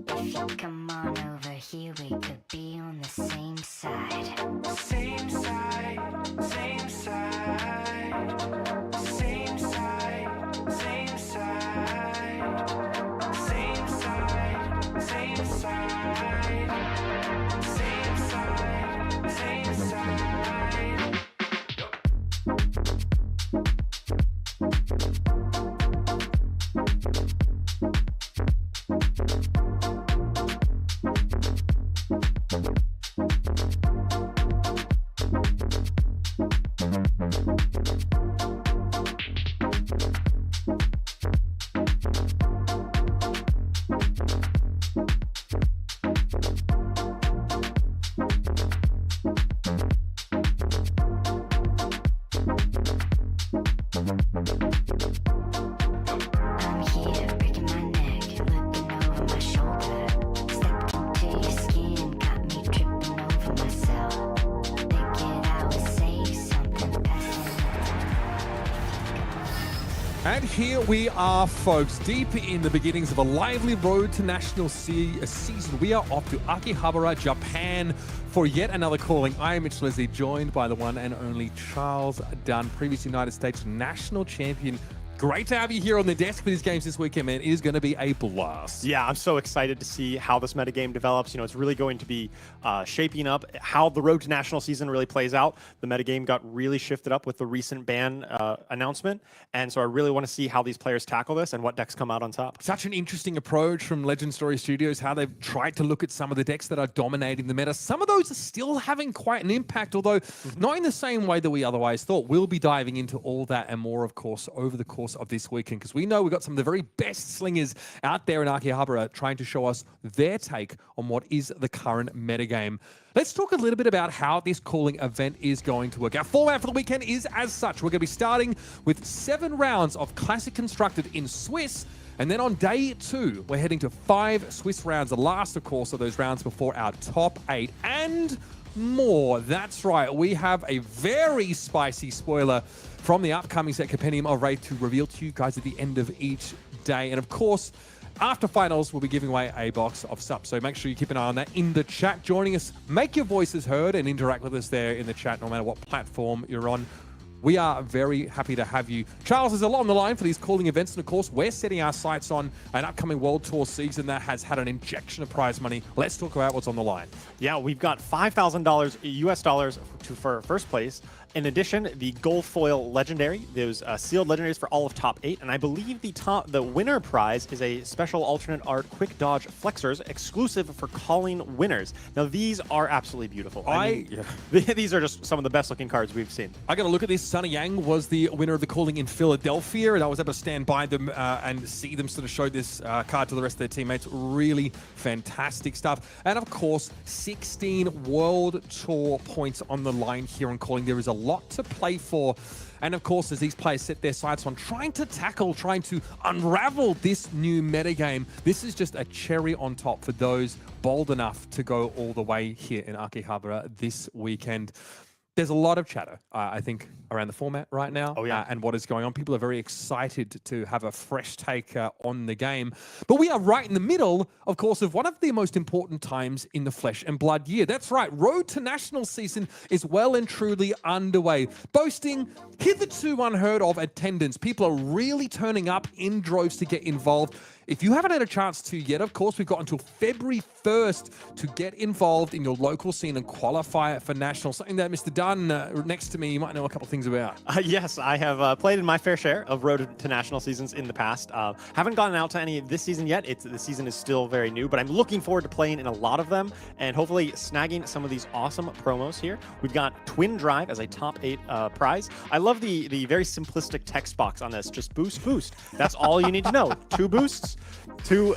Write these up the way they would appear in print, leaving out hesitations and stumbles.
If you come on over here, we could be on the same side. Same side, same side. Same side, same side. Same side, same side. Same side, same side. I'm here, breaking my neck, looking over my shoulder. Stepped into your skin, got me tripping over myself. Thinking I would say something And here we are, folks, deep in the beginnings of a lively road to national season. We are off to Akihabara, Japan, for yet another calling. I am Mitch Leslie, joined by the one and only Charles Dunn, previous United States national champion. Great to have you here on the desk for these games this weekend, man. It is going to be a blast. Yeah, I'm so excited to see how this metagame develops. You know, it's really going to be shaping up how the road to national season really plays out. The metagame got really shifted up with the recent ban announcement, and so I really want to see how these players tackle this and what decks come out on top. Such an interesting approach from Legend Story Studios, how they've tried to look at some of the decks that are dominating the meta. Some of those are still having quite an impact, although not in the same way that we otherwise thought. We'll be diving into all that and more, of course, over the course of this weekend, because we know we've got some of the very best slingers out there in Akihabara trying to show us their take on what is the current metagame. Let's talk a little bit about how this calling event is going to work. Our format for the weekend is as such. We're going to be starting with 7 rounds of Classic Constructed in Swiss, and then on day 2, we're heading to 5 Swiss rounds, the last, of course, of those rounds before our top 8. And more. That's right. We have a very spicy spoiler from the upcoming set compendium of Raid to reveal to you guys at the end of each day. And of course, after finals, we'll be giving away a box of subs. So make sure you keep an eye on that in the chat. Joining us, make your voices heard and interact with us there in the chat, no matter what platform you're on. We are very happy to have you. Charles, there's a lot on the line for these calling events, and of course, we're setting our sights on an upcoming World Tour season that has had an injection of prize money. Let's talk about what's on the line. Yeah, we've got $5,000 US dollars for first place. In addition, the gold foil legendary, those sealed legendaries for all of top 8, and I believe the winner prize is a special alternate art quick dodge flexors exclusive for calling winners. Now these are absolutely beautiful. I mean, these are just some of the best looking cards we've seen. I got to look at this. Sunny Yang was the winner of the calling in Philadelphia, and I was able to stand by them and see them sort of show this card to the rest of their teammates. Really fantastic stuff. And of course, 16 World Tour points on the line here on calling. There is a lot to play for. And of course, as these players set their sights on trying to unravel this new metagame, this is just a cherry on top for those bold enough to go all the way here in Akihabara this weekend. There's a lot of chatter, I think, around the format right now. Oh, yeah. And what is going on. People are very excited to have a fresh take on the game. But we are right in the middle, of course, of one of the most important times in the Flesh and Blood year. That's right. Road to National season is well and truly underway, boasting hitherto unheard of attendance. People are really turning up in droves to get involved. If you haven't had a chance to yet, of course, we've got until February 1st to get involved in your local scene and qualify for National. Something that Mr. Dunn next to me, you might know a couple things about. Yes, I have played in my fair share of Road to National seasons in the past. Haven't gotten out to any this season yet. The season is still very new, but I'm looking forward to playing in a lot of them and hopefully snagging some of these awesome promos here. We've got Twin Drive as a top 8 prize. I love the very simplistic text box on this. Just boost, boost. That's all you need to know. 2 boosts. To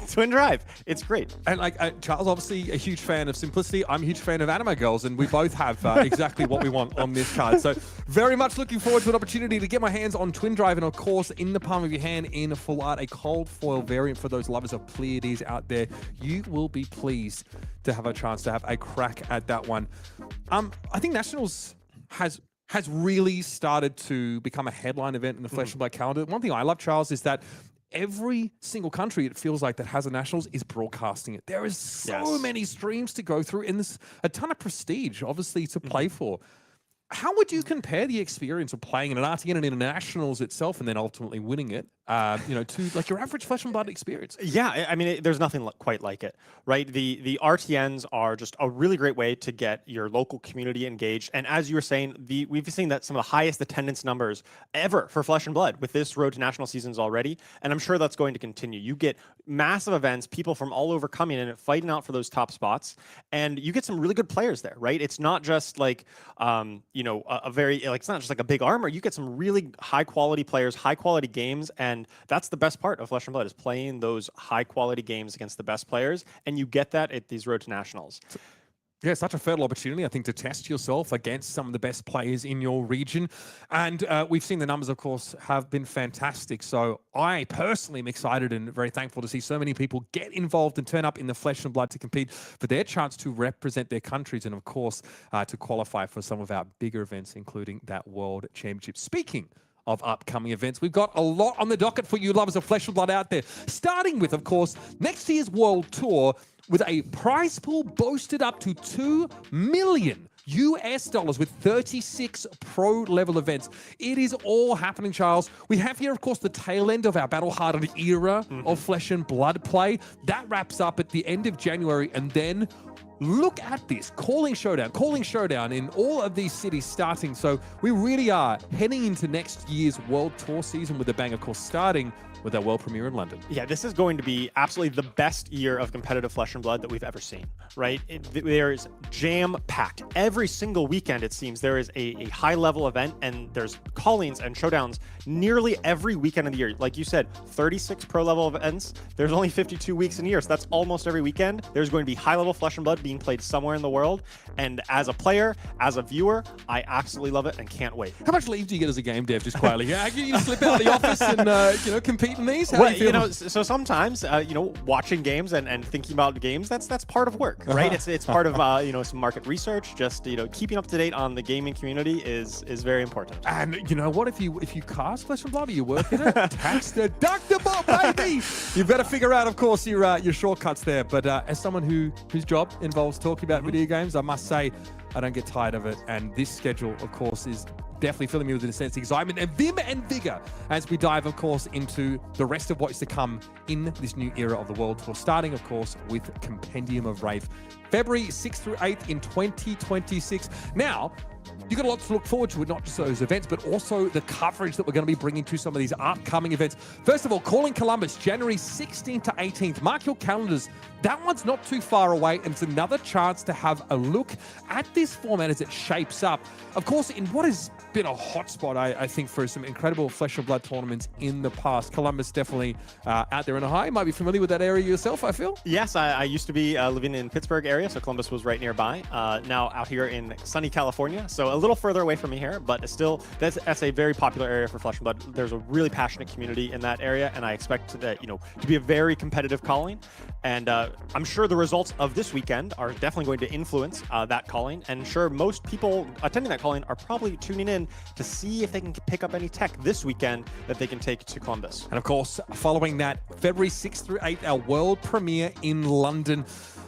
Twin Drive. It's great. And like Charles, obviously a huge fan of simplicity. I'm a huge fan of anime girls, and we both have exactly what we want on this card. So very much looking forward to an opportunity to get my hands on Twin Drive, and of course, in the palm of your hand, in full art, a cold foil variant for those lovers of Pleiades out there. You will be pleased to have a chance to have a crack at that one. I think Nationals has has really started to become a headline event in the Flesh and Blood calendar. One thing I love, Charles, is that every single country, it feels like, that has a nationals is broadcasting it. There is so many streams to go through, and there's a ton of prestige, obviously, to play for. How would you compare the experience of playing in an RTN and internationals itself, and then ultimately winning it, to like your average Flesh and Blood experience? Yeah, I mean, there's nothing quite like it, right? The RTNs are just a really great way to get your local community engaged. And as you were saying, we've seen that some of the highest attendance numbers ever for Flesh and Blood with this Road to National seasons already, and I'm sure that's going to continue. You get massive events, people from all over coming in and fighting out for those top spots, and you get some really good players there, right? It's not just like a very, like, it's not just like a big armor. You get some really high quality players, high quality games, and that's the best part of Flesh and Blood, is playing those high quality games against the best players, and you get that at these Road to Nationals. Yeah, such a fertile opportunity, I think, to test yourself against some of the best players in your region. And we've seen the numbers, of course, have been fantastic. So I personally am excited and very thankful to see so many people get involved and turn up in the Flesh and Blood to compete for their chance to represent their countries and, of course, to qualify for some of our bigger events, including that World Championship. Speaking of upcoming events, we've got a lot on the docket for you lovers of Flesh and Blood out there. Starting with, of course, next year's World Tour, with a prize pool boasted up to $2 million with 36 pro level events. It is all happening, Charles. We have here, of course, the tail end of our battle-hardened era of Flesh and Blood play. That wraps up at the end of January, and then look at this, calling showdown in all of these cities starting. So we really are heading into next year's World Tour season with a bang, of course, starting with our world premiere in London. Yeah, this is going to be absolutely the best year of competitive Flesh and Blood that we've ever seen, right? There is jam-packed. Every single weekend, it seems, there is a high-level event, and there's call-ins and showdowns nearly every weekend of the year. Like you said, 36 pro-level events. There's only 52 weeks in a year, so that's almost every weekend. There's going to be high-level Flesh and Blood being played somewhere in the world, and as a player, as a viewer, I absolutely love it and can't wait. How much leave do you get as a game dev, just quietly? Yeah, you slip out of the office and compete in these? How do you feel? So sometimes watching games and thinking about games, that's part of work, right? It's part of some market research. Just keeping up to date on the gaming community is very important. And you know what? If you cast Flesh and Blood, you work in it, tax deductible, baby. You better figure out, of course, your shortcuts there. But as someone whose job involves talking about video games, I must say I don't get tired of it. And this schedule, of course, is definitely filling me with a sense of excitement and vim and vigor as we dive, of course, into the rest of what's to come in this new era of the World Tour, starting, of course, with Compendium of Wraith, February 6th through 8th in 2026. Now, you've got a lot to look forward to, not just those events, but also the coverage that we're going to be bringing to some of these upcoming events. First of all, Calling Columbus, January 16th to 18th. Mark your calendars. That one's not too far away, and it's another chance to have a look at this format as it shapes up. Of course, in what has been a hotspot, I think, for some incredible Flesh and Blood tournaments in the past. Columbus definitely out there in a high. You might be familiar with that area yourself, I feel. Yes, I used to be living in Pittsburgh area, so Columbus was right nearby. Now out here in sunny California, so a little further away from me here, but still, that's a very popular area for Flesh and Blood. There's a really passionate community in that area, and I expect that to be a very competitive calling. And I'm sure the results of this weekend are definitely going to influence that calling, and sure, most people attending that calling are probably tuning in to see if they can pick up any tech this weekend that they can take to Columbus. And of course, following that, February 6th through 8th, our world premiere in London.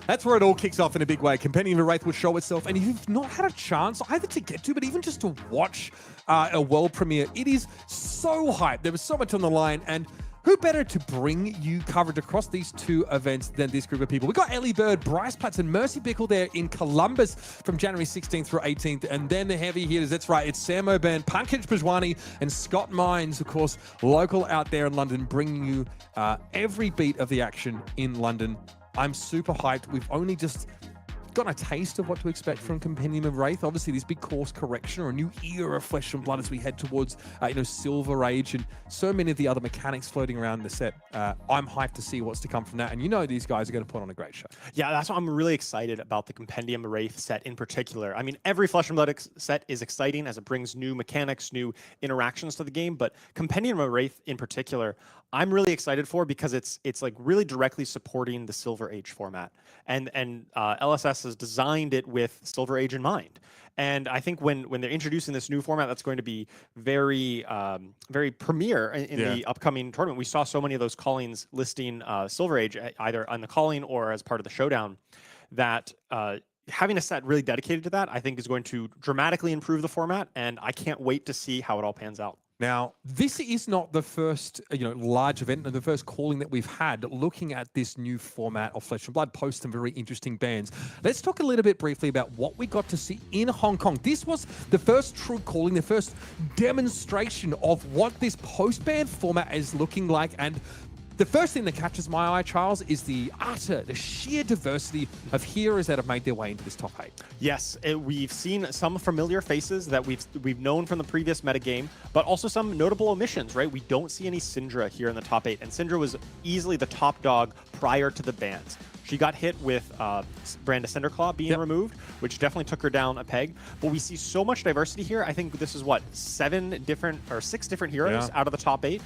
That's where it all kicks off in a big way. Compendium of Wraith will show itself, and if you've not had a chance either to get to, but even just to watch a world premiere, it is so hyped. There was so much on the line, and who better to bring you coverage across these two events than this group of people? We've got Ellie Bird, Bryce Platts, and Mercy Bickle there in Columbus from January 16th through 18th. And then the heavy hitters, that's right, it's Sam O'Ban, Pankaj Bajwani, and Scott Mines, of course, local out there in London, bringing you every beat of the action in London. I'm super hyped. We've only just gotten a taste of what to expect from Compendium of Wraith. Obviously, this big course correction or a new era of Flesh and Blood as we head towards, Silver Age and so many of the other mechanics floating around the set. I'm hyped to see what's to come from that. And these guys are going to put on a great show. Yeah, that's why I'm really excited about the Compendium of Wraith set in particular. I mean, every Flesh and Blood set is exciting as it brings new mechanics, new interactions to the game, but Compendium of Wraith in particular, I'm really excited for because it's like really directly supporting the Silver Age format. And LSS has designed it with Silver Age in mind. And I think when they're introducing this new format, that's going to be very very premier in the upcoming tournament. We saw so many of those callings listing Silver Age either on the calling or as part of the showdown. That having a set really dedicated to that, I think, is going to dramatically improve the format, and I can't wait to see how it all pans out. Now, this is not the first, large event and the first calling that we've had looking at this new format of Flesh and Blood post some very interesting bans. Let's talk a little bit briefly about what we got to see in Hong Kong. This was the first true calling, the first demonstration of what this post-ban format is looking like. And the first thing that catches my eye, Charles, is the sheer diversity of heroes that have made their way into this top 8. Yes, we've seen some familiar faces that we've known from the previous metagame, but also some notable omissions, right? We don't see any Cindra here in the top 8, and Cindra was easily the top dog prior to the bans. She got hit with Brand of Cinderclaw being removed, which definitely took her down a peg. But we see so much diversity here. I think this is, what, 6 different heroes out of the top 8?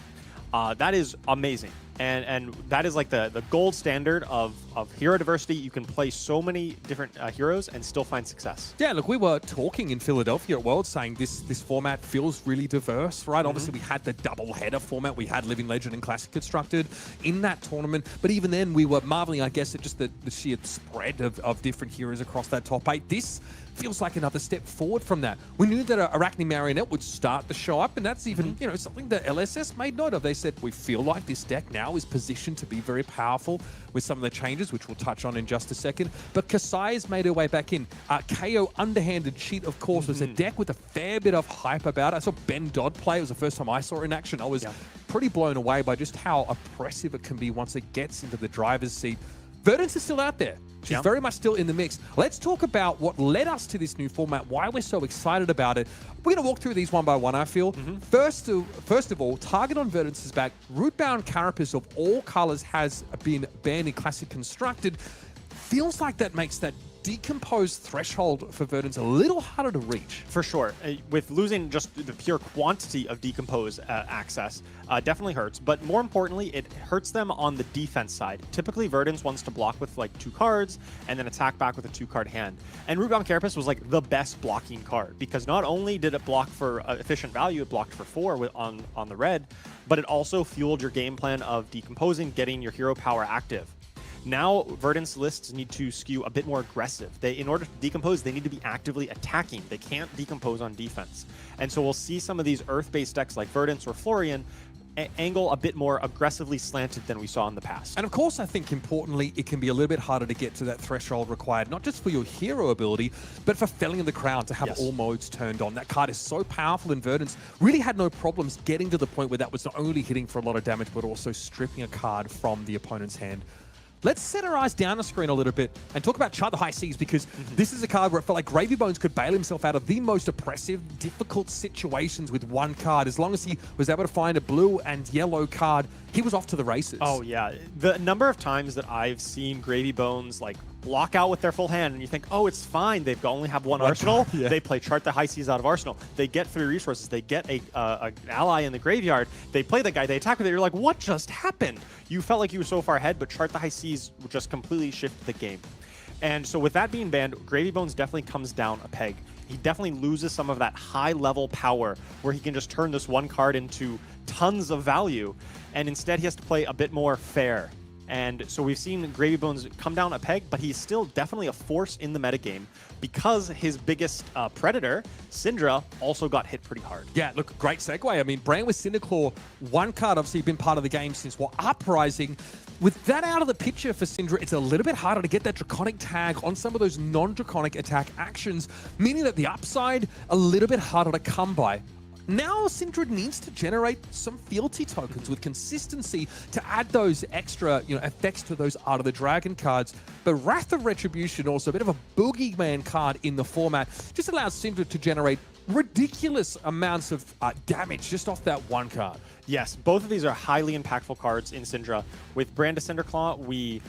That is amazing. And that is like the gold standard of hero diversity. You can play so many different heroes and still find success. Yeah, look, we were talking in Philadelphia at Worlds saying this format feels really diverse, right? Obviously, we had the double header format. We had Living Legend and Classic constructed in that tournament. But even then, we were marveling, I guess, at just the sheer spread of different heroes across that top 8. This feels like another step forward from that. We knew that Arachne Marionette would start to show up, and that's even something that LSS made note of. They said, we feel like this deck now is positioned to be very powerful with some of the changes, which we'll touch on in just a second. But Kassai has made her way back in. KO Underhanded Cheat, of course, was a deck with a fair bit of hype about it. I saw Ben Dodd play. It was the first time I saw it in action. I was pretty blown away by just how oppressive it can be once it gets into the driver's seat. Verdance is still out there. She's very much still in the mix. Let's talk about what led us to this new format, why we're so excited about it. We're going to walk through these one by one, I feel. First of all, Target on Verdance is back. Rootbound Carapace of all colors has been banned in Classic Constructed. Feels like that makes that decomposed threshold for Verdance a little harder to reach. For sure. With losing just the pure quantity of decompose access, definitely hurts. But more importantly, it hurts them on the defense side. Typically, Verdance wants to block with like 2 cards and then attack back with a 2-card hand. And Rootbound Carapace was like the best blocking card because not only did it block for efficient value, it blocked for 4 on the red, but it also fueled your game plan of decomposing, getting your hero power active. Now, Verdance lists need to skew a bit more aggressive. In order to decompose, they need to be actively attacking. They can't decompose on defense. And so we'll see some of these Earth-based decks like Verdance or Florian angle a bit more aggressively slanted than we saw in the past. And of course, I think importantly, it can be a little bit harder to get to that threshold required, not just for your hero ability, but for Felling of the Crown to have all modes turned on. That card is so powerful, and Verdance really had no problems getting to the point where that was not only hitting for a lot of damage, but also stripping a card from the opponent's hand. Let's set our eyes down the screen a little bit and talk about Chart the High Seas, because this is a card where it felt like Gravy Bones could bail himself out of the most oppressive, difficult situations with one card. As long as he was able to find a blue and yellow card, he was off to the races. Oh, yeah. The number of times that I've seen Gravy Bones like block out with their full hand and you think, oh, it's fine. They've only have one arsenal. They play Chart the High Seas out of arsenal. They get 3 resources. They get an ally in the graveyard. They play the guy. They attack with it. You're like, what just happened? You felt like you were so far ahead, but Chart the High Seas just completely shifted the game. And so with that being banned, Gravy Bones definitely comes down a peg. He definitely loses some of that high-level power where he can just turn this one card into tons of value, and instead he has to play a bit more fair. And so we've seen Gravy Bones come down a peg, but he's still definitely a force in the metagame because his biggest predator, Cindra, also got hit pretty hard. Yeah, look, great segue. I mean, Brand with Cinderclaw, one card obviously been part of the game since Uprising. With that out of the picture for Cindra, it's a little bit harder to get that Draconic tag on some of those non-Draconic attack actions, meaning that the upside, a little bit harder to come by. Now Cindra needs to generate some fealty tokens with consistency to add those extra, effects to those Art of the Dragon cards. But Wrath of Retribution, also a bit of a boogeyman card in the format, just allows Cindra to generate ridiculous amounts of damage just off that one card. Yes, both of these are highly impactful cards in Cindra. With Brand of Cinderclaw, we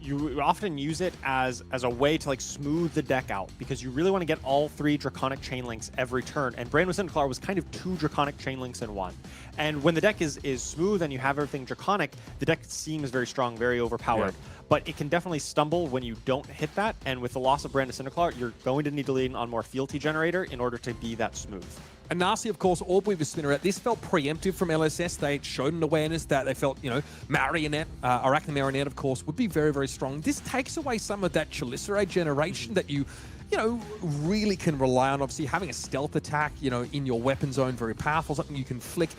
you often use it as a way to like smooth the deck out, because you really want to get all 3 Draconic Chain Links every turn, and Brand with Cinderclaw was kind of 2 Draconic Chain Links in one. And when the deck is smooth and you have everything Draconic, the deck seems very strong, very overpowered. Yeah. But it can definitely stumble when you don't hit that, and with the loss of Brand of Cinderclaw, you're going to need to lean on more Fealty Generator in order to be that smooth. And Nasi, of course, Orb Weaver Spinneret. This felt preemptive from LSS. They showed an awareness that they felt, you know, Marionette, Arachne Marionette, of course, would be very, very strong. This takes away some of that Chelicera generation that you know, really can rely on. Obviously, having a stealth attack, you know, in your weapon zone, very powerful, something you can flick.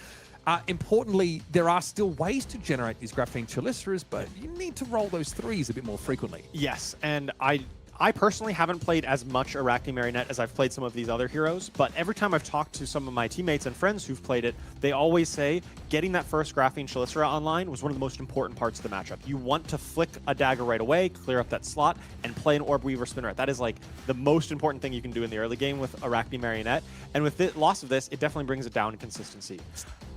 Importantly, there are still ways to generate these Graphene Cheliceras, but you need to roll those 3s a bit more frequently. Yes, and I personally haven't played as much Arachne Marionette as I've played some of these other heroes, but every time I've talked to some of my teammates and friends who've played it, they always say getting that first Graphene Chelicera online was one of the most important parts of the matchup. You want to flick a dagger right away, clear up that slot, and play an Orb Weaver Spinneret. That is like the most important thing you can do in the early game with Arachne Marionette, and with the loss of this, it definitely brings it down in consistency.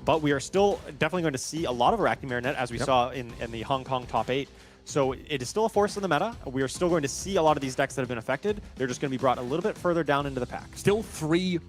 But we are still definitely going to see a lot of Arachne Marionette, as we saw in the Hong Kong top 8. So it is still a force in the meta. We are still going to see a lot of these decks that have been affected. They're just going to be brought a little bit further down into the pack. Still 3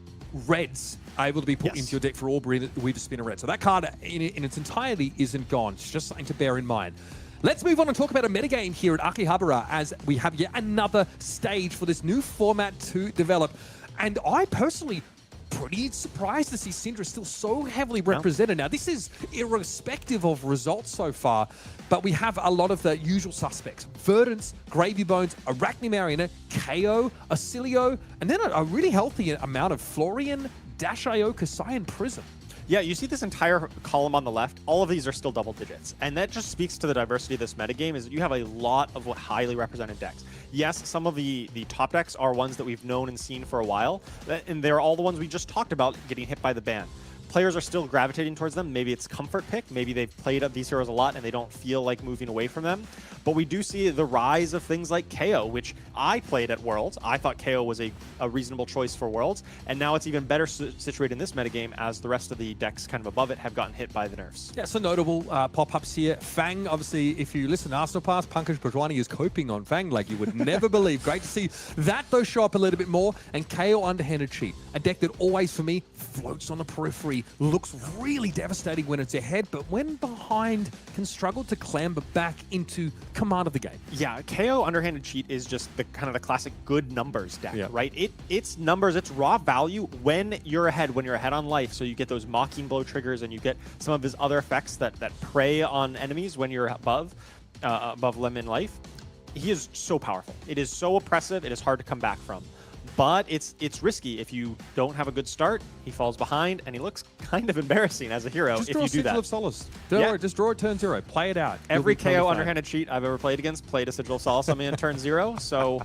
reds able to be put into your deck for Orb Weaver Spinneret. So that card in its entirety isn't gone. It's just something to bear in mind. Let's move on and talk about a metagame here at Akihabara, as we have yet another stage for this new format to develop. And I personally pretty surprised to see Cindra still so heavily represented. Now, this is irrespective of results so far, but we have a lot of the usual suspects. Verdance, Gravy Bones, Arachne Marionette, KO, Acilio, and then a really healthy amount of Florian, Dash.io, Kassai, and Prism. Yeah, you see this entire column on the left. All of these are still double digits. And that just speaks to the diversity of this metagame, is that you have a lot of highly represented decks. Yes, some of the top decks are ones that we've known and seen for a while, and they're all the ones we just talked about getting hit by the ban. Players are still gravitating towards them. Maybe it's comfort pick. Maybe they've played these heroes a lot and they don't feel like moving away from them. But we do see the rise of things like KO, which I played at Worlds. I thought KO was a reasonable choice for Worlds, and now it's even better situated in this metagame as the rest of the decks kind of above it have gotten hit by the nerfs. Yeah, so notable pop-ups here. Fang, obviously, if you listen to Arsenal Pass, Pankaj Bhajwani is coping on Fang like you would never believe. Great to see that, though, show up a little bit more. And KO Underhanded Cheat, a deck that always, for me, floats on the periphery, looks really devastating when it's ahead, but when behind, can struggle to clamber back into command of the game. Yeah, KO Underhanded Cheat is just the kind of the classic good numbers deck, right? It's numbers, it's raw value when you're ahead on life, so you get those Mocking Blow triggers and you get some of his other effects that prey on enemies when you're above them in life. He is so powerful. It is so oppressive, it is hard to come back from. But it's risky. If you don't have a good start, he falls behind, and he looks kind of embarrassing as a hero if you do that. Just draw a Sigil of Solace. Just draw a turn 0. Play it out. Every KO Underhanded Cheat I've ever played against played a Sigil of Solace on me in turn 0, so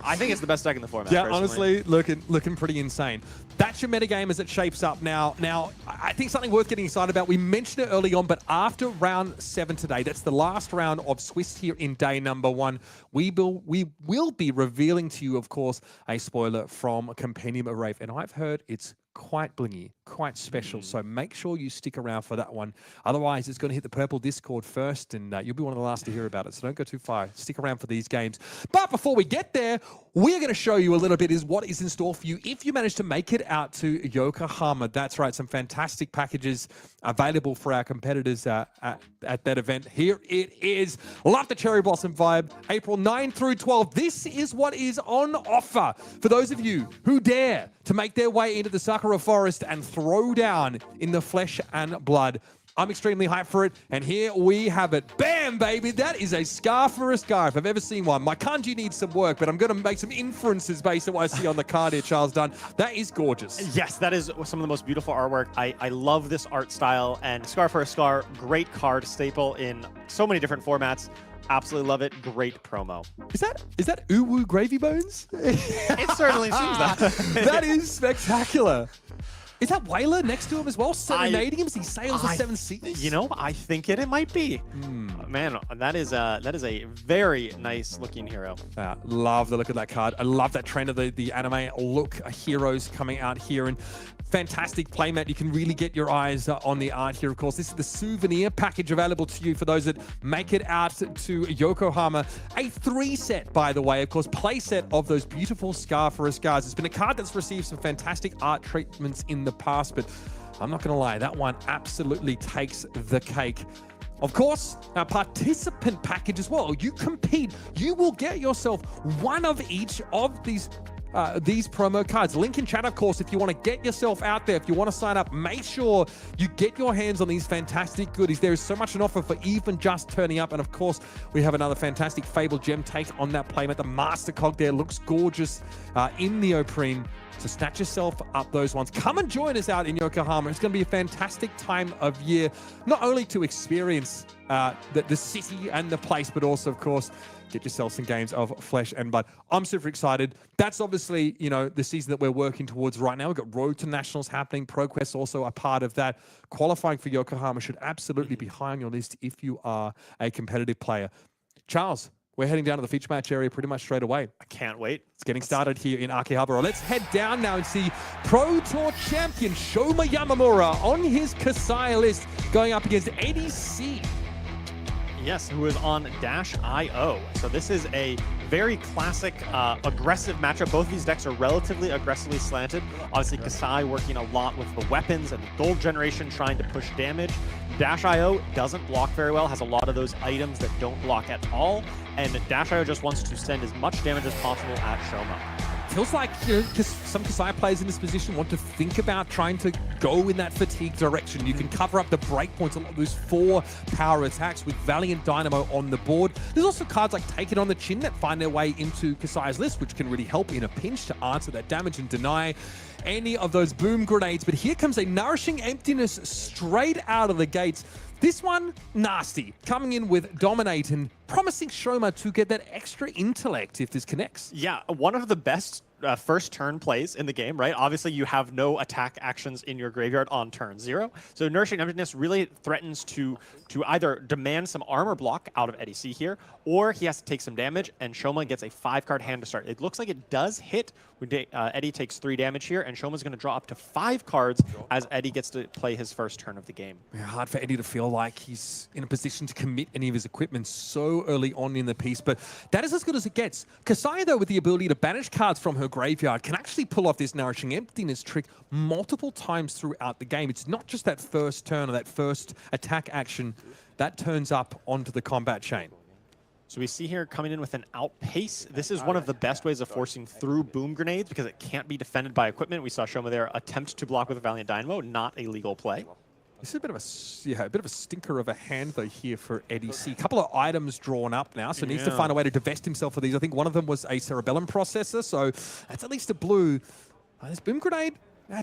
I think it's the best deck in the format. Yeah, personally. honestly, looking pretty insane. That's your metagame as it shapes up now. Now, I think something worth getting excited about, we mentioned it early on, but after round 7 today, that's the last round of Swiss here in day number 1, we will be revealing to you, of course, a spoiler from Compendium of Wraith, and I've heard it's quite blingy, quite special, so make sure you stick around for that one. Otherwise, it's going to hit the purple Discord first, and you'll be one of the last to hear about it, so don't go too far. Stick around for these games. But before we get there, we're going to show you a little bit is what is in store for you if you manage to make it out to Yokohama. That's right, some fantastic packages available for our competitors at that event. Here it is. Love the Cherry Blossom vibe. April 9 through 12. This is what is on offer for those of you who dare to make their way into the Sakura Forest and throw down in the flesh and blood. I'm extremely hyped for it, and here we have it. Bam, baby! That is a scar for a scar if I've ever seen one. My kanji needs some work, but I'm going to make some inferences based on what I see on the card here, Charles Dunn. That is gorgeous. Yes, that is some of the most beautiful artwork. I love this art style, and Scar for a Scar, great card staple in so many different formats. Absolutely love it. Great promo. Is that Uwu Gravy Bones? It certainly seems that. That is spectacular. Is that Whaler next to him as well, serenading him as he sails the I- 7 seas? You know, I think it might be. Man, that is a very nice looking hero. Love the look of that card. I love that trend of the anime look. Heroes coming out here, and fantastic playmat. You can really get your eyes on the art here. Of course, this is the souvenir package available to you for those that make it out to Yokohama. A 3-set, by the way, of course, play set of those beautiful Scar for a Scars. It's been a card that's received some fantastic art treatments in the past, but I'm not going to lie, that one absolutely takes the cake. Of course, our participant package as well. You compete. You will get yourself one of each of these promo cards. Link in chat, of course, if you want to get yourself out there, if you want to sign up, make sure you get your hands on these fantastic goodies. There is so much an offer for even just turning up. And of course, we have another fantastic Fable Gem take on that playmat. The Master Cog there looks gorgeous in neoprene. So snatch yourself up those ones. Come and join us out in Yokohama. It's going to be a fantastic time of year, not only to experience the city and the place, but also, of course, get yourself some games of flesh and blood. I'm super excited. That's obviously, you know, the season that we're working towards right now. We've got Road to Nationals happening. ProQuest also a part of that. Qualifying for Yokohama should absolutely be high on your list if you are a competitive player. Charles, we're heading down to the feature match area pretty much straight away. I can't wait. It's getting started here in Akihabara. Let's head down now and see Pro Tour champion Shoma Yamamura on his Kassai list going up against Eddy C. Yes, who is on Dash.io. So this is a very classic aggressive matchup. Both of these decks are relatively aggressively slanted. Obviously, Kassai working a lot with the weapons and the gold generation, trying to push damage. Dash.io doesn't block very well, has a lot of those items that don't block at all, and Dash.io just wants to send as much damage as possible at Shoma. Feels like, you know, some Kassai players in this position want to think about trying to go in that fatigue direction. You can cover up the breakpoints, a lot of those 4 power attacks with Valiant Dynamo on the board. There's also cards like Take It on the Chin that find their way into Kassai's list, which can really help in a pinch to answer that damage and deny any of those boom grenades. But here comes a Nourishing Emptiness straight out of the gates. This one, nasty, coming in with Dominate and promising Shoma to get that extra intellect if this connects. Yeah, one of the best first turn plays in the game, right? Obviously, you have no attack actions in your graveyard on turn 0. So Nourishing Emptiness really threatens to either demand some armor block out of Eddy C here, or he has to take some damage, and Shoma gets a 5-card hand to start. It looks like it does hit. Eddy takes 3 damage here, and Shoma's going to draw up to 5 cards as Eddy gets to play his first turn of the game. Yeah, hard for Eddy to feel like he's in a position to commit any of his equipment so early on in the piece, but that is as good as it gets. Kassai, though, with the ability to banish cards from her graveyard, can actually pull off this Nourishing Emptiness trick multiple times throughout the game. It's not just that first turn or that first attack action that turns up onto the combat chain. So we see here coming in with an outpace. This is one of the best ways of forcing through boom grenades because it can't be defended by equipment. We saw Shoma there attempt to block with a Valiant Dynamo, not a legal play. This is a bit of a stinker of a hand though here for Eddy C. A couple of items drawn up now, so needs to find a way to divest himself of these. I think one of them was a Cerebellum processor, so that's at least a blue. This boom grenade,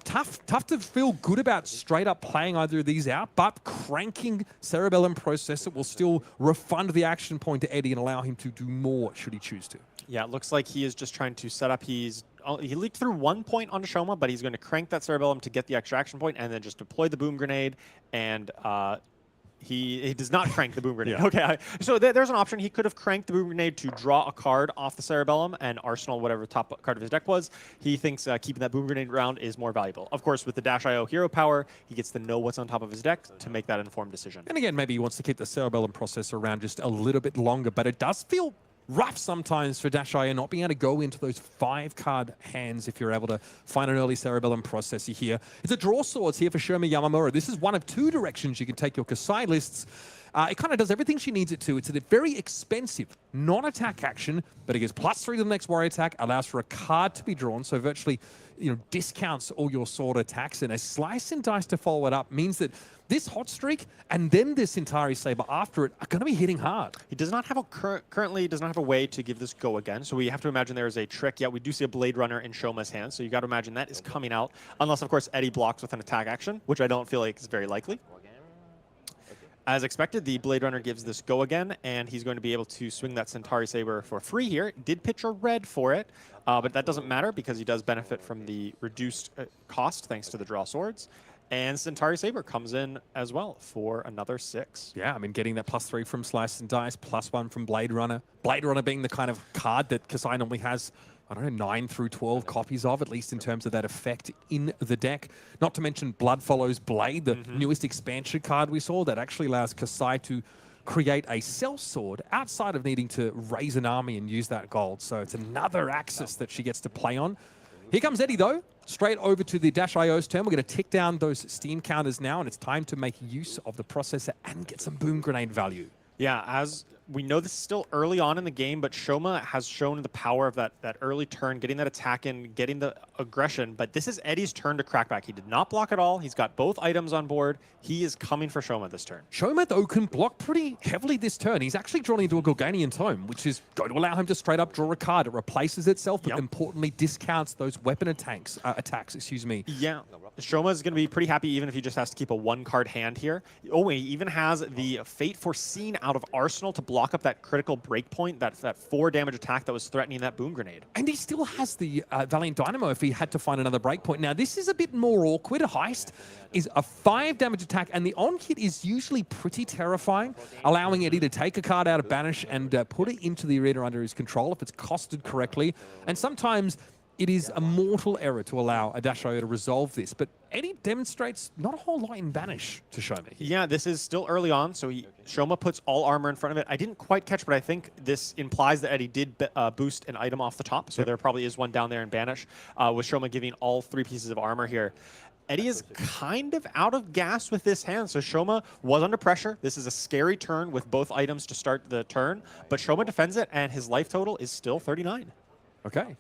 tough to feel good about straight up playing either of these out, but cranking Cerebellum processor will still refund the action point to Eddy and allow him to do more should he choose to. Yeah, it looks like he is just trying to set up. He leaked through 1 point onto Shoma, but he's going to crank that Cerebellum to get the extra action point and then just deploy the boom grenade, and he does not crank the boom grenade. Yeah. Okay, so there's an option. He could have cranked the boom grenade to draw a card off the Cerebellum and arsenal whatever the top card of his deck was. He thinks keeping that boom grenade around is more valuable. Of course, with the Dash.io hero power, he gets to know what's on top of his deck to make that informed decision. And again, maybe he wants to keep the Cerebellum processor around just a little bit longer, but it does feel rough sometimes for Dash.io not being able to go into those 5-card hands if you're able to find an early Cerebellum processor here. It's a draw swords here for Shoma Yamamura. This is one of 2 directions you can take your Kassai lists. It kind of does everything she needs it to. It's a very expensive non-attack action, but it gives +3 to the next warrior attack, allows for a card to be drawn, so virtually, you know, discounts all your sword attacks, and a slice and dice to follow it up means that this hot streak and then this Centauri Saber after it are going to be hitting hard. He does not have currently does not have a way to give this go again, so we have to imagine there is a trick. Yeah, we do see a Blade Runner in Shoma's hand, so you got to imagine that is coming out, unless of course Eddy blocks with an attack action, which I don't feel like is very likely. As expected, the Blade Runner gives this go again, and he's going to be able to swing that Centauri Saber for free here. Did pitch a red for it, but that doesn't matter because he does benefit from the reduced cost thanks to the draw swords. And Centauri Saber comes in as well for another 6. Yeah, I mean, getting that +3 from Slice and Dice, +1 from Blade Runner. Blade Runner being the kind of card that Kassai normally has, I don't know, 9 through 12 copies of, at least in terms of that effect in the deck. Not to mention Blood Follows Blade, the newest expansion card we saw that actually allows Kassai to create a sellsword outside of needing to raise an army and use that gold. So it's another axis that she gets to play on. Here comes Eddy, though. Straight over to the Dash.io's turn. We're going to tick down those Steam counters now, and it's time to make use of the processor and get some Boom Grenade value. Yeah, as we know, this is still early on in the game, but Shoma has shown the power of that early turn, getting that attack in, getting the aggression. But this is Eddy's turn to crack back. He did not block at all. He's got both items on board. He is coming for Shoma this turn. Shoma, though, can block pretty heavily this turn. He's actually drawn into a Gorganian Tome, which is going to allow him to straight up draw a card. It replaces itself, but importantly discounts those weapon attacks. Yeah, Shoma is going to be pretty happy even if he just has to keep a 1-card hand here. Oh, he even has the Fate Foreseen out of Arsenal to block up that critical breakpoint, that 4 damage attack that was threatening that Boom Grenade. And he still has the Valiant Dynamo if he had to find another breakpoint. Now, this is a bit more awkward. A Heist is a 5 damage attack, and the on-hit is usually pretty terrifying, allowing Eddy to take a card out of Banish and put it into the arena under his control if it's costed correctly. And sometimes it is a mortal error to allow a Dash.io to resolve this, but Eddy demonstrates not a whole lot in Banish to Shoma. Yeah, this is still early on, so Shoma puts all armor in front of it. I didn't quite catch, but I think this implies that Eddy did boost an item off the top, so there probably is one down there in Banish, with Shoma giving all 3 pieces of armor here. Eddy is kind of out of gas with this hand, so Shoma was under pressure. This is a scary turn with both items to start the turn, but Shoma defends it, and his life total is still 39. Okay.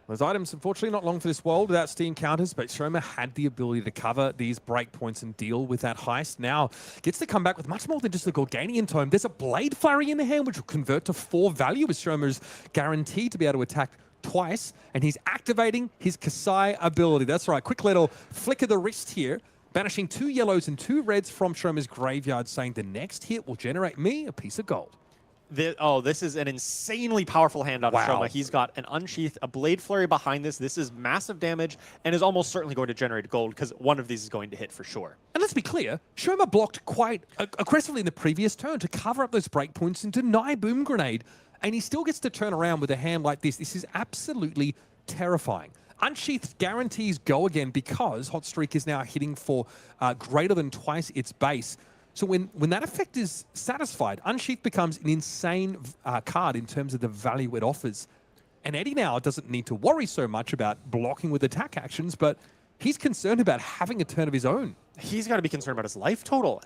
Those items, unfortunately, not long for this world without Steam counters, but Shoma had the ability to cover these breakpoints and deal with that Heist. Now, gets to come back with much more than just the Gorganian Tome. There's a Blade Flurry in the hand, which will convert to 4 value, with Shoma's guaranteed to be able to attack twice, and he's activating his Kassai ability. That's right, quick little flick of the wrist here, banishing 2 yellows and 2 reds from Shoma's graveyard, saying the next hit will generate me a piece of gold. This is an insanely powerful hand out of Shoma. He's got an Unsheath, a Blade Flurry behind this. This is massive damage and is almost certainly going to generate gold because one of these is going to hit for sure. And let's be clear, Shoma blocked quite aggressively in the previous turn to cover up those breakpoints and deny Boom Grenade, and he still gets to turn around with a hand like this. This is absolutely terrifying. Unsheathed guarantees go again because Hot Streak is now hitting for greater than twice its base. So when that effect is satisfied, Unsheath becomes an insane card in terms of the value it offers. And Eddy now doesn't need to worry so much about blocking with attack actions, but he's concerned about having a turn of his own. He's got to be concerned about his life total.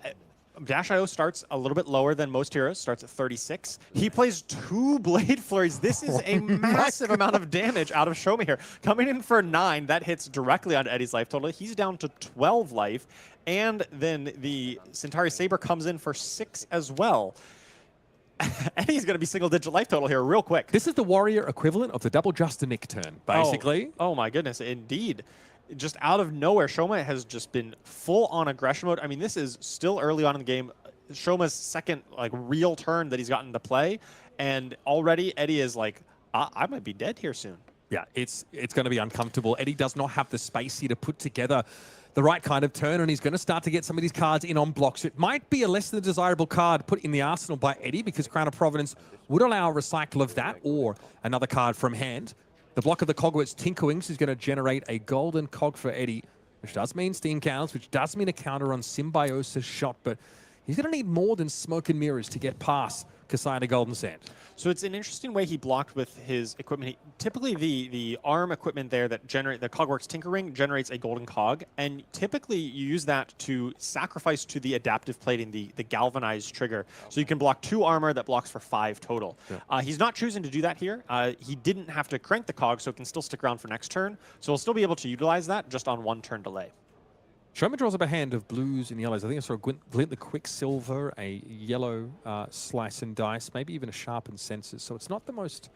Dash.io starts a little bit lower than most heroes, starts at 36. He plays 2 Blade Flurries. This is a massive amount of damage out of Shoma here. Coming in for 9, that hits directly on Eddy's life total. He's down to 12 life. And then the Centauri Saber comes in for 6 as well. Eddy's going to be single-digit life total here real quick. This is the warrior equivalent of the double Justinic turn, basically. Oh my goodness, indeed. Just out of nowhere, Shoma has just been full on aggression mode. I mean, this is still early on in the game. Shoma's second real turn that he's gotten to play, and already Eddy is like, I might be dead here soon. Yeah, it's going to be uncomfortable. Eddy does not have the space here to put together the right kind of turn, and he's going to start to get some of these cards in on blocks. It might be a less than desirable card put in the arsenal by Eddy because Crown of Providence would allow a recycle of that or another card from hand. The block of the Cogwitz Tinkerwings is going to generate a golden cog for Eddy, which does mean Steam counters, which does mean a counter on Symbiosis Shot, but he's going to need more than smoke and mirrors to get past Kassai to Golden Sand. So it's an interesting way he blocked with his equipment. Typically, the ARM equipment there that the Cogworks Tinkering generates a golden cog, and typically you use that to sacrifice to the adaptive plating, the galvanized trigger. So you can block 2 armor that blocks for 5 total. Yeah. He's not choosing to do that here. He didn't have to crank the cog, so it can still stick around for next turn. So he'll still be able to utilize that just on 1 turn delay. Shoma draws up a hand of blues and yellows. I think I saw a Glint the Quicksilver, a yellow Slice and Dice, maybe even a Sharpened Senses. So it's not the most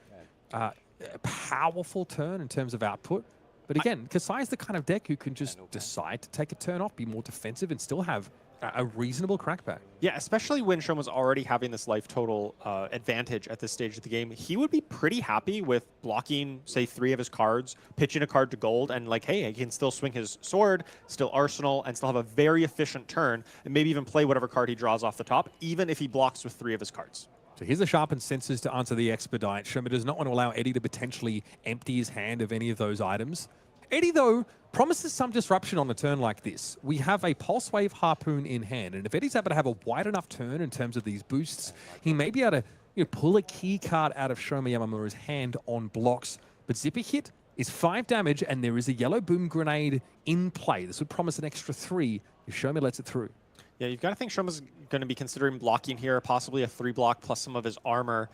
powerful turn in terms of output. But again, Kassai is the kind of deck who can just decide to take a turn off, be more defensive, and still have a reasonable crackback. Yeah, especially when Shoma's already having this life total advantage at this stage of the game. He would be pretty happy with blocking, say, 3 of his cards, pitching a card to gold, and like, hey, he can still swing his sword, still arsenal, and still have a very efficient turn, and maybe even play whatever card he draws off the top, even if he blocks with 3 of his cards. So here's the sharpened senses to answer the expedite. Shoma does not want to allow Eddy to potentially empty his hand of any of those items. Eddy, though, promises some disruption on a turn like this. We have a Pulse Wave Harpoon in hand, and if Eddy's able to have a wide enough turn in terms of these boosts, he may be able to pull a key card out of Shoma Yamamura's hand on blocks. But Zipper Hit is 5 damage, and there is a yellow boom grenade in play. This would promise an extra 3 if Shoma lets it through. Yeah, you've got to think Shoma's going to be considering blocking here, possibly a 3-block plus some of his armor.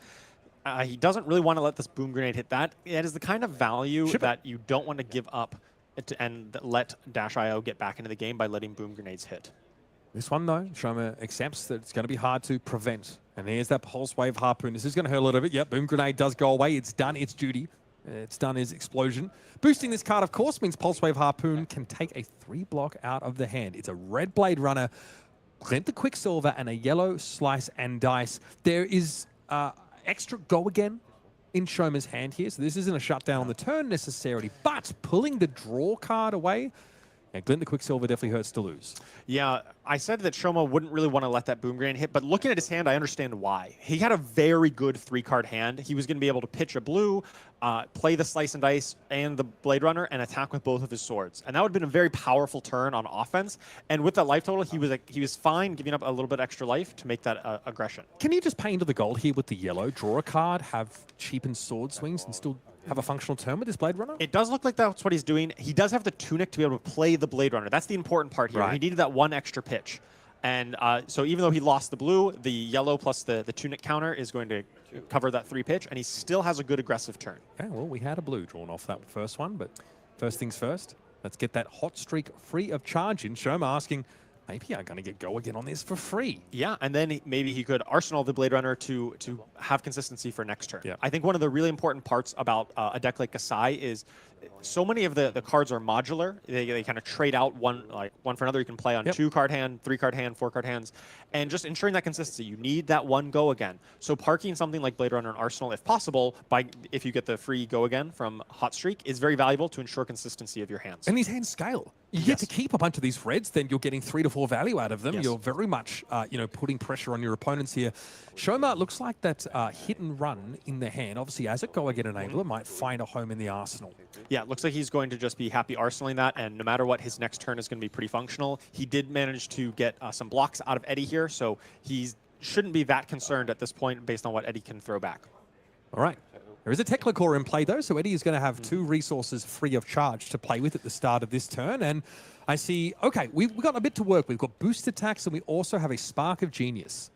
He doesn't really want to let this boom grenade hit that. It is the kind of value that you don't want to give up and let Dash.io get back into the game by letting boom grenades hit. This one, though, Shoma accepts that it's going to be hard to prevent. And here's that Pulse Wave Harpoon. This is going to hurt a little bit. Yep, boom grenade does go away. It's done its duty. It's done its explosion. Boosting this card, of course, means Pulse Wave Harpoon can take a 3-block out of the hand. It's a red Blade Runner, Glint the Quicksilver, and a yellow Slice and Dice. There is extra go again in Shoma's hand here, so this isn't a shutdown on the turn necessarily, but pulling the draw card away, and Glint the Quicksilver definitely hurts to lose. Yeah, I said that Shoma wouldn't really want to let that boom grenade hit, but looking at his hand, I understand why. He had a very good 3-card hand. He was going to be able to pitch a blue, play the Slice and Dice and the Blade Runner, and attack with both of his swords. And that would have been a very powerful turn on offense. And with that life total, he was fine giving up a little bit extra life to make that aggression. Can you just pay into the gold here with the yellow, draw a card, have cheapened sword swings, and still have a functional turn with this Blade Runner? It does look like that's what he's doing. He does have the tunic to be able to play the Blade Runner. That's the important part here. Right. He needed that 1 extra pitch. And so even though he lost the blue, the yellow plus the tunic counter is going to cover that 3 pitch, and he still has a good aggressive turn. Okay, well, we had a blue drawn off that first one, but first things first, let's get that hot streak free of charge in. Shoma asking, maybe I'm going to get go again on this for free. Yeah, and then maybe he could arsenal the Blade Runner to have consistency for next turn. Yeah. I think one of the really important parts about a deck like Kassai is so many of the cards are modular. They kind of trade out one for another. You can play on 2-card hand, 3-card hand, 4-card hands, and just ensuring that consistency. You need that 1 go again. So parking something like Blade Runner and Arsenal, if possible, if you get the free go again from Hot Streak, is very valuable to ensure consistency of your hands. And these hands scale. You get to keep a bunch of these reds, then you're getting 3 to 4 value out of them. Yes. You're very much, putting pressure on your opponents here. Shoma looks like that hit and run in the hand. Obviously, as a go again enabler, might find a home in the arsenal. Yeah, it looks like he's going to just be happy arsenaling that, and no matter what, his next turn is going to be pretty functional. He did manage to get some blocks out of Eddy here, so he shouldn't be that concerned at this point based on what Eddy can throw back. All right. There is a Technicore in play, though, so Eddy is going to have 2 resources free of charge to play with at the start of this turn. And I see, okay, we've got a bit to work with. We've got boost attacks, and we also have a Spark of Genius.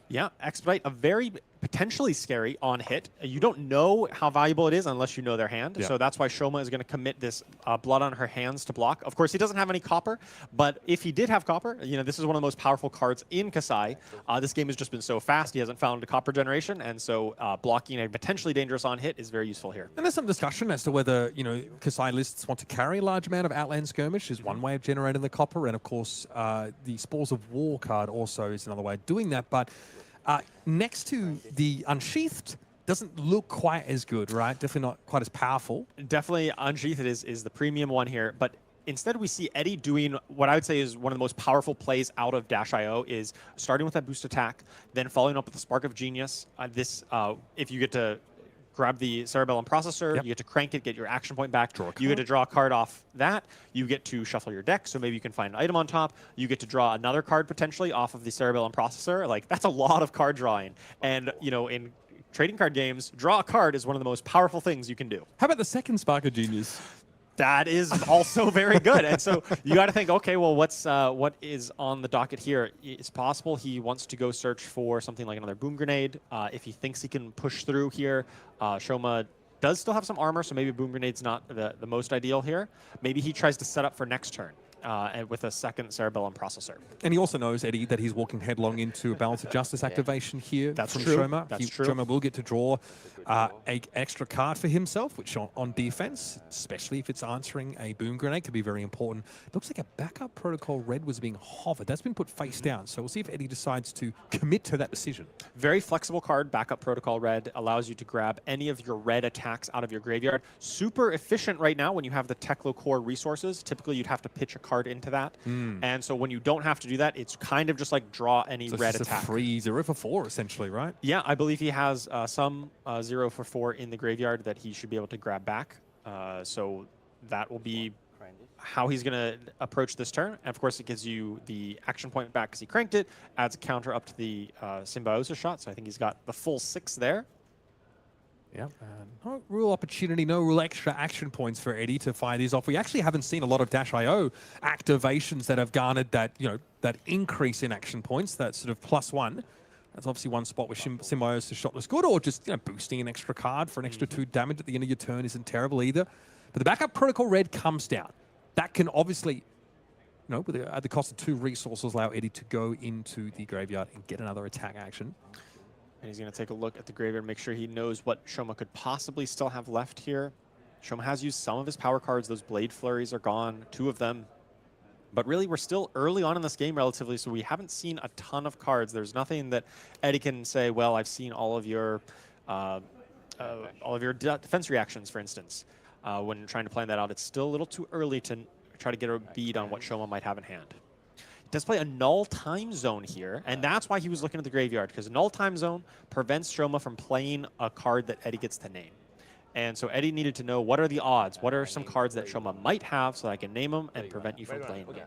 Yeah, Expedite, a very potentially scary on hit. You don't know how valuable it is unless you know their hand. Yeah. So that's why Shoma is going to commit this blood on her hands to block. Of course, he doesn't have any copper, but if he did have copper, this is one of the most powerful cards in Kassai. This game has just been so fast, he hasn't found a copper generation, and so blocking a potentially dangerous on hit is very useful here. And there's some discussion as to whether, Kassai lists want to carry a large amount of Outland Skirmish is one way of generating the copper, and of course, the Spores of War card also is another way of doing that, but next to the Unsheathed, doesn't look quite as good, right? Definitely not quite as powerful. Definitely Unsheathed is the premium one here, but instead we see Eddy doing what I would say is one of the most powerful plays out of Dash.io, is starting with that boost attack, then following up with the Spark of Genius. If you get to grab the Cerebellum Processor, you get to crank it, get your action point back. You get to draw a card off that. You get to shuffle your deck, so maybe you can find an item on top. You get to draw another card potentially off of the Cerebellum Processor. Like, that's a lot of card drawing. And, in trading card games, draw a card is one of the most powerful things you can do. How about the second Spark of Genius? That is also very good. And so you got to think, okay, well, what is on the docket here? It's possible he wants to go search for something like another boom grenade. If he thinks he can push through here, Shoma does still have some armor, so maybe boom grenade's not the most ideal here. Maybe he tries to set up for next turn. and with a second cerebellum processor. And he also knows, Eddy, that he's walking headlong into a balance of justice activation here That's from true. Shoma. That's true. Shoma will get to draw an extra card for himself, which on defense, especially if it's answering a boom grenade, could be very important. It looks like a backup protocol red was being hovered. That's been put face down. So we'll see if Eddy decides to commit to that decision. Very flexible card, backup protocol red, allows you to grab any of your red attacks out of your graveyard. Super efficient right now when you have the Teklo core resources. Typically, you'd have to pitch a card into that. And so when you don't have to do that, it's kind of just like draw any So red it's just attack. a free 0 for 4, essentially, right? Yeah, I believe he has some 0 for 4 in the graveyard that he should be able to grab back. So that will be how he's going to approach this turn. And of course, it gives you the action point back because he cranked it, adds a counter up to the Symbiosis shot. So I think he's got the full 6 there. Yeah, no real opportunity, no real extra action points for Eddy to fire these off. We actually haven't seen a lot of Dash.io activations that have garnered that, that increase in action points, that sort of +1. That's obviously one spot where Symbiosis shot was good, or just boosting an extra card for an extra 2 damage at the end of your turn isn't terrible either. But the backup protocol red comes down. That can obviously, at the cost of 2 resources, allow Eddy to go into the graveyard and get another attack action. And he's going to take a look at the graveyard, make sure he knows what Shoma could possibly still have left here. Shoma has used some of his power cards. Those Blade Flurries are gone, 2 of them. But really, we're still early on in this game relatively, so we haven't seen a ton of cards. There's nothing that Eddy can say, well, I've seen all of your defense reactions, for instance. When trying to plan that out, it's still a little too early to try to get a bead on what Shoma might have in hand. Does play a null time zone here, and that's why he was looking at the graveyard, because null time zone prevents Shoma from playing a card that Eddy gets to name. And so Eddy needed to know, what are the odds? What are some cards that Shoma might have so I can name them and prevent you from playing them?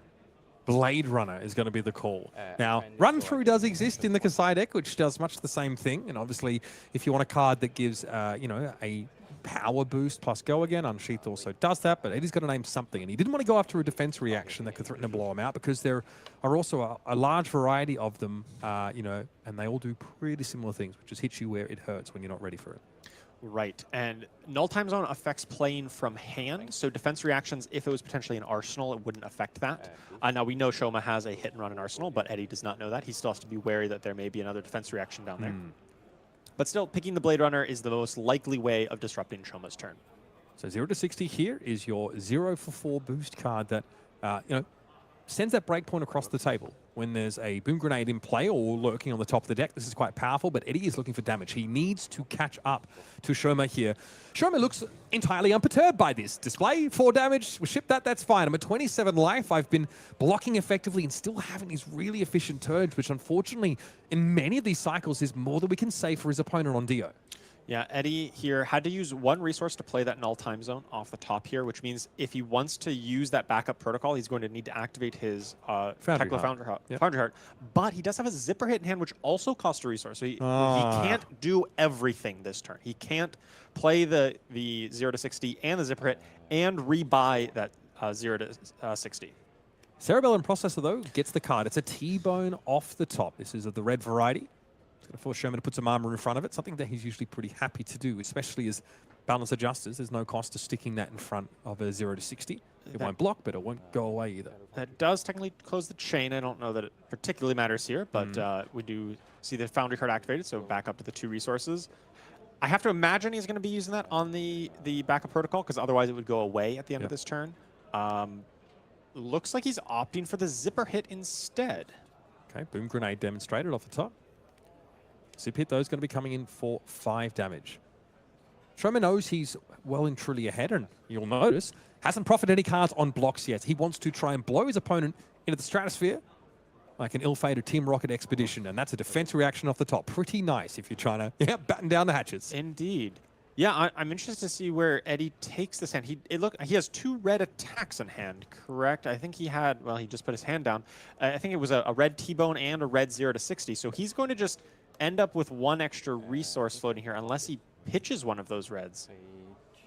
Blade Runner is going to be the call. Now, Run Through does exist in the Kassai deck, which does much the same thing. And obviously, if you want a card that gives, a power boost plus go again, Unsheath also does that, but Eddy's got to name something. And he didn't want to go after a defense reaction that could threaten to blow him out, because there are also a large variety of them, and they all do pretty similar things, which is hit you where it hurts when you're not ready for it. Right, and null time zone affects playing from hand, so defense reactions, if it was potentially an arsenal, it wouldn't affect that. Now, we know Shoma has a hit and run in arsenal, but Eddy does not know that. He still has to be wary that there may be another defense reaction down there. But still, picking the Blade Runner is the most likely way of disrupting Shoma's turn. So 0 to 60 here is your 0 for 4 boost card that, sends that breakpoint across the table. When there's a boom grenade in play or lurking on the top of the deck, this is quite powerful, but Eddy is looking for damage. He needs to catch up to Shoma here. Shoma looks entirely unperturbed by this display. 4 damage, we ship that, that's fine. I'm at 27 life. I've been blocking effectively and still having these really efficient turns, which unfortunately, in many of these cycles, is more than we can say for his opponent on Dio. Yeah, Eddy here had to use 1 resource to play that null time zone off the top here, which means if he wants to use that backup protocol, he's going to need to activate his Foundry Foundry Heart. Heart. But he does have a Zipper hit in hand, which also costs a resource. So he can't do everything this turn. He can't play the 0 to 60 and the Zipper hit and rebuy that 0 to 60. Cerebellum Processor, though, gets the card. It's a T-bone off the top. This is of the red variety. It's going to force Shoma to put some armor in front of it, something that he's usually pretty happy to do, especially as balance adjusters. There's no cost to sticking that in front of a 0 to 60. It won't block, but it won't go away either. That does technically close the chain. I don't know that it particularly matters here, but we do see the Foundry card activated, so back up to the 2 resources. I have to imagine he's going to be using that on the backup protocol, because otherwise it would go away at the end of this turn. Looks like he's opting for the Zipper hit instead. Okay, boom grenade demonstrated off the top. Zip hit, though, is going to be coming in for 5 damage. Shoma knows he's well and truly ahead, and you'll notice, hasn't profited any cards on blocks yet. He wants to try and blow his opponent into the stratosphere like an ill-fated Team Rocket expedition, and that's a defense reaction off the top. Pretty nice if you're trying to batten down the hatches. Indeed. Yeah, I'm interested to see where Eddy takes this hand. He has 2 red attacks in hand, correct? I think he had, well, he just put his hand down. I think it was a red T-bone and a red 0 to 60, so he's going to just end up with 1 extra resource floating here unless he pitches one of those reds.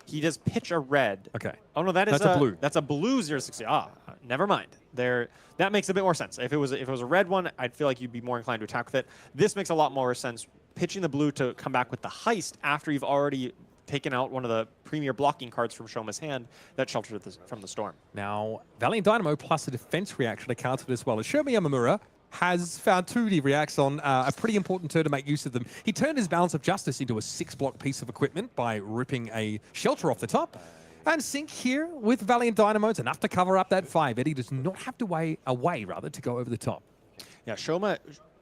He does pitch a red. Okay. Oh no, that's a blue. That's a blue 0 to 60. Never mind. That makes a bit more sense. If it was a red one, I'd feel like you'd be more inclined to attack with it. This makes a lot more sense. Pitching the blue to come back with the heist after you've already taken out one of the premier blocking cards from Shoma's hand that sheltered from the storm. Now, Valiant Dynamo plus a defense reaction accounts for it as well. As Shoma Yamamura has found 2D reacts on a pretty important turn to make use of them. He turned his Balance of Justice into a 6-block piece of equipment by ripping a shelter off the top. And Sync here with Valiant Dynamo, it's enough to cover up that 5. Eddie does not have to away to go over the top. Yeah, Shoma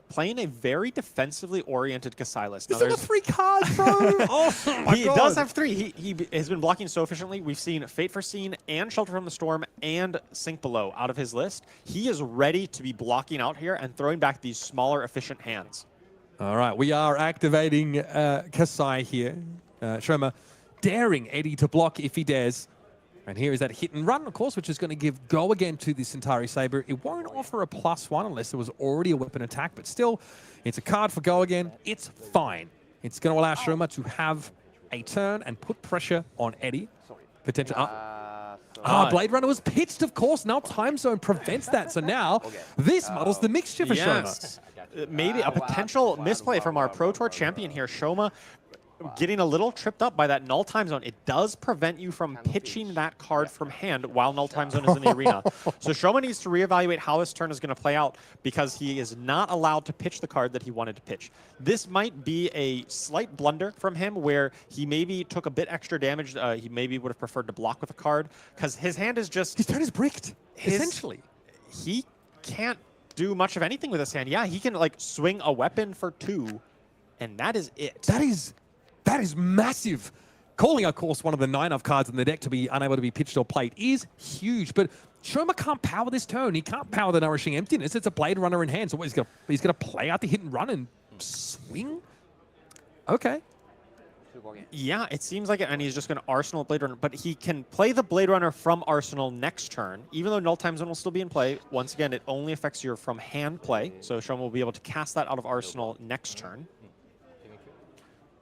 playing a very defensively oriented Kassai list. He's got 3 cards, bro. Oh my He God. does have 3. He has been blocking so efficiently. We've seen Fate Foreseen and Shelter from the Storm and Sink Below out of his list. He is ready to be blocking out here and throwing back these smaller, efficient hands. All right, we are activating Kassai here. Shoma daring Eddie to block if he dares. And here is that hit and run, of course, which is going to give go again to the Centauri Saber. It won't offer a +1 unless there was already a weapon attack, but still, it's a card for go again. It's fine. It's going to allow Shoma to have a turn and put pressure on Eddie. Potential. Blade Runner was pitched, of course. Now Time Zone prevents that. So now this muddles the mixture for Shoma. Maybe a potential misplay from our Pro Tour champion here. Shoma getting a little tripped up by that null time zone. It does prevent you from pitching that card from hand while null time zone is in the arena. So Shoma needs to reevaluate how this turn is going to play out because he is not allowed to pitch the card that he wanted to pitch. This might be a slight blunder from him where he maybe took a bit extra damage. He maybe would have preferred to block with a card because his hand is just... His turn is bricked, essentially. He can't do much of anything with his hand. Yeah, he can like swing a weapon for 2 and that is it. That is massive. Calling, of course, one of the 9 of cards in the deck to be unable to be pitched or played is huge. But Shoma can't power this turn. He can't power the Nourishing Emptiness. It's a Blade Runner in hand. So what, he's gonna play out the hit and run and swing? Okay. Yeah, it seems like it, and he's just going to Arsenal Blade Runner, but he can play the Blade Runner from Arsenal next turn, even though Null Time Zone will still be in play. Once again, it only affects your from hand play, so Shoma will be able to cast that out of Arsenal next turn.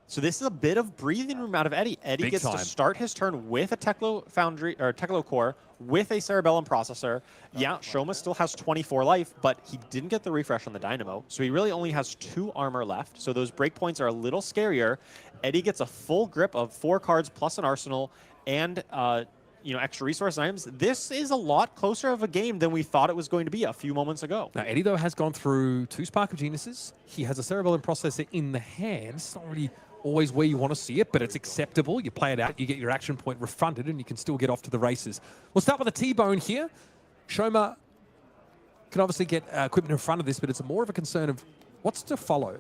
So this is a bit of breathing room out of Eddy. Eddy Big gets time. to start his turn with a Teklo Foundry or Teklo Core with a Cerebellum processor. Yeah, Shoma still has 24 life, but he didn't get the refresh on the Dynamo, so he really only has 2 armor left. So those breakpoints are a little scarier. Eddy gets a full grip of 4 cards plus an arsenal and extra resource items. This is a lot closer of a game than we thought it was going to be a few moments ago. Now, Eddy, though, has gone through 2 Spark of Geniuses. He has a Cerebellum processor in the hand. It's not really always where you want to see it, but it's acceptable. You play it out, you get your action point refunded, and you can still get off to the races. We'll start with a T-Bone here. Shoma can obviously get equipment in front of this, but it's more of a concern of what's to follow.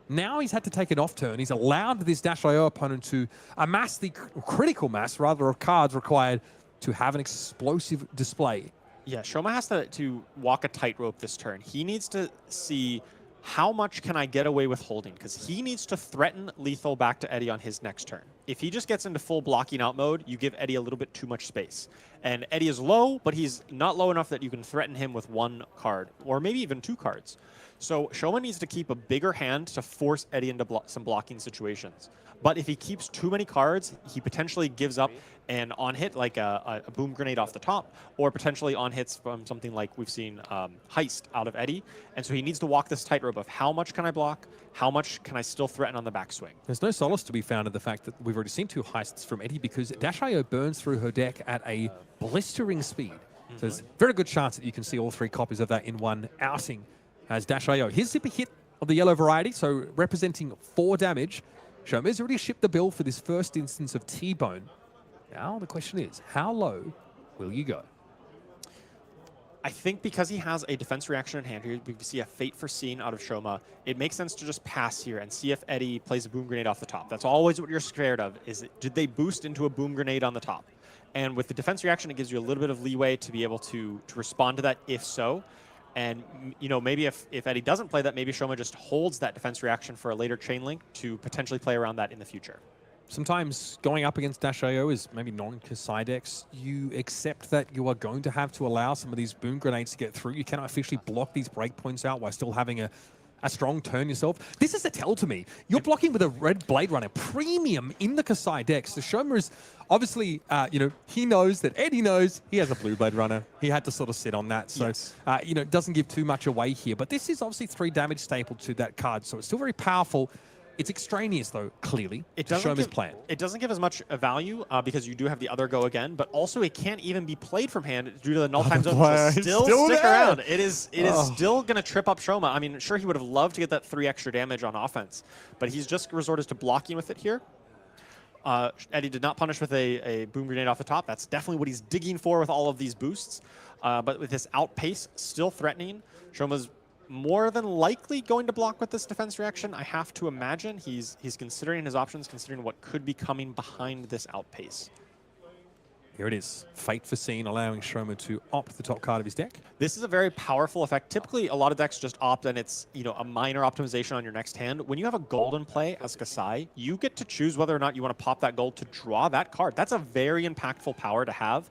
Now he's had to take an off turn. He's allowed this Dash.io opponent to amass the critical mass, rather, of cards required to have an explosive display. Yeah, Shoma has to walk a tightrope this turn. He needs to see how much can I get away with holding, because he needs to threaten lethal back to Eddy on his next turn. If he just gets into full blocking out mode, you give Eddy a little bit too much space. And Eddy is low, but he's not low enough that you can threaten him with 1 card, or maybe even 2 cards. So Shoma needs to keep a bigger hand to force Eddy into some blocking situations. But if he keeps too many cards, he potentially gives up an on-hit, like a boom grenade off the top, or potentially on-hits from something like we've seen Heist out of Eddy. And so he needs to walk this tightrope of how much can I block, how much can I still threaten on the backswing. There's no solace to be found in the fact that we've already seen 2 heists from Eddy because Dash.io burns through her deck at a blistering speed. So there's a very good chance that you can see all 3 copies of that in one outing as Dash.io. His zipper hit of the yellow variety, so representing 4 damage. Shoma's already shipped the bill for this first instance of T-Bone. Now the question is, how low will you go? I think because he has a defense reaction in hand here, we can see a Fate Foreseen out of Shoma. It makes sense to just pass here and see if Eddy plays a boom grenade off the top. That's always what you're scared of, is did they boost into a boom grenade on the top? And with the defense reaction, it gives you a little bit of leeway to be able to respond to that if so. And maybe if Eddy doesn't play that, maybe Shoma just holds that defense reaction for a later chain link to potentially play around that in the future. Sometimes going up against Dash.io is maybe non-Kassai decks. You accept that you are going to have to allow some of these boom grenades to get through. You cannot officially block these breakpoints out while still having a strong turn yourself. This is a tell to me. You're blocking with a red Blade Runner premium in the Kassai decks. So Shoma is obviously, he knows that Eddy knows he has a blue Blade Runner. He had to sort of sit on that. So, yes. It doesn't give too much away here. But this is obviously 3 damage stapled to that card. So it's still very powerful. It's extraneous, though, clearly, It to doesn't Shoma's give, plan. It doesn't give as much value because you do have the other go again, but also it can't even be played from hand due to the null time zone. player To is still still stick there. around. It is still going to trip up Shoma. I mean, sure, he would have loved to get that 3 extra damage on offense, but he's just resorted to blocking with it here. Eddy did not punish with a boom grenade off the top. That's definitely what he's digging for with all of these boosts. But with this outpace still threatening, Shoma's more than likely going to block with this defense reaction. I have to imagine he's considering his options, considering what could be coming behind this outpace. Here it is. Fate Foreseen, allowing Shoma to opt the top card of his deck. This is a very powerful effect. Typically, a lot of decks just opt, and it's a minor optimization on your next hand. When you have a golden play as Kassai, you get to choose whether or not you want to pop that gold to draw that card. That's a very impactful power to have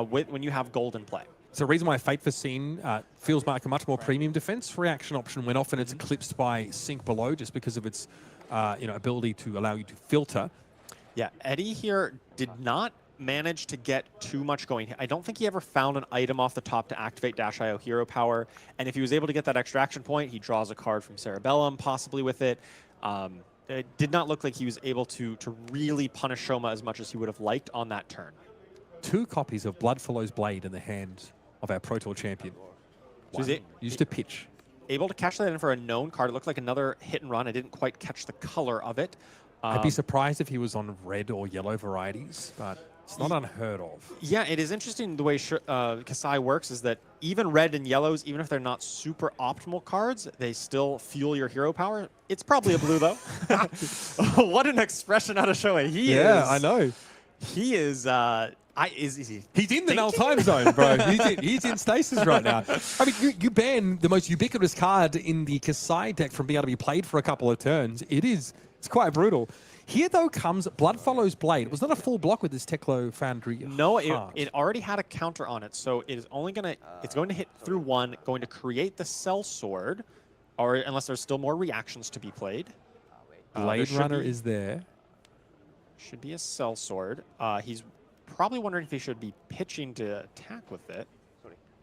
when you have golden play. It's the reason why Fate Foreseen feels like a much more premium defense reaction option when often it's eclipsed by Sink Below just because of its ability to allow you to filter. Yeah, Eddy here did not manage to get too much going. I don't think he ever found an item off the top to activate Dash.io hero power, and if he was able to get that extra action point, he draws a card from Cerebellum, possibly with it. It did not look like he was able to really punish Shoma as much as he would have liked on that turn. 2 copies of Bloodfellow's Blade in the hand of our Pro Tour champion. So he's Used to pitch. able to catch that in for a known card. It looked like another hit and run. I didn't quite catch the color of it. I'd be surprised if he was on red or yellow varieties, but it's not unheard of. Yeah, it is interesting the way Kassai works is that even red and yellows, even if they're not super optimal cards, they still fuel your hero power. It's probably a blue, though. What an expression out of Shoei. I know. He is... He's in the null time zone, bro. He's in stasis right now. I mean, you ban the most ubiquitous card in the Kassai deck from being able to be played for a couple of turns. It's quite brutal. Here, though, comes Bloodfellow's Blade. It was not a full block with this Teklo Foundry. No, it already had a counter on it, so it is only it's going to hit through 1, going to create the Cell Sword, or unless there's still more reactions to be played. Blade Runner is there. Should be a Cell Sword. He's probably wondering if he should be pitching to attack with it.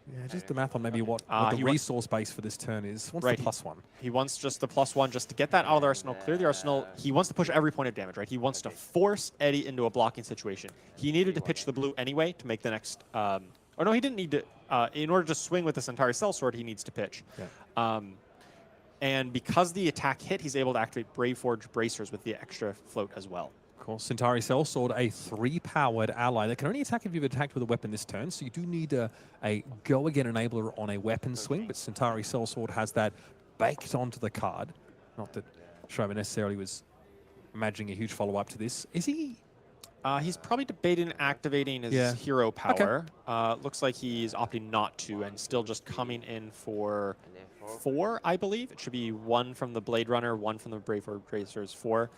Yeah, just the math on maybe what the he resource base for this turn is. What's Right. the +1? He wants just the +1 just to get that out of the arsenal, clear the arsenal. He wants to push every point of damage, right? He wants to force Eddy into a blocking situation. He needed to pitch the blue anyway to make the next... or no, he didn't need to... in order to swing with this entire Cell Sword, he needs to pitch. Yeah. And because the attack hit, he's able to activate Brave Forge Bracers with the extra float as well. Of course, Centauri Cell Sword, a 3-powered ally that can only attack if you've attacked with a weapon this turn, so you do need a go-again enabler on a weapon swing, but Centauri Cell Sword has that baked onto the card. Not that Shoma necessarily was imagining a huge follow-up to this. Is he? He's probably debating activating his hero power. Looks like he's opting not to and still just coming in for 4, I believe. It should be 1 from the Blade Runner, 1 from the Brave Forge Bracers, 4.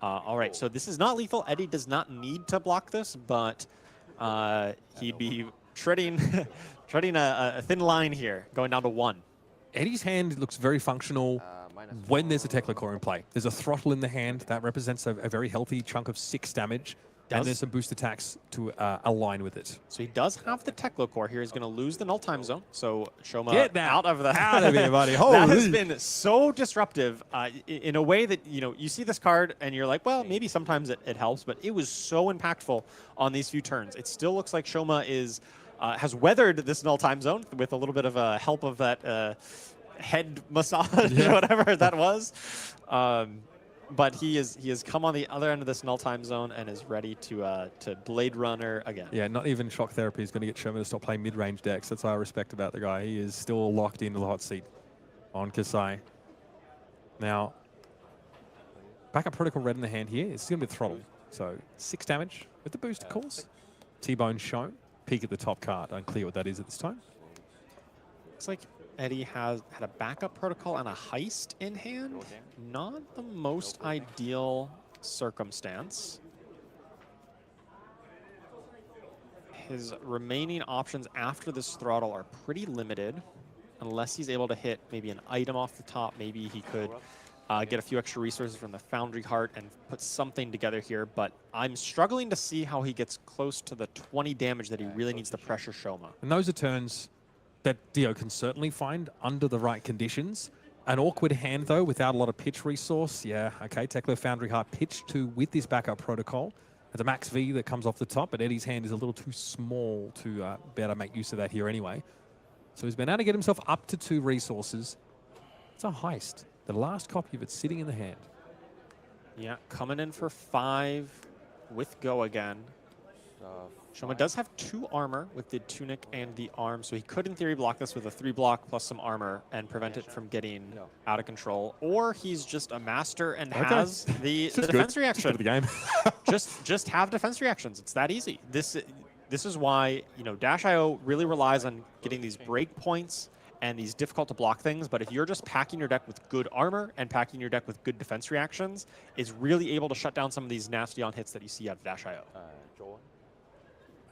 All right, so this is not lethal. Eddy does not need to block this, but he'd be treading a thin line here, going down to 1. Eddy's hand looks very functional when there's a Tekla core in play. There's a throttle in the hand that represents a very healthy chunk of 6 damage. And there's some boost attacks to align with it. So he does have the Teklo core here. He's going to lose the null time zone. So Shoma Get that out of that. out of here, buddy. That has been so disruptive in a way that, you see this card and you're like, well, maybe sometimes it helps, but it was so impactful on these few turns. It still looks like Shoma has weathered this null time zone with a little bit of help of that head massage, whatever that was. But he has come on the other end of this null time zone and is ready to Blade Runner again. Yeah, not even shock therapy is going to get Shoma to stop playing mid-range decks. That's what I respect about the guy. He is still locked into the hot seat on Kassai. Now, backup protocol red in the hand here. It's going to be throttle. So 6 damage with the boost, of course. T-bone shown. Peek at the top card. Unclear what that is at this time. Looks like Eddy had a backup protocol and a heist in hand. Not the most ideal circumstance. His remaining options after this throttle are pretty limited, unless he's able to hit maybe an item off the top. Maybe he could get a few extra resources from the Foundry Heart and put something together here, but I'm struggling to see how he gets close to the 20 damage that he really needs to pressure Shoma. And those are turns that Dio can certainly find under the right conditions. An awkward hand, though, without a lot of pitch resource. Yeah, okay. Tekla Foundry Heart pitched to with this backup protocol. There's a max V that comes off the top, but Eddy's hand is a little too small to be able to make use of that here anyway. So he's been able to get himself up to 2 resources. It's a heist. The last copy of it sitting in the hand. Yeah, coming in for 5 with go again. Shoma does have 2 armor with the tunic and the arm, so he could, in theory, block this with a 3 block plus some armor and prevent it from getting out of control. Or he's just a master and has the defense reaction. Just the game. just have defense reactions. It's that easy. This is why, you know, Dash.io really relies on getting these break points and these difficult to block things. But if you're just packing your deck with good armor and packing your deck with good defense reactions, it's really able to shut down some of these nasty on hits that you see out of Dash.io.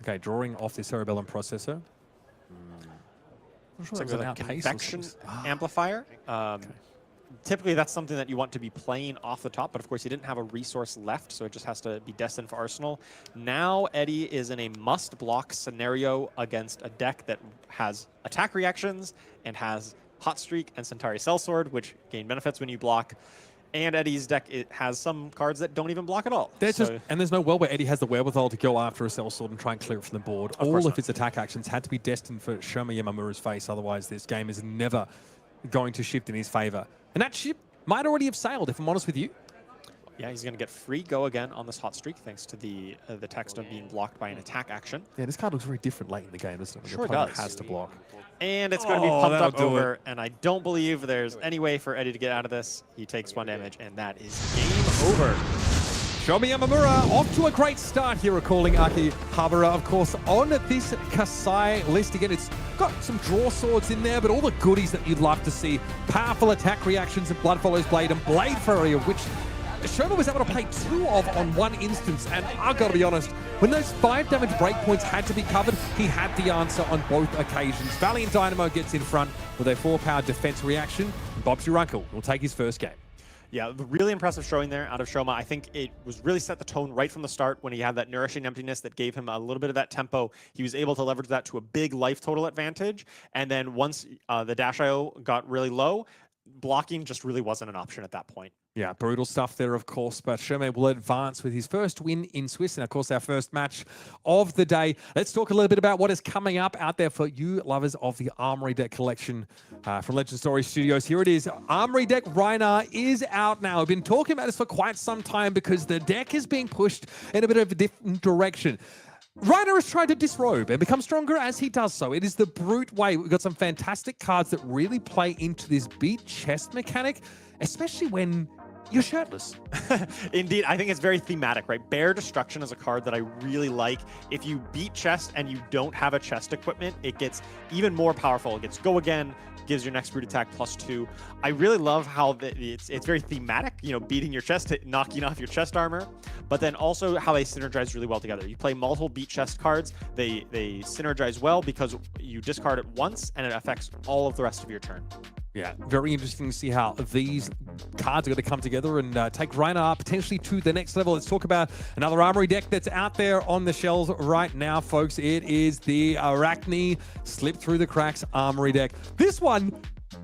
Okay, drawing off the Cerebellum processor. It's like a convection amplifier. Typically, that's something that you want to be playing off the top, but of course, he didn't have a resource left, so it just has to be destined for Arsenal. Now, Eddy is in a must-block scenario against a deck that has attack reactions and has Hot Streak and Centauri Sellsword, which gain benefits when you block. And Eddy's deck, it has some cards that don't even block at all. And there's no world where Eddy has the wherewithal to go after a Sellsword and try and clear it from the board. All of his attack actions had to be destined for Shoma Yamamura's face, otherwise this game is never going to shift in his favor. And that ship might already have sailed, if I'm honest with you. Yeah, he's going to get free go again on this Hot Streak, thanks to the text of being blocked by an attack action. Yeah, this card looks very different late in the game, doesn't it? Sure does. Has to block. And it's going to be pumped up over, and I don't believe there's any way for Eddy to get out of this. He takes 1 damage, and that is game over. Shoma Yamamura off to a great start here, recalling Akihabara, of course, on this Kassai list. Again, it's got some draw swords in there, but all the goodies that you'd love to see. Powerful attack reactions of Blood Follows Blade and Blade Furry, of which Shoma was able to play 2 of on 1 instance, and I've got to be honest, when those 5 damage breakpoints had to be covered, he had the answer on both occasions. Valiant Dynamo gets in front with a 4-power defense reaction. Bob's your uncle will take his first game. Yeah, really impressive showing there out of Shoma. I think it was really set the tone right from the start when he had that Nourishing Emptiness that gave him a little bit of that tempo. He was able to leverage that to a big life total advantage. And then once the Dash.io got really low, blocking just really wasn't an option at that point. Yeah, brutal stuff there, of course, but Shoma will advance with his first win in Swiss, and of course our first match of the day. Let's talk a little bit about what is coming up out there for you lovers of the Armory Deck collection from Legend Story Studios. Here it is. Armory Deck Rhinar is out now. I've been talking about this for quite some time because the deck is being pushed in a bit of a different direction. Rhinar is trying to disrobe and become stronger as he does so. It is the brute way. We've got some fantastic cards that really play into this beat chest mechanic, especially when you're shirtless. Indeed, I think it's very thematic, right? Bear Destruction is a card that I really like. If you beat chest and you don't have a chest equipment, it gets even more powerful. It gets go again, gives your next brute attack +2. I really love how it's very thematic, you know, beating your chest, knocking off your chest armor, but then also how they synergize really well together. You play multiple beat chest cards, they synergize well because you discard it once and it affects all of the rest of your turn. Yeah, very interesting to see how these cards are going to come together and take Rhinar potentially to the next level. Let's talk about another Armory deck that's out there on the shelves right now, folks. It is the Arachne Slip Through the Cracks Armory deck. This one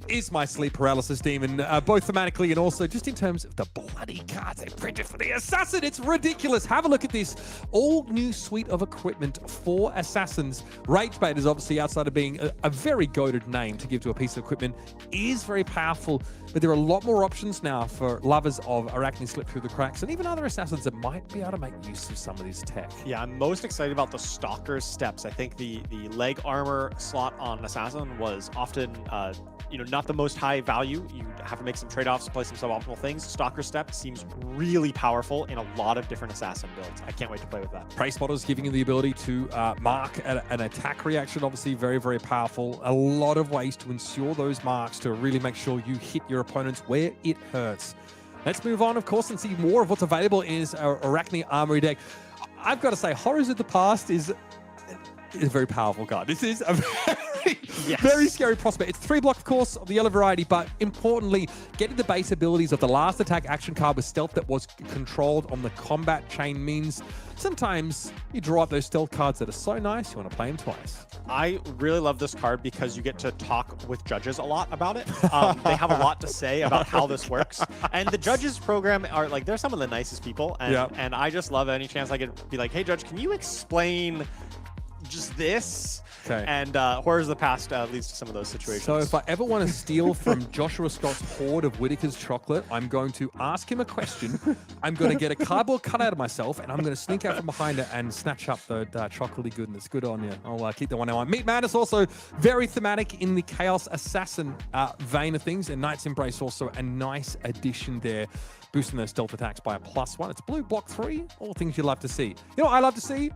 is my sleep paralysis demon, both thematically and also just in terms of the bloody cards they printed for the Assassin. It's ridiculous. Have a look at this all new suite of equipment for Assassins. Ragebait is obviously, outside of being a very goated name to give to a piece of equipment, is very powerful, but there are a lot more options now for lovers of Arachne Slip Through the Cracks and even other Assassins that might be able to make use of some of this tech. Yeah, I'm most excited about the Stalker's Steps. I think the leg armor slot on Assassin was often you know, not the most high value. You have to make some trade-offs to play some suboptimal things. Stalker Step seems really powerful in a lot of different Assassin builds. I can't wait to play with that. Prey Spotters giving you the ability to mark an attack reaction, obviously very, very powerful. A lot of ways to ensure those marks to really make sure you hit your opponents where it hurts. Let's move on, of course, and see more of what's available in his Arachne Armory deck. I've got to say, Horrors of the Past is a very powerful card. This is a very Yes. Very scary prospect. It's 3 block, of course, of the yellow variety, but importantly, getting the base abilities of the last attack action card with stealth that was controlled on the combat chain means sometimes you draw up those stealth cards that are so nice, you want to play them twice. I really love this card because you get to talk with judges a lot about it. They have a lot to say about how this works. And the judges program are like, they're some of the nicest people. And I just love any chance I could be like, hey, judge, can you explain just this? Okay. And Horrors of the Past leads to some of those situations. So if I ever want to steal from Joshua Scott's hoard of Whitaker's chocolate, I'm going to ask him a question. I'm going to get a cardboard cutout of myself, and I'm going to sneak out from behind it and snatch up the chocolatey goodness. Good on you. I'll keep that one on. Meat Madness also very thematic in the Chaos Assassin vein of things, and Knight's Embrace also a nice addition there, boosting those stealth attacks by a +1. It's blue, block 3, all things you love to see. You know what I love to see?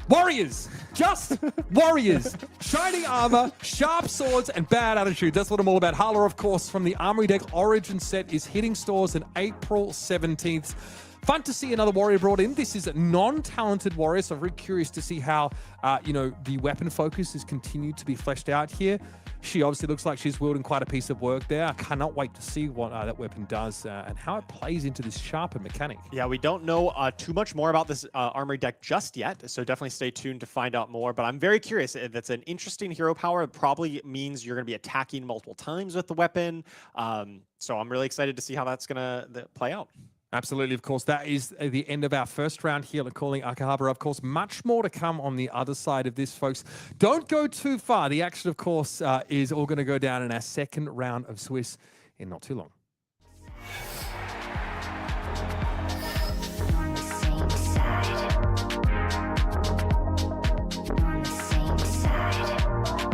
Warriors! Just warriors! Shining armor, sharp swords, and bad attitude. That's what I'm all about. Hala, of course, from the Armory Deck Origin set is hitting stores on April 17th. Fun to see another warrior brought in. This is a non-talented warrior, so I'm very curious to see how, the weapon focus is continued to be fleshed out here. She obviously looks like she's wielding quite a piece of work there. I cannot wait to see what that weapon does and how it plays into this sharpened mechanic. Yeah, we don't know too much more about this armory deck just yet, so definitely stay tuned to find out more. But I'm very curious. That's an interesting hero power. It probably means you're going to be attacking multiple times with the weapon. So I'm really excited to see how that's going to play out. Absolutely, of course. That is the end of our first round here at Calling Akihabara. Of course, much more to come on the other side of this, folks. Don't go too far. The action, of course, is all going to go down in our second round of Swiss in not too long. On the same side. On the same side. On the same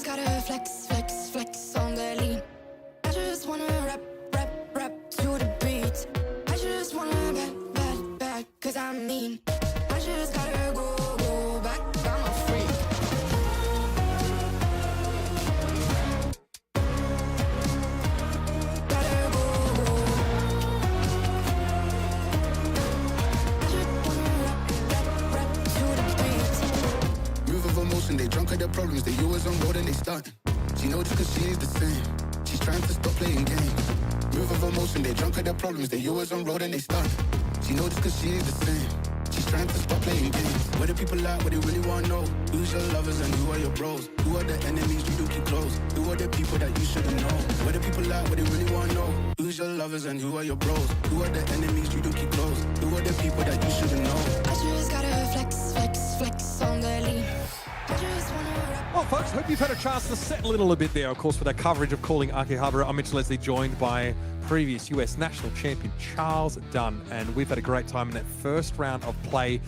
just gotta flex, flex, flex on the lean. I just wanna rap, rap, rap to the beat. I just wanna back, cause I'm mean. I just gotta go back, I'm a freak. Gotta go. I just wanna rap to the beat. Move of emotion, they drunk at their problems, they always on road and they stunt. She knows just cause she's the same. She's trying to stop playing games. Move of emotion, they drunk at their problems, they always on road and they stunt. She knows just cause she's the same. She's trying to stop playing games. Where the people at, what they really want to know. Who's your lovers and who are your bros? Who are the enemies you do keep close? Who are the people that you shouldn't know? Where the people at, what they really want to know. Who's your lovers and who are your bros? Who are the enemies you do keep close? Who are the people that you shouldn't know? I just gotta flex, flex, flex on the lean. I just wanna rap. Well, folks, hope you've had a chance to settle in a little bit there, of course, with our coverage of Calling Akihabara. I'm Mitchell Leslie, joined by previous US national champion Charles Dunn, and we've had a great time in that first round of play.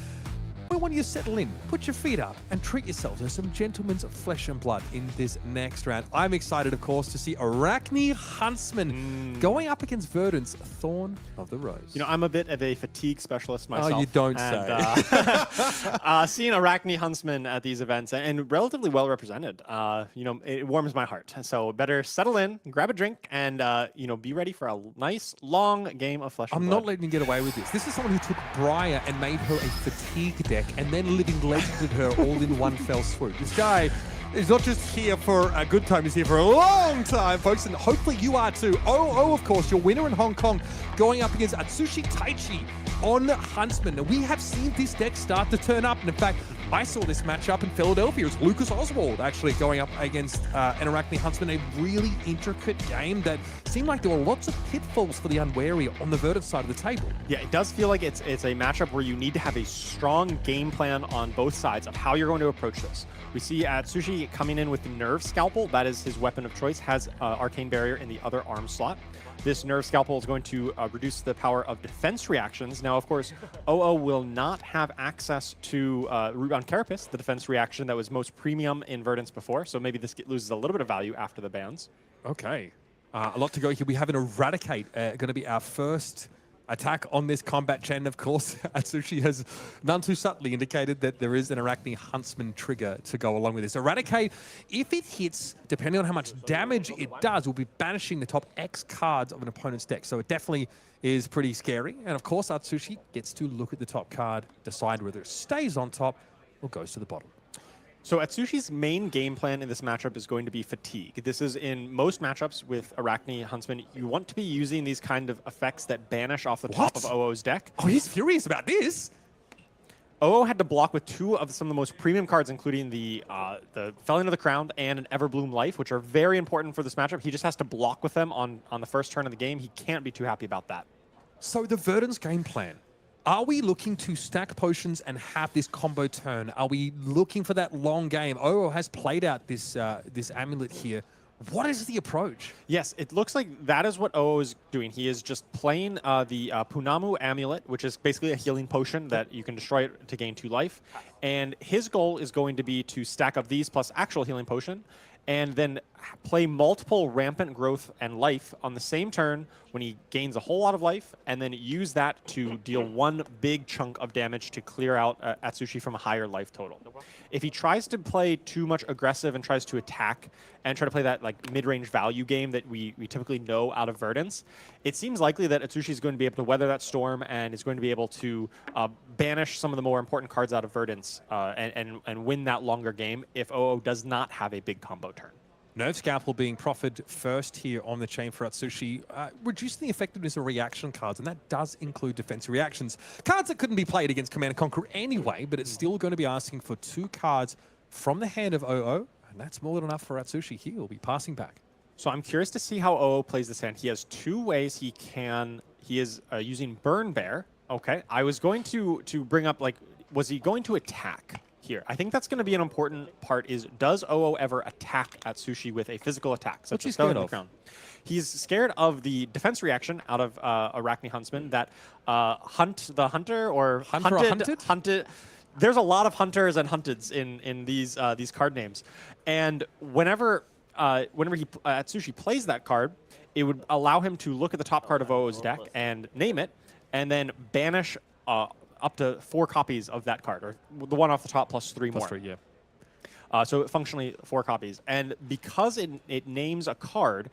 We want you to settle in, put your feet up, and treat yourselves to some gentleman's flesh and blood in this next round. I'm excited, of course, to see Arachne Huntsman going up against Verdance, Thorn of the Rose. You know, I'm a bit of a fatigue specialist myself. Oh, you don't say. Seeing Arachne Huntsman at these events and relatively well represented, you know, it warms my heart. So better settle in, grab a drink, and you know, be ready for a nice long game of flesh and I'm blood. not letting you get away with this. This is someone who took Briar and made her a fatigue deck and then living legended her all in one fell swoop. This guy is not just here for a good time, he's here for a long time, folks, and hopefully you are too. Oh, of course, your winner in Hong Kong, going up against Atsushi Taichi on Huntsman. Now, we have seen this deck start to turn up, and in fact, I saw this matchup in Philadelphia. It was Lucas Oswald actually going up against an Arachne Huntsman, a really intricate game that seemed like there were lots of pitfalls for the unwary on the Verdance side of the table. Yeah, it does feel like it's a matchup where you need to have a strong game plan on both sides of how you're going to approach this. We see Atsushi coming in with the Nerve Scalpel. That is his weapon of choice, has Arcane Barrier in the other arm slot. This Nerve Scalpel is going to reduce the power of defense reactions. Now, of course, OO will not have access to Root on Carapace, the defense reaction that was most premium in Verdance before, so maybe this loses a little bit of value after the bans. Okay. A lot to go here. We have an Eradicate going to be our first attack on this combat chain. Of course, Atsushi has none too subtly indicated that there is an Arachne Huntsman trigger to go along with this. Eradicate, if it hits, depending on how much damage it does, will be banishing the top X cards of an opponent's deck. So it definitely is pretty scary. And of course, Atsushi gets to look at the top card, decide whether it stays on top or goes to the bottom. So Atsushi's main game plan in this matchup is going to be fatigue. This is in most matchups with Arachne Huntsman. You want to be using these kind of effects that banish off the top of OO's deck. Oh, he's furious about this. OO had to block with some of the most premium cards, including the Felling of the Crown and an Everbloom Life, which are very important for this matchup. He just has to block with them on the first turn of the game. He can't be too happy about that. So the Verdance game plan. Are we looking to stack potions and have this combo turn? Are we looking for that long game? OO has played out this this amulet here. What is the approach? Yes, it looks like that is what OO is doing. He is just playing the Punamu Amulet, which is basically a healing potion that you can destroy it to gain 2 life. And his goal is going to be to stack up these plus actual healing potion, and then play multiple Rampant Growth and Life on the same turn when he gains a whole lot of life, and then use that to deal 1 big chunk of damage to clear out Atsushi from a higher life total. If he tries to play too much aggressive and tries to attack and try to play that like mid-range value game that we typically know out of Verdance, it seems likely that Atsushi is going to be able to weather that storm and is going to be able to banish some of the more important cards out of Verdance and win that longer game if OO does not have a big combo turn. Nerve Scalpel being proffered first here on the chain for Atsushi, reducing the effectiveness of reaction cards, and that does include defense reactions. Cards that couldn't be played against Command & Conquer anyway, but it's still going to be asking for 2 cards from the hand of OO, and that's more than enough for Atsushi. He will be passing back. So I'm curious to see how OO plays this hand. He has 2 ways he is using Burn Bear. Okay, I was going to bring up, like, was he going to attack here? I think that's going to be an important part is, does OO ever attack Atsushi with a physical attack, such as Felling of the Crown? He's scared of the defense reaction out of Arachne Huntsman that hunted. There's a lot of hunters and hunteds in these card names, and whenever Atsushi plays that card, it would allow him to look at the top card of OO's deck and name it, and then banish up to 4 copies of that card, or the one off the top plus 3 more. 3, yeah. So functionally 4 copies. And because it names a card,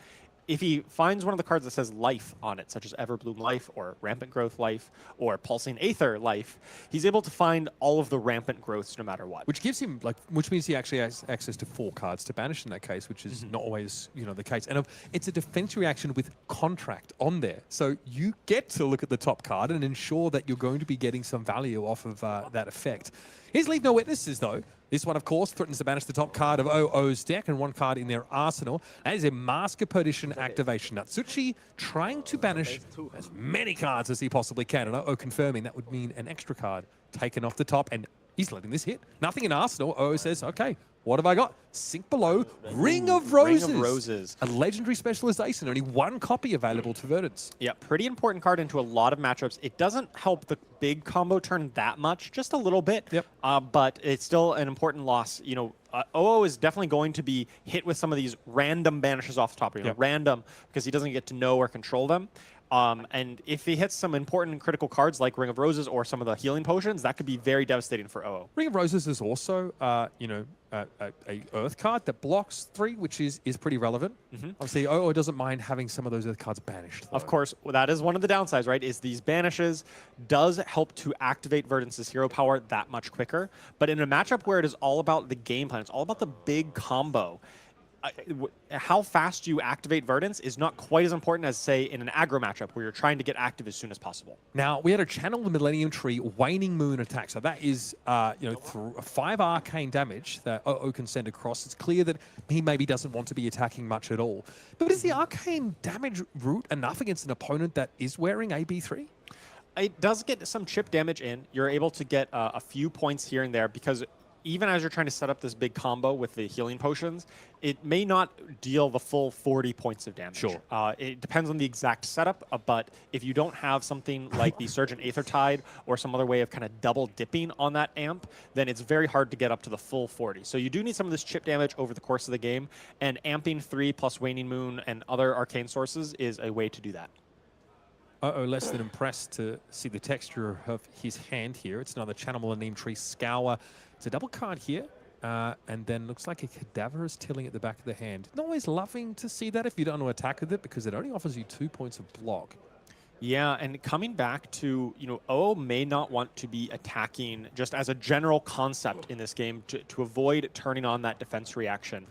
if he finds one of the cards that says life on it, such as Everbloom Life or Rampant Growth Life or Pulsing Aether Life, he's able to find all of the rampant growths no matter what. Which gives him, which means he actually has access to 4 cards to banish in that case, which is not always, the case. And it's a defense reaction with Contract on there. So you get to look at the top card and ensure that you're going to be getting some value off of that effect. Here's Leave No Witnesses, though. This one, of course, threatens to banish the top card of OO's deck and 1 card in their arsenal. That is a Mask of Perdition activation. Atsushi trying to banish as many cards as he possibly can. And OO confirming that would mean an extra card taken off the top. And he's letting this hit. Nothing in arsenal. OO says, okay, What have I got? Sink Below, Ring of Roses. Ring of Roses. A legendary specialization, only one copy available to Verdance. Yeah, pretty important card into a lot of matchups. It doesn't help the big combo turn that much, just a little bit. Yep. But it's still an important loss. OO is definitely going to be hit with some of these random banishes off the top. Random, because he doesn't get to know or control them. And if he hits some important critical cards like Ring of Roses or some of the healing potions, that could be very devastating for OO. Ring of Roses is also, a Earth card that blocks 3, which is pretty relevant. Obviously, OO doesn't mind having some of those Earth cards banished, though. Of course, that is one of the downsides, right? Is these banishes does help to activate Verdance's hero power that much quicker. But in a matchup where it is all about the game plan, it's all about the big combo. How fast you activate Verdance is not quite as important as, say, in an aggro matchup where you're trying to get active as soon as possible. Now, we had a Channel the Millennium Tree Waning Moon attack. So that is, 5 arcane damage that OO can send across. It's clear that he maybe doesn't want to be attacking much at all. But is the arcane damage route enough against an opponent that is wearing AB3? It does get some chip damage in. You're able to get a few points here and there because even as you're trying to set up this big combo with the healing potions, it may not deal the full 40 points of damage. Sure. It depends on the exact setup, but if you don't have something like the Surgeon Aether Tide or some other way of kind of double dipping on that amp, then it's very hard to get up to the full 40. So you do need some of this chip damage over the course of the game, and amping 3 plus Waning Moon and other arcane sources is a way to do that. OO less than impressed to see the texture of his hand here. It's another Channel Millennium Tree Scour. It's a double card here, and then looks like a Cadaverous Tilling at the back of the hand. Not always loving to see that if you don't want to attack with it, because it only offers you 2 points of block. Yeah, and coming back to, OO may not want to be attacking just as a general concept in this game to avoid turning on that defense reaction.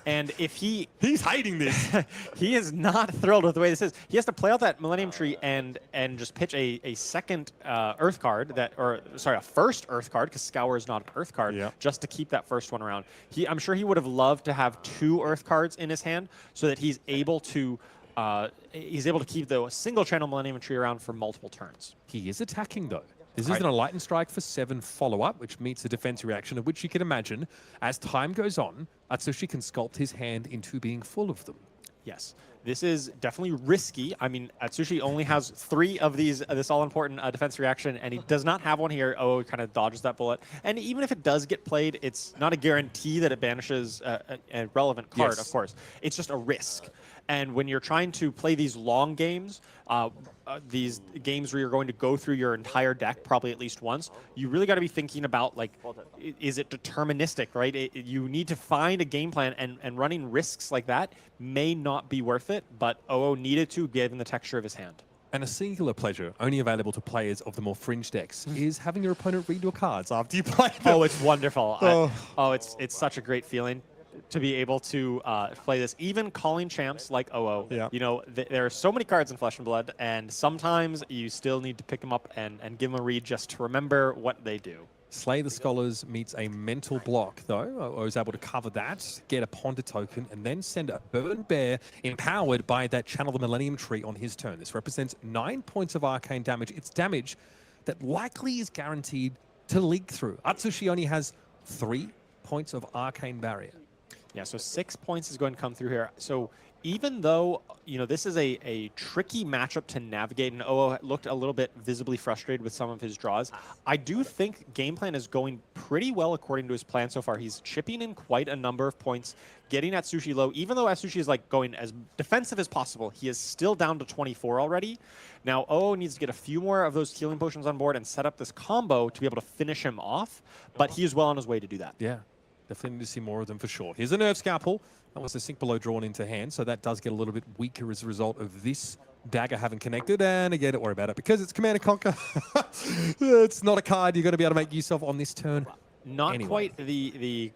And if he's hating this. he is not thrilled with the way this is. He has to play out that Millennium Tree and just pitch a second Earth card, a first Earth card, because Scour is not an Earth card, just to keep that first one around. I'm sure he would have loved to have 2 Earth cards in his hand so that he's able to keep the single Channel Millennium Tree around for multiple turns. He is attacking, though. This isn't a Lightning Strike for 7 follow-up, which meets a defense reaction, of which you can imagine, as time goes on, Atsushi can sculpt his hand into being full of them. Yes. This is definitely risky. I mean, Atsushi only has 3 of these, this all-important defense reaction, and he does not have one here. Oh, he kind of dodges that bullet. And even if it does get played, it's not a guarantee that it banishes a relevant card, of course. It's just a risk. And when you're trying to play these long games, these games where you're going to go through your entire deck probably at least once, you really got to be thinking about, like, is it deterministic, right? You need to find a game plan, and running risks like that may not be worth it, but OO needed to, given the texture of his hand. And a singular pleasure, only available to players of the more fringe decks, is having your opponent read your cards after you play them. Oh, it's wonderful. It's such a great feeling to be able to play this. Even calling champs like OO, there are so many cards in Flesh and Blood, and sometimes you still need to pick them up and give them a read just to remember what they do. Slay the Scholars meets a mental block, though. I was able to cover that, get a Ponder token, and then send a Burn Bear empowered by that Channel the Millennium Tree on his turn. This represents 9 points of arcane damage. It's damage that likely is guaranteed to leak through. Atsushi only has 3 points of arcane barrier. Yeah, so 6 points is going to come through here. So even though, this is a tricky matchup to navigate, and OO looked a little bit visibly frustrated with some of his draws, I do think game plan is going pretty well according to his plan so far. He's chipping in quite a number of points, getting Atsushi low. Even though Atsushi is going as defensive as possible, he is still down to 24 already. Now, OO needs to get a few more of those healing potions on board and set up this combo to be able to finish him off, but he is well on his way to do that. Yeah. Definitely need to see more of them for sure. Here's a Nerve Scalpel. That was the Sink Below drawn into hand, so that does get a little bit weaker as a result of this dagger having connected. And again, don't worry about it, because it's Command & Conquer. It's not a card you're going to be able to make use of on this turn. Not quite the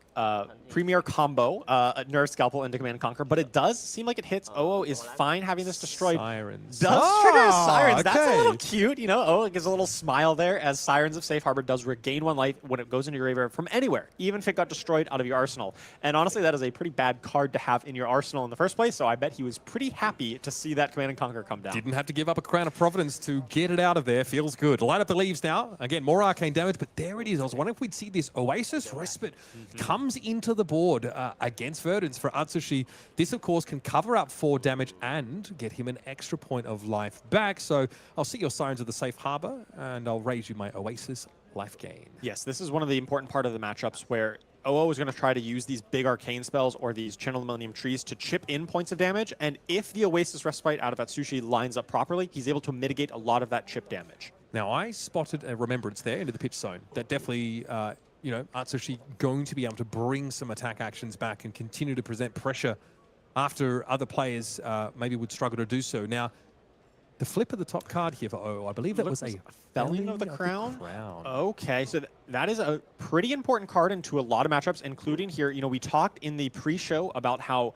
premier combo, Nerve Scalpel into Command & Conquer, but it does seem like it hits. OO is fine having this destroyed. Sirens. Does trigger Sirens. Okay. That's a little cute, OO gives a little smile there, as Sirens of Safe Harbor does regain 1 life when it goes into your graveyard from anywhere, even if it got destroyed out of your arsenal. And honestly, that is a pretty bad card to have in your arsenal in the first place, so I bet he was pretty happy to see that Command & Conquer come down. Didn't have to give up a Crown of Providence to get it out of there. Feels good. Light up the leaves now. Again, more arcane damage, but there it is. I was wondering if we'd see this Oasis Respite comes into the board against Verdance for Atsushi. This, of course, can cover up 4 damage and get him an extra point of life back. So I'll see your Signs of the Safe Harbor, and I'll raise you my Oasis life gain. Yes, this is one of the important part of the matchups where OO is going to try to use these big arcane spells or these Channel the Millennium Trees to chip in points of damage, and if the Oasis Respite out of Atsushi lines up properly, he's able to mitigate a lot of that chip damage. Now, I spotted a Remembrance there into the pitch zone. That definitely, you know, Atsushi going to be able to bring some attack actions back and continue to present pressure after other players maybe would struggle to do so. Now, the flip of the top card here for OO, I believe that was a Felling of the Crown. Okay, so that is a pretty important card into a lot of matchups, including here. You know, we talked in the pre-show about how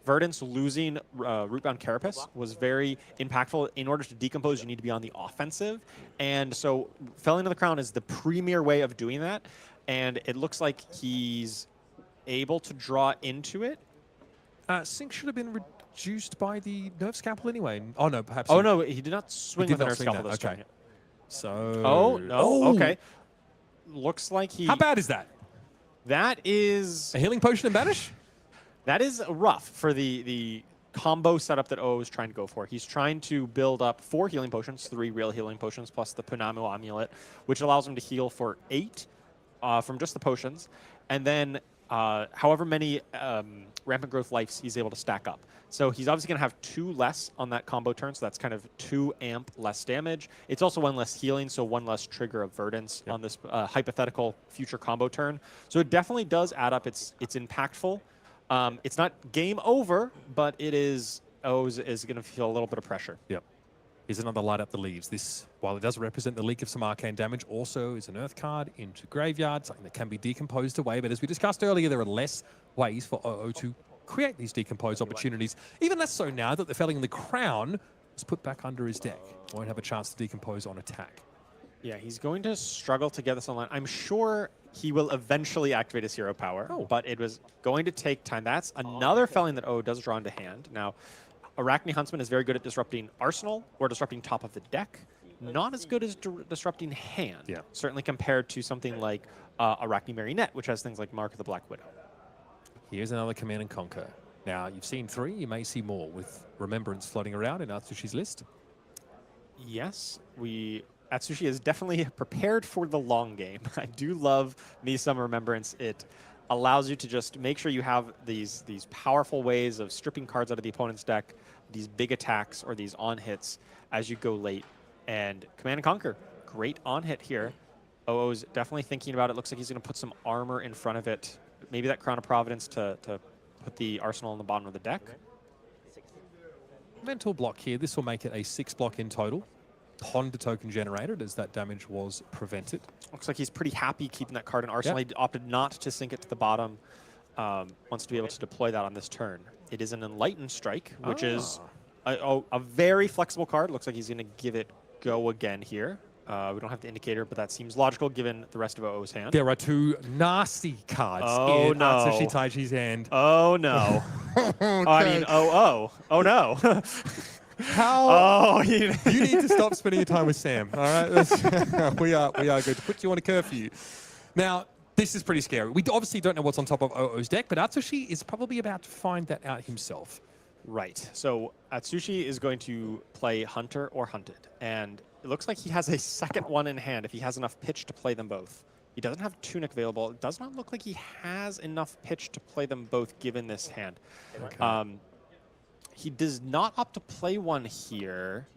Verdance losing Rootbound Carapace was very impactful. In order to decompose, you need to be on the offensive. And so Felling of the Crown is the premier way of doing that. And it looks like he's able to draw into it. Sync should have been reduced by the Nerve Scalpel anyway. Oh, no, perhaps. Oh, no, he did not swing with the Nerve Scalpel this okay. turn. So. Oh, no, okay. Looks like he... How bad is that? That is... A Healing Potion and Banish? That is rough for the combo setup that O is trying to go for. He's trying to build up 4 healing potions, 3 real healing potions, plus the Punamo Amulet, which allows him to heal for 8 from just the potions. And then however many Rampant Growth lives he's able to stack up. So he's obviously going to have 2 less on that combo turn, so that's kind of 2 amp less damage. It's also 1 less healing, so 1 less trigger of Verdance on this hypothetical future combo turn. So it definitely does add up. It's impactful. It's not game over, but it is. O's is going to feel a little bit of pressure. Yep. Here's another Light Up the Leaves. This, while it does represent the leak of some arcane damage, also is an Earth card into Graveyard, something that can be decomposed away. But as we discussed earlier, there are less ways for OO to create these decomposed opportunities. Even less so now that the Felling in the Crown was put back under his deck. Won't have a chance to decompose on attack. Yeah, he's going to struggle to get this online. I'm sure he will eventually activate his hero power, but it was going to take time. That's another Felling that O does draw into hand. Now, Arachne Huntsman is very good at disrupting Arsenal or disrupting top of the deck. Not as good as disrupting hand, certainly compared to something like Arachne Marionette, which has things like Mark of the Black Widow. Here's another Command and Conquer. Now, you've seen 3, you may see more with Remembrance floating around in Atsushi's list. Yes, Atsushi is definitely prepared for the long game. I do love me some Remembrance. It allows you to just make sure you have these powerful ways of stripping cards out of the opponent's deck, these big attacks or these on-hits as you go late. And Command and Conquer, great on-hit here. OO's definitely thinking about it. Looks like he's going to put some armor in front of it. Maybe that Crown of Providence to put the Arsenal on the bottom of the deck. Mental block here. This will make it a 6 block in total. Pond token generated as that damage was prevented. Looks like he's pretty happy keeping that card in Arsenal. He opted not to sink it to the bottom. Wants to be able to deploy that on this turn. It is an Enlightened Strike, which is a very flexible card. Looks like he's going to give it go again here. We don't have the indicator, but that seems logical given the rest of OO's hand. There are 2 nasty cards in Atsushi Taichi's hand. Oh, no. Okay. I mean, oh no. How? Oh, you need to stop spending your time with Sam. All right, we are going to put you on a curfew. Now, this is pretty scary. We obviously don't know what's on top of OO's deck, but Atsushi is probably about to find that out himself. Right. So Atsushi is going to play Hunter or Hunted, and it looks like he has a second one in hand if he has enough pitch to play them both. He doesn't have Tunic available. It does not look like he has enough pitch to play them both given this hand. Okay. He does not opt to play one here.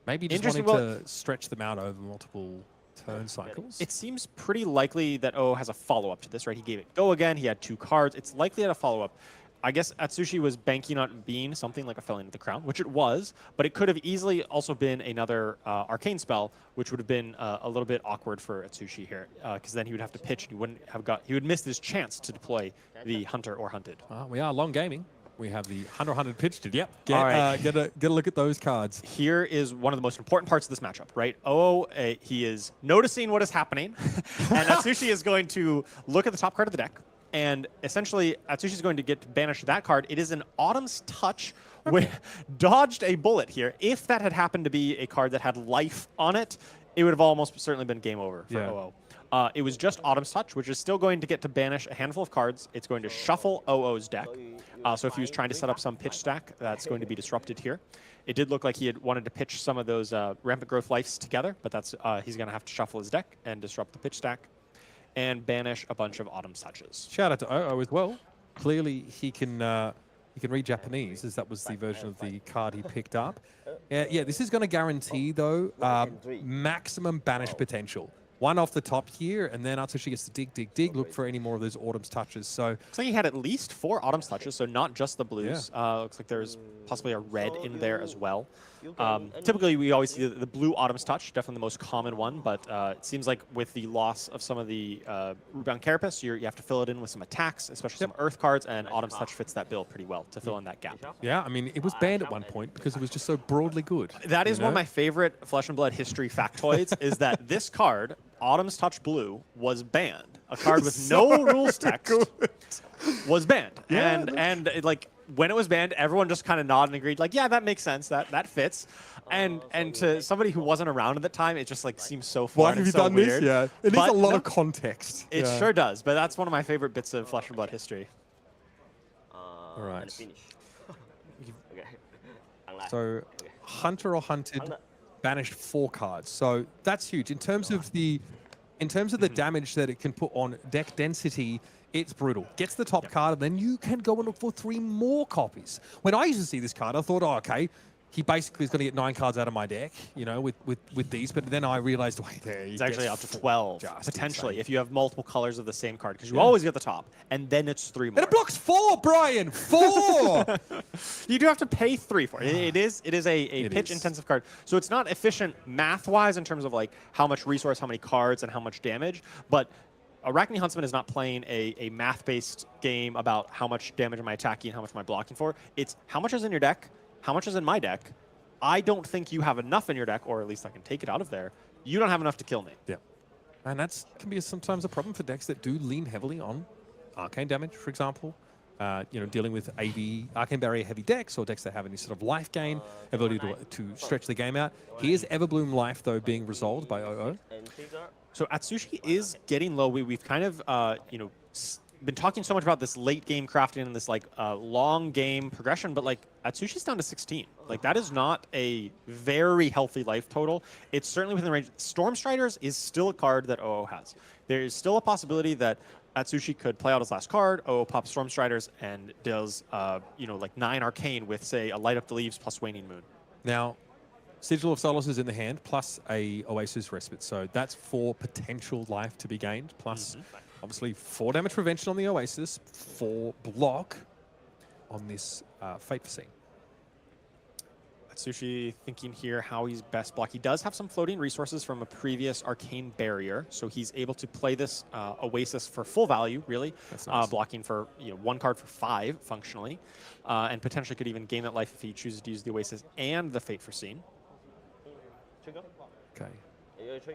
Maybe just wanting to stretch them out over multiple turn cycles. It seems pretty likely that O has a follow-up to this, right? He gave it go again. He had 2 cards. It's likely at a follow-up. I guess Atsushi was banking on being something like a Felling of the Crown, which it was, but it could have easily also been another arcane spell, which would have been a little bit awkward for Atsushi here, because then he would have to pitch and he would miss this chance to deploy the Hunter or Hunted. We are long gaming. We have the Hunter pitched it. Yep. All right. Get a look at those cards. Here is one of the most important parts of this matchup, right? He is noticing what is happening, and Atsushi is going to look at the top card of the deck, and essentially Atsushi is going to get to banish that card. It is an Autumn's Touch, which dodged a bullet here. If that had happened to be a card that had life on it, it would have almost certainly been game over for OO. It was just Autumn's Touch, which is still going to get to banish a handful of cards. It's going to shuffle OO's deck. So if he was trying to set up some pitch stack, that's going to be disrupted here. It did look like he had wanted to pitch some of those Rampant Growth Lives together, but that's he's going to have to shuffle his deck and disrupt the pitch stack and banish a bunch of Autumn's Touches. Shout out to OO as well. Clearly, he can read Japanese, as that was the version of the card he picked up. Yeah, this is going to guarantee, though, maximum banish potential. One off the top here, and then Atsushi gets to dig, look for any more of those Autumn's Touches. So looks like he had at least 4 Autumn's Touches, so not just the blues. Looks like there's possibly a red in there as well. Typically, we always see the blue Autumn's Touch, definitely the most common one, but it seems like with the loss of some of the Rebound Carapace, you have to fill it in with some attacks, especially some Earth cards, and Autumn's Touch fits that bill pretty well to fill in that gap. yeah, I mean, it was banned at one point because it was just so broadly good. That is one of my favorite Flesh and Blood history factoids, is that this card, Autumn's Touch Blue, was banned. A card with no rules text was banned. Yeah, and like, when it was banned, everyone just kind of nodded and agreed, like, yeah, that makes sense, that fits. And to somebody who wasn't around at the time, it just like seems so fun. Why have and you so done weird. this? Yeah, it needs a lot of context. It sure does, but that's one of my favorite bits of Flesh and Blood history. All right. So Hunter or Hunted banished 4 cards. So that's huge. In terms of the damage that it can put on deck density, it's brutal. Gets the top card, and then you can go and look for 3 more copies. When I used to see this card, I thought, oh, okay, he basically is going to get 9 cards out of my deck, you know, with these. But then I realized, wait, there, It's actually up to 12, potentially, insane. if you have multiple colors of the same card, because you always get the top, and then it's 3 more. And it blocks 4, Brian! 4! You do have to pay 3 for it. It is a pitch-intensive card. So it's not efficient math-wise in terms of like how much resource, how many cards, and how much damage. But Arachne Huntsman is not playing a math-based game about how much damage am I attacking and how much am I blocking for. It's how much is in your deck, how much is in my deck. I don't think you have enough in your deck, or at least I can take it out of there. You don't have enough to kill me. Yeah. And that can be sometimes a problem for decks that do lean heavily on arcane damage, for example. You know, dealing with AV, arcane barrier heavy decks, or decks that have any sort of life gain, ability to stretch the game out. Here's Everbloom Life, though, being resolved by OO. So Atsushi is getting low. We've kind of, you know, been talking so much about this late game crafting and this like long game progression, but like Atsushi's down to 16. Like that is not a very healthy life total. It's certainly within the range. Storm Striders is still a card that OO has. There is still a possibility that Atsushi could play out his last card, OO pops Storm Striders, and does, you know, like 9 Arcane with, say, a Light Up the Leaves plus Waning Moon. Now, Sigil of Solace is in the hand, plus a Oasis Respite. So that's 4 potential life to be gained, plus obviously 4 damage prevention on the Oasis, 4 block on this Fate Foreseen. Atsushi thinking here how he's best block. He does have some floating resources from a previous Arcane Barrier, so he's able to play this Oasis for full value, really. That's nice. Blocking for 1 card for 5, functionally. And potentially could even gain that life if he chooses to use the Oasis and the Fate Foreseen. Okay.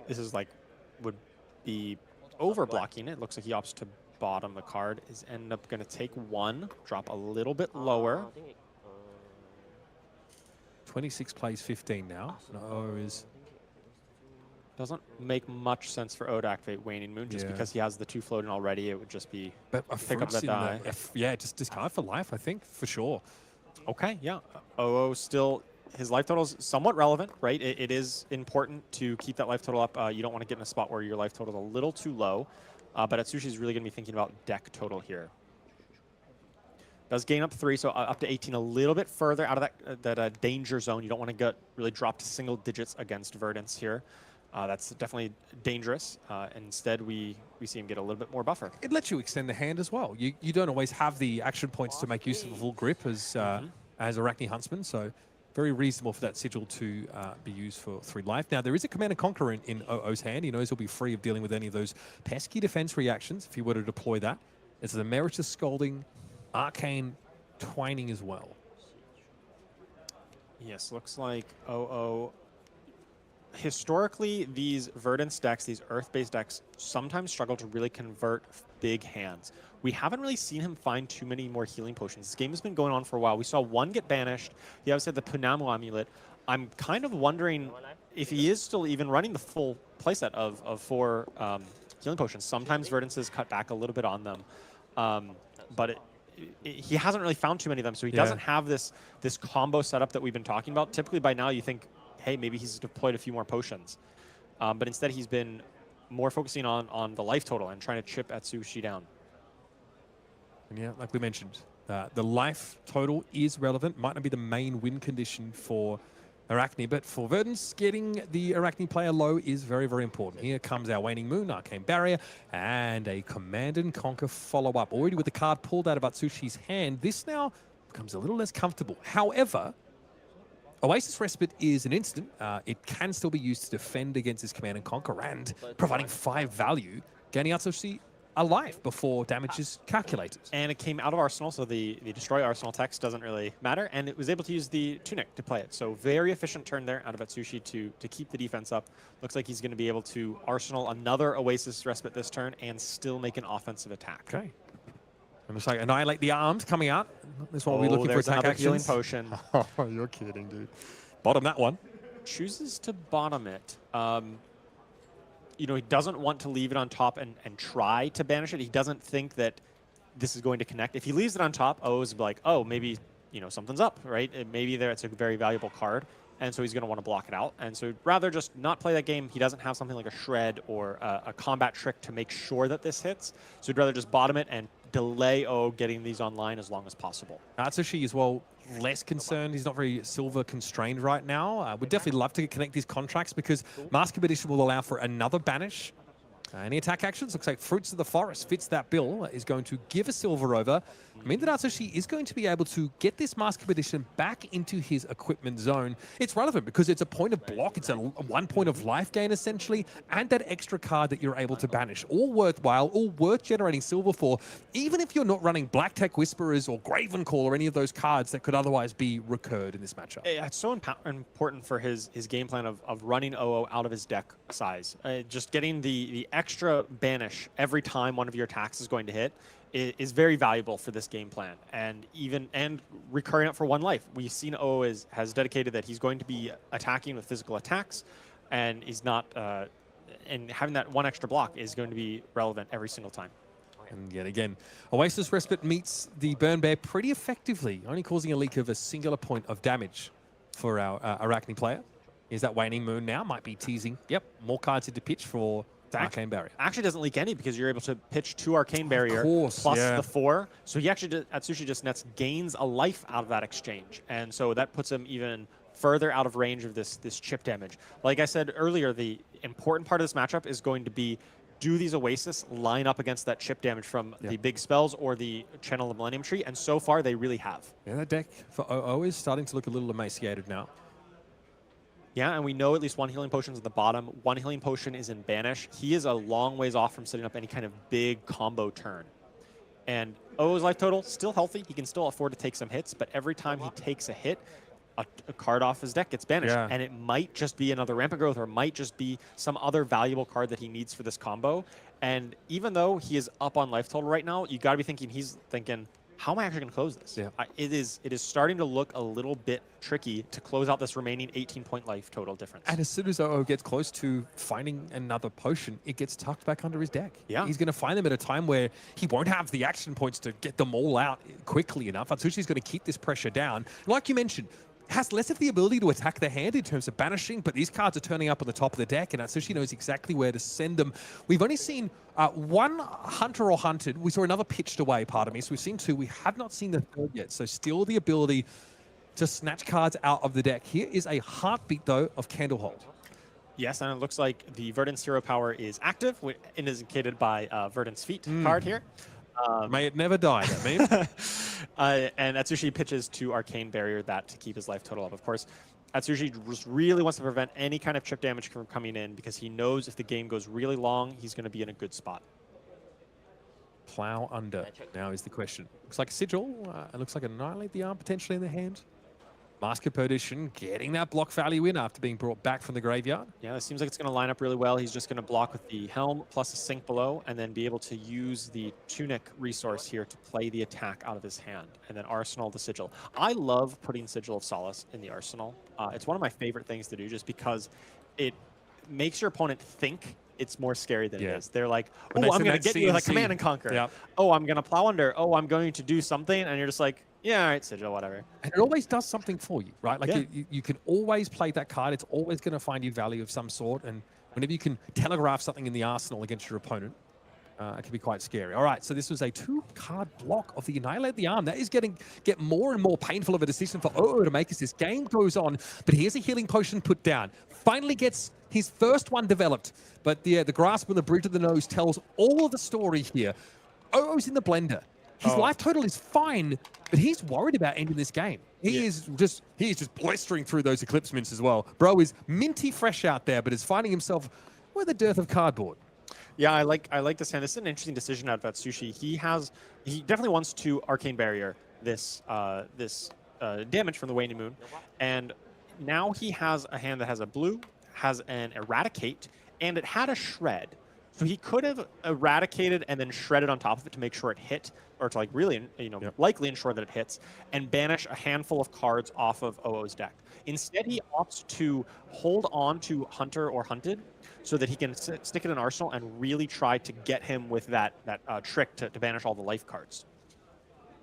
This is like, would be over blocking it. Looks like he opts to bottom the card. Is end up going to take 1, drop a little bit lower. 26 plays 15 now. No is... Doesn't make much sense for O to activate Waning Moon just because he has the 2 floating already. It would just be pick up that die. Yeah, just discard for life, I think, for sure. Okay, yeah. OO still, his life total is somewhat relevant, right? It is important to keep that life total up. You don't want to get in a spot where your life total is a little too low. But Atsushi is really going to be thinking about deck total here. Does gain up 3, so up to 18, a little bit further out of that danger zone. You don't want to get really drop to single digits against Verdance here. That's definitely dangerous. Instead, we see him get a little bit more buffer. It lets you extend the hand as well. You don't always have the action points to make use of a full grip as Arachne Huntsman, so very reasonable for that Sigil to be used for 3 life. Now, there is a Command and Conquer in OO's hand. He knows he'll be free of dealing with any of those pesky defense reactions if he were to deploy that. It's an Emeritus Scolding, Arcane Twining as well. Yes, looks like OO. Historically, these Verdance decks, these Earth-based decks, sometimes struggle to really convert big hands. We haven't really seen him find too many more healing potions. This game has been going on for a while. We saw 1 get banished. He obviously had the Punamu Amulet. I'm kind of wondering if he is still even running the full playset of 4 healing potions. Sometimes Verdance's cut back a little bit on them, but he hasn't really found too many of them, so he doesn't have this combo setup that we've been talking about. Typically by now you think, hey, maybe he's deployed a few more potions. But instead he's been more focusing on the life total and trying to chip Atsushi down. And yeah, like we mentioned, the life total is relevant. Might not be the main win condition for Arachne, but for Verdance, getting the Arachne player low is very, very important. Here comes our Waning Moon, Arcane Barrier, and a Command and Conquer follow-up. Already with the card pulled out of Atsushi's hand, this now becomes a little less comfortable. However, Oasis Respite is an instant. It can still be used to defend against this Command and Conquer and providing 5 value, gaining Atsushi a life before damage is calculated. And it came out of Arsenal, so the destroy Arsenal text doesn't really matter, and it was able to use the Tunic to play it. So very efficient turn there out of Atsushi to keep the defense up. Looks like he's going to be able to Arsenal another Oasis Respite this turn and still make an offensive attack. Okay. It looks like Annihilate the Arms coming out. That's what we're looking for, there's attack another healing actions. potion. Oh, you're kidding, dude. Bottom that one. Chooses to bottom it. You know, he doesn't want to leave it on top and try to banish it. He doesn't think that this is going to connect. If he leaves it on top, O's like, oh, maybe, you know, something's up, right? Maybe it's a very valuable card, and so he's going to want to block it out. And so rather just not play that game. He doesn't have something like a shred or a combat trick to make sure that this hits. So he'd rather just bottom it and delay O getting these online as long as possible. Atsushi as well, less concerned. He's not very silver constrained right now. Would definitely love to connect these contracts because Mask Edition will allow for another banish. Any attack actions? Looks like Fruits of the Forest fits that bill. Is going to give a silver over. I mean that Atsushi is going to be able to get this Mask Edition back into his equipment zone. It's relevant because it's a point of block. It's a 1 point of life gain essentially, and that extra card that you're able to banish. All worthwhile, all worth generating silver for, even if you're not running Black Tech Whisperers or Graven Call or any of those cards that could otherwise be recurred in this matchup. It's so important for his game plan of running OO out of his deck size. Just getting the extra banish every time one of your attacks is going to hit is very valuable for this game plan, and recurring it for 1 life. We've seen OO has dedicated that he's going to be attacking with physical attacks, and he's not and having that 1 extra block is going to be relevant every single time. And yet again, Oasis Respite meets the Burn Bear pretty effectively, only causing a leak of a singular point of damage for our Arachne player. Is that Waning Moon now? Might be teasing. Yep, more cards into pitch for Arcane Barrier. Actually doesn't leak any because you're able to pitch 2 Arcane Barrier plus the 4. So he actually, Atsushi just gains a life out of that exchange. And so that puts him even further out of range of this chip damage. Like I said earlier, the important part of this matchup is going to be, do these Oasis line up against that chip damage from the big spells or the Channel of the Millennium Tree? And so far they really have. Yeah, that deck for OO is starting to look a little emaciated now. Yeah, and we know at least 1 healing potion is at the bottom. 1 healing potion is in Banish. He is a long ways off from setting up any kind of big combo turn. And OO's life total, still healthy. He can still afford to take some hits, but every time he takes a hit, a card off his deck gets banished. Yeah. And it might just be another Rampant Growth, or it might just be some other valuable card that he needs for this combo. And even though he is up on life total right now, you got to be thinking, he's thinking, how am I actually going to close this? Yeah. It is starting to look a little bit tricky to close out this remaining 18-point life total difference. And as soon as OO gets close to finding another potion, it gets tucked back under his deck. Yeah. He's going to find them at a time where he won't have the action points to get them all out quickly enough. Atsushi's going to keep this pressure down. Like you mentioned, has less of the ability to attack the hand in terms of banishing, but these cards are turning up on the top of the deck, and Atsushi knows exactly where to send them. We've only seen 1 Hunter or Hunted. We saw another pitched away, pardon me. So we've seen 2. We have not seen the 3rd yet. So still the ability to snatch cards out of the deck. Here is a heartbeat, though, of Candlehold. Yes, and it looks like the Verdance Hero Power is active, indicated by Verdance Feet card here. May it never die, that meme. And Atsushi pitches to Arcane Barrier that to keep his life total up. Of course, Atsushi just really wants to prevent any kind of chip damage from coming in because he knows if the game goes really long, he's going to be in a good spot. Plow under now is the question. Looks like a Sigil. It looks like Annihilate the Arm potentially in the hand. Mask of Perdition getting that block value in after being brought back from the graveyard. Yeah, it seems like it's going to line up really well. He's just going to block with the Helm plus a Sink below and then be able to use the Tunic resource here to play the attack out of his hand and then Arsenal the Sigil. I love putting Sigil of Solace in the Arsenal. It's one of my favorite things to do just because it makes your opponent think it's more scary than Yeah. it is. They're like, When oh, they I'm send going to that get you with a CNC. command and conquer. Yep. Oh, I'm going to plow under. Oh, I'm going to do something. And you're just like, yeah, all right, Sigil, whatever. And it always does something for you, right? Like Yeah. you can always play that card. It's always going to find you value of some sort. And whenever you can telegraph something in the arsenal against your opponent, it can be quite scary. All right, so this was a 2-card block of the Annihilate the Arm. That is get more and more painful of a decision for OO to make as this game goes on. But here's a healing potion put down. Finally gets his first one developed. But the grasp and the brute of the nose tells all of the story here. OO's in the blender. His life total is fine, but he's worried about ending this game. He is just blistering through those Eclipse mints as well. Bro is minty fresh out there, but is finding himself with a dearth of cardboard. Yeah, I like this hand. This is an interesting decision out of Atsushi. He definitely wants to Arcane Barrier this damage from the Waning Moon, and now he has a hand that has a blue, has an Eradicate, and it had a Shred. So he could have eradicated and then shredded on top of it to make sure it hit, or to like really, likely ensure that it hits, and banish a handful of cards off of OO's deck. Instead, he opts to hold on to Hunter or Hunted so that he can stick it in Arsenal and really try to get him with that trick to banish all the life cards.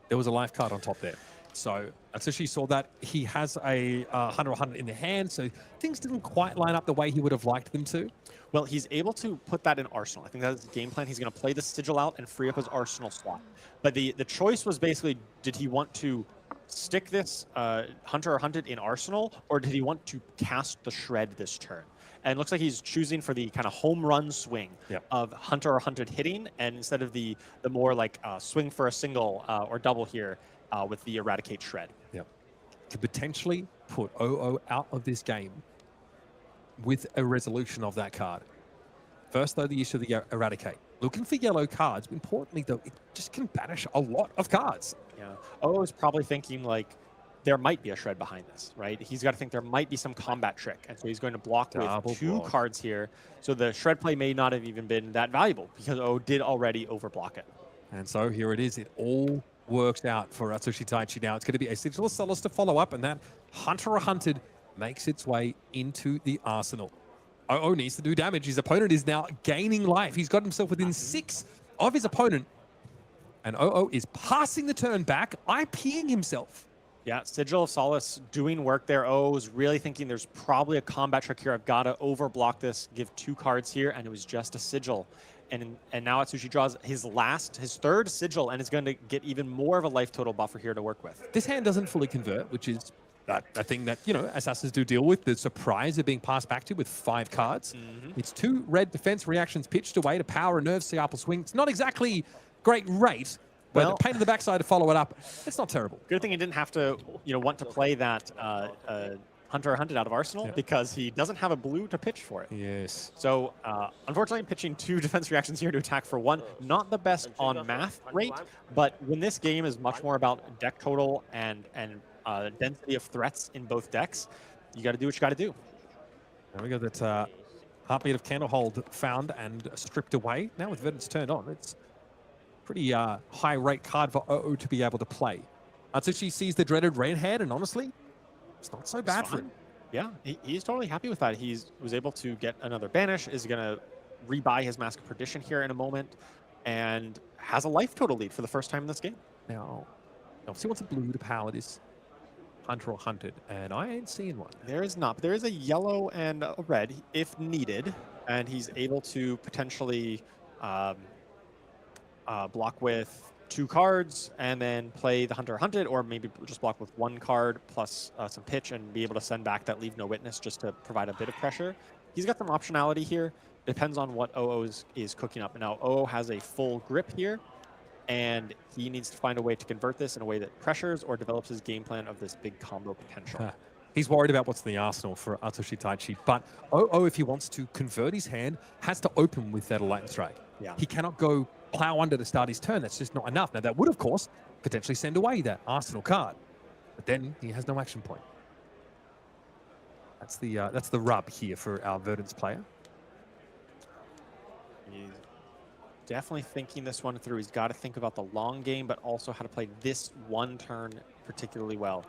There was a life card on top there. So Atsushi saw that. He has a Hunter or Hunted in the hand, so things didn't quite line up the way he would have liked them to. Well, he's able to put that in Arsenal. I think that's his game plan. He's going to play the Sigil out and free up his Arsenal slot. But the choice was basically, did he want to stick this Hunter or Hunted in Arsenal, or did he want to cast the Shred this turn? And it looks like he's choosing for the kind of home run swing of Hunter or Hunted hitting, and instead of the more like swing for a single or double here with the Eradicate Shred. Yep. To potentially put OO out of this game with a resolution of that card. First, though, the issue of the Eradicate. Looking for yellow cards, but importantly, though, it just can banish a lot of cards. Yeah. OO is probably thinking, like, there might be a Shred behind this, right? He's got to think there might be some combat trick, and so he's going to block with two cards here. So the Shred play may not have even been that valuable, because OO did already overblock it. And so here it is. It all works out for Atsushi Taichi now. It's going to be a Sigil of Solace to follow up, and that Hunter or Hunted makes its way into the arsenal. OO needs to do damage. His opponent is now gaining life. He's got himself within 6 of his opponent. And OO is passing the turn back, IPing himself. Yeah, Sigil of Solace doing work there. OO's really thinking there's probably a combat trick here. I've got to overblock this, give 2 cards here, and it was just a Sigil. And now Atsushi draws his 3rd Sigil, and is going to get even more of a life total buffer here to work with. This hand doesn't fully convert, which is a thing that, assassins do deal with, the surprise of being passed back to with 5 cards. It's 2 red defense reactions pitched away to power a nerve Seattle swing. It's not exactly great rate, but the pain in the backside to follow it up, it's not terrible. Good thing he didn't have to, want to play that Hunter or Hunted out of Arsenal, because he doesn't have a blue to pitch for it. Yes. So, unfortunately, pitching 2 defense reactions here to attack for 1, not the best on math rate, but when this game is much more about deck total and density of threats in both decks, you got to do what you got to do. There we go. That Heartbeat of Candlehold found and stripped away. Now with Verdance turned on, it's pretty high rate card for OO to be able to play. Atsushi sees the dreaded red hand, and honestly, it's not so bad for him. Yeah, he's totally happy with that. He was able to get another banish, is going to rebuy his Mask of Perdition here in a moment, and has a life total lead for the first time in this game. Now, obviously wants a blue to power this Hunter or Hunted, and I ain't seeing one. There is not, but there is a yellow and a red if needed, and he's able to potentially block with 2 cards and then play the Hunter or Hunted, or maybe just block with 1 card plus some pitch and be able to send back that Leave No Witness just to provide a bit of pressure. He's got some optionality here. Depends on what OO is cooking up. Now, OO has a full grip here, and he needs to find a way to convert this in a way that pressures or develops his game plan of this big combo potential. He's worried about what's in the arsenal for Atsushi Taichi, but OO, if he wants to convert his hand, has to open with that Lightning Strike. Yeah. He cannot go plow under to start his turn. That's just not enough. Now, that would, of course, potentially send away that arsenal card, but then he has no action point. That's the rub here for our Verdance player. He's definitely thinking this one through. He's got to think about the long game, but also how to play this one turn particularly well.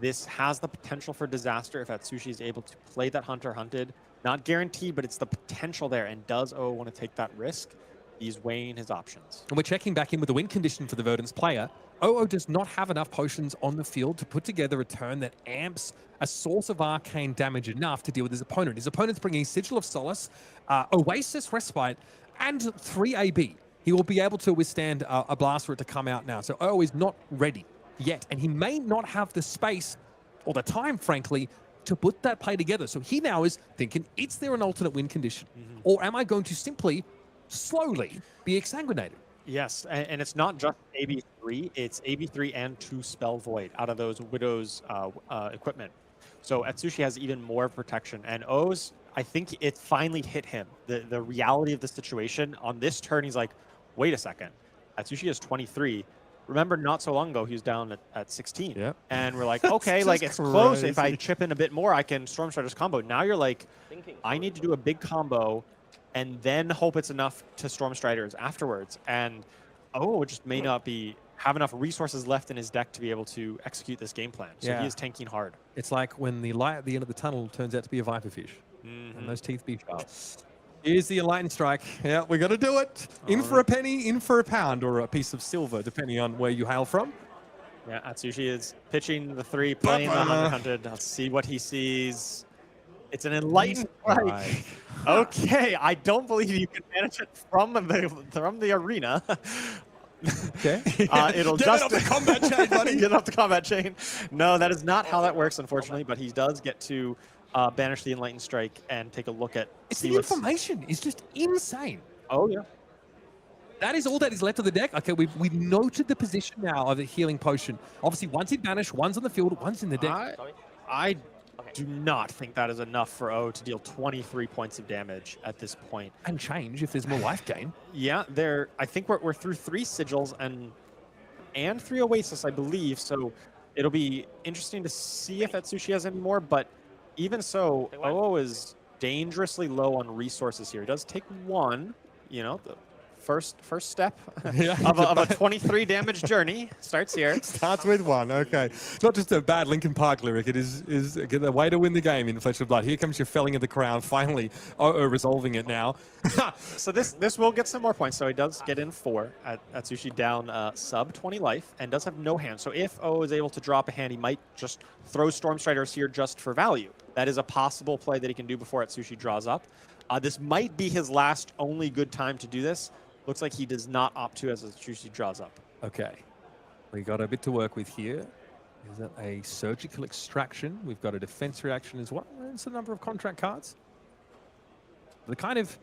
This has the potential for disaster if Atsushi is able to play that Hunter Hunted, Not guaranteed, but it's the potential there. And does O want to take that risk? He's weighing his options. And we're checking back in with the win condition for the Verdance player. OO does not have enough potions on the field to put together a turn that amps a source of arcane damage enough to deal with his opponent. His opponent's bringing Sigil of Solace, Oasis Respite, and 3 AB. He will be able to withstand a blast for it to come out now. So OO is not ready yet, and he may not have the space or the time, frankly, to put that play together. So he now is thinking, is there an alternate win condition? Or am I going to simply, slowly be exsanguinated? Yes, and it's not just AB3, it's AB3 and 2 Spell Void out of those Widow's equipment. So Atsushi has even more protection. And O's, I think it finally hit him. The reality of the situation. On this turn, he's like, wait a second. Atsushi is 23. Remember, not so long ago, he was down at 16. Yep. And we're like, okay, like it's close. If I chip in a bit more, I can Storm Strider's combo. Now you're like, I need to do a big combo and then hope it's enough to Storm Striders afterwards. And it just may not have enough resources left in his deck to be able to execute this game plan. So he is tanking hard. It's like when the light at the end of the tunnel turns out to be a viperfish. And those teeth be sharp. Here's the Enlightened Strike. Yeah, we got to do it. In for a penny, in for a pound, or a piece of silver, depending on where you hail from. Yeah, Atsushi is pitching the 3, playing the 100. Let's see what he sees. It's an Enlightened Strike. Okay, I don't believe you can manage it from the arena. Okay. It'll Get just off the combat chain, buddy. Get off the combat chain. No, that is not how that works, unfortunately. But he does get to banish the Enlightened Strike and take a look at. It's the information is just insane. Oh yeah. That is all that is left of the deck. Okay, we've noted the position now of the healing potion. Obviously, one's in banish, one's on the field, one's in the deck. I do not think that is enough for O to deal 23 points of damage at this point. And change if there's more life gain. Yeah, I think we're through 3 sigils and 3 Oasis, I believe. So it'll be interesting to see if Atsushi has any more. But even so, OO is dangerously low on resources here. He does take 1, the first step of a 23 damage journey starts here. Starts with 1, okay. It's not just a bad Linkin Park lyric, it is a way to win the game in Flesh and Blood. Here comes your felling of the crown, finally resolving it now. So this will get some more points. So he does get in 4 at Atsushi down sub 20 life and does have no hand. So if O is able to drop a hand, he might just throw Storm Striders here just for value. That is a possible play that he can do before Atsushi draws up. This might be his last only good time to do this. Looks like he does not opt to as Atsushi draws up. Okay. We got a bit to work with here. Is that a surgical extraction? We've got a defense reaction as well. It's a number of contract cards. The kind of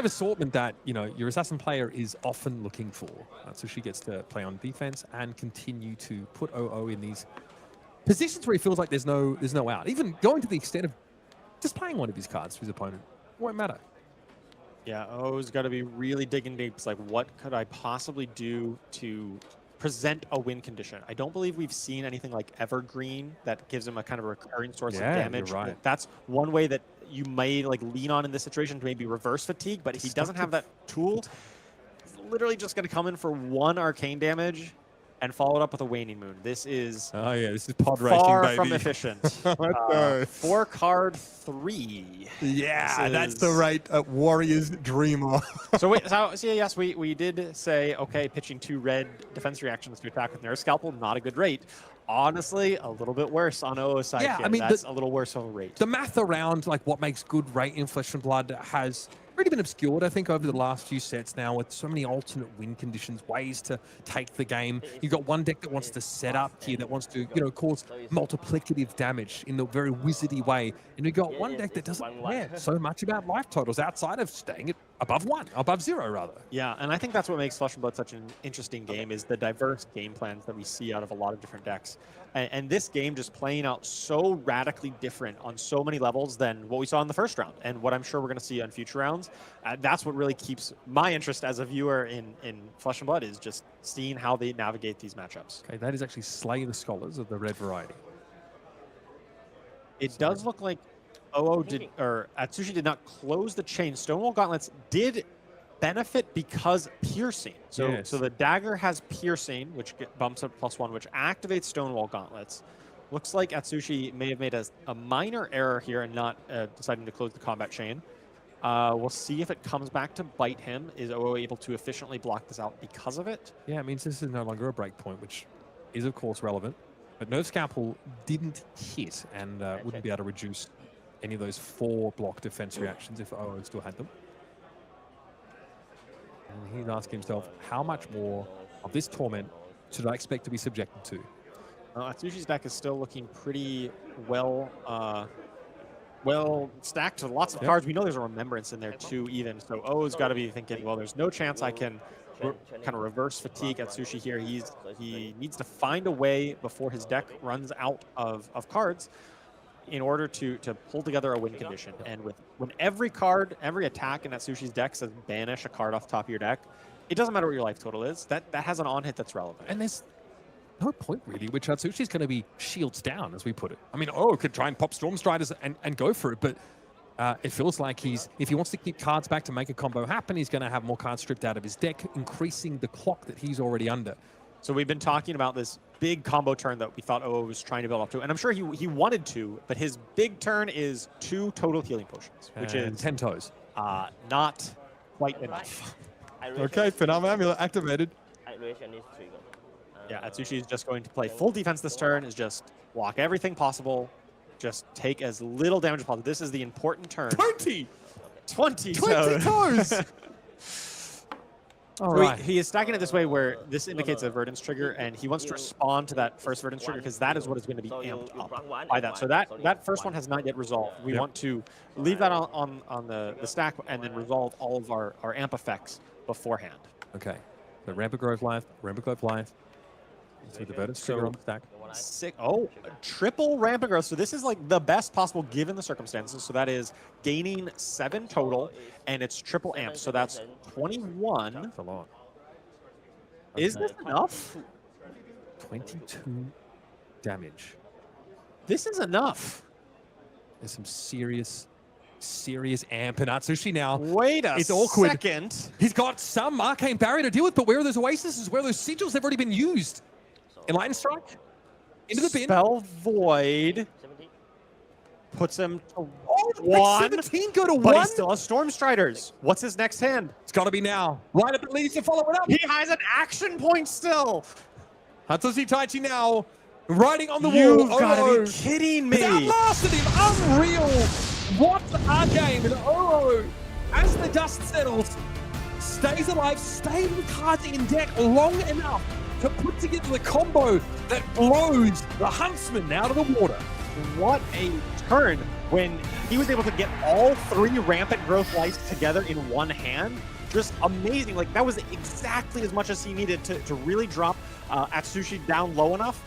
assortment that, your assassin player is often looking for. So she gets to play on defense and continue to put OO in these positions where he feels like there's no out. Even going to the extent of just playing one of his cards to his opponent. Won't matter. Yeah, O's got to be really digging deep. It's like, what could I possibly do to present a win condition? I don't believe we've seen anything like Evergreen that gives him a kind of recurring source of damage. You're right. That's one way that you may lean on in this situation to maybe reverse fatigue, but if he doesn't have that tool, he's literally just going to come in for 1 arcane damage and follow it up with a Waning Moon. This is this is pod racing, far baby. from efficient. 4-card 3. Yeah, that's the right Warriors Dreamer. So yes, we did say, okay, pitching 2 red defense reactions to attack with Nerve Scalpel, not a good rate. Honestly, a little bit worse on OO's side here. I mean, that's a little worse of a rate. The math around what makes good rate in Flesh and Blood has really been obscured, I think, over the last few sets now, with so many alternate win conditions, ways to take the game. You've got one deck that wants to set up here, that wants to, cause multiplicative damage in a very wizardy way. And you've got one deck that doesn't care so much about life totals outside of staying at above 0, rather. Yeah, and I think that's what makes Flesh and Blood such an interesting game, is the diverse game plans that we see out of a lot of different decks. And this game just playing out so radically different on so many levels than what we saw in the first round, and what I'm sure we're going to see on future rounds. That's what really keeps my interest as a viewer in Flesh and Blood, is just seeing how they navigate these matchups. Okay, that is actually Slay the Scholars of the red variety. It does look like Atsushi did not close the chain. Stonewall Gauntlets did benefit because piercing. So the dagger has piercing, which bumps up +1, which activates Stonewall Gauntlets. Looks like Atsushi may have made a minor error here and not deciding to close the combat chain. We'll see if it comes back to bite him. Is OO able to efficiently block this out because of it? Yeah, it means this is no longer a break point, which is, of course, relevant. But Nerve Scalpel didn't hit and wouldn't be able to reduce any of those 4 block defense reactions if OO still had them. And he's asking himself, how much more of this torment should I expect to be subjected to? Atsushi's deck is still looking pretty well stacked. Lots of cards. We know there's a Remembrance in there too, even. So OO's got to be thinking, well, there's no chance I can kind of reverse fatigue Atsushi here. He needs to find a way before his deck runs out of cards in order to pull together a win condition. And when every card, every attack in Atsushi's deck says banish a card off the top of your deck, it doesn't matter what your life total is. That has an on hit that's relevant. And there's no point really, which Atsushi's going to be shields down, as we put it. I mean, could try and pop Storm Striders and go for it, but it feels like if he wants to keep cards back to make a combo happen, he's going to have more cards stripped out of his deck, increasing the clock that he's already under. So we've been talking about this big combo turn that we thought OO was trying to build up to, and I'm sure he wanted to, but his big turn is 2 total healing potions, which and is 10 toes. not quite enough. Okay, Phenomenal Amulet activated. Yeah, Atsushi is just going to play full defense this turn, is just block everything possible, just take as little damage as possible. This is the important turn. 20 toes! All So right. he is stacking it this way where this indicates a Verdance trigger, and he wants to respond to that first Verdance trigger because that is what is going to be amped up by that. So that first one has not yet resolved. We want to leave that on the stack and then resolve all of our amp effects beforehand. Okay. So Rampant Grove Lyath, with the Verdance trigger on the stack. Triple Rampant Growth. So this is like the best possible given the circumstances. So that is gaining 7 total, and it's triple amp. So that's 21. That's a lot. Is this enough? 22 damage. This is enough. There's some serious amp in Atsushi now. Wait a it's awkward. second. He's got some Arcane Barrier to deal with, but where are those Oases? Where are those Sigils? They've already been used. Enlightened Strike? Into the bin. Spell Void puts him to Oh, 1. 17 go to But 1? he still has Storm Striders. What's his next hand? It's got to be now. Line up at least to follow it up. He has an action point still. Atsushi Taichi now, riding on the You've wall. got Oh, to be kidding me. He's outlasted him. Unreal. What a game. And as the dust settles, stays alive, stays with cards in deck long enough to put together the combo that blows the Huntsman out of the water. What a turn when he was able to get all 3 Rampant Growth Lights together in one hand. Just amazing. Like, that was exactly as much as he needed to really drop Atsushi down low enough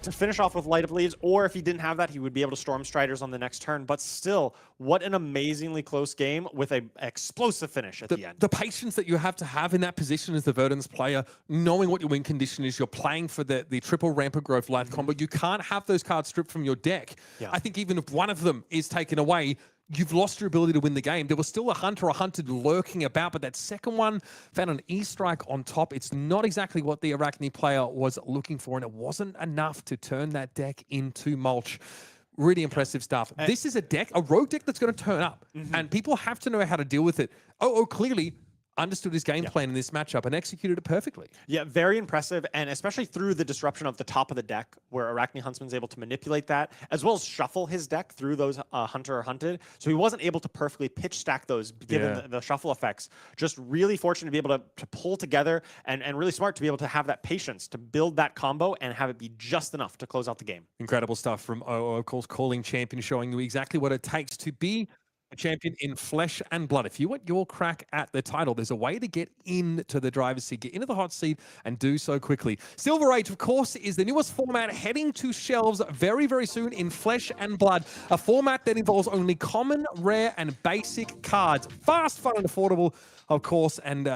to finish off with Light Up Leaves, or if he didn't have that, he would be able to Storm Striders on the next turn. But still, what an amazingly close game with an explosive finish at the end. The patience that you have to have in that position as the Verdance player, knowing what your win condition is, you're playing for the triple Rampant Growth Lyath combo. You can't have those cards stripped from your deck. Yeah. I think even if one of them is taken away, you've lost your ability to win the game. There was still a hunter or hunted lurking about, but that second one found an E-strike on top. It's not exactly what the Arachne player was looking for, and it wasn't enough to turn that deck into mulch. Really impressive stuff. This is a rogue deck that's going to turn up, and people have to know how to deal with it. Clearly understood his game plan in this matchup and executed it perfectly. Yeah, very impressive, and especially through the disruption of the top of the deck, where Arachne Huntsman's able to manipulate that, as well as shuffle his deck through those Hunter or Hunted. So he wasn't able to perfectly pitch stack those, given the shuffle effects. Just really fortunate to be able to pull together, and really smart to be able to have that patience to build that combo and have it be just enough to close out the game. Incredible stuff from OO, of course, calling champion, showing you exactly what it takes to be a champion in flesh and blood. If you want your crack at the title, there's a way to get into the driver's seat, get into the hot seat, and do so quickly. Silver Age, of course, is the newest format heading to shelves very, very soon in flesh and blood. A format that involves only common, rare, and basic cards. Fast, fun, and affordable, of course, and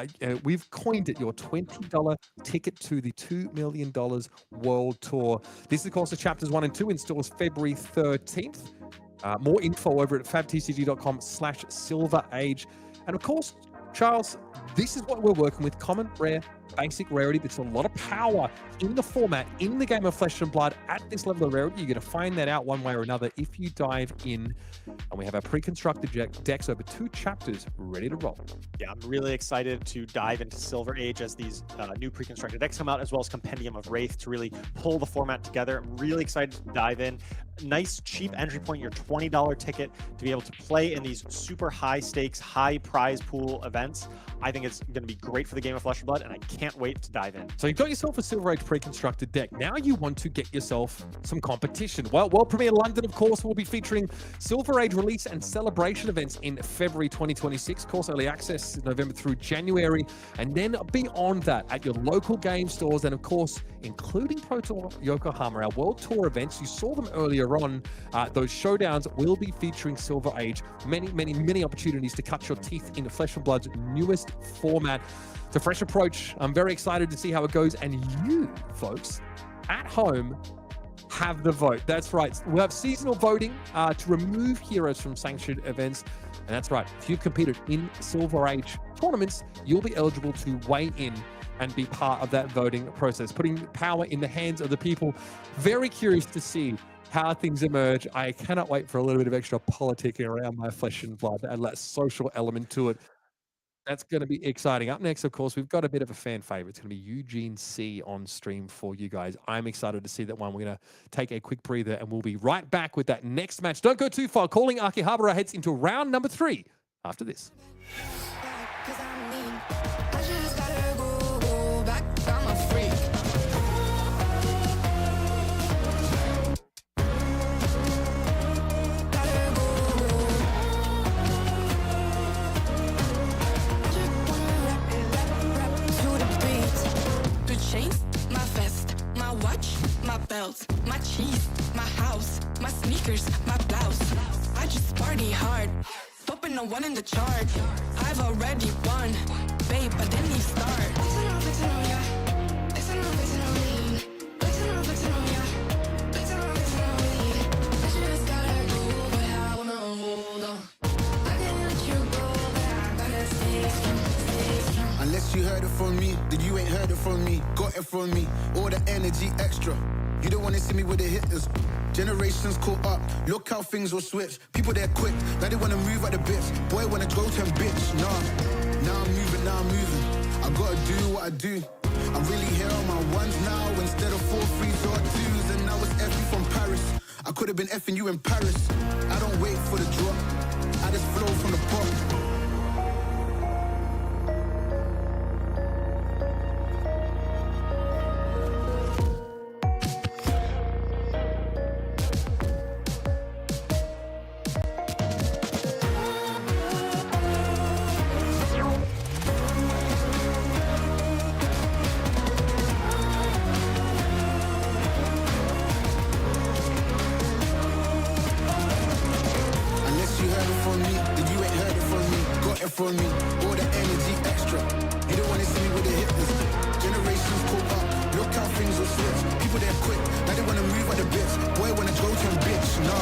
we've coined it your $20 ticket to the $2 million World Tour. This, of course, is chapters 1 and 2, installs February 13th. More info over at fabtcg.com/silverage. And of course, Charles, this is what we're working with. Common, rare, basic rarity. There's a lot of power in the format, in the game of Flesh and Blood at this level of rarity. You're going to find that out one way or another if you dive in. And we have our pre-constructed decks over 2 chapters ready to roll. Yeah, I'm really excited to dive into Silver Age as these new pre-constructed decks come out, as well as Compendium of Wraith to really pull the format together. I'm really excited to dive in. Nice, cheap entry point, your $20 ticket to be able to play in these super high stakes, high prize pool events. I think it's going to be great for the game of Flesh and Blood, and I can't wait to dive in. So you've got yourself a Silver Age pre-constructed deck. Now you want to get yourself some competition. Well, World Premiere London, of course, will be featuring Silver Age release and celebration events in February 2026. Of course, early access November through January. And then beyond that, at your local game stores, and of course, including Pro Tour Yokohama, our World Tour events. You saw them earlier on. Those showdowns will be featuring Silver Age. Many opportunities to cut your teeth into Flesh and Blood's newest format. It's a fresh approach. I'm very excited to see how it goes. And you, folks, at home, have the vote. That's right. We'll have seasonal voting to remove heroes from sanctioned events. And that's right. If you've competed in Silver Age tournaments, you'll be eligible to weigh in and be part of that voting process, putting power in the hands of the people. Very curious to see how things emerge. I cannot wait for a little bit of extra politicking around my Flesh and Blood and that social element to it. That's going to be exciting. Up next, of course, we've got a bit of a fan favorite. It's going to be Eugene C on stream for you guys. I'm excited to see that one. We're going to take a quick breather and we'll be right back with that next match. Don't go too far. Calling Akihabara heads into round number 3 after this. Cause I'm mean. I just gotta go back. I'm a freak. Gotta go. Just wanna rap to the beat. The chains, my vest, my watch, my belt, my cheese, my house, my sneakers, my blouse. I just party hard. Topping the one in the chart. I've already won, babe, but then you start. Flexing on ya, flexing on me. Flexing on ya, flexing on me. I just gotta go, but I wanna hold on. I can't let you go, but I gotta stay strong. Unless you heard it from me, then you ain't heard it from me. Got it from me, all the energy extra. You don't wanna see me with the hitters. Generations caught up, look how things will switch. People they're quick, now they wanna move at the bits. Boy wanna go to bitch, nah. Now I'm moving. I gotta do what I do. I'm really here on my ones now instead of 4 3s or 2s. And now it's Effie from Paris. I could have been effing you in Paris. I don't wait for the drop, I just flow from the pot. From me, all the energy extra. You don't wanna see me with the hitters. Generations caught up, look how things will switch. People they're quick, now they wanna move at the bits. Boy wanna go to bitch, nah.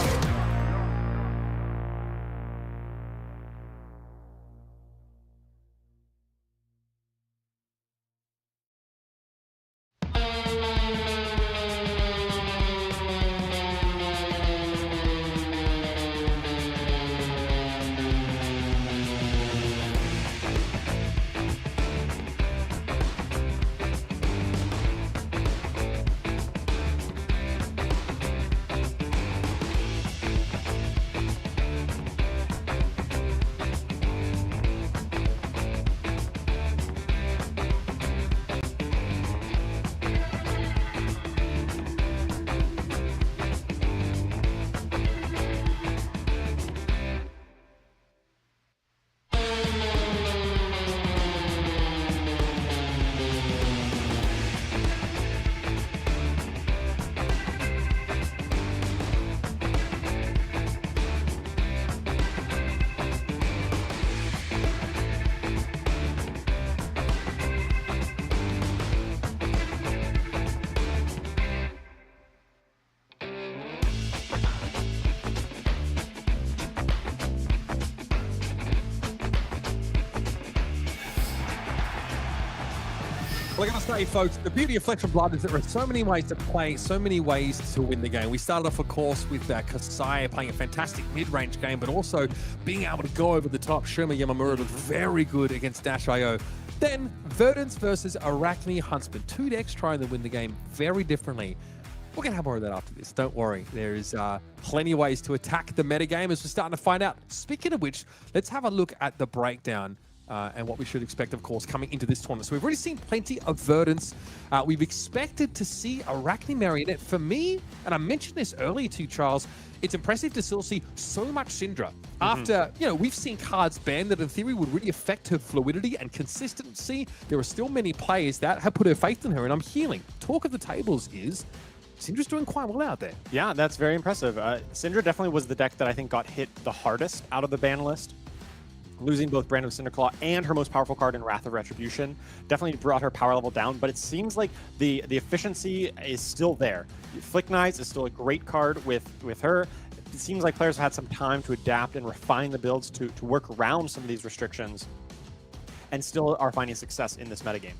Well, I gotta say, folks, the beauty of Flesh and Blood is there are so many ways to play, so many ways to win the game. We started off, of course, with Kassai playing a fantastic mid-range game, but also being able to go over the top. Shoma Yamamura looked very good against Dash.io. Then, Verdance versus Arachne Huntsman. Two decks trying to win the game very differently. We're going to have more of that after this. Don't worry. There is plenty of ways to attack the metagame as we're starting to find out. Speaking of which, let's have a look at the breakdown and what we should expect, of course, coming into this tournament. So we've already seen plenty of Verdance. We've expected to see Arachne Marionette. For me, and I mentioned this earlier to you, Charles, it's impressive to still see so much Cindra. After, we've seen cards banned that in theory would really affect her fluidity and consistency. There are still many players that have put their faith in her, and I'm healing. Talk of the tables is Cindra's doing quite well out there. Yeah, that's very impressive. Cindra definitely was the deck that I think got hit the hardest out of the ban list. Losing both Brand of Cinderclaw and her most powerful card in Wrath of Retribution definitely brought her power level down, but it seems like the efficiency is still there. Flick Knights is still a great card with her. It seems like players have had some time to adapt and refine the builds to work around some of these restrictions and still are finding success in this metagame.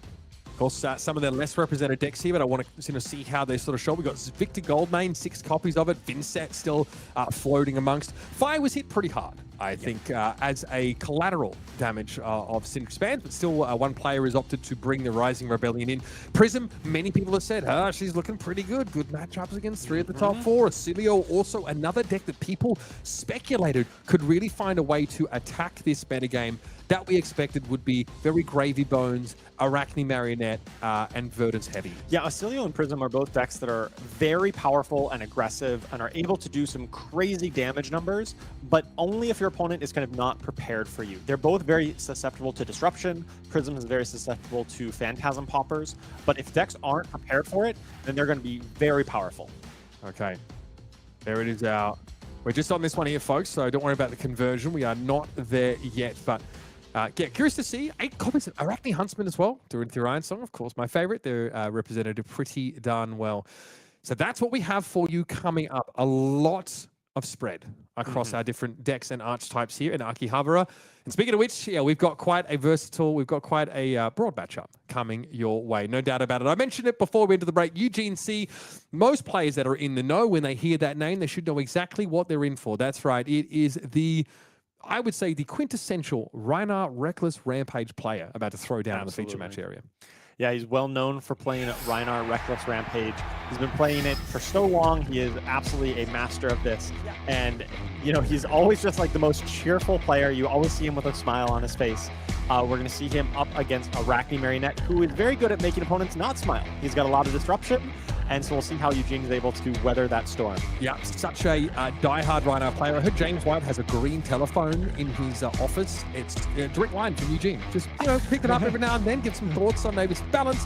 Of course, some of the less represented decks here, but I want to see how they sort of show. We got Victor Goldmane, 6 copies of it. Vincent still floating amongst. Fire was hit pretty hard, I think, as a collateral damage of Cindra Expanse, but still one player has opted to bring the Rising Rebellion in. Prism, many people have said, she's looking pretty good. Good matchups against 3 of the top 4. Acilio, also another deck that people speculated could really find a way to attack this metagame that we expected would be very Gravy Bones, Arachne Marionette, and Verdance heavy. Yeah, Acilio and Prism are both decks that are very powerful and aggressive and are able to do some crazy damage numbers, but only if your opponent is kind of not prepared for you. They're both very susceptible to disruption. Prism is very susceptible to Phantasm Poppers, but if decks aren't prepared for it, then they're going to be very powerful. Okay, there it is out. We're just on this one here, folks, so don't worry about the conversion. We are not there yet, but curious to see 8 copies of Arachne Huntsman as well. Doing the Iron Song, of course, my favorite. They're represented pretty darn well. So that's what we have for you coming up. A lot of spread across our different decks and archetypes here in Akihabara. And speaking of which, yeah, we've got quite a broad matchup coming your way. No doubt about it. I mentioned it before we went to the break. Eugene C. Most players that are in the know, when they hear that name, they should know exactly what they're in for. That's right. It is I would say the quintessential Rhinar Reckless Rampage player about to throw down in the feature match area. Yeah, he's well known for playing Rhinar Reckless Rampage. He's been playing it for so long. He is absolutely a master of this. And, he's always just like the most cheerful player. You always see him with a smile on his face. We're going to see him up against Arachne Marionette, who is very good at making opponents not smile. He's got a lot of disruption. And so we'll see how Eugene is able to weather that storm. Yeah, such a die-hard Rhinar player. I heard James White has a green telephone in his office. It's a direct line from Eugene. Just pick it up every now and then, give some thoughts on maybe its balance,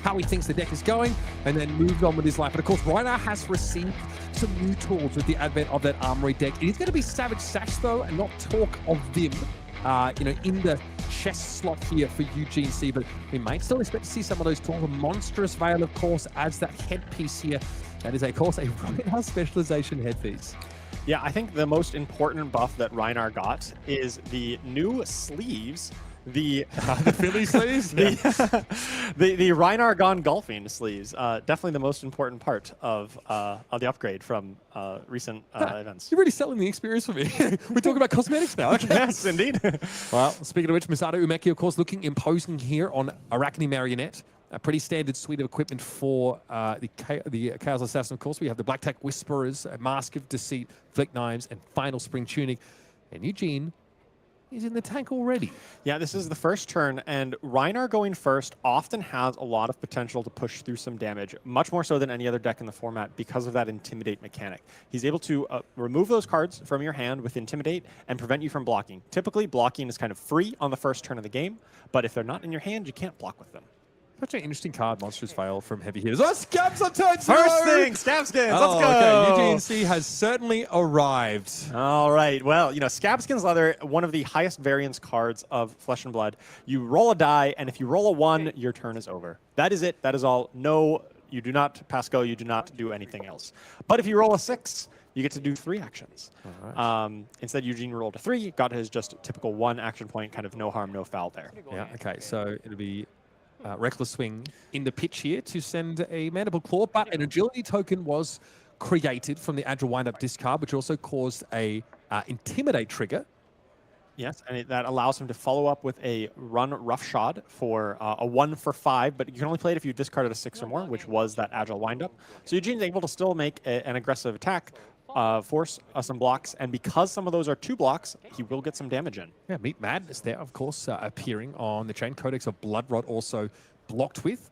how he thinks the deck is going, and then move on with his life. But of course, Rhinar has received some new tools with the advent of that Armory deck. It is going to be Savage Sash, though, and not talk of them. In the chest slot here for Eugene C, but we might still expect to see some of those tools. A monstrous veil, of course, as that headpiece here. That is, of course, a Rhinar specialization headpiece. Yeah, I think the most important buff that Rhinar got is the new sleeves. The Philly sleeves? the Rhinar Gone Golfing sleeves. Definitely the most important part of the upgrade from recent events. You're really selling the experience for me. We're talking about cosmetics now. Okay. Yes, indeed. Well, speaking of which, Masato Umeki, of course, looking imposing here on Arachne Marionette. A pretty standard suite of equipment for the Chaos Assassin. Of course, we have the Black Tech Whisperers, a Mask of Deceit, Flick Knives, and Final Spring Tunic. And Eugene is in the tank already. Yeah, this is the first turn, and Rhinar going first often has a lot of potential to push through some damage, much more so than any other deck in the format because of that Intimidate mechanic. He's able to remove those cards from your hand with Intimidate and prevent you from blocking. Typically, blocking is kind of free on the first turn of the game, but if they're not in your hand, you can't block with them. Such an interesting card, Monstrous Veil from Heavy Hitters. Oh, Scabs on turn 0! First thing, Scabskins, let's go! Okay. Eugene C has certainly arrived. All right, well, Scabskins Leather, one of the highest variance cards of Flesh and Blood. You roll a die, and if you roll a 1, your turn is over. That is it, that is all. No, you do not pass go, you do not do anything else. But if you roll a 6, you get to do 3 actions. Right. Instead, Eugene rolled a 3, got his just typical 1 action point, kind of no harm, no foul there. Yeah, okay, so it'll be Reckless Swing in the pitch here to send a Mandible Claw, but an agility token was created from the Agile Windup discard, which also caused a Intimidate trigger. Yes, and that allows him to follow up with a run roughshod for a 1 for 5, but you can only play it if you discarded a 6 or more, which was that agile windup. So Eugene's able to still make an aggressive attack, force some blocks, and because some of those are 2 blocks, he will get some damage in. Yeah, Meat Madness there, of course, appearing on the chain. Codex of Blood Rot also blocked with.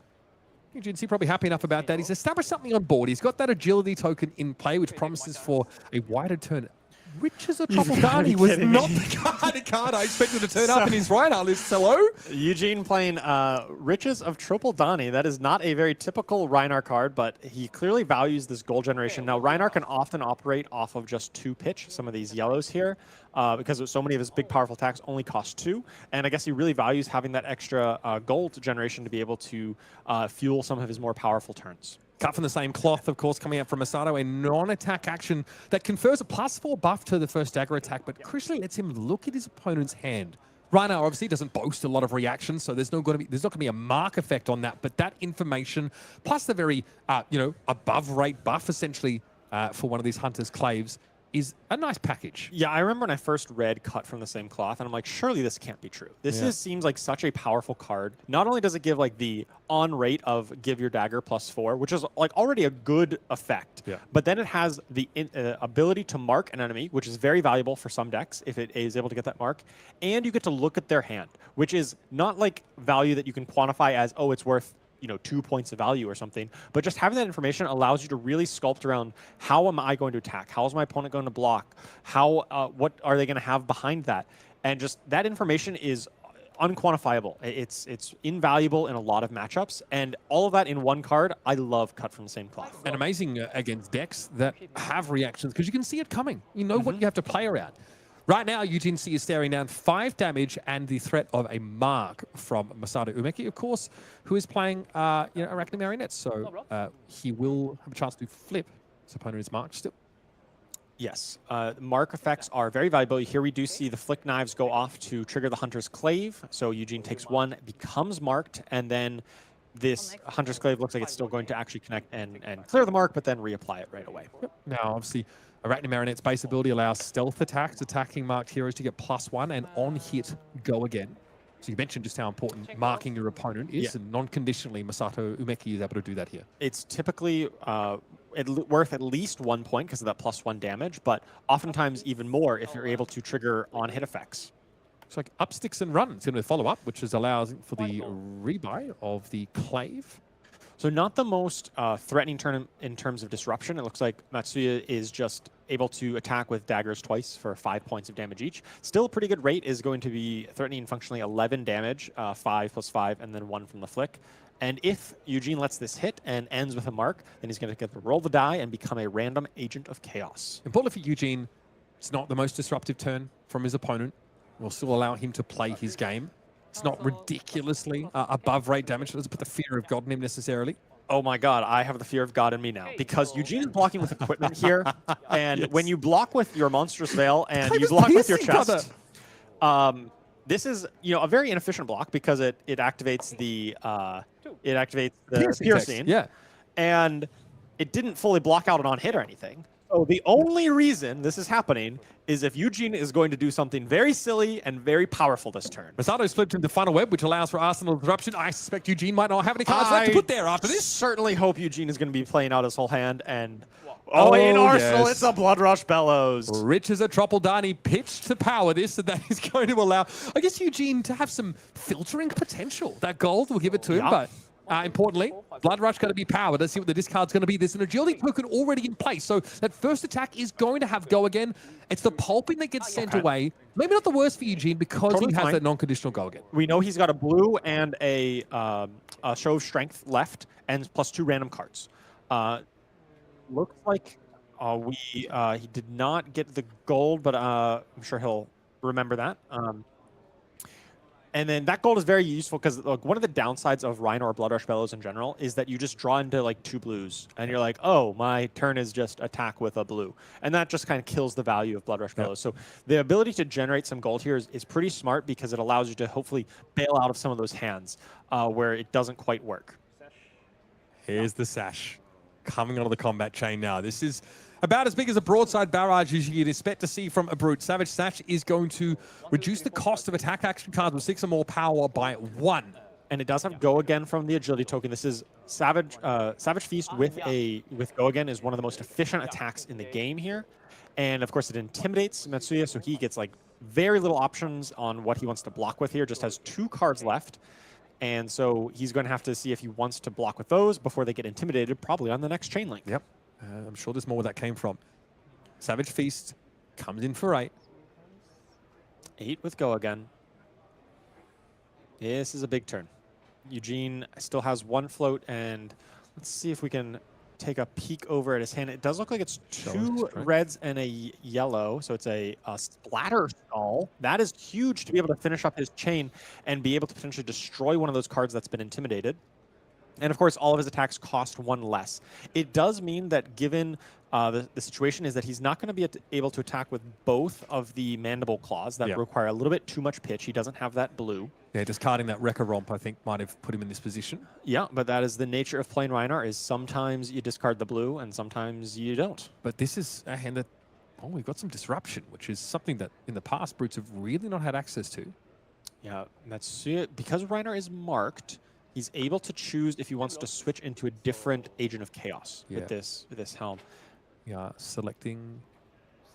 Eugene's probably happy enough about that. He's established something on board. He's got that agility token in play, which promises for a wider turn. Riches of Trouble Darny was not the card I expected to turn up in his Rhinar list. Hello? Eugene playing Riches of Triple Donny. That is not a very typical Rhinar card, but he clearly values this gold generation. Now, Rhinar can often operate off of just 2 pitch, some of these yellows here, because so many of his big, powerful attacks only cost 2. And I guess he really values having that extra gold generation to be able to fuel some of his more powerful turns. Cut from the same cloth, of course, coming out from Masato, a non-attack action that confers a +4 buff to the first dagger attack, but crucially lets him look at his opponent's hand. Rhinar obviously doesn't boast a lot of reactions, so there's not going to be a mark effect on that. But that information, plus the very above rate buff essentially for one of these hunters' claves, is a nice package. Yeah, I remember when I first read Cut from the Same Cloth, and I'm like, surely this can't be true. This seems like such a powerful card. Not only does it give like the on rate of give your dagger +4, which is like already a good effect, but then it has the ability to mark an enemy, which is very valuable for some decks if it is able to get that mark, and you get to look at their hand, which is not like value that you can quantify as, oh, it's worth 2 points of value or something, but just having that information allows you to really sculpt around how am I going to attack? How is my opponent going to block? What are they going to have behind that? And just that information is unquantifiable. It's invaluable in a lot of matchups, and all of that in one card. I love Cut from the Same Cloth. And amazing against decks that have reactions because you can see it coming. You know what you have to play around. Right now, Eugene C is staring down 5 damage and the threat of a mark from Masato Umeki, of course, who is playing Arachne Marionettes. So he will have a chance to flip his opponent is marked still. Yes, mark effects are very valuable. Here we do see the flick knives go off to trigger the Hunter's Clave. So Eugene takes 1, becomes marked, and then this Hunter's Clave looks like it's still going to actually connect and clear the mark, but then reapply it right away. Yep. Now, obviously, Arachne Marionette's base ability allows stealth attacks, attacking marked heroes to get +1 and on hit go again. So you mentioned just how important marking your opponent is, and non-conditionally Masato Umeki is able to do that here. It's typically worth at least 1 point because of that +1 damage, but oftentimes even more if you're able to trigger on-hit effects. It's like up, sticks, and run. It's going to follow up, which allows for the rebuy of the Clave. So not the most threatening turn in terms of disruption. It looks like Matsuya is just able to attack with daggers twice for 5 points of damage each. Still a pretty good rate, is going to be threatening functionally 11 damage, 5 + 5, and then 1 from the flick. And if Eugene lets this hit and ends with a mark, then he's going to get to roll the die and become a random agent of chaos. Importantly for Eugene, it's not the most disruptive turn from his opponent. We'll still allow him to play his game. It's not ridiculously above rate damage. It doesn't put the fear of God in him necessarily. Oh my God, I have the fear of God in me now because Eugene is blocking with equipment here. And when you block with your Monstrous Veil and you block with your chest, this is a very inefficient block because it activates the piercing. Yeah. And it didn't fully block out an on-hit or anything. So the only reason this is happening is if Eugene is going to do something very silly and very powerful this turn. Masato's flipped into Funnel Web, which allows for Arsenal Disruption. I suspect Eugene might not have any cards left to put there after this. Certainly hope Eugene is going to be playing out his whole hand. And in Arsenal, it's a Blood Rush Bellows. Rich as a Troppledani pitched to power this, and that is going to allow, I guess, Eugene to have some filtering potential. That gold will give it to him, but importantly, Blood Rush going to be powered. Let's see what the discard's going to be. There's an agility token already in place, so that first attack is going to have go again. It's the pulping that gets sent away. Maybe not the worst for Eugene because he has that non-conditional go again. We know he's got a blue and a show of strength left, and +2 random cards. Looks like he did not get the gold, but I'm sure he'll remember that. And then that gold is very useful because like one of the downsides of Rhinar or Blood Rush Bellows in general is that you just draw into like 2 blues and you're like, oh, my turn is just attack with a blue. And that just kind of kills the value of Blood Rush Bellows. So the ability to generate some gold here is pretty smart because it allows you to hopefully bail out of some of those hands where it doesn't quite work. Here's the sash coming onto the combat chain now. This is about as big as a broadside barrage as you'd expect to see from a Brute. Savage Sash is going to reduce the cost of attack action cards with 6 or more power by 1. And it does have Go Again from the agility token. This is Savage Feast with Go Again is one of the most efficient attacks in the game here. And of course it intimidates Matsuya, so he gets like very little options on what he wants to block with here. Just has 2 cards left. And so he's going to have to see if he wants to block with those before they get intimidated, probably on the next chain link. Yep. I'm sure there's more where that came from. Savage Feast comes in for 8. 8 with Go Again. This is a big turn. Eugene still has 1 float, and let's see if we can take a peek over at his hand. It does look like it's 2 reds and a yellow, so it's a splatter skull. That is huge to be able to finish up his chain and be able to potentially destroy one of those cards that's been intimidated. And of course, all of his attacks cost 1 less. It does mean that given the situation is that he's not going to be able to attack with both of the mandible claws that require a little bit too much pitch. He doesn't have that blue. Yeah, discarding that Wrecker Romp, I think, might have put him in this position. Yeah, but that is the nature of playing Rhinar, is sometimes you discard the blue and sometimes you don't. But this is a hand that, oh, we've got some disruption, which is something that in the past Brutes have really not had access to. Yeah, because Rhinar is marked, he's able to choose if he wants to switch into a different Agent of Chaos with this helm. Yeah, selecting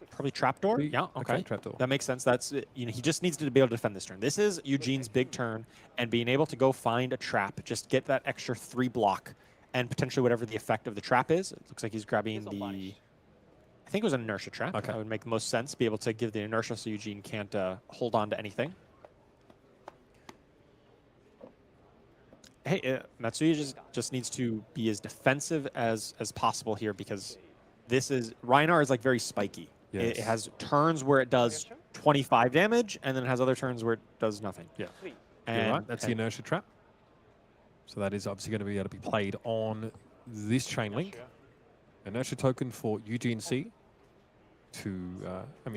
probably Trapdoor. Yeah, okay. Trapdoor. That makes sense. That's he just needs to be able to defend this turn. This is Eugene's big turn, and being able to go find a trap, just get that extra 3 block, and potentially whatever the effect of the trap is. It looks like he's grabbing the. I think it was an inertia trap. Okay. That would make the most sense. Be able to give the inertia so Eugene can't hold on to anything. Hey, Matsuya just needs to be as defensive as possible here because Rhinar is like very spiky. Yes. It has turns where it does 25 damage, and then it has other turns where it does nothing. Yeah, you're right. That's the inertia trap. So that is obviously going to be able to be played on this chain link. Inertia token for Eugene C. Can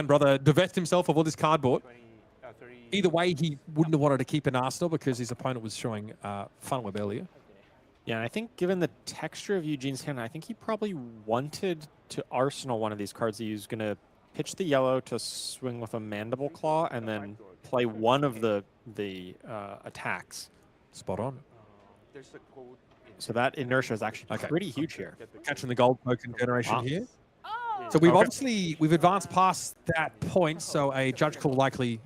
brother divest himself of all this cardboard? Either way, he wouldn't have wanted to keep an Arsenal because his opponent was showing Funweb earlier. Yeah, and I think given the texture of Eugene's hand, I think he probably wanted to Arsenal one of these cards. He was going to pitch the yellow to swing with a Mandible Claw and then play one of the attacks. Spot on. So that inertia is actually pretty huge here. Catching the gold token generation here. So we've advanced past that point, so a judge call likely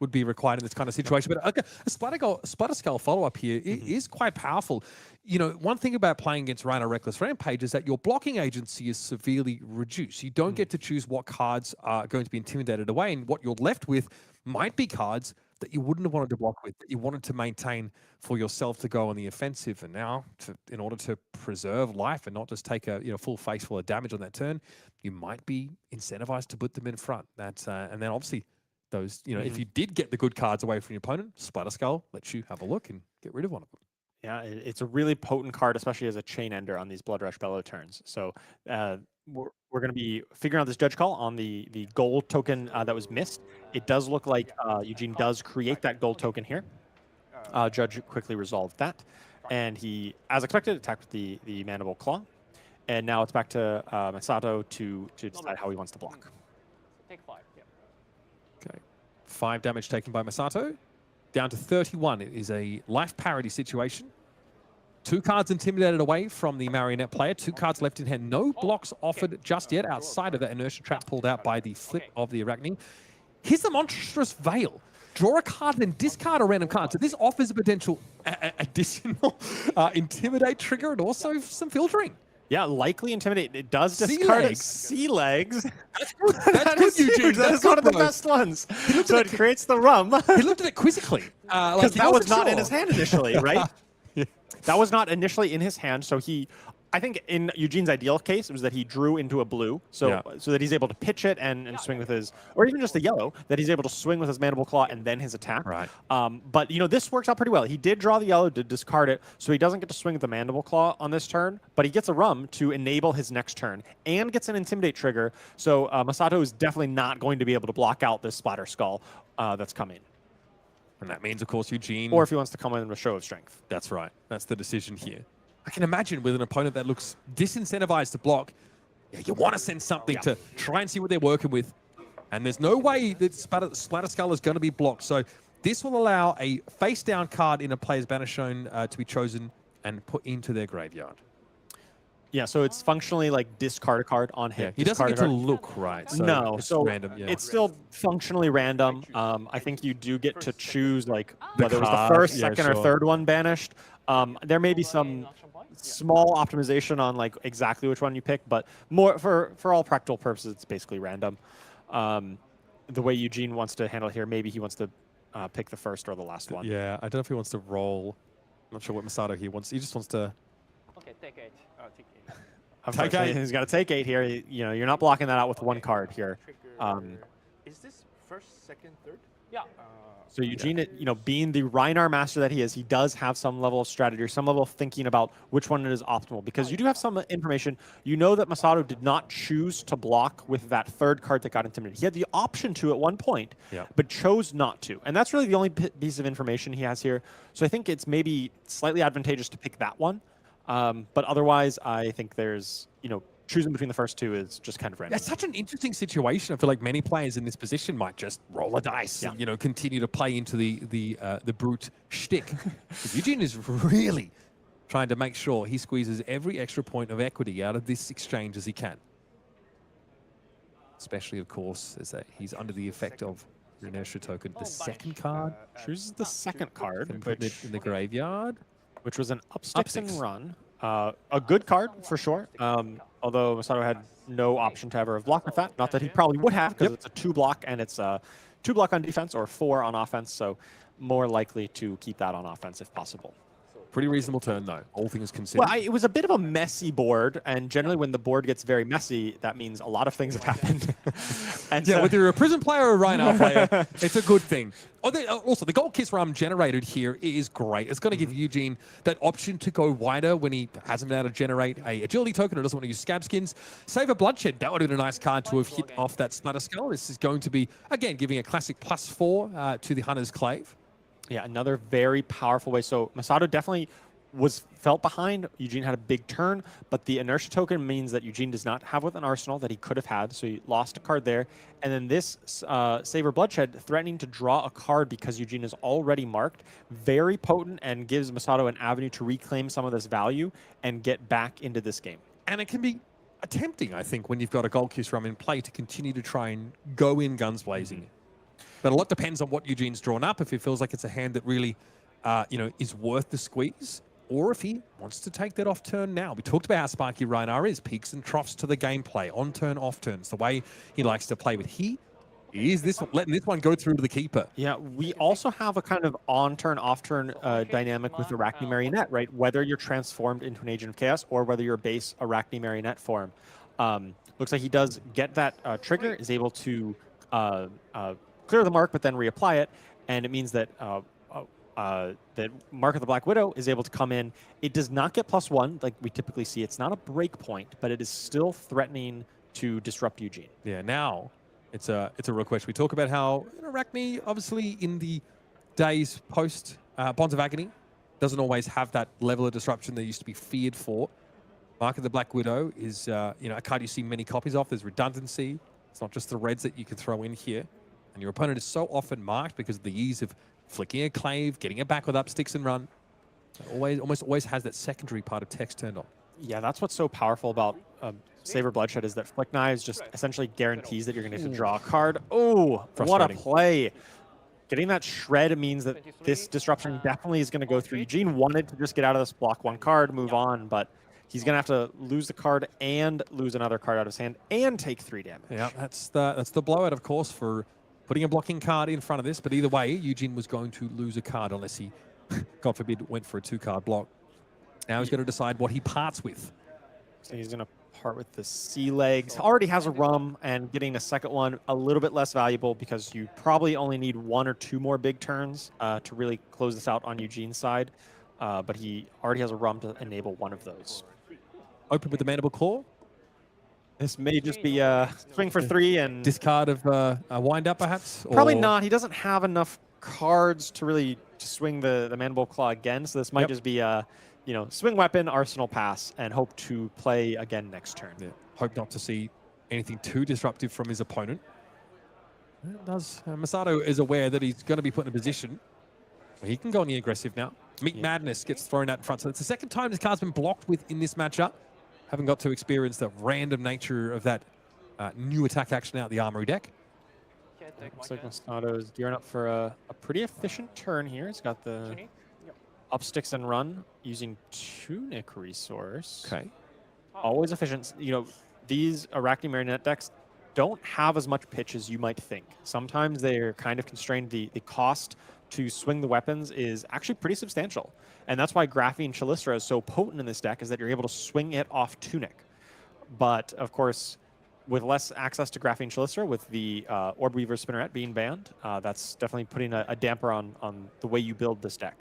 would be required in this kind of situation. But a Splatter Skull follow-up here is quite powerful. You know, one thing about playing against Rhinar Reckless Rampage is that your blocking agency is severely reduced. You don't get to choose what cards are going to be intimidated away, and what you're left with might be cards that you wouldn't have wanted to block with, that you wanted to maintain for yourself to go on the offensive. And now, in order to preserve life and not just take a full face full of damage on that turn, you might be incentivized to put them in front. That's and then obviously those, if you did get the good cards away from your opponent, Splatter Skull lets you have a look and get rid of one of them. Yeah, it's a really potent card, especially as a chain ender on these Blood Rush Bellow turns. So we're going to be figuring out this judge call on the gold token that was missed. It does look like Eugene does create that gold token here. Judge quickly resolved that. And he, as expected, attacked with the Mandible Claw. And now it's back to Masato to decide how he wants to block. Take 5. Yeah. Okay. 5 damage taken by Masato. Down to 31. It is a life parity situation. 2 cards intimidated away from the Marionette player. 2 cards left in hand. No blocks offered just yet outside of that inertia trap pulled out by the flip of the Arachne. Here's the Monstrous Veil. Draw a card, then discard a random card. So this offers a potential additional Intimidate trigger and also some filtering. Yeah, likely Intimidate. It does discard Sea Legs. That's good. That's good, Eugene. That is one of the best ones. So it creates the rum. He looked at it quizzically. Because that was not in his hand initially, right? That was not initially in his hand, so he I think in Eugene's ideal case, it was that he drew into a blue, so that he's able to pitch it and swing with his, or even just a yellow, that he's able to swing with his Mandible Claw and then his attack. Right. But, this works out pretty well. He did draw the yellow to discard it, so he doesn't get to swing with the Mandible Claw on this turn, but he gets a Rum to enable his next turn and gets an Intimidate trigger, so Masato is definitely not going to be able to block out this Splatter Skull that's coming. And that means, of course, Eugene... Or if he wants to come in with a show of strength. That's right. That's the decision here. I can imagine with an opponent that looks disincentivized to block, you want to send something to try and see what they're working with. And there's no way that Splatter Skull is going to be blocked. So this will allow a face-down card in a player's banner shown to be chosen and put into their graveyard. Yeah, so it's functionally like discard a card on hit. He doesn't get to look, right? So no, it's so random. Yeah. it's still functionally random. I think you do get to choose like whether it was the card, first, yeah, second, or sure. third one banished. There may be some small optimization on like exactly which one you pick, but more for all practical purposes, it's basically random. The way Eugene wants to handle it here, maybe he wants to pick the first or the last one. Yeah, I don't know if he wants to roll. I'm not sure what Masato he wants. He just wants to... Okay, take 8. Take 8. Unfortunately, he's got to take 8 here. You're not blocking that out with one card here. Is this first, second, third? Yeah. So Eugene, being the Rhinar master that he is, he does have some level of strategy or some level of thinking about which one is optimal. Because you do have some information. You know that Masato did not choose to block with that third card that got intimidated. He had the option to at one point, but chose not to. And that's really the only piece of information he has here. So I think it's maybe slightly advantageous to pick that one. But otherwise, I think there's, choosing between the first two is just kind of random. It's such an interesting situation. I feel like many players in this position might just roll a dice and, continue to play into the brute shtick. Eugene is really trying to make sure he squeezes every extra point of equity out of this exchange as he can. Especially, of course, as he's under the effect of the inertia token. The second card. Chooses the second card, And put it in the graveyard. which was an up-sticks and run. A good card, for sure. Although Masato had no option to ever have blocked with that. Not that he probably would have, because it's a 2-block, and it's a 2-block on defense or 4 on offense, so more likely to keep that on offense if possible. Pretty reasonable turn, though, all things considered. Well, it was a bit of a messy board, and generally when the board gets very messy, that means a lot of things have happened. And yeah, so, whether you're a Prison player or a Rhinar player, it's a good thing. Also, the Gold Kiss Rum generated here is great. It's going to give Eugene that option to go wider when he hasn't been able to generate a agility token or doesn't want to use scab skins. Save a Bloodshed. That would have been a nice card to have hit off that Splatter Skull. This is going to be, again, giving a classic +4 to the Hunter's Clave. yeah, another very powerful way. So Masato definitely was felt behind. Eugene had a big turn, but the inertia token means that Eugene does not have with an arsenal that he could have had, so he lost a card there. And then this Saber Bloodshed threatening to draw a card because Eugene is already marked, very potent and gives Masato an avenue to reclaim some of this value and get back into this game. And it can be tempting, I think, when you've got a Gold Kiss Rum in play to continue to try and go in guns blazing. But a lot depends on what Eugene's drawn up. If he feels like it's a hand that really, is worth the squeeze, or if he wants to take that off turn now. We talked about how sparky Rhinar is, peaks and troughs to the gameplay, on turn, off turns, the way he likes to play with. He is letting this one go through to the keeper. Yeah, we also have a kind of on-turn, off-turn dynamic with Arachne Marionette, right? Whether you're transformed into an Agent of Chaos or whether you're base Arachne Marionette form. Looks like he does get that trigger, is able to clear the mark, but then reapply it, and it means that that Mark of the Black Widow is able to come in. It does not get +1 like we typically see. It's not a break point, but it is still threatening to disrupt Eugene. Yeah, now it's a real question. We talk about how Arachne, obviously in the days post Bonds of Agony, doesn't always have that level of disruption that used to be feared for. Mark of the Black Widow is a card you see many copies of. There's redundancy. It's not just the reds that you can throw in here. And your opponent is so often marked because of the ease of flicking a clave, getting it back with up sticks and run. It almost always has that secondary part of text turned on. Yeah, that's what's so powerful about Saber Bloodshed is that Flick Knives just essentially guarantees that you're going to have to draw a card. Oh, what a play. Getting that shred means that this disruption definitely is going to go through. Eugene wanted to just get out of this block 1 card, move on, but he's going to have to lose the card and lose another card out of his hand and take 3 damage. Yeah, that's the blowout, of course, for putting a blocking card in front of this. But either way, Eugene was going to lose a card unless he, God forbid, went for a 2-card block. Now he's got to decide what he parts with. So he's going to part with the sea legs. Already has a rum, and getting a second one a little bit less valuable because you probably only need 1 or 2 more big turns to really close this out on Eugene's side. But he already has a rum to enable one of those. Open with the mandible claw. This may just be a swing for 3 and Discard of a wind up, perhaps? probably or- not. He doesn't have enough cards to really swing the mandible claw again. So this might just be a swing weapon, arsenal pass, and hope to play again next turn. Yeah. Hope not to see anything too disruptive from his opponent. Masato is aware that he's going to be put in a position where he can go on the aggressive now. Meat Madness gets thrown out in front. So it's the second time this card's been blocked in this matchup. Haven't got to experience the random nature of that new attack action out the armory deck. Looks like Masato is gearing up for a pretty efficient turn here. He's got the up sticks and run using Tunic resource. Okay. Always efficient. These Arachne Marionette decks don't have as much pitch as you might think. Sometimes they're kind of constrained. The cost to swing the weapons is actually pretty substantial. And that's why Graphene Chalistra is so potent in this deck, is that you're able to swing it off Tunic. But, of course, with less access to Graphene Chalistra, with the Orb Weaver Spinneret being banned, that's definitely putting a damper on the way you build this deck.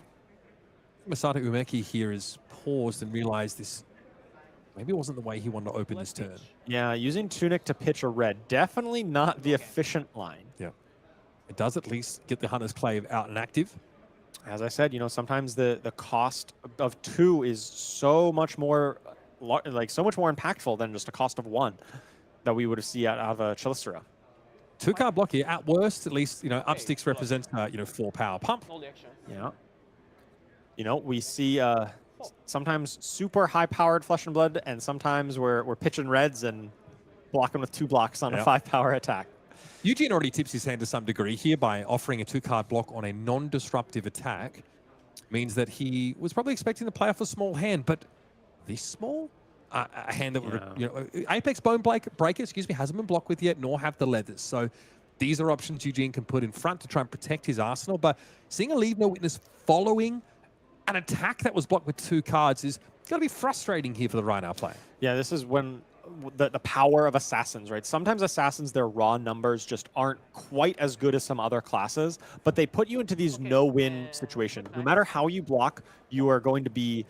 Masato Umeki here has paused and realized this maybe it wasn't the way he wanted to open this turn. Yeah, using Tunic to pitch a red, definitely not the efficient line. Yeah. It does at least get the Hunter's Clave out and active. As I said, sometimes the cost of 2 is so much more so much more impactful than just a cost of 1 that we would see out of a Chalistra. 2-card block here. At worst, at least, up sticks represents 4 power pump. Yeah. We see sometimes super high-powered Flesh and Blood, and sometimes we're pitching reds and blocking with 2 blocks on a 5-power attack. Eugene already tips his hand to some degree here by offering a 2-card block on a non-disruptive attack. Means that he was probably expecting to play off a small hand, but this small? A hand that would, Apex Bone Breaker, hasn't been blocked with yet, nor have the leathers. So these are options Eugene can put in front to try and protect his arsenal. But seeing a Leave No Witness following an attack that was blocked with 2 cards is going to be frustrating here for the Rhinar player. Yeah, this is when the power of assassins, right? Sometimes assassins, their raw numbers just aren't quite as good as some other classes, but they put you into these no-win situations. No matter how you block, you are going to be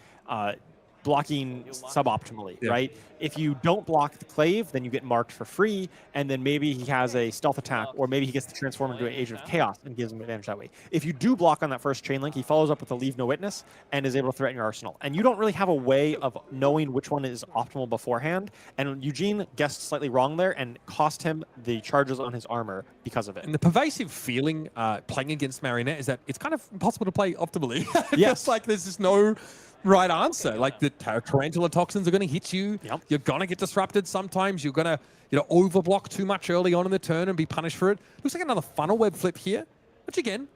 blocking suboptimally, right? If you don't block the Clave, then you get marked for free, and then maybe he has a stealth attack, or maybe he gets to transform into an Agent of Chaos and gives him advantage that way. If you do block on that first chain link, he follows up with a Leave No Witness and is able to threaten your arsenal. And you don't really have a way of knowing which one is optimal beforehand, and Eugene guessed slightly wrong there and cost him the charges on his armor because of it. And the pervasive feeling playing against Marionette is that it's kind of impossible to play optimally. Yes. Like there's just no right answer. Like the tarantula toxins are going to hit you. Yep. You're going to get disrupted sometimes. You're going to overblock too much early on in the turn and be punished for it. Looks like another funnel web flip here, which again,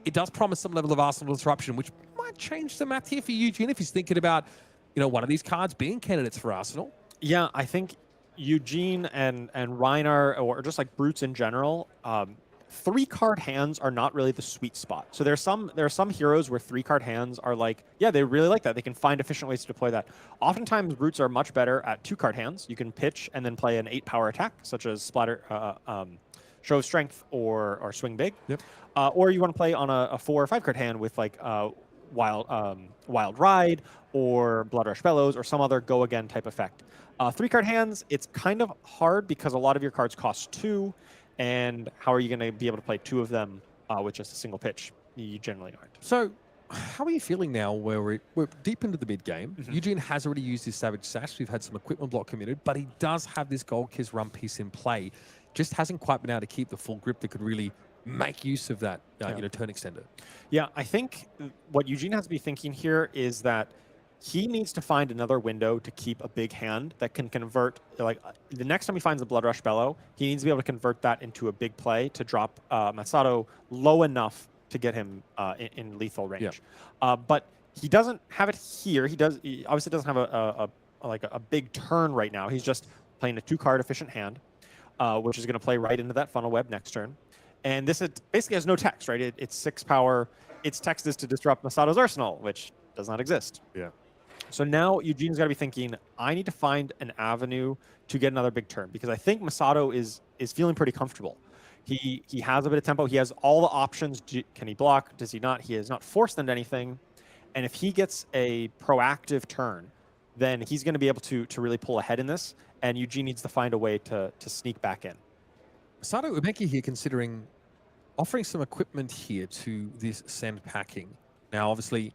it does promise some level of arsenal disruption, which might change the math here for Eugene if he's thinking about, one of these cards being candidates for arsenal. Yeah, I think Eugene and Rhinar, or just like brutes in general, 3-card hands are not really the sweet spot. So there are some heroes where 3-card hands are like, yeah, they really like that. They can find efficient ways to deploy that. Oftentimes, brutes are much better at 2-card hands. You can pitch and then play an 8-power attack, such as Splatter, Show of Strength or Swing Big. Yep. Or you want to play on a 4 or 5-card hand with like Wild Ride or Blood Rush Bellows or some other Go Again type effect. 3-card hands, it's kind of hard because a lot of your cards cost 2. And how are you going to be able to play 2 of them with just a single pitch? You generally aren't. So how are you feeling now where we're deep into the mid-game? Eugene has already used his Savage Sash. We've had some equipment block committed, but he does have this Gold Kiss run piece in play. Just hasn't quite been able to keep the full grip that could really make use of that turn extender. Yeah, I think what Eugene has to be thinking here is that he needs to find another window to keep a big hand that can convert, like the next time he finds the Blood Rush Bellow, he needs to be able to convert that into a big play to drop Masato low enough to get him in lethal range. But he doesn't have it here. He obviously doesn't have a big turn right now. He's just playing a 2-card efficient hand, which is going to play right into that funnel web next turn. And this basically has no text, right? It's 6 power. Its text is to disrupt Masato's arsenal, which does not exist. Yeah. So now Eugene's got to be thinking, I need to find an avenue to get another big turn because I think Masato is feeling pretty comfortable. He has a bit of tempo. He has all the options. Can he block? Does he not? He has not forced into anything. And if he gets a proactive turn, then he's going to be able to really pull ahead in this. And Eugene needs to find a way to sneak back in. Masato Umeki here considering offering some equipment here to this send packing. Now, obviously,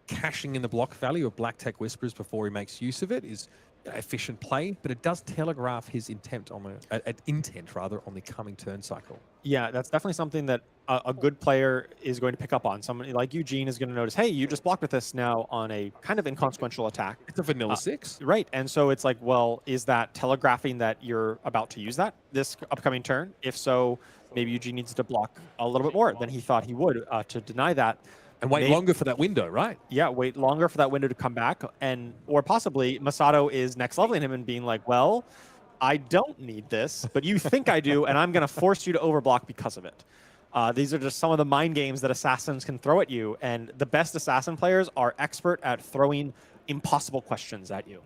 cashing in the block value of Black Tech Whispers before he makes use of it is efficient play, but it does telegraph his intent on the coming turn cycle. Yeah, that's definitely something that a good player is going to pick up on. Somebody like Eugene is going to notice, hey, you just blocked with this now on a kind of inconsequential attack. It's a vanilla 6. Right, and so it's like, well, is that telegraphing that you're about to use that this upcoming turn? If so, maybe Eugene needs to block a little bit more than he thought he would to deny that. And wait longer for that window, right? Yeah, wait longer for that window to come back. Or possibly Masato is next leveling him and being like, well, I don't need this, but you think I do, and I'm going to force you to overblock because of it. These are just some of the mind games that assassins can throw at you, and the best assassin players are expert at throwing impossible questions at you.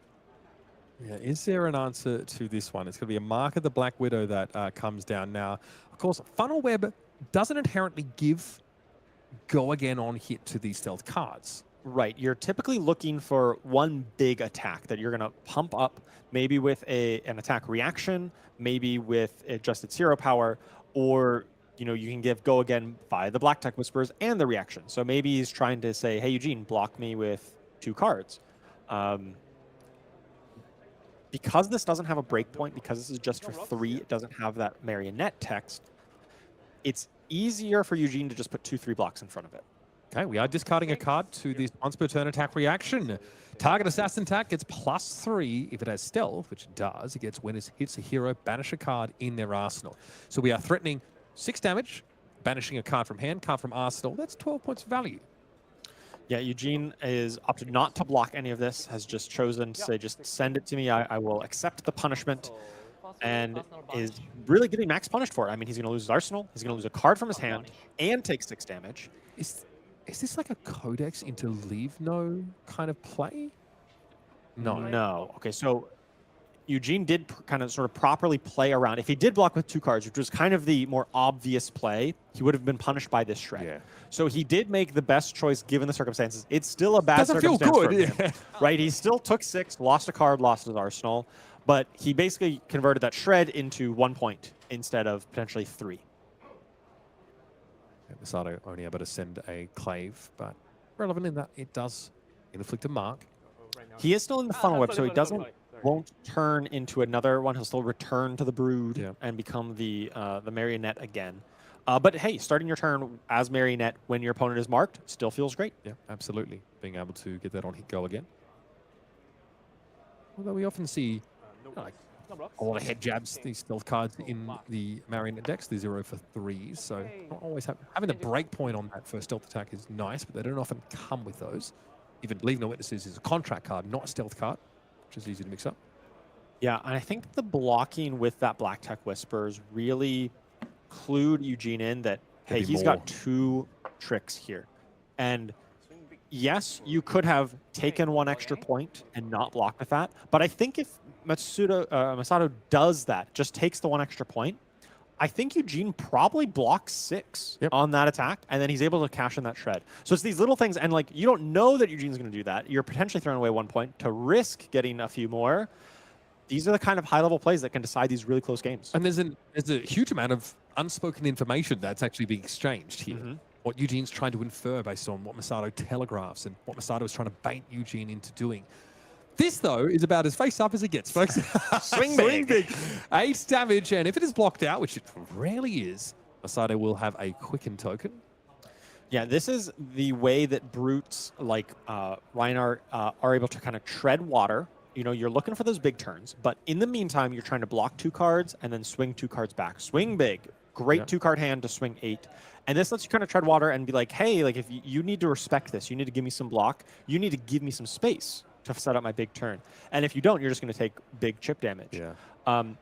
Yeah, is there an answer to this one? It's going to be a Mark of the Black Widow that comes down. Now, of course, Funnel Web doesn't inherently give go again on hit to these stealth cards. Right. You're typically looking for one big attack that you're going to pump up, maybe with an attack reaction, maybe with just its hero power, or you can give go again via the Black Tech Whispers and the reaction. So maybe he's trying to say, hey, Eugene, block me with 2 cards. Because this doesn't have a breakpoint, because this is just for 3, it doesn't have that marionette text, it's easier for Eugene to just put 2-3 blocks in front of it. Okay, we are discarding a card to this once per turn attack reaction. Target assassin attack gets +3 if it has stealth, which it does. It gets when it hits a hero, banish a card in their arsenal. So we are threatening 6 damage, banishing a card from hand, card from arsenal. That's 12 points of value. Yeah, Eugene is opted not to block any of this, has just chosen to say, just send it to me. I will accept the punishment, and is really getting max punished for it. I mean, he's going to lose his arsenal, he's going to lose a card from his hand, and take 6 damage. Is this like a Codex into Leave No kind of play? No. No. Okay, so Eugene did kind of sort of properly play around. If he did block with 2 cards, which was kind of the more obvious play, he would have been punished by this shred. Yeah. So he did make the best choice given the circumstances. It's still a bad Doesn't feel circumstance for good. him, Yeah. right? He still took 6, lost a card, lost his arsenal, but he basically converted that shred into 1 point instead of potentially 3. Masato only able to send a clave, but relevant in that it does inflict a mark. He is still in the funnel web, so he won't turn into another one. He'll still return to the brood and become the marionette again. But hey, starting your turn as marionette when your opponent is marked still feels great. Yeah, absolutely. Being able to get that on hit go again. Although we often see like a lot of head jabs, these stealth cards in the marionette decks, the 0 for 3s. So not always having a break point on that first stealth attack is nice, but they don't often come with those. Even Leave No Witnesses is a contract card, not a stealth card, which is easy to mix up. Yeah, and I think the blocking with that Black Tech Whispers really clued Eugene in that, hey, he's got 2 tricks here. And yes, you could have taken 1 extra point and not blocked with that. But I think if Masato does that, just takes the 1 extra point, I think Eugene probably blocks 6 on that attack, and then he's able to cash in that shred. So it's these little things, and like you don't know that Eugene's going to do that. You're potentially throwing away 1 point to risk getting a few more. These are the kind of high-level plays that can decide these really close games. And there's a huge amount of unspoken information that's actually being exchanged here. What Eugene's trying to infer based on what Masato telegraphs and what Masato is trying to bait Eugene into doing. This, though, is about as face-up as it gets, folks. Swing big. 8 damage, and if it is blocked out, which it rarely is, Masato will have a quicken token. Yeah, this is the way that brutes like Rhinar are able to kind of tread water. You're looking for those big turns, but in the meantime, you're trying to block 2 cards and then swing 2 cards back. Swing big. Great 2-card hand to swing 8. And this lets you kind of tread water and be like, hey, like if you need to respect this, you need to give me some block, you need to give me some space to set up my big turn. And if you don't, you're just going to take big chip damage. Yeah.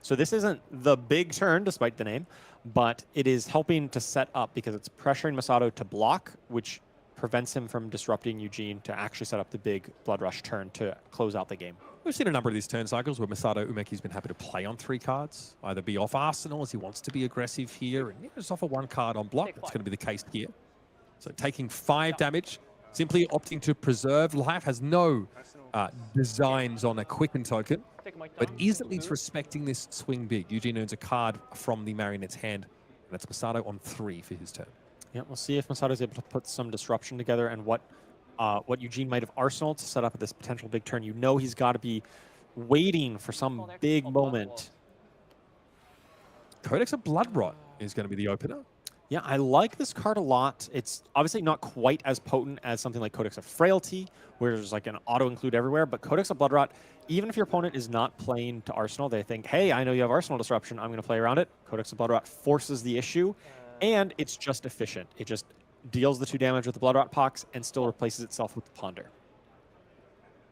So this isn't the big turn, despite the name, but it is helping to set up because it's pressuring Masato to block, which prevents him from disrupting Eugene to actually set up the big Blood Rush turn to close out the game. We've seen a number of these turn cycles where Masato Umeki's been happy to play on 3 cards, either be off Arsenal as he wants to be aggressive here, and just offer 1 card on block. That's going to be the case here. So taking 5 damage, simply opting to preserve life, has no designs on a quicken token, but is at least respecting this swing big. Eugene earns a card from the Marionette's hand, and that's Masato on 3 for his turn. Yeah, we'll see if Masato's able to put some disruption together and what Eugene might have arsenal to set up at this potential big turn. You know he's got to be waiting for some big moment. Codex of Bloodrot is going to be the opener. Yeah, I like this card a lot. It's obviously not quite as potent as something like Codex of Frailty, where there's like an auto-include everywhere, but Codex of Bloodrot, even if your opponent is not playing to Arsenal, they think, hey, I know you have Arsenal Disruption, I'm going to play around it. Codex of Bloodrot forces the issue, and it's just efficient. It just deals the 2 damage with the Bloodrot Pox and still replaces itself with the Ponder.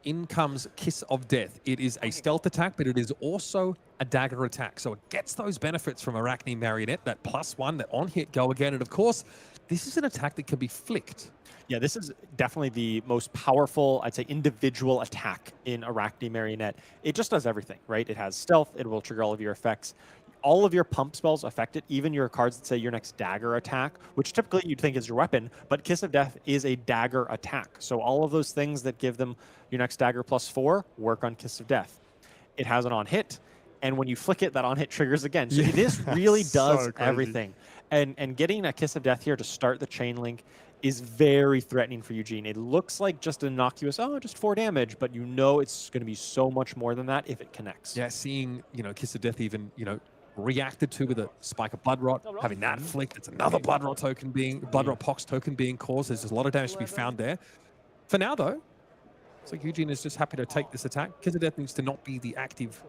In comes Kiss of Death. It is a stealth attack, but it is also a dagger attack. So it gets those benefits from Arachne Marionette, that +1, that on hit, go again. And of course, this is an attack that can be flicked. Yeah, this is definitely the most powerful, I'd say, individual attack in Arachne Marionette. It just does everything, right? It has stealth. It will trigger all of your effects. All of your pump spells affect it, even your cards that say your next dagger attack, which typically you'd think is your weapon, but Kiss of Death is a dagger attack. So all of those things that give them your next dagger +4 work on Kiss of Death. It has an on-hit, and when you flick it, that on-hit triggers again. So this really does everything. And getting a Kiss of Death here to start the chain link is very threatening for Eugene. It looks like just an innocuous, oh, just 4 damage, but you know it's going to be so much more than that if it connects. Yeah, seeing, Kiss of Death even, reacted to with a Spike of Bloodrot, having that flicked, it's another Bloodrot Pox token being caused. There's a lot of damage to be found there. For now, though, it's like Eugene is just happy to take this attack. Kiss of Death needs to not be the active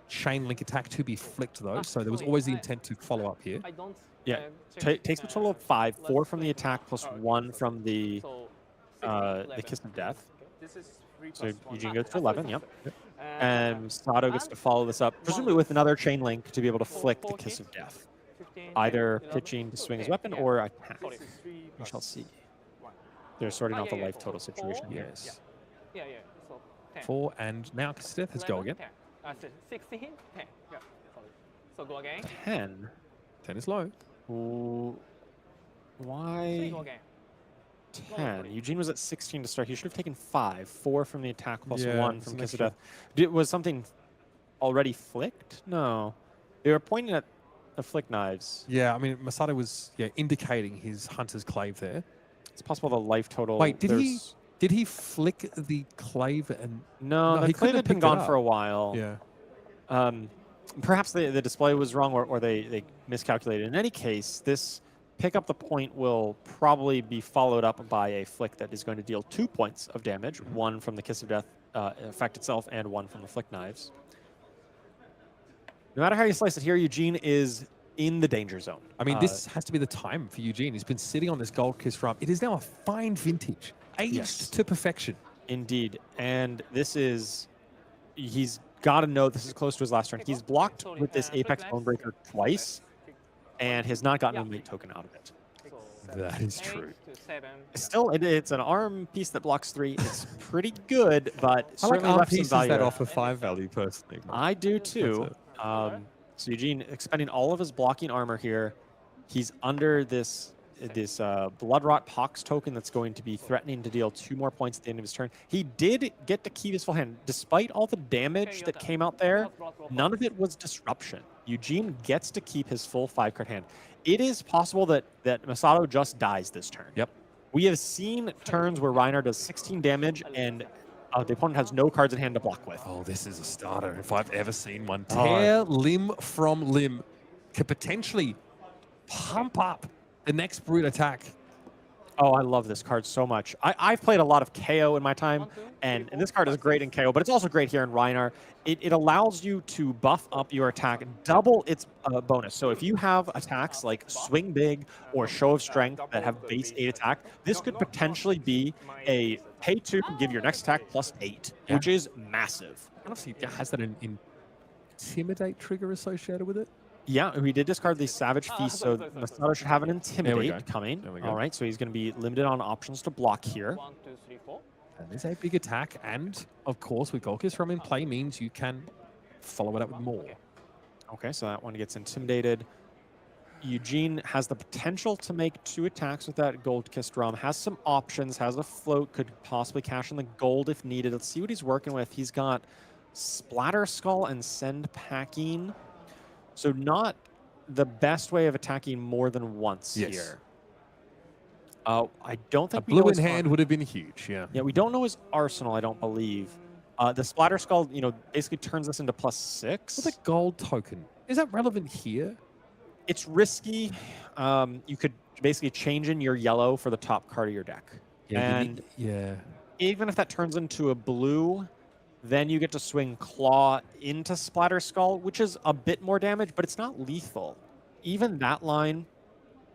chain link attack to be flicked, though. So there was always the intent to follow up here. Yeah, takes a total of 5, 4 from the attack plus 1 from the Kiss of Death. So Eugene goes to 11, yep. And Masato gets to follow this up, presumably with another chain link to be able to flick the Kiss of Death. Either pitching to swing his weapon or attack. We shall see. They're sorting out the life total situation here. Yes. 4, and now Kiss of Death has go again. 16, 10. Yeah. So go again. 10? 10 is low. Ooh, why? 10. Eugene was at 16 to start. He should have taken 5. 4 from the attack plus 1 from Kiss of Death. Was something already flicked? No. They were pointing at the flick knives. Yeah, I mean, Masato was indicating his Hunter's Clave there. It's possible the life total... Wait, did he flick the Clave? And No, the Clave had been gone for a while. Yeah. Perhaps the display was wrong or they miscalculated. In any case, this pick up the point will probably be followed up by a flick that is going to deal 2 points of damage, 1 from the Kiss of Death effect itself and 1 from the flick knives. No matter how you slice it here, Eugene is in the danger zone. I mean, this has to be the time for Eugene. He's been sitting on this Gold Kiss farm. It is now a fine vintage, aged to perfection. Indeed. And this is... He's got to know this is close to his last turn. He's blocked with this Apex Bonebreaker twice and has not gotten a mate token out of it. That is true. Still, it's an arm piece that blocks 3. It's pretty good, but certainly I like left some pieces value. that offer 5 value, personally. I do too. So Eugene expending all of his blocking armor here. He's under this Bloodrot Pox token that's going to be threatening to deal 2 more points at the end of his turn. He did get to keep his full hand. Despite all the damage that came out there, none of it was disruption. Eugene gets to keep his full 5-card hand. It is possible that Masato just dies this turn. Yep. We have seen turns where Rhinar does 16 damage and the opponent has no cards in hand to block with. Oh, this is a starter if I've ever seen one. Tear limb from limb could potentially pump up the next brute attack. Oh, I love this card so much. I've played a lot of KO in my time, and this card is great in KO, but it's also great here in Rhinar. It allows you to buff up your attack, double its bonus. So if you have attacks like Swing Big or Show of Strength that have base 8 attack, this could potentially be a pay 2, give your next attack +8, which is massive. Honestly, has that an Intimidate trigger associated with it? Yeah, we did discard the Savage Feast, so sorry. Masato should have an go. Intimidate coming. There we go. All right, so he's going to be limited on options to block here. 1, 2, 3, 4. And there's a big attack, and of course, with Gold Kiss from in play means you can follow it up with more. Okay, so that one gets intimidated. Eugene has the potential to make 2 attacks with that Gold Kiss Drum. Has some options, has a float, could possibly cash in the gold if needed. Let's see what he's working with. He's got Splatter Skull and Send Packing. So not the best way of attacking more than once here. I don't think A blue in hand would have been huge, yeah. Yeah, we don't know his arsenal, I don't believe. The Splatter Skull, basically turns this into +6. Well, the gold token, is that relevant here? It's risky. You could basically change in your yellow for the top card of your deck. And yeah. even if that turns into a blue, then you get to swing Claw into Splatter Skull, which is a bit more damage, but it's not lethal. Even that line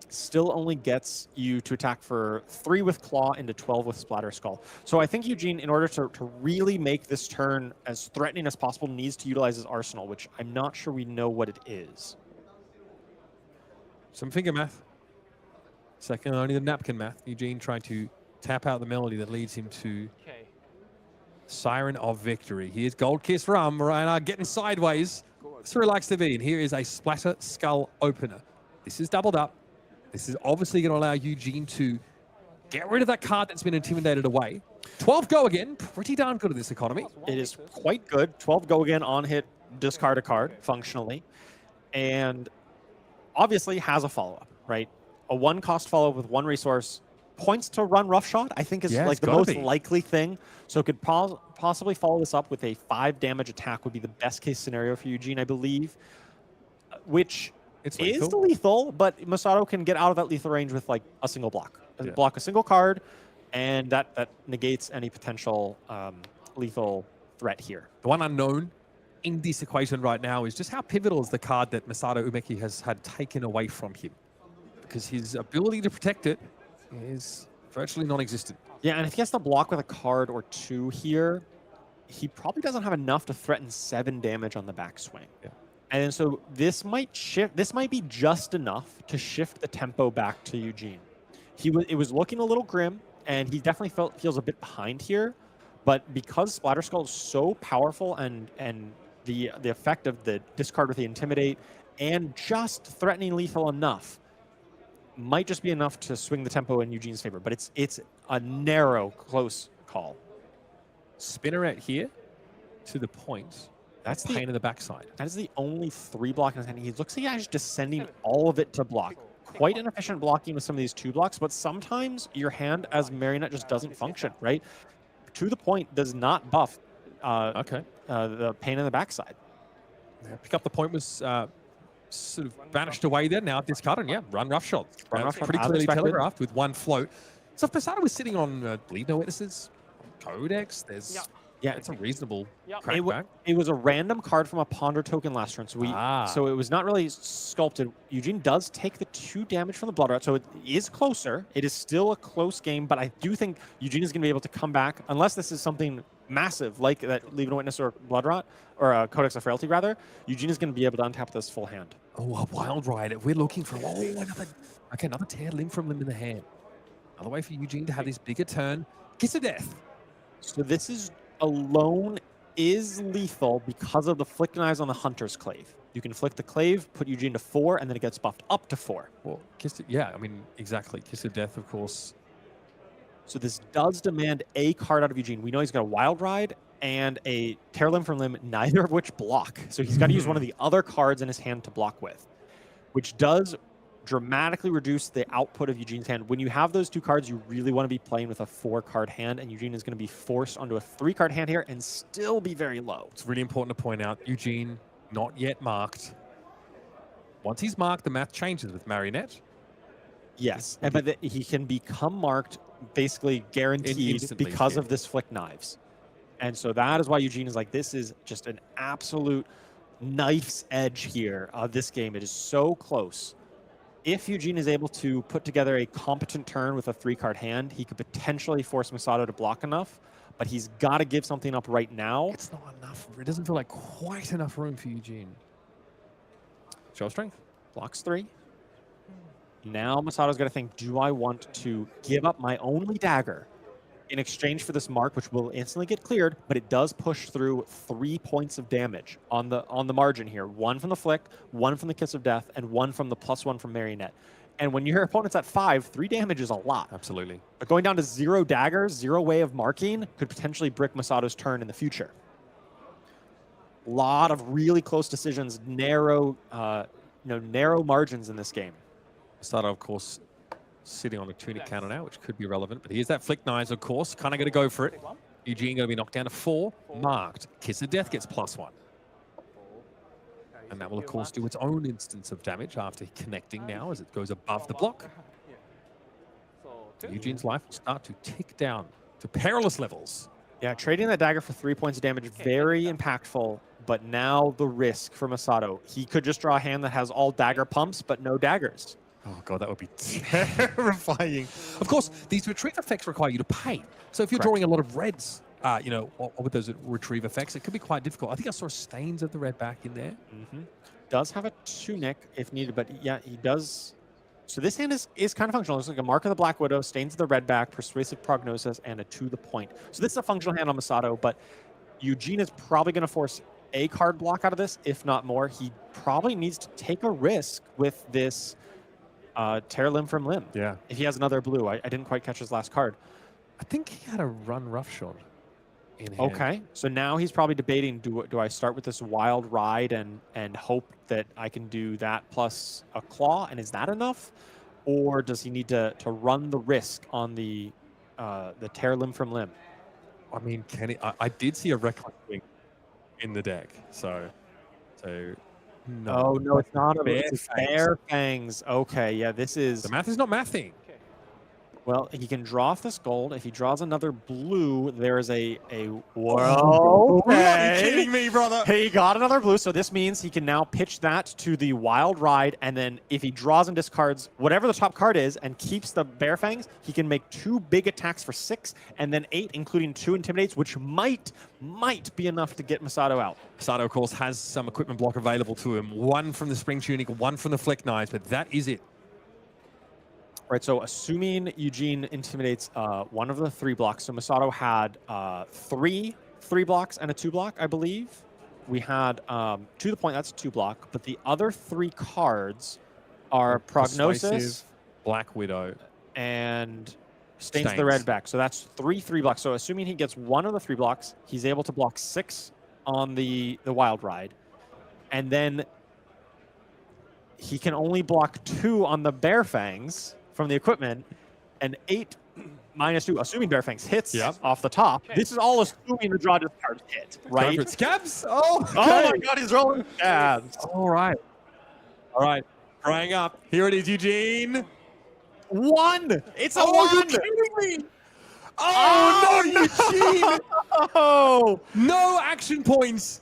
still only gets you to attack for 3 with Claw into 12 with Splatter Skull. So I think Eugene, in order to really make this turn as threatening as possible, needs to utilize his arsenal, which I'm not sure we know what it is. Some finger math. Second only the napkin math. Eugene trying to tap out the melody that leads him to Okay. Siren of Victory. Here's Gold Kiss Rum, Rhinar getting sideways. That's where he likes to be. And here is a Splatter Skull opener. This is doubled up. This is obviously going to allow Eugene to get rid of that card that's been intimidated away. 12 go again. Pretty darn good at this economy. It is quite good. 12 go again on hit, discard a card functionally. And obviously has a follow-up, right? A 1-cost follow-up with 1 resource points to run Roughshod, I think is Yeah, like it's the gotta most be. likely thing. So could possibly follow this up with a 5 damage attack would be the best case scenario for Eugene, I believe, which It's is lethal. lethal, but Masato can get out of that lethal range with like a single block. Yeah. Block a single card, and that negates any potential lethal threat here. The one unknown in this equation right now is just how pivotal is the card that Masato Umeki has had taken away from him. Because his ability to protect it is virtually non-existent. Yeah, and if he has to block with a card or 2 here, he probably doesn't have enough to threaten 7 damage on the backswing. Yeah. And so this might shift. This might be just enough to shift the tempo back to Eugene. It was looking a little grim, and he definitely feels a bit behind here. But because Splatter Skull is so powerful, and the effect of the discard with the Intimidate, and just threatening lethal enough, might just be enough to swing the tempo in Eugene's favor. But it's a narrow, close call. Spinneret here to the point. That's Pain in the backside. That is the only 3 block in his hand. He looks like he's just sending all of it to block. Quite inefficient blocking with some of these 2 blocks, but sometimes your hand as Marionette just doesn't function, right? To the point does not buff the pain in the backside. Yeah, pick up the point was sort of banished away there. Now discarded. Yeah, run Roughshod. Run Roughshod, Pretty as clearly expected. telegraphed with 1 float. So if Masato was sitting on Bleed No Witnesses, Codex, there's Yeah, it's a reasonable Yeah. crackback. It was a random card from a Ponder token last turn, so it was not really sculpted. Eugene does take the 2 damage from the Blood Rot, so it is closer. It is still a close game, but I do think Eugene is going to be able to come back, unless this is something massive like that Leave No Witness or Blood Rot, or Codex of Frailty rather. Eugene is going to be able to untap this full hand. Oh, a Wild Ride. We're looking for another tear limb from limb in the hand. Another way for Eugene to have this bigger turn. Kiss of Death. So this is alone is lethal because of the Flick Knives on the Hunter's Clave. You can flick the Clave, put Eugene to 4, and then it gets buffed up to 4. Well, I mean, exactly. Kiss of Death, of course. So this does demand a card out of Eugene. We know he's got a Wild Ride and a Tear Limb from Limb, neither of which block. So he's got to use one of the other cards in his hand to block with, which does dramatically reduce the output of Eugene's hand. When you have those 2 cards, you really want to be playing with a 4-card hand, and Eugene is going to be forced onto a 3-card hand here and still be very low. It's really important to point out, Eugene not yet marked. Once he's marked, the math changes with Marionette. Yes, but he can become marked basically guaranteed Instantly, because yeah. of this Flick Knives. And so that is why Eugene is like, this is just an absolute knife's edge here of this game. It is so close. If Eugene is able to put together a competent turn with a 3-card hand, he could potentially force Masato to block enough, but he's got to give something up right now. It's not enough. It doesn't feel like quite enough room for Eugene. Show of strength. Blocks 3. Now Masato's got to think, do I want to give up my only dagger in exchange for this mark, which will instantly get cleared, but it does push through 3 points of damage on the margin here. 1 from the flick, 1 from the kiss of death, and 1 from the +1 from marionette. And when your opponent's at 5, 3 damage is a lot. Absolutely. But going down to 0 daggers, 0 way of marking, could potentially brick Masato's turn in the future. A lot of really close decisions, narrow margins in this game. Masato, of course, sitting on a tunic counter now, which could be relevant. But here's that flick knives, of course. Kind of going to go for it. Eugene going to be knocked down to 4. Marked. Kiss of death gets +1. And that will, of course, do its own instance of damage after connecting now as it goes above the block. Eugene's life will start to tick down to perilous levels. Yeah, trading that dagger for 3 points of damage, very impactful. But now the risk for Masato. He could just draw a hand that has all dagger pumps, but no daggers. Oh, God, that would be terrifying. Of course, these retrieve effects require you to pay. So if you're Correct. drawing a lot of reds, with those retrieve effects, it could be quite difficult. I think I saw stains of the red back in there. Does have a tunic if needed, but yeah, he does. So this hand is kind of functional. It's like a Mark of the Black Widow, Stains of the Red back, Persuasive Prognosis, and a To the Point. So this is a functional hand on Masato, but Eugene is probably going to force a card block out of this, if not more. He probably needs to take a risk with this Tear Limb from Limb. Yeah. If he has another blue. I didn't quite catch his last card. I think he had a run roughshod in hand. Okay, so now he's probably debating, do I start with this Wild Ride and hope that I can do that plus a Claw, and is that enough? Or does he need to run the risk on the Tear Limb from Limb? I mean, I did see a Reckless Wing in the deck, so no. Oh, no, it's not a Bear it's Fangs. Bear Fangs. Okay, yeah, this is... The math is not mathing. Well, he can draw off this gold. If he draws another blue, there is a Are okay. you kidding me, brother? He got another blue, so this means he can now pitch that to the Wild Ride, and then if he draws and discards whatever the top card is and keeps the Bear Fangs, he can make 2 big attacks for 6, and then 8, including 2 Intimidates, which might be enough to get Masato out. Masato, of course, has some equipment block available to him. 1 from the Spring Tunic, 1 from the Flick Knives, but that is it. Right, so assuming Eugene intimidates 1 of the 3 blocks, so Masato had 3 blocks and a 2 block, I believe. We had To the Point, that's a 2 block, but the other 3 cards are Prognosis Persuasive, Black Widow. and Stains of the Stains. Red back. So that's 3 blocks. So assuming he gets 1 of the 3 blocks, he's able to block 6 on the Wild Ride. And then he can only block 2 on the Bear Fangs from the equipment, and 8 minus 2, assuming Bear Fangs hits Yep. off the top. This is all assuming the draw discard hit, right? Go for it. Scabs? Oh, Oh my God, he's rolling scabs. All right. Trying up. Here it is, Eugene. 1! It's a Oh, you're 1! kidding me. Oh, no, Eugene. Oh! No action points.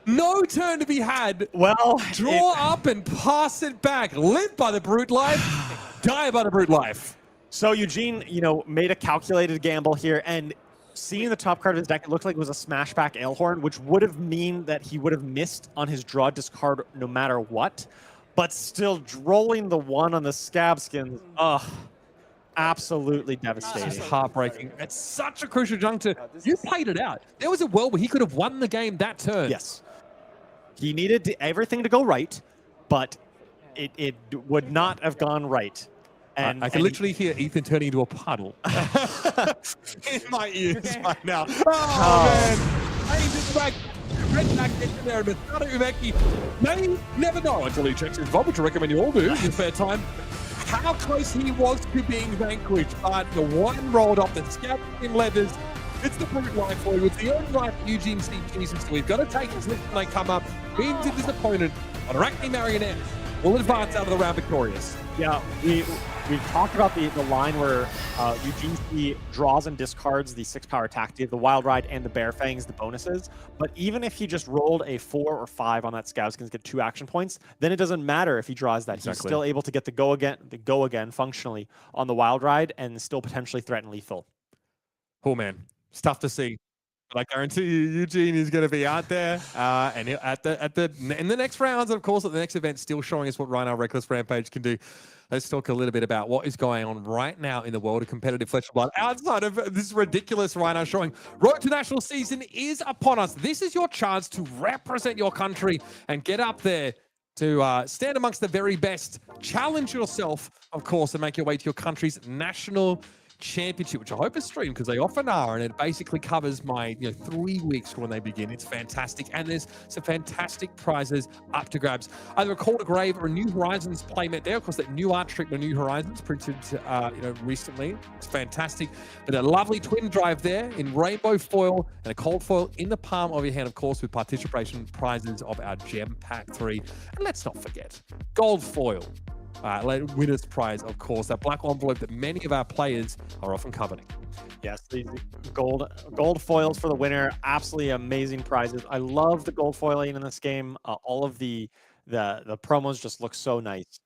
No turn to be had. Well, Draw up and pass it back. Live by the brute life. Die by the brute life. So Eugene, made a calculated gamble here, and seeing the top card of his deck, it looked like it was a Smashback Ailhorn, which would have mean that he would have missed on his draw discard no matter what. But still, rolling the 1 on the Scab Skins, absolutely devastating. It's heartbreaking. It's such a crucial juncture. You played it out. There was a world where he could have won the game that turn. Yes. He needed everything to go right, but it would not have gone right. And I can literally hear Ethan turning into a puddle in my ears right now. Oh, man. He's back. Red back into there. And Masato Umeki may never know until he checks his VOD, which I recommend you all do in your spare time, how close he was to being vanquished. But the 1 rolled off the scab in leathers. It's the brute life for you. It's the only life Eugene sees Jesus. So we've got to take his lift when they come up. Wins his opponent on Arachne Marionette. Will advance out of the round victorious. Yeah, we've talked about the line where Eugene C draws and discards the 6-power tactic, the Wild Ride, and the Bear Fangs, the bonuses. But even if he just rolled a 4 or 5 on that Scabskins, get 2 action points, then it doesn't matter if he draws that. He's Exactly. still able to get the go again functionally on the Wild Ride and still potentially threaten lethal. Oh, man. It's tough to see. But I guarantee you, Eugene is going to be out there, and in the next rounds, of course, at the next event, still showing us what Rhinar Reckless Rampage can do. Let's talk a little bit about what is going on right now in the world of competitive Flesh and Blood outside of this ridiculous Rhinar showing. Road to National season is upon us. This is your chance to represent your country and get up there to stand amongst the very best. Challenge yourself, of course, and make your way to your country's national championship, which I hope is streamed because they often are, and it basically covers my 3 weeks from when they begin. It's fantastic, and there's some fantastic prizes up to grabs. Either a Call to Grave or a New Horizons playmat there. Of course, that new art trick, the New Horizons, printed recently. It's fantastic. But a lovely twin drive there in rainbow foil and a cold foil in the palm of your hand, of course, with participation prizes of our Gem Pack 3. And let's not forget, gold foil. Winner's prize, of course, that black envelope that many of our players are often coveting. Yes, the gold foils for the winner. Absolutely amazing prizes. I love the gold foiling in this game. All of the promos just look so nice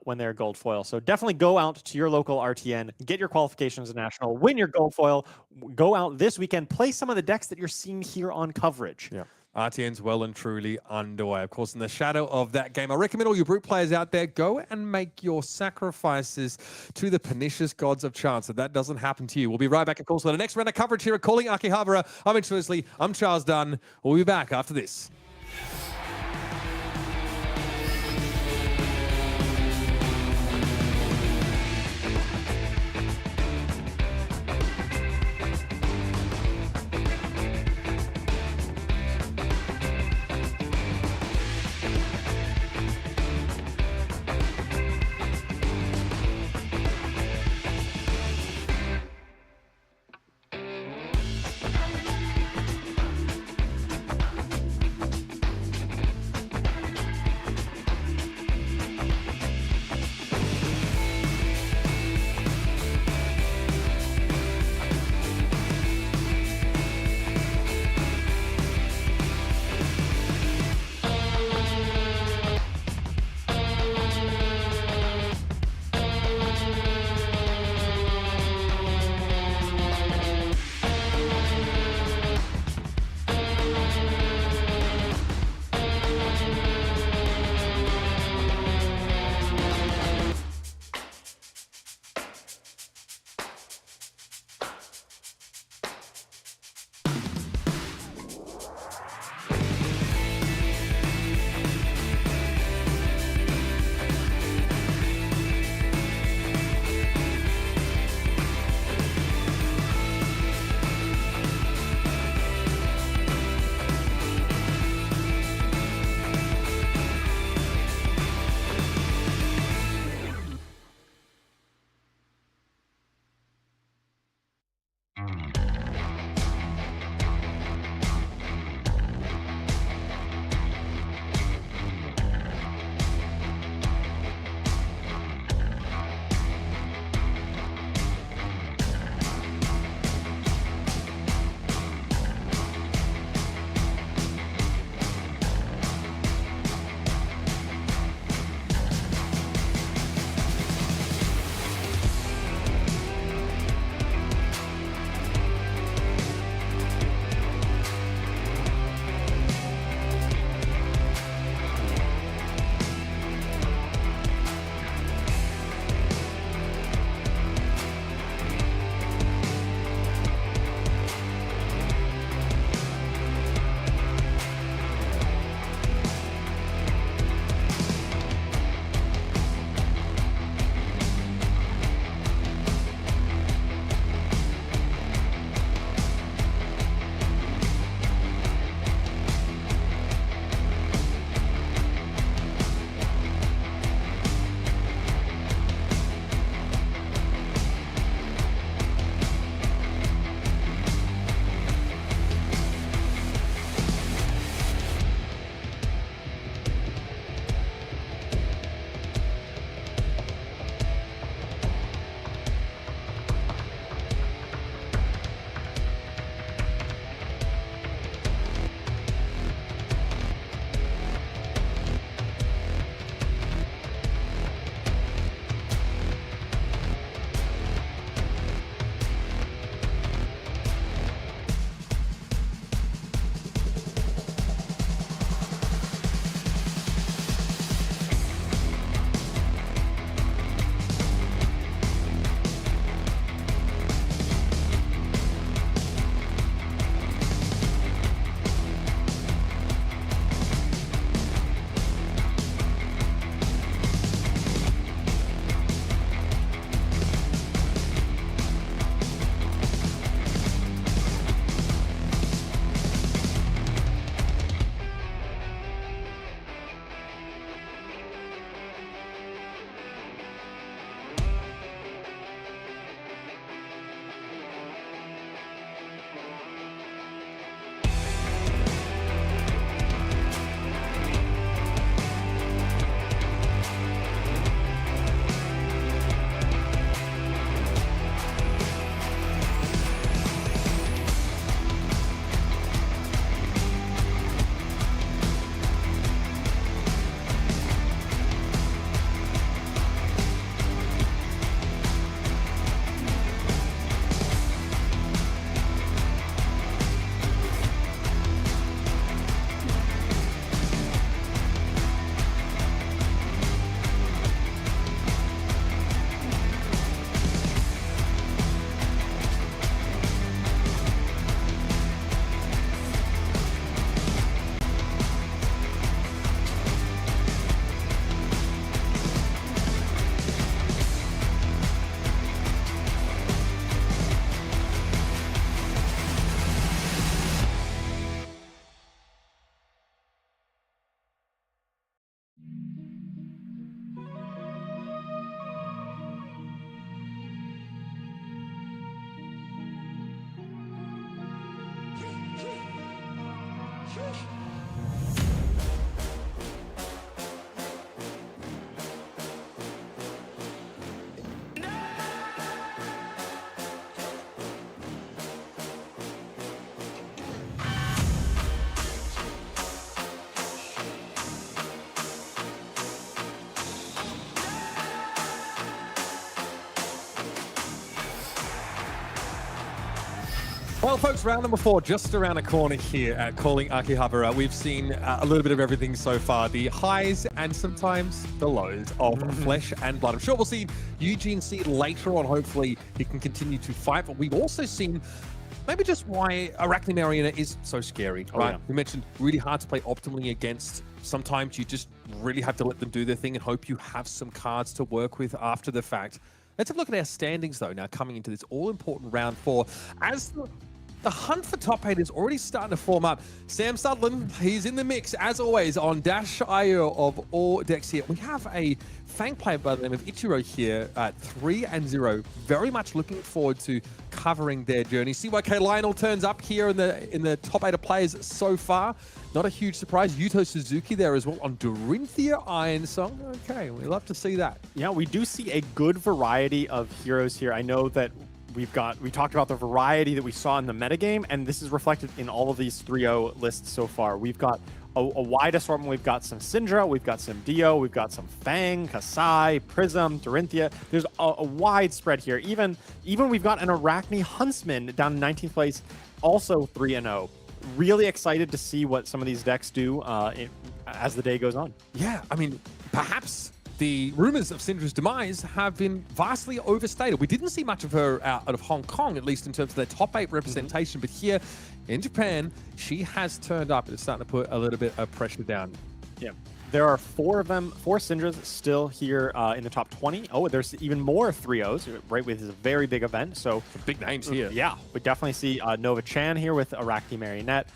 when they're gold foil. So definitely go out to your local RTN, get your qualifications to national, win your gold foil. Go out this weekend, play some of the decks that you're seeing here on coverage. Yeah. RTN's well and truly underway. Of course, in the shadow of that game, I recommend all you brute players out there, go and make your sacrifices to the pernicious gods of chance, so that doesn't happen to you. We'll be right back, of course, with the next round of coverage here at Calling Akihabara. I'm Intuitively. I'm Charles Dunn. We'll be back after this. Well, folks, round number 4, just around the corner here at Calling Akihabara. We've seen a little bit of everything so far. The highs and sometimes the lows of flesh and blood. I'm sure we'll see Eugene see it later on. Hopefully, he can continue to fight. But we've also seen maybe just why Arachne Marina is so scary, right? Yeah. We mentioned really hard to play optimally against. Sometimes you just really have to let them do their thing and hope you have some cards to work with after the fact. Let's have a look at our standings, though, now coming into this all-important round 4. As the hunt for top 8 is already starting to form up. Sam Sutherland, he's in the mix, as always, on Dash.io of all decks here. We have a Fang player by the name of Ichiro here at 3-0. Very much looking forward to covering their journey. CYK Lionel turns up here in the top 8 of players so far. Not a huge surprise. Yuto Suzuki there as well on Dorinthia Iron Song. Okay, we love to see that. Yeah, we do see a good variety of heroes here. I know that we talked about the variety that we saw in the metagame, and this is reflected in all of these 3-0 lists so far. We've got a wide assortment. We've got some Cindra, we've got some Dio, we've got some Fang, Kassai, Prism, Dorinthia. There's a wide spread here. Even we've got an Arachne Huntsman down in 19th place, also 3-0. Really excited to see what some of these decks do as the day goes on. Yeah, I mean, perhaps the rumors of Cindra's demise have been vastly overstated. We didn't see much of her out of Hong Kong, at least in terms of their top 8 representation, but here in Japan, she has turned up and it's starting to put a little bit of pressure down. Yeah. There are 4 of them, 4 Cindras still here in the top 20. Oh, there's even more 3-0s, right, with this very big event. So big names here. Yeah, we definitely see Nova Chan here with Arachne Marionette,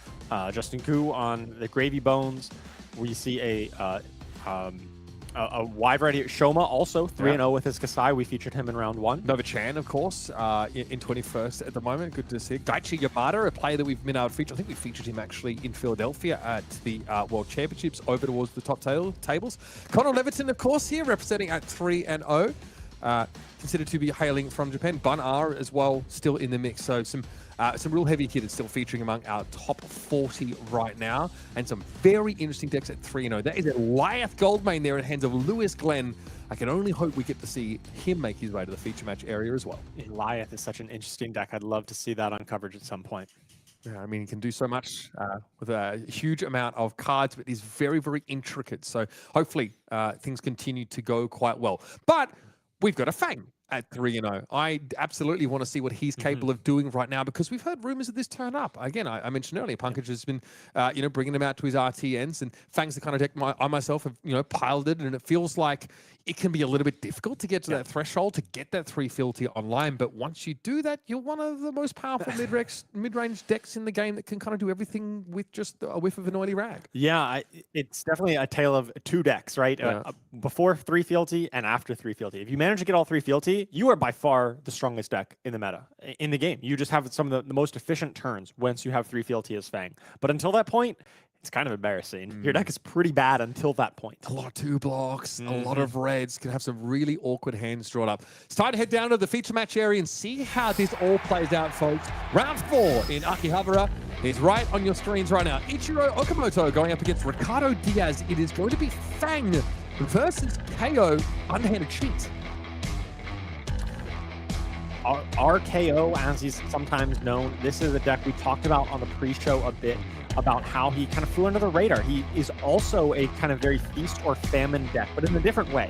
Justin Koo on the Gravy Bones. We see a wide variety. Shoma also 3-0 with his Kassai. We featured him in round 1. Nova Chan, of course, in 21st at the moment. Good to see. Taichi Yamamura, a player that we've been able to feature. I think we featured him actually in Philadelphia at the World Championships over towards the top tables. Connor Leviton, of course, here representing at 3-0. Considered to be hailing from Japan. Bun R as well, still in the mix. So some real heavy hitters still featuring among our top 40 right now. And some very interesting decks at 3-0. That is a Lyath Goldmane there in the hands of Lewis Glenn. I can only hope we get to see him make his way to the feature match area as well. Lyath is such an interesting deck. I'd love to see that on coverage at some point. Yeah, I mean, he can do so much with a huge amount of cards, but he's very, very intricate. So hopefully things continue to go quite well. But we've got a Fang at 3-0. I absolutely want to see what he's capable of doing right now, because we've heard rumors of this turn up. Again, I mentioned earlier, Punkage has been, bringing him out to his RTNs, and Fang's the kind of deck I myself have, piloted, and it feels like it can be a little bit difficult to get to that threshold, to get that 3 filter online. But once you do that, you're one of the most powerful mid-range decks in the game that can kind of do everything with just a whiff of an oily rag. Yeah, it's definitely a tale of 2 decks, right? Yeah. Before 3 fealty and after 3 fealty. If you manage to get all 3 fealty, you are by far the strongest deck in the meta, in the game. You just have some of the most efficient turns once you have 3 fealty as Fang. But until that point, it's kind of embarrassing. Your deck is pretty bad until that point. A lot of 2 blocks, a lot of reds, can have some really awkward hands drawn up. It's time to head down to the feature match area and see how this all plays out, folks. Round 4 in Akihabara is right on your screens right now. Ichiro Okamoto going up against Ricardo Diaz. It is going to be Fang versus KO Underhanded Cheat. RKO, as he's sometimes known. This is a deck we talked about on the pre-show a bit, about how he kind of flew under the radar. He is also a kind of very feast or famine deck, but in a different way.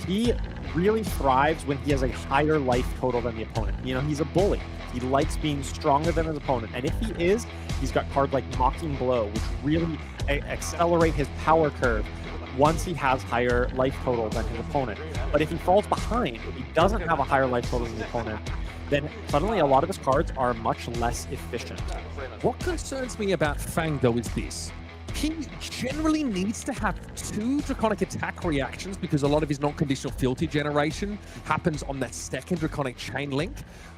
He really thrives when he has a higher life total than the opponent. He's a bully. He likes being stronger than his opponent. And if he is, he's got cards like Mocking Blow, which really accelerate his power curve once he has higher life total than his opponent. But if he falls behind, if he doesn't have a higher life total than the opponent, then suddenly a lot of his cards are much less efficient. What concerns me about Fang, though, is this. He generally needs to have 2 Draconic attack reactions, because a lot of his non-conditional fealty generation happens on that second Draconic chain link.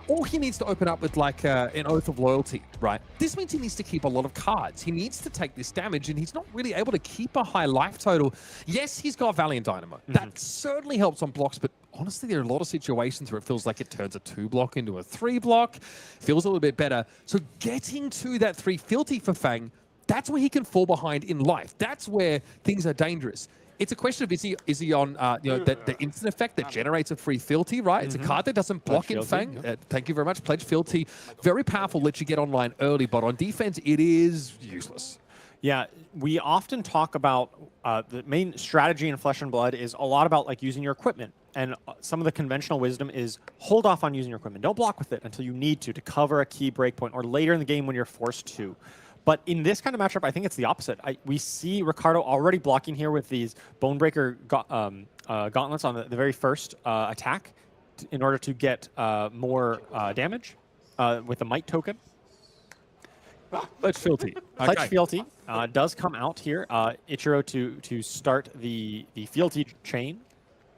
Or he needs to open up with like an Oath of Loyalty, right? This means he needs to keep a lot of cards. He needs to take this damage, and he's not really able to keep a high life total. Yes, he's got Valiant Dynamo. That certainly helps on blocks, but honestly, there are a lot of situations where it feels like it turns a 2 block into a 3 block. Feels a little bit better. So getting to that 3 fealty for Fang, that's where he can fall behind in life. That's where things are dangerous. It's a question of is he on the instant effect that generates a free fealty, right? It's a card that doesn't block in fealty, Fang. Thank you very much. Pledge fealty, very powerful, lets you get online early, but on defense it is useless. Yeah, we often talk about the main strategy in Flesh and Blood is a lot about like using your equipment. And some of the conventional wisdom is hold off on using your equipment. Don't block with it until you need to cover a key breakpoint or later in the game when you're forced to. But in this kind of matchup, I think it's the opposite. We see Ricardo already blocking here with these Bonebreaker gauntlets on the very first attack in order to get more damage with the Might token. Pledge fealty. Pledge fealty does come out here. Ichiro to start the fealty chain.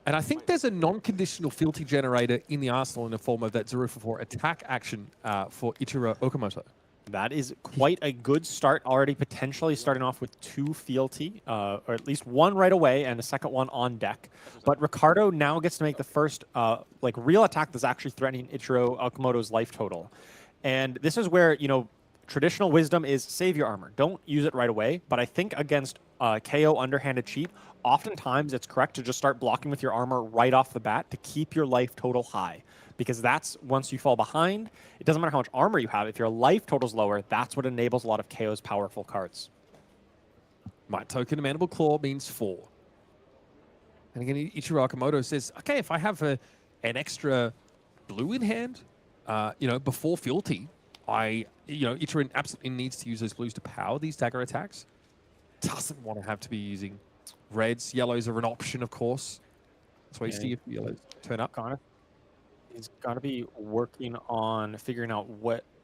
And I think there's a non-conditional fealty generator in the arsenal in the form of that 0-for-4 attack action for Ichiro Okamoto. That is quite a good start already, potentially starting off with 2 fealty, or at least 1 right away and a second one on deck. But Ricardo now gets to make the first real attack that's actually threatening Ichiro Okamoto's life total. And this is where, traditional wisdom is save your armor. Don't use it right away. But I think against KO underhanded cheat, oftentimes it's correct to just start blocking with your armor right off the bat to keep your life total high. Because that's once you fall behind, it doesn't matter how much armor you have. If your life total's lower, that's what enables a lot of KO's powerful cards. Might token a Mandible Claw means 4. And again, Ichiro Okamoto says, okay, if I have an extra blue in hand, before fealty, Ichiro absolutely needs to use those blues to power these dagger attacks. Doesn't want to have to be using reds. Yellows are an option, of course. That's why you see if yellows turn up. He's got to be working on figuring out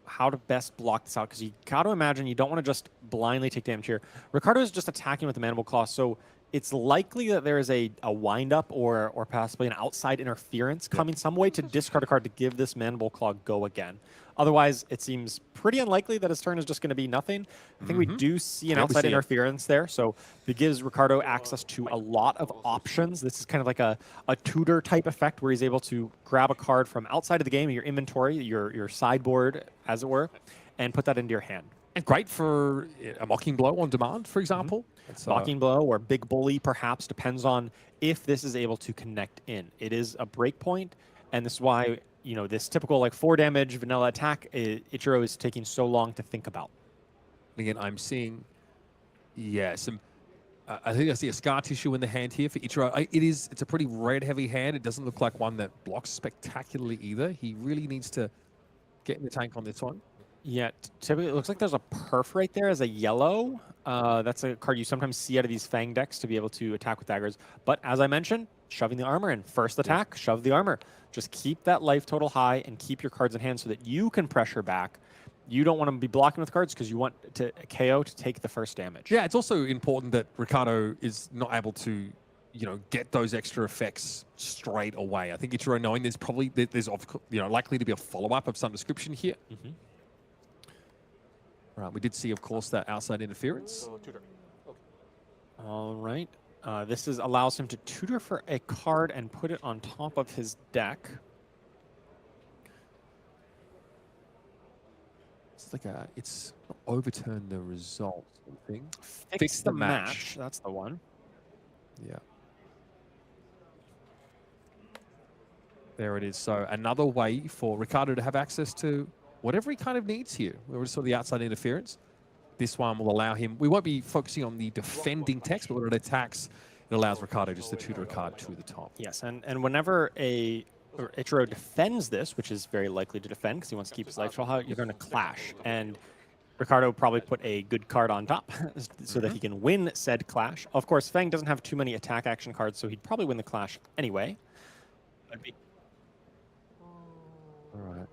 how to best block this out, because you got to imagine you don't want to just blindly take damage here. Ricardo is just attacking with the Mandible Claw, so it's likely that there is a wind-up or possibly an outside interference coming some way to discard a card to give this Mandible Claw go again. Otherwise, it seems pretty unlikely that his turn is just going to be nothing. I think we do see an outside interference there, so it gives Ricardo access to a lot of options. This is kind of like a tutor type effect where he's able to grab a card from outside of the game, your inventory, your sideboard, as it were, and put that into your hand. And great for a Mocking Blow on demand, for example. Mocking Blow or Big Bully, perhaps, depends on if this is able to connect in. It is a breakpoint, and this is why this typical 4 damage vanilla attack, Ichiro is taking so long to think about. Again, I'm seeing, some. I think I see a scar tissue in the hand here for Ichiro. It's a pretty red heavy hand. It doesn't look like one that blocks spectacularly either. He really needs to get in the tank on this one. Yeah, typically it looks like there's a perforate there as a yellow. That's a card you sometimes see out of these Fang decks to be able to attack with daggers. But as I mentioned, shoving the armor in. First attack, shove the armor. Just keep that life total high and keep your cards in hand so that you can pressure back. You don't want to be blocking with cards because you want KO to take the first damage. Yeah, it's also important that Ricardo is not able to, get those extra effects straight away. I think Ichiro knowing there's likely to be a follow-up of some description here. Right, we did see, of course, that outside interference. All right. This allows him to tutor for a card and put it on top of his deck. It's overturn the result thing. Fix the match. That's the one. Yeah. There it is. So another way for Ricardo to have access to whatever he kind of needs here. We already saw the outside interference. This one will allow him, we won't be focusing on the defending text, but when it attacks, it allows Ricardo just to tutor a card to the top. Yes, and whenever Ichiro defends this, which is very likely to defend because he wants to keep his life total high, you're going to clash. And Ricardo probably put a good card on top so that he can win said clash. Of course, Fang doesn't have too many attack action cards, so he'd probably win the clash anyway. All right.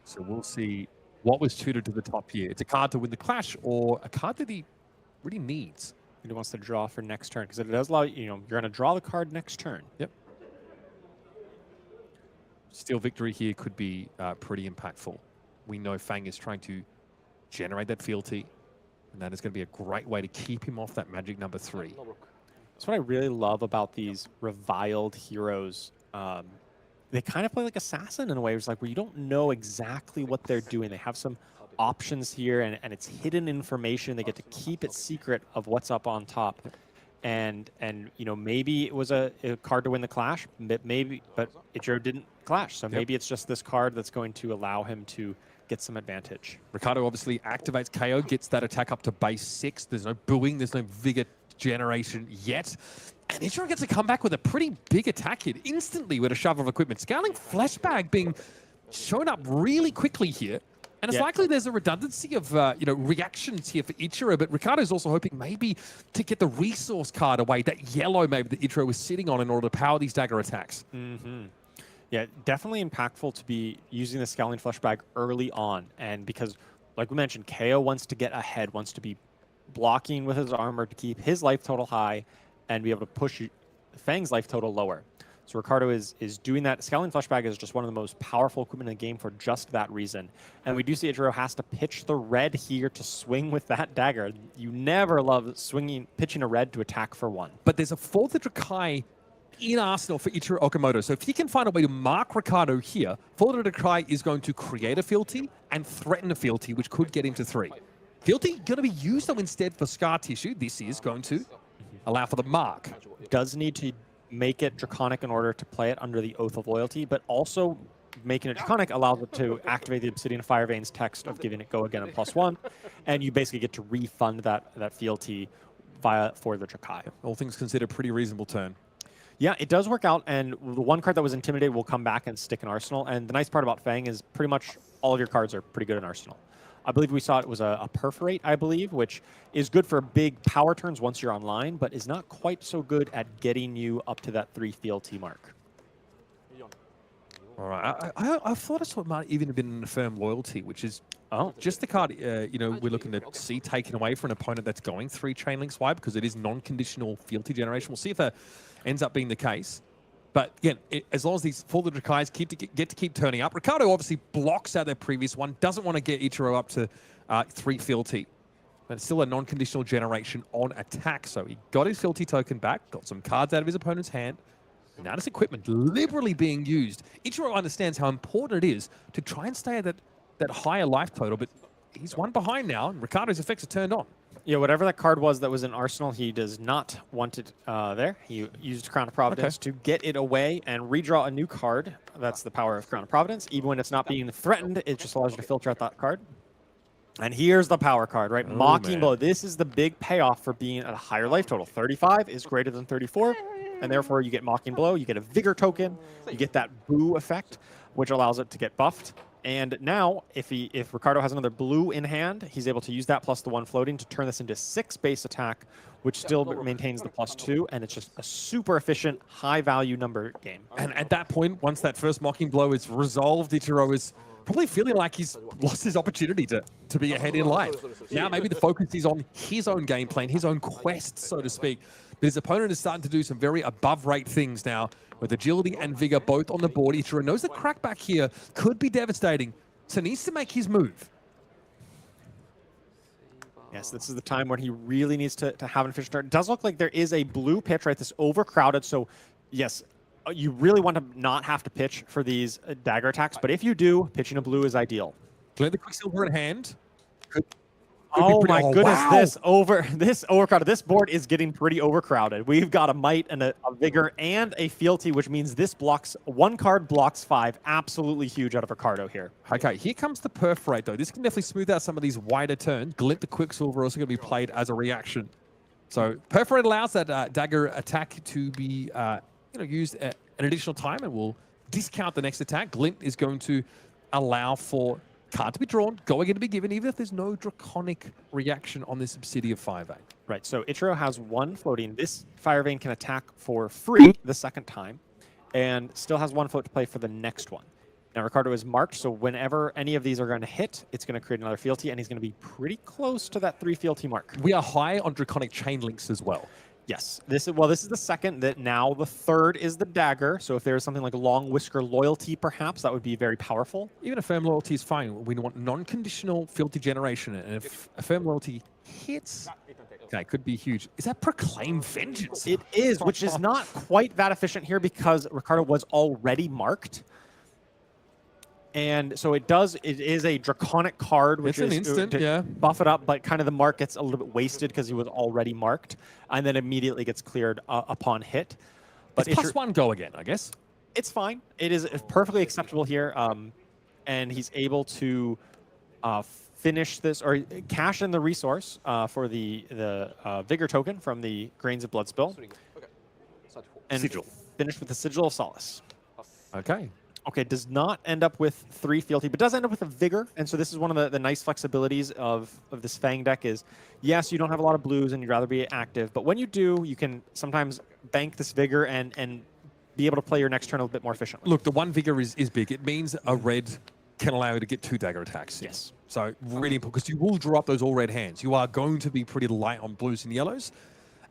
So we'll see what was tutored to the top here. It's a card to win the clash or a card that he really needs. He wants to draw for next turn because it does allow you're going to draw the card next turn. Yep. Steal victory here could be pretty impactful. We know Fang is trying to generate that fealty, and that is going to be a great way to keep him off that magic number 3. That's what I really love about these reviled heroes. They kind of play like Assassin in a way. It's like where you don't know exactly what they're doing. They have some options here, and it's hidden information. They get to keep it secret of what's up on top. and you know, maybe it was a card to win the clash, but Ichiro didn't clash, so maybe it's just this card that's going to allow him to get some advantage. Ricardo obviously activates KO, gets that attack up to base 6. There's no booing, there's no vigor generation yet. And Ichiro gets to come back with a pretty big attack hit instantly with a shove of equipment. Scaling Flashbag being shown up really quickly here. And it's likely there's a redundancy of reactions here for Ichiro, but Ricardo's also hoping maybe to get the resource card away, that yellow maybe that Ichiro was sitting on in order to power these dagger attacks. Yeah, definitely impactful to be using the Scowling Fleshbag early on. And because, like we mentioned, KO wants to get ahead, wants to be blocking with his armor to keep his life total high and be able to push Fang's life total lower. So Ricardo is doing that. Scowling Fleshbag is just one of the most powerful equipment in the game for just that reason. And we do see Ichiro has to pitch the red here to swing with that dagger. You never love pitching a red to attack for 1. But there's a 4th Drakai in arsenal for Ichiro Okamoto. So if he can find a way to mark Ricardo here, 4th Drakai is going to create a fealty and threaten a fealty, which could get him to 3. Fealty going to be used, though, instead for scar tissue. This is going to allow for the mark. Does need to make it Draconic in order to play it under the Oath of Loyalty, but also making it Draconic allows it to activate the Obsidian Fire Veins text of giving it go again and +1, and you basically get to refund that fealty for the Drakai. All things considered, pretty reasonable turn. Yeah, it does work out, and the one card that was Intimidate will come back and stick in Arsenal, and the nice part about Fang is pretty much all of your cards are pretty good in Arsenal. I believe we saw it was a Perforate, I believe, which is good for big power turns once you're online, but is not quite so good at getting you up to that 3 fealty mark. All right. I thought I saw it might even have been a Firm Loyalty, which is just the card we're looking to see taken away for an opponent that's going 3 chain link swipe, because it is non-conditional fealty generation. We'll see if that ends up being the case. But again, as long as these 4 Drakais get to keep turning up, Ricardo obviously blocks out their previous one, doesn't want to get Ichiro up to 3 fealty. But it's still a non-conditional generation on attack. So he got his fealty token back, got some cards out of his opponent's hand. And now this equipment liberally being used. Ichiro understands how important it is to try and stay at that higher life total, but he's 1 behind now, and Ricardo's effects are turned on. Yeah, whatever that card was that was in Arsenal, he does not want it there. He used Crown of Providence to get it away and redraw a new card. That's the power of Crown of Providence. Even when it's not being threatened, it just allows you to filter out that card. And here's the power card, right? Mocking Blow. This is the big payoff for being at a higher life total. 35 is greater than 34, and therefore you get Mocking Blow, you get a Vigor token, you get that Boo effect, which allows it to get buffed. And now, if Ricardo has another blue in hand, he's able to use that plus the 1 floating to turn this into 6 base attack, which still maintains the +2, and it's just a super efficient, high-value number game. And at that point, once that first Mocking Blow is resolved, Ichiro is probably feeling like he's lost his opportunity to be ahead in life. Now maybe the focus is on his own game plan, his own quest, so to speak. But his opponent is starting to do some very above-rate things now, with agility and vigor both on the board. Ichiro knows the crackback here could be devastating, so needs to make his move. Yes, this is the time when he really needs to have an efficient start. It does look like there is a blue pitch, right? This overcrowded, so yes, you really want to not have to pitch for these dagger attacks, but if you do, pitching a blue is ideal. Clear the Quicksilver in hand. Oh my goodness, wow. This overcrowded. This board is getting pretty overcrowded. We've got a Might and a Vigor and a Fealty, which means this blocks, 1 card blocks 5. Absolutely huge out of Ricardo here. Okay, here comes the Perforate, though. This can definitely smooth out some of these wider turns. Glint the Quicksilver also going to be played as a reaction. So Perforate allows that dagger attack to be used at an additional time, and will discount the next attack. Glint is going to allow for card to be drawn, go again to be given, even if there's no draconic reaction on this Obsidian Fire Vein. Right, so Ichiro has 1 floating. This Fire Vein can attack for free the second time, and still has 1 float to play for the next one. Now Ricardo is marked, so whenever any of these are going to hit, it's going to create another fealty, and he's going to be pretty close to that 3 fealty mark. We are high on draconic chain links as well. Yes, this is the second. That now the third is the dagger. So if there's something like Long Whisker Loyalty, perhaps that would be very powerful. Even a Firm Loyalty is fine. We want non-conditional fealty generation, and if a Firm Loyalty hits, okay, could be huge. Is that Proclaim Vengeance? It is, which is not quite that efficient here because Ricardo was already marked. And so it is a draconic card, which It's an is instant, to yeah. buff it up, but kind of the mark gets a little bit wasted because he was already marked, and then immediately gets cleared upon hit. But It's plus one go again, I guess. it's fine. It is perfectly acceptable here, and he's able to finish this or cash in the resource for the vigor token from the Grains of Blood Spill, and Sigil. finish with the Sigil of Solace. Okay. Okay, does not end up with 3 fealty, but does end up with a vigor. And so this is one of the nice flexibilities of this Fang deck is, yes, you don't have a lot of blues and you'd rather be active, but when you do, you can sometimes bank this vigor and be able to play your next turn a little bit more efficiently. Look, the one vigor is big. It means a red can allow you to get 2 dagger attacks. Yes. So really important, because you will draw up those all red hands. You are going to be pretty light on blues and yellows.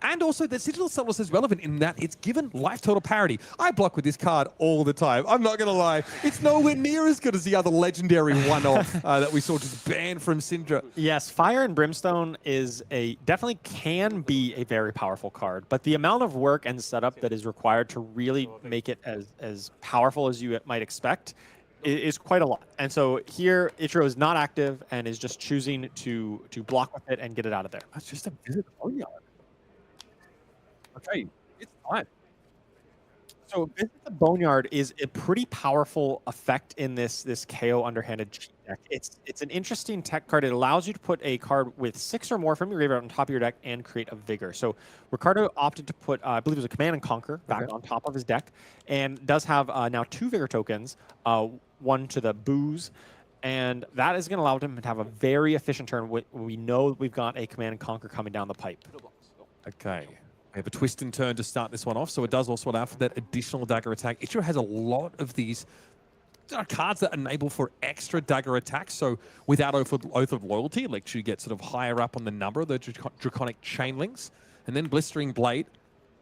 And also, the Sigil of Solace is relevant in that it's given life total parity. I block with this card all the time. I'm not going to lie. It's nowhere near as good as the other legendary one-off that we saw just banned from Cindra. Yes, Fire and Brimstone is definitely can be a very powerful card, but the amount of work and setup that is required to really make it as powerful as you might expect is quite a lot. And so here, Ichiro is not active and is just choosing to block with it and get it out of there. That's just a visit boneyard. Okay, it's time. So Visit the Boneyard is a pretty powerful effect in this KO underhanded cheat deck. It's an interesting tech card. It allows you to put a card with 6 or more from your graveyard on top of your deck and create a vigor. So Ricardo opted to put, I believe it was a Command and Conquer back on top of his deck, and does have now 2 vigor tokens, one to the booze, and that is going to allow him to have a very efficient turn. We know we've got a Command and Conquer coming down the pipe. Okay. We have a twist and turn to start this one off, so it does also allow for that additional dagger attack. Ichiro has a lot of these cards that enable for extra dagger attacks, so without Oath of Loyalty, it lets you get sort of higher up on the number of the Draconic Chain Links. And then Blistering Blade,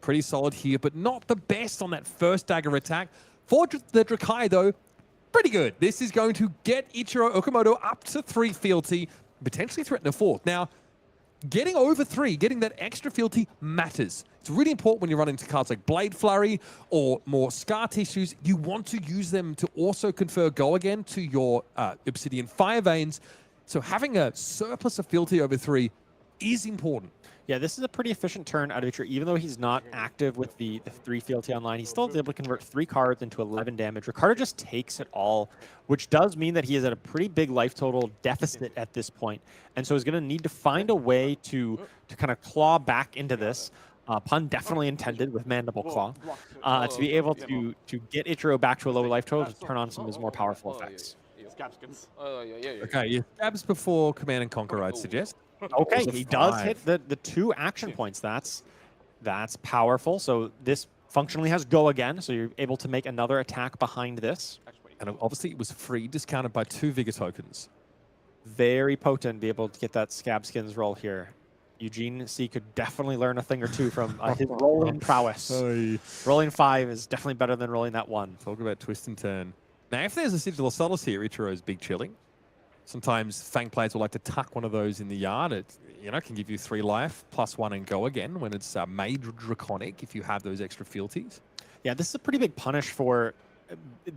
pretty solid here, but not the best on that first dagger attack. For the Drakai, though, pretty good. This is going to get Ichiro Okamoto up to 3 fealty, potentially threaten a 4th. Now, getting over 3, getting that extra fealty matters. It's really important when you run into cards like Blade Flurry or more Scar Tissues. You want to use them to also confer Go Again to your Obsidian Fire Veins. So having a surplus of fealty over 3 is important. Yeah, this is a pretty efficient turn out of Ichiro. Even though he's not active with the 3 fealty online, he's still able to convert 3 cards into 11 damage. Ricardo just takes it all, which does mean that he is at a pretty big life total deficit at this point. And so he's going to need to find a way to kind of claw back into this. Pun definitely intended with Mandible Claw, to be able to get Ichiro back to a lower life total to turn on some of his more powerful effects. Okay, yeah, stabs before Command and Conquer, I'd suggest. Okay, Those are he does 5. hit the 2 action points. That's powerful. So this functionally has Go Again, so you're able to make another attack behind this. And obviously it was free, discounted by 2 Vigor tokens. Very potent, be able to get that Scab Skins roll here. Eugene C could definitely learn a thing or two from his rolling prowess. Rolling 5 is definitely better than rolling that 1. Talk about twist and turn. Now, if there's a Sigil of Solace here, Ichiro's big chilling. Sometimes Fang players will like to tuck one of those in the yard. It, can give you 3 life, +1 and Go Again when it's made Draconic, if you have those extra fealties. Yeah, this is a pretty big punish for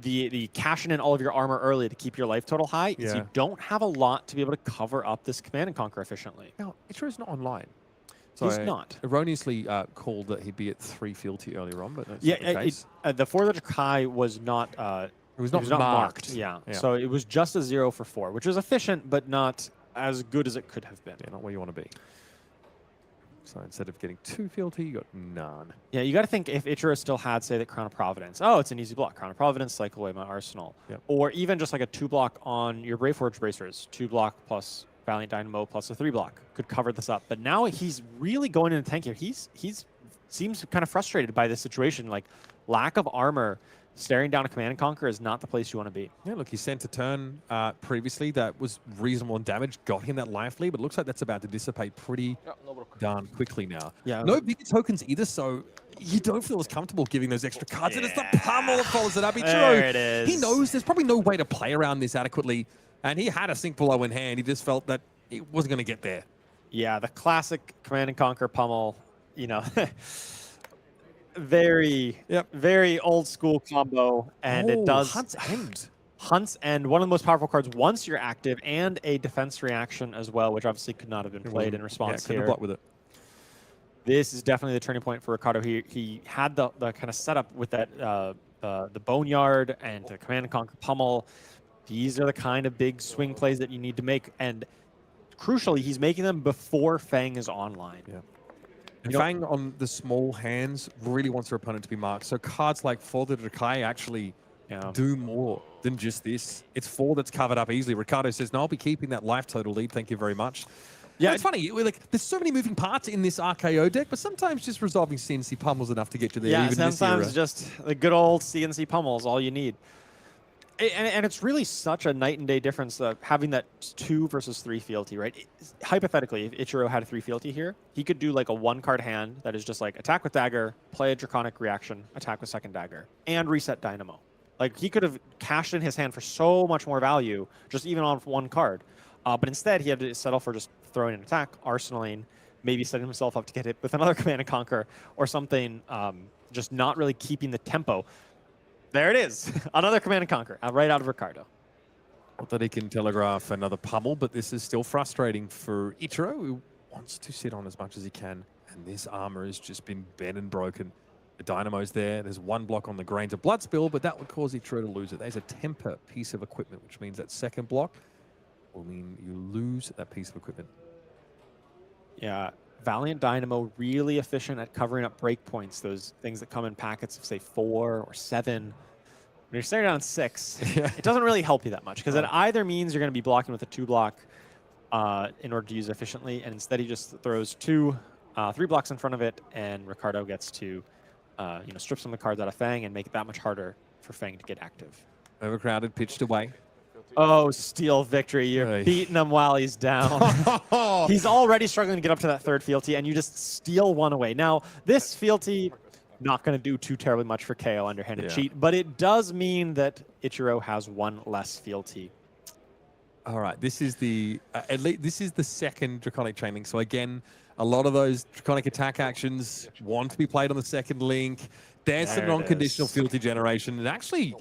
the cashing in all of your armor early to keep your life total high. Is you don't have a lot to be able to cover up this Command and Conquer efficiently. Now, Ichiro's not online. So He's not. Erroneously called that he'd be at 3 fealty earlier on, but that's Yeah, not the case. the 4 that Kai was not. It was not marked. Yeah. So it was just a 0 for 4, which was efficient, but not as good as it could have been. Yeah, not where you want to be. So instead of getting 2 fealty, you got none. Yeah, you got to think if Ichiro still had, say, the Crown of Providence. Oh, it's an easy block. Crown of Providence, cycle away my arsenal. Yep. Or even just like a 2 block on your Brave Forge Bracers. 2 block plus Valiant Dynamo plus a 3 block could cover this up. But now he's really going into tank here. He's seems kind of frustrated by this situation. Like, lack of armor, staring down a Command and Conquer is not the place you want to be. Yeah, look, he sent a turn previously that was reasonable in damage, got him that life lead, but looks like that's about to dissipate pretty darn quickly now. Yeah. No big tokens either, so you don't feel as comfortable giving those extra cards. And it's the pummel that follows it up. There it is. He knows there's probably no way to play around this adequately, and he had a sink below in hand. He just felt that he wasn't going to get there. Yeah, the classic Command and Conquer pummel, very old school combo, and it does. Hunt's End. Hunts, and one of the most powerful cards once you're active, and a defense reaction as well, which obviously could not have been played in response couldn't have here. blocked with it. This is definitely the turning point for Ricardo. He had the kind of setup with that the Boneyard and the Command and Conquer Pummel. These are the kind of big swing plays that you need to make, and crucially, he's making them before Fang is online. Yeah. And Fang on the small hands really wants their opponent to be marked. So cards like Fall the Decay actually do more than just this. It's 4 that's covered up easily. Ricardo says, no, I'll be keeping that life total lead. Thank you very much. Yeah, it's funny. Like, there's so many moving parts in this RKO deck, but sometimes just resolving CNC pummels enough to get you there. Yeah, even sometimes this era. just the good old CNC pummel is all you need. And it's really such a night and day difference having that 2 versus 3 fealty, right? Hypothetically, if Ichiro had a 3 fealty here, he could do like a 1-card hand that is just like attack with dagger, play a draconic reaction, attack with second dagger, and reset Dynamo. Like, he could have cashed in his hand for so much more value, just even on 1 card. But instead, he had to settle for just throwing an attack, arsenaling, maybe setting himself up to get hit with another Command and Conquer or something, just not really keeping the tempo. There it is. Another Command and Conquer, right out of Ricardo. Not that he can telegraph another pummel, but this is still frustrating for Ichiro, who wants to sit on as much as he can. And this armor has just been bent and broken. The Dynamo's there. There's 1 block on the Grains of Blood spill, but that would cause Ichiro to lose it. There's a temper piece of equipment, which means that second block will mean you lose that piece of equipment. Yeah, Valiant Dynamo really efficient at covering up breakpoints, those things that come in packets of, say, 4 or 7. When you're staring down 6, it doesn't really help you that much, because it either means you're going to be blocking with a 2-block in order to use it efficiently, and instead he just throws 3 blocks in front of it, and Ricardo gets to strip some of the cards out of Fang and make it that much harder for Fang to get active. Overcrowded, pitched away. Oh, steal victory. You're beating him while he's down. He's already struggling to get up to that 3rd fealty, and you just steal 1 away. Now, this fealty, not going to do too terribly much for KO underhanded cheat, but it does mean that Ichiro has 1 less fealty. All right, this is the at least this is the second Draconic Chain Link. So again, a lot of those Draconic attack actions want to be played on the second link. There's some non-conditional fealty generation, and actually,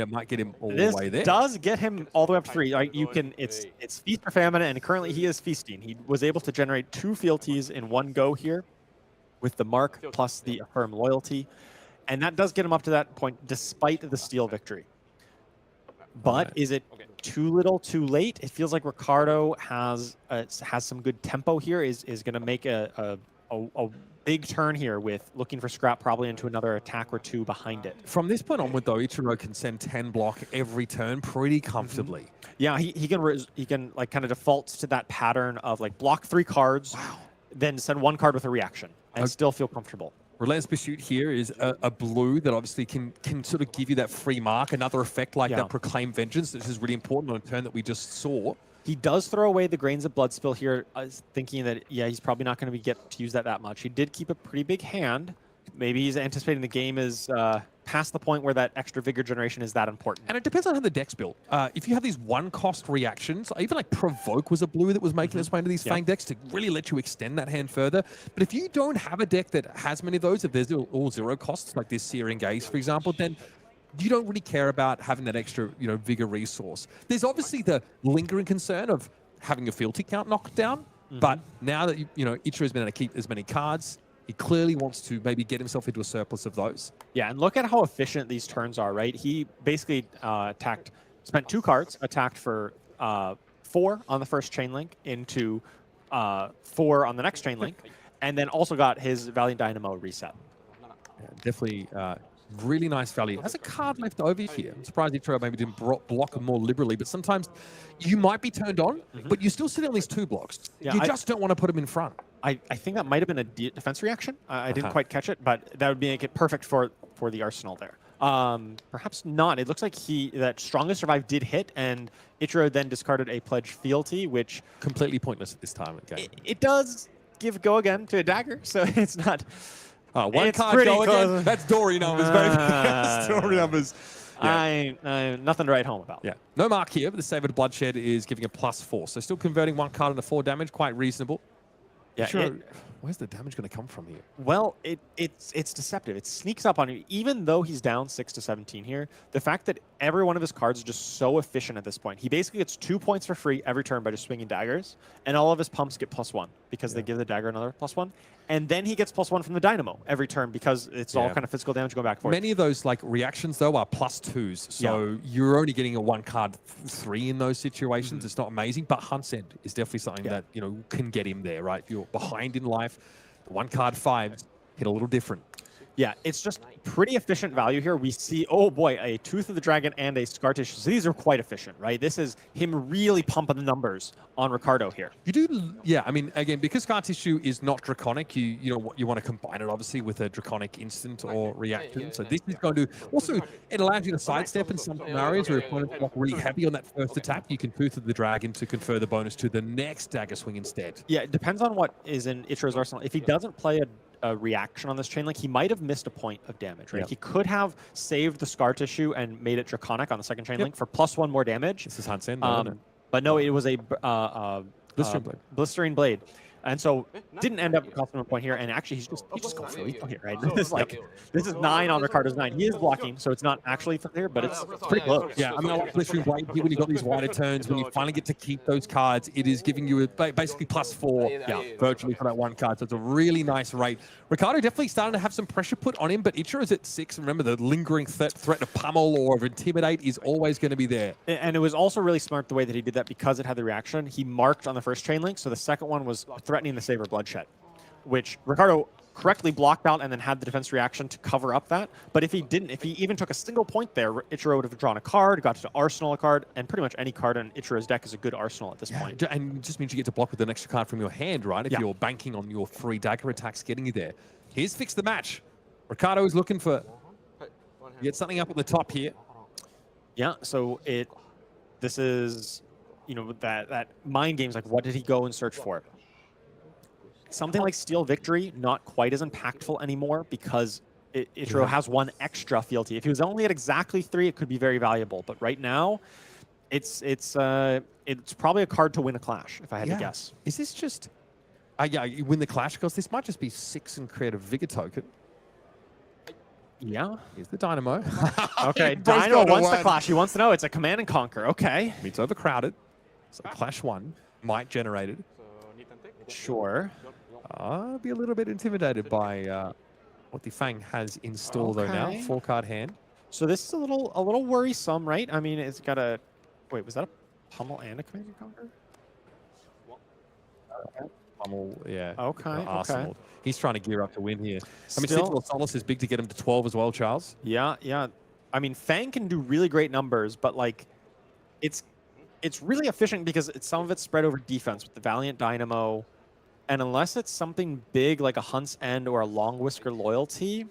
might get him all the way there. This does get him all the way up to 3. Like, you can, it's feast or famine, and currently he is feasting. He was able to generate 2 fealties in 1 go here, with the mark plus the affirm loyalty, and that does get him up to that point, despite the steal victory. But is it too little, too late? It feels like Ricardo has some good tempo here. Is going to make a big turn here with looking for scrap probably into another attack or 2 behind it. From this point onward, though, Ichiro can send 10 block every turn pretty comfortably. Yeah, he can like kind of defaults to that pattern of like block 3 cards, then send 1 card with a reaction and still feel comfortable. Relentless Pursuit here is a blue that obviously can sort of give you that free mark, another effect like that Proclaim Vengeance. This is really important on a turn that we just saw. He does throw away the Grains of Blood spill here, thinking that, he's probably not going to get to use that much. He did keep a pretty big hand. Maybe he's anticipating the game is past the point where that extra vigor generation is that important. And it depends on how the deck's built. If you have these 1-cost reactions, even like Provoke was a blue that was making its way into these Fang decks to really let you extend that hand further. But if you don't have a deck that has many of those, if there's all 0 costs, like this Searing Gaze, for example, then you don't really care about having that extra, vigor resource. There's obviously the lingering concern of having your fealty count knocked down, but now that Ichiro's been able to keep as many cards, he clearly wants to maybe get himself into a surplus of those. Yeah, and look at how efficient these turns are, right? He basically spent 2 cards, attacked for 4 on the first chain link into 4 on the next chain link, and then also got his Valiant Dynamo reset. Yeah, definitely really nice value. Has a card left over here. I'm surprised Ichiro maybe didn't block more liberally, but sometimes you might be turned on, but you're still sitting on these 2 blocks. Yeah, you just don't want to put them in front. I think that might have been a defense reaction. I didn't quite catch it, but that would make it perfect for the arsenal there. Perhaps not. It looks like that Strongest Survive did hit, and Ichiro then discarded a Pledge Fealty, which... completely pointless at this time of the game. It does give go again to a dagger, so it's not... One it's card go close. again. That's Dori numbers, baby. That's Dori numbers. Yeah. I nothing to write home about. Yeah. No mark here, but the Savored Bloodshed is giving a +4. So still converting 1 card into 4 damage, quite reasonable. Yeah, Sure. Where's the damage going to come from here? Well, it's deceptive. It sneaks up on you. Even though he's down 6 to 17 here, the fact that every one of his cards is just so efficient at this point. He basically gets 2 points for free every turn by just swinging daggers, and all of his pumps get +1 because they give the dagger another +1. And then he gets +1 from the dynamo every turn because it's all kind of physical damage going back and forth. Many of those like reactions though are +2s, so you're only getting a 1 card 3 in those situations. It's not amazing, but Hunt's End is definitely something that can get him there, right? If you're behind in life, the 1 card 5s hit a little different. Yeah, it's just pretty efficient value here. We see, oh boy, a Tooth of the Dragon and a Scar Tissue. So these are quite efficient, right? This is him really pumping the numbers on Ricardo here. You do, yeah. I mean, again, because Scar Tissue is not Draconic, you want to combine it obviously with a Draconic instant or reaction. So this is going to also, it allows you to sidestep in some scenarios where opponents block really heavy on that first attack. You can Tooth of the Dragon to confer the bonus to the next dagger swing instead. Yeah, it depends on what is in Ichiro's arsenal. If he doesn't play a reaction on this chain link, he might have missed a point of damage, right? He could have saved the Scar Tissue and made it Draconic on the second chain link for +1 more damage. This is Huntsman, but no, it was a Blistering Blade. And so didn't end up costing him a point here. And actually, he just goes for lethal here, right? This is 9 on Ricardo's 9. He is blocking, so it's not actually from here, but it's pretty close. Yeah, I mean, I like Blistering Blade here when you've got these wider turns, when you finally get to keep those cards, it is giving you basically +4 virtually for that 1 card. So it's a really nice rate. Ricardo definitely starting to have some pressure put on him, but Ichiro's at 6. Remember, the lingering threat to pummel or of Intimidate is always going to be there. And it was also really smart the way that he did that because it had the reaction. He marked on the first chain link, so the second one was threatening the Saber Bloodshed, which Ricardo correctly blocked out and then had the defense reaction to cover up that. But if he didn't, if he even took a single point there, Ichiro would have drawn a card, got to arsenal a card, and pretty much any card in Ichiro's deck is a good arsenal at this point. And it just means you get to block with an extra card from your hand, right? If you're banking on your free dagger attacks getting you there. Here's Fix the Match. Ricardo is looking for get something up at the top here. Yeah, so this is, that mind games, like what did he go and search for? Something like Steel Victory, not quite as impactful anymore because Ichiro has 1 extra fealty. If he was only at exactly 3, it could be very valuable. But right now, it's probably a card to win a clash, if I had to guess. Is this just... yeah, you win the clash because this might just be 6 and create a Vigor token. Yeah. Here's the Dynamo. Okay, Dino wants the clash. He wants to know it's a Command and Conquer. Okay. It's overcrowded. So clash 1 might generate it. Sure. I'll be a little bit intimidated by what the Fang has in store though now. 4-card hand. So this is a little worrisome, right? I mean, it's got a... Wait, was that a Pummel and a Command and Conquer? Pummel, yeah. Okay. He's trying to gear up to win here. I mean, Cindra Solace is big to get him to 12 as well, Charles. Yeah. I mean, Fang can do really great numbers, but like, it's really efficient because some of it's spread over defense with the Valiant Dynamo. And unless it's something big like a Hunt's End or a Long Whisker Loyalty,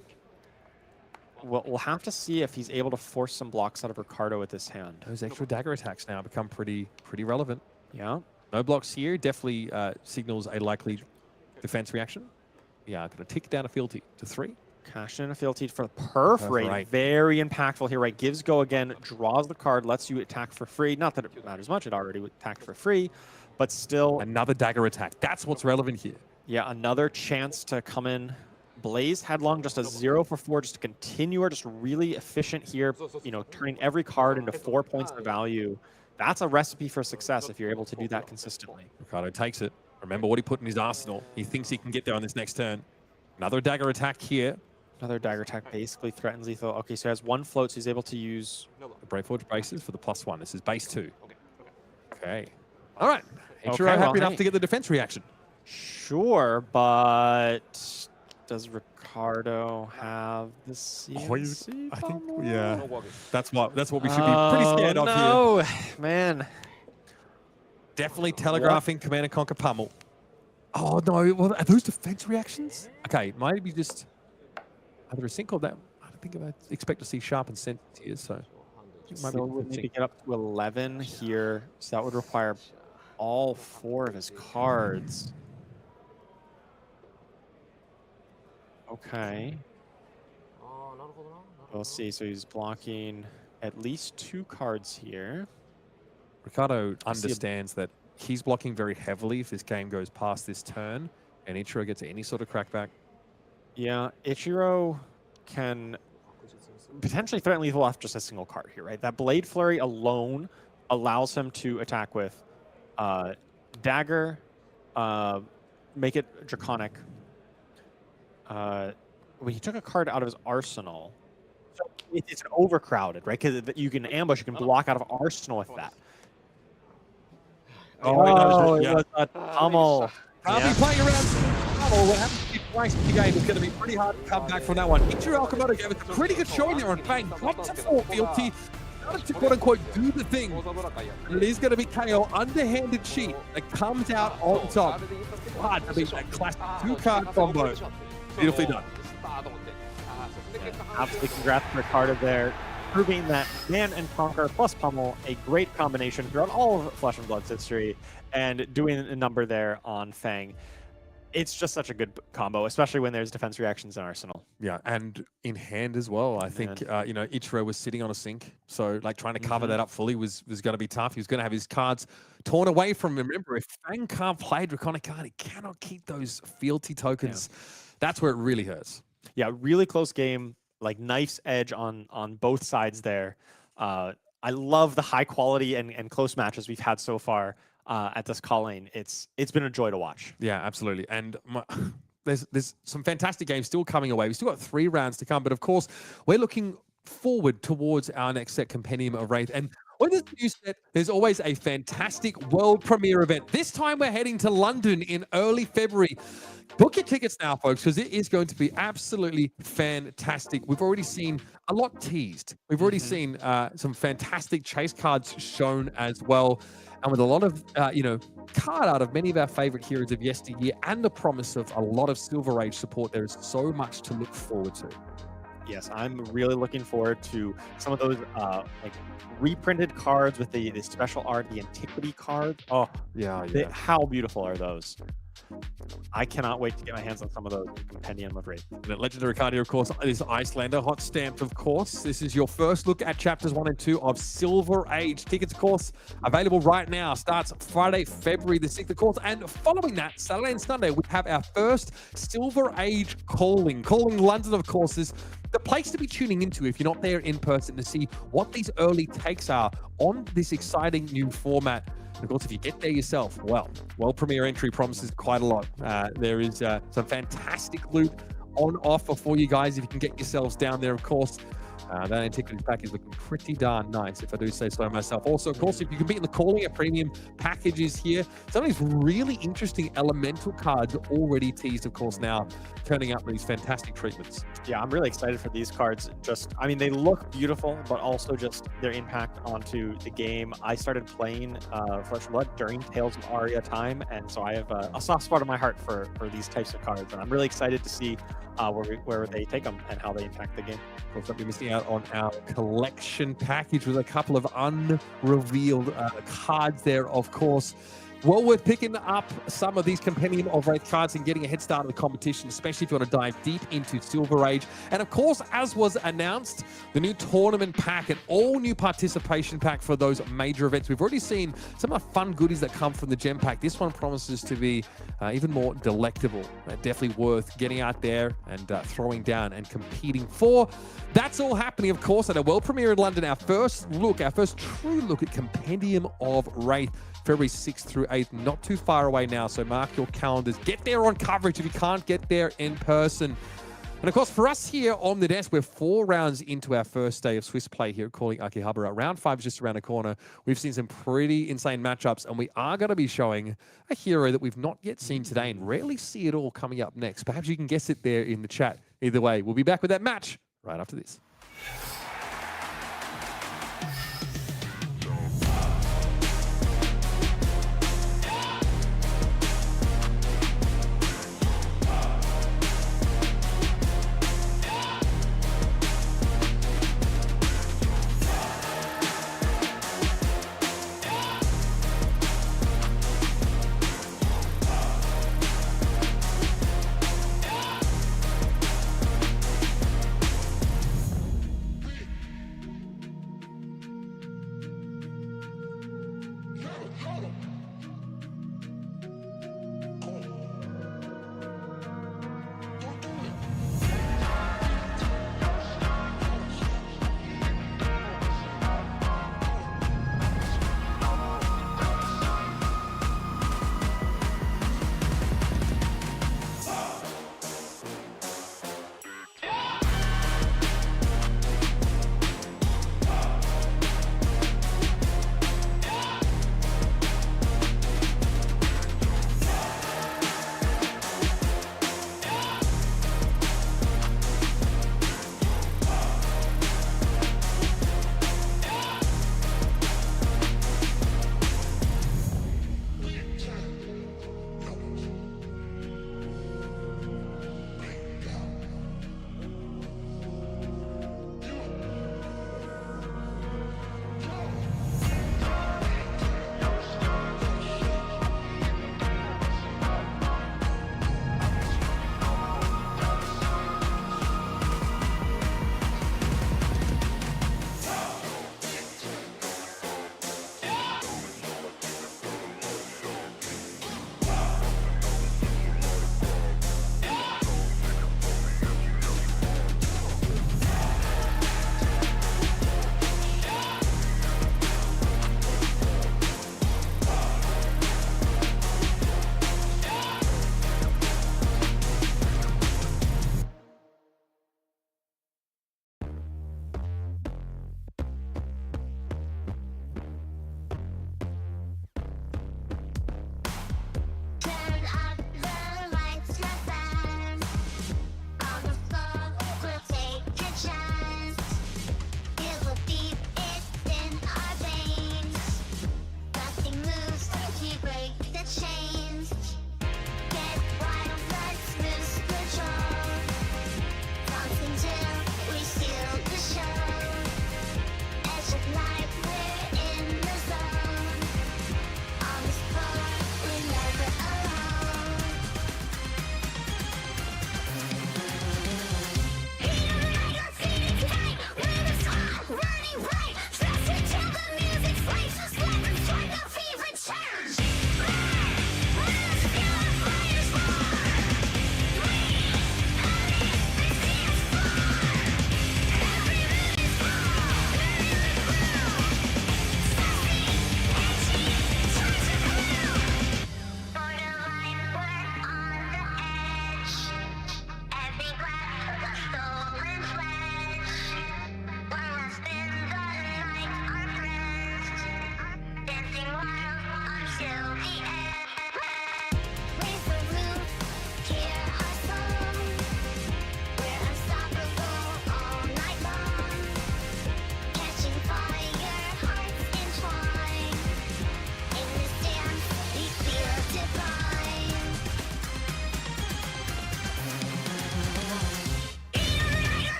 we'll have to see if he's able to force some blocks out of Ricardo with this hand. Those extra dagger attacks now become pretty relevant. Yeah. No blocks here. Definitely signals a likely defense reaction. Yeah, going to tick down a fealty to 3. Cash in a fealty for the Perforate. Very impactful here, right? Gives go again, draws the card, lets you attack for free. Not that it matters much. It already attacked for free. But still... Another dagger attack. That's what's relevant here. Yeah, another chance to come in. Blaze Headlong, just a 0 for 4, just to continue, or just really efficient here, turning every card into 4 points of value. That's a recipe for success if you're able to do that consistently. Ricardo takes it. Remember what he put in his arsenal. He thinks he can get there on this next turn. Another dagger attack here. Another dagger attack basically threatens lethal. Okay, so he has 1 float, so he's able to use... The Braveforge bases for the +1. This is base 2. Okay. All right. Ichiro Okay, happy enough to get the defense reaction. Sure, but does Ricardo have the CNC? I think, yeah. That's what we should be pretty scared of here. No, man. Definitely telegraphing Command and Conquer Pummel. Oh no, well, are those defense reactions? Okay, maybe just either a sync or that. I don't think I expect to see sharpened sense here, so. So we need to get up to 11 here, so that would require all 4 of his cards. Okay. We'll see. So he's blocking at least 2 cards here. Ricardo understands that he's blocking very heavily if this game goes past this turn. And Ichiro gets any sort of crackback. Yeah, Ichiro can potentially threaten lethal off just a single card here, right? That Blade Flurry alone allows him to attack with Dagger, make it Draconic. When he took a card out of his arsenal, so it's an overcrowded, right? Because you can ambush, you can block out of arsenal with that. Oh, it was a pummel. I'll be playing around. What happens if you twice in the game? It's going to be pretty hard to come back from that one. Ichiro Okamoto gave it a pretty good showing there on Fang. Got to 4 fealty. Started to quote-unquote do the thing. And it is going to be KO. Underhanded cheat that comes out on top. Hard to beat that classic 2-card combo. Beautifully done. Absolutely congrats to Ricardo there, proving that Man and Conquer plus Pummel, a great combination throughout all of Flesh and Blood's history, and doing a number there on Fang. It's just such a good combo, especially when there's defense reactions in Arsenal. Yeah, and in hand as well. I think, Ichiro was sitting on a sink. So, like, trying to cover that up fully was going to be tough. He was going to have his cards torn away from him. Remember, if Fang can't play Draconic card, he cannot keep those fealty tokens. Yeah. That's where it really hurts. Yeah, really close game, like knife's edge on both sides there. I love the high quality and close matches we've had so far at this call-in. It's been a joy to watch. Yeah, absolutely. And there's some fantastic games still coming away. We've still got 3 rounds to come, but of course, we're looking forward towards our next set, Compendium of Wraith. And when there's a new set, there's always a fantastic world premiere event. This time we're heading to London in early February. Book your tickets now, folks, because it is going to be absolutely fantastic. We've already seen a lot teased. We've already seen some fantastic chase cards shown as well. And with a lot of, card art of many of our favorite heroes of yesteryear and the promise of a lot of Silver Age support, there is so much to look forward to. Yes, I'm really looking forward to some of those reprinted cards with the special art, the antiquity card. Oh, yeah. How beautiful are those? I cannot wait to get my hands on some of those Compendium of Wraith. And Legendary card here, of course, is Icelander, hot stamped, of course. This is your first look at chapters 1 and 2 of Silver Age. Tickets, of course, available right now. Starts Friday, February the 6th, of course. And following that, Saturday and Sunday, we have our first Silver Age calling. Calling London, of course, is the place to be tuning into if you're not there in person to see what these early takes are on this exciting new format. And of course, if you get there yourself, well, World Premiere entry promises quite a lot. There is some fantastic loot on offer for you guys if you can get yourselves down there, of course. That antiquities pack is looking pretty darn nice, if I do say so myself. Also, of course, if you can be in the calling, a premium package is here. Some of these really interesting elemental cards already teased, of course, now turning up these fantastic treatments. Yeah, I'm really excited for these cards. They look beautiful, but also just their impact onto the game. I started playing Flesh and Blood during Tales of Aria time, and so I have a soft spot in my heart for these types of cards, and I'm really excited to see where they take them and how they impact the game. Of course, don't be missing out on our collection package with a couple of unrevealed cards there, of course. Well worth picking up some of these Compendium of Wraith cards and getting a head start on the competition, especially if you want to dive deep into Silver Age. And of course, as was announced, the new tournament pack, an all-new participation pack for those major events. We've already seen some of the fun goodies that come from the gem pack. This one promises to be even more delectable. Definitely worth getting out there and throwing down and competing for. That's all happening, of course, at a world premiere in London. Our first true look at Compendium of Wraith. February 6th through 8th, not too far away now, so mark your calendars. Get there on coverage if you can't get there in person. And of course, for us here on the desk, we're 4 rounds into our first day of Swiss play here, calling Akihabara. Round 5 is just around the corner. We've seen some pretty insane matchups, and we are going to be showing a hero that we've not yet seen today and rarely see it all coming up next. Perhaps you can guess it there in the chat. Either way, we'll be back with that match right after this.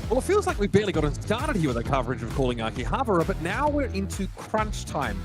Well, it feels like we've barely gotten started here with our coverage of calling Akihabara, but now we're into crunch time.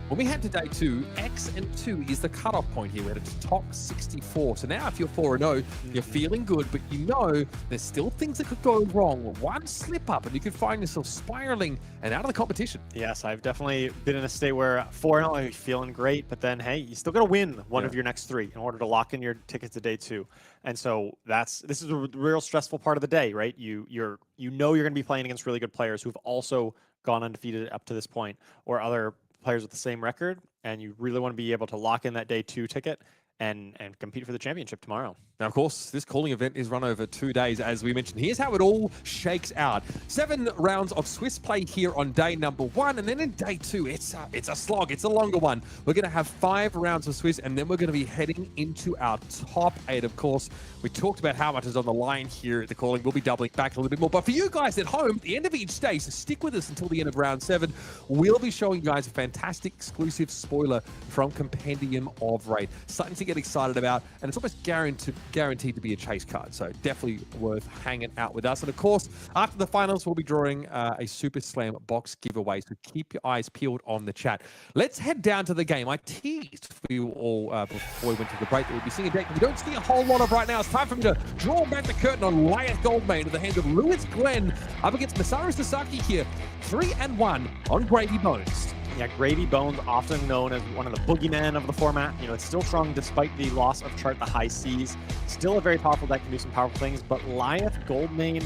When we head to day 2, X and 2 is the cutoff point here. We're at the top 64. So now if you're 4-0, you're feeling good, but you know there's still things that could go wrong. One slip up and you could find yourself spiraling and out of the competition. Yes, I've definitely been in a state where 4-0, I'm feeling great, but then, hey, you still got to win one of your next 3 in order to lock in your ticket to day 2. And so this is a real stressful part of the day, right? You know you're going to be playing against really good players who've also gone undefeated up to this point, or other players with the same record, and you really want to be able to lock in that day 2 ticket and compete for the championship tomorrow. Now, of course, this calling event is run over 2 days, as we mentioned. Here's how it all shakes out. 7 rounds of Swiss play here on day number 1, and then in day 2, it's a slog. It's a longer one. We're going to have 5 rounds of Swiss, and then we're going to be heading into our top 8. Of course, we talked about how much is on the line here at the calling. We'll be doubling back a little bit more. But for you guys at home, at the end of each day, so stick with us until the end of round 7, we'll be showing you guys a fantastic exclusive spoiler from Compendium of Raid. Something to get excited about, and it's almost guaranteed to be a chase card, so definitely worth hanging out with us. And of course, after the finals, we'll be drawing a Super Slam box giveaway, so keep your eyes peeled on the chat. Let's head down to the game. I teased for you all before we went to the break that we'd be seeing a deck we don't see a whole lot of right now. It's time for me to draw back the curtain on Lyath Goldmane at the hands of Lewis Glenn up against Masaru Sasaki here. 3-1 on Gravy Bones. Yeah, Gravy Bones, often known as one of the boogeymen of the format. You know, it's still strong despite the loss of Chart the High Seas. Still a very powerful deck, can do some powerful things, but Lyath Goldmane,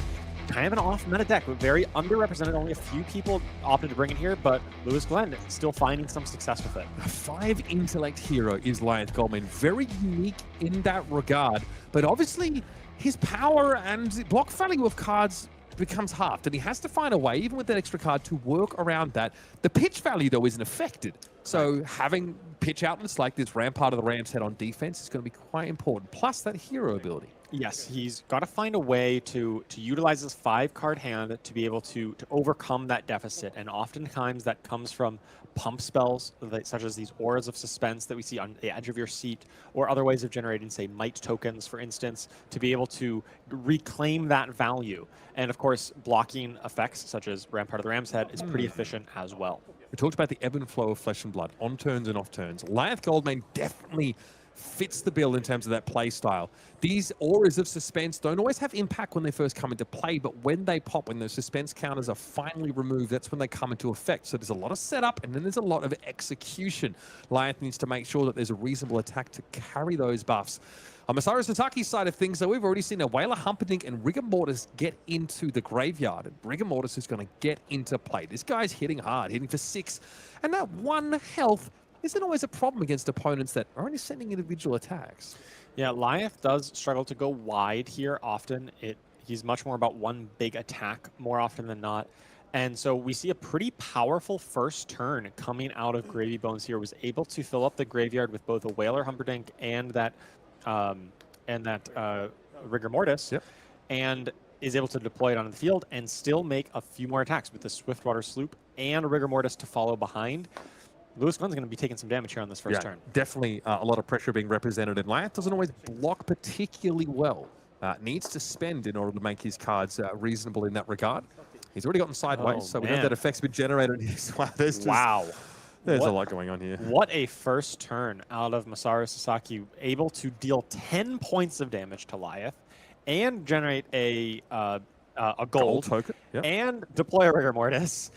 kind of an off-meta deck, but very underrepresented. Only a few people opted to bring it here, but Lewis Glenn still finding some success with it. A 5 intellect hero is Lyath Goldmane. Very unique in that regard, but obviously his power and block value of cards becomes halved, and he has to find a way, even with that extra card, to work around that. The pitch value, though, isn't affected. So having pitch outlets like this Rampart of the Ram's Head on defense is going to be quite important, plus that hero ability. Yes, he's got to find a way to utilize his 5-card hand to be able to overcome that deficit, and oftentimes that comes from pump spells such as these auras of suspense that we see on the edge of your seat, or other ways of generating, say, might tokens, for instance, to be able to reclaim that value. And of course, blocking effects such as Rampart of the Ram's Head is pretty efficient as well. We talked about the ebb and flow of Flesh and Blood, on turns and off turns. Lyath Goldmane definitely fits the bill in terms of that play style. These auras of suspense don't always have impact when they first come into play, but when they pop, when those suspense counters are finally removed, that's when they come into effect. So there's a lot of setup, and then there's a lot of execution. Lyath needs to make sure that there's a reasonable attack to carry those buffs. On Masaru Sasaki's side of things, though, we've already seen a Whaler Humperdinck and Rigor Mortis get into the graveyard, and Rigor Mortis is going to get into play. This guy's hitting hard, hitting for 6, and that 1 health isn't always a problem against opponents that are only sending individual attacks. Yeah, Lyath does struggle to go wide here often. He's much more about one big attack more often than not. And so we see a pretty powerful first turn coming out of Gravy Bones here. Was able to fill up the graveyard with both a Whaler Humperdinck and that Rigor Mortis. Yep. And is able to deploy it onto the field and still make a few more attacks with the Swiftwater Sloop and Rigor Mortis to follow behind. Lewis Glenn's going to be taking some damage here on this first turn. Definitely a lot of pressure being represented, and Lyath doesn't always block particularly well. Needs to spend in order to make his cards reasonable in that regard. He's already gotten sideways, so we know that effect's been generated. There's a lot going on here. What a first turn out of Masaru Sasaki, able to deal 10 points of damage to Lyath and generate a gold token and deploy a Rigor Mortis.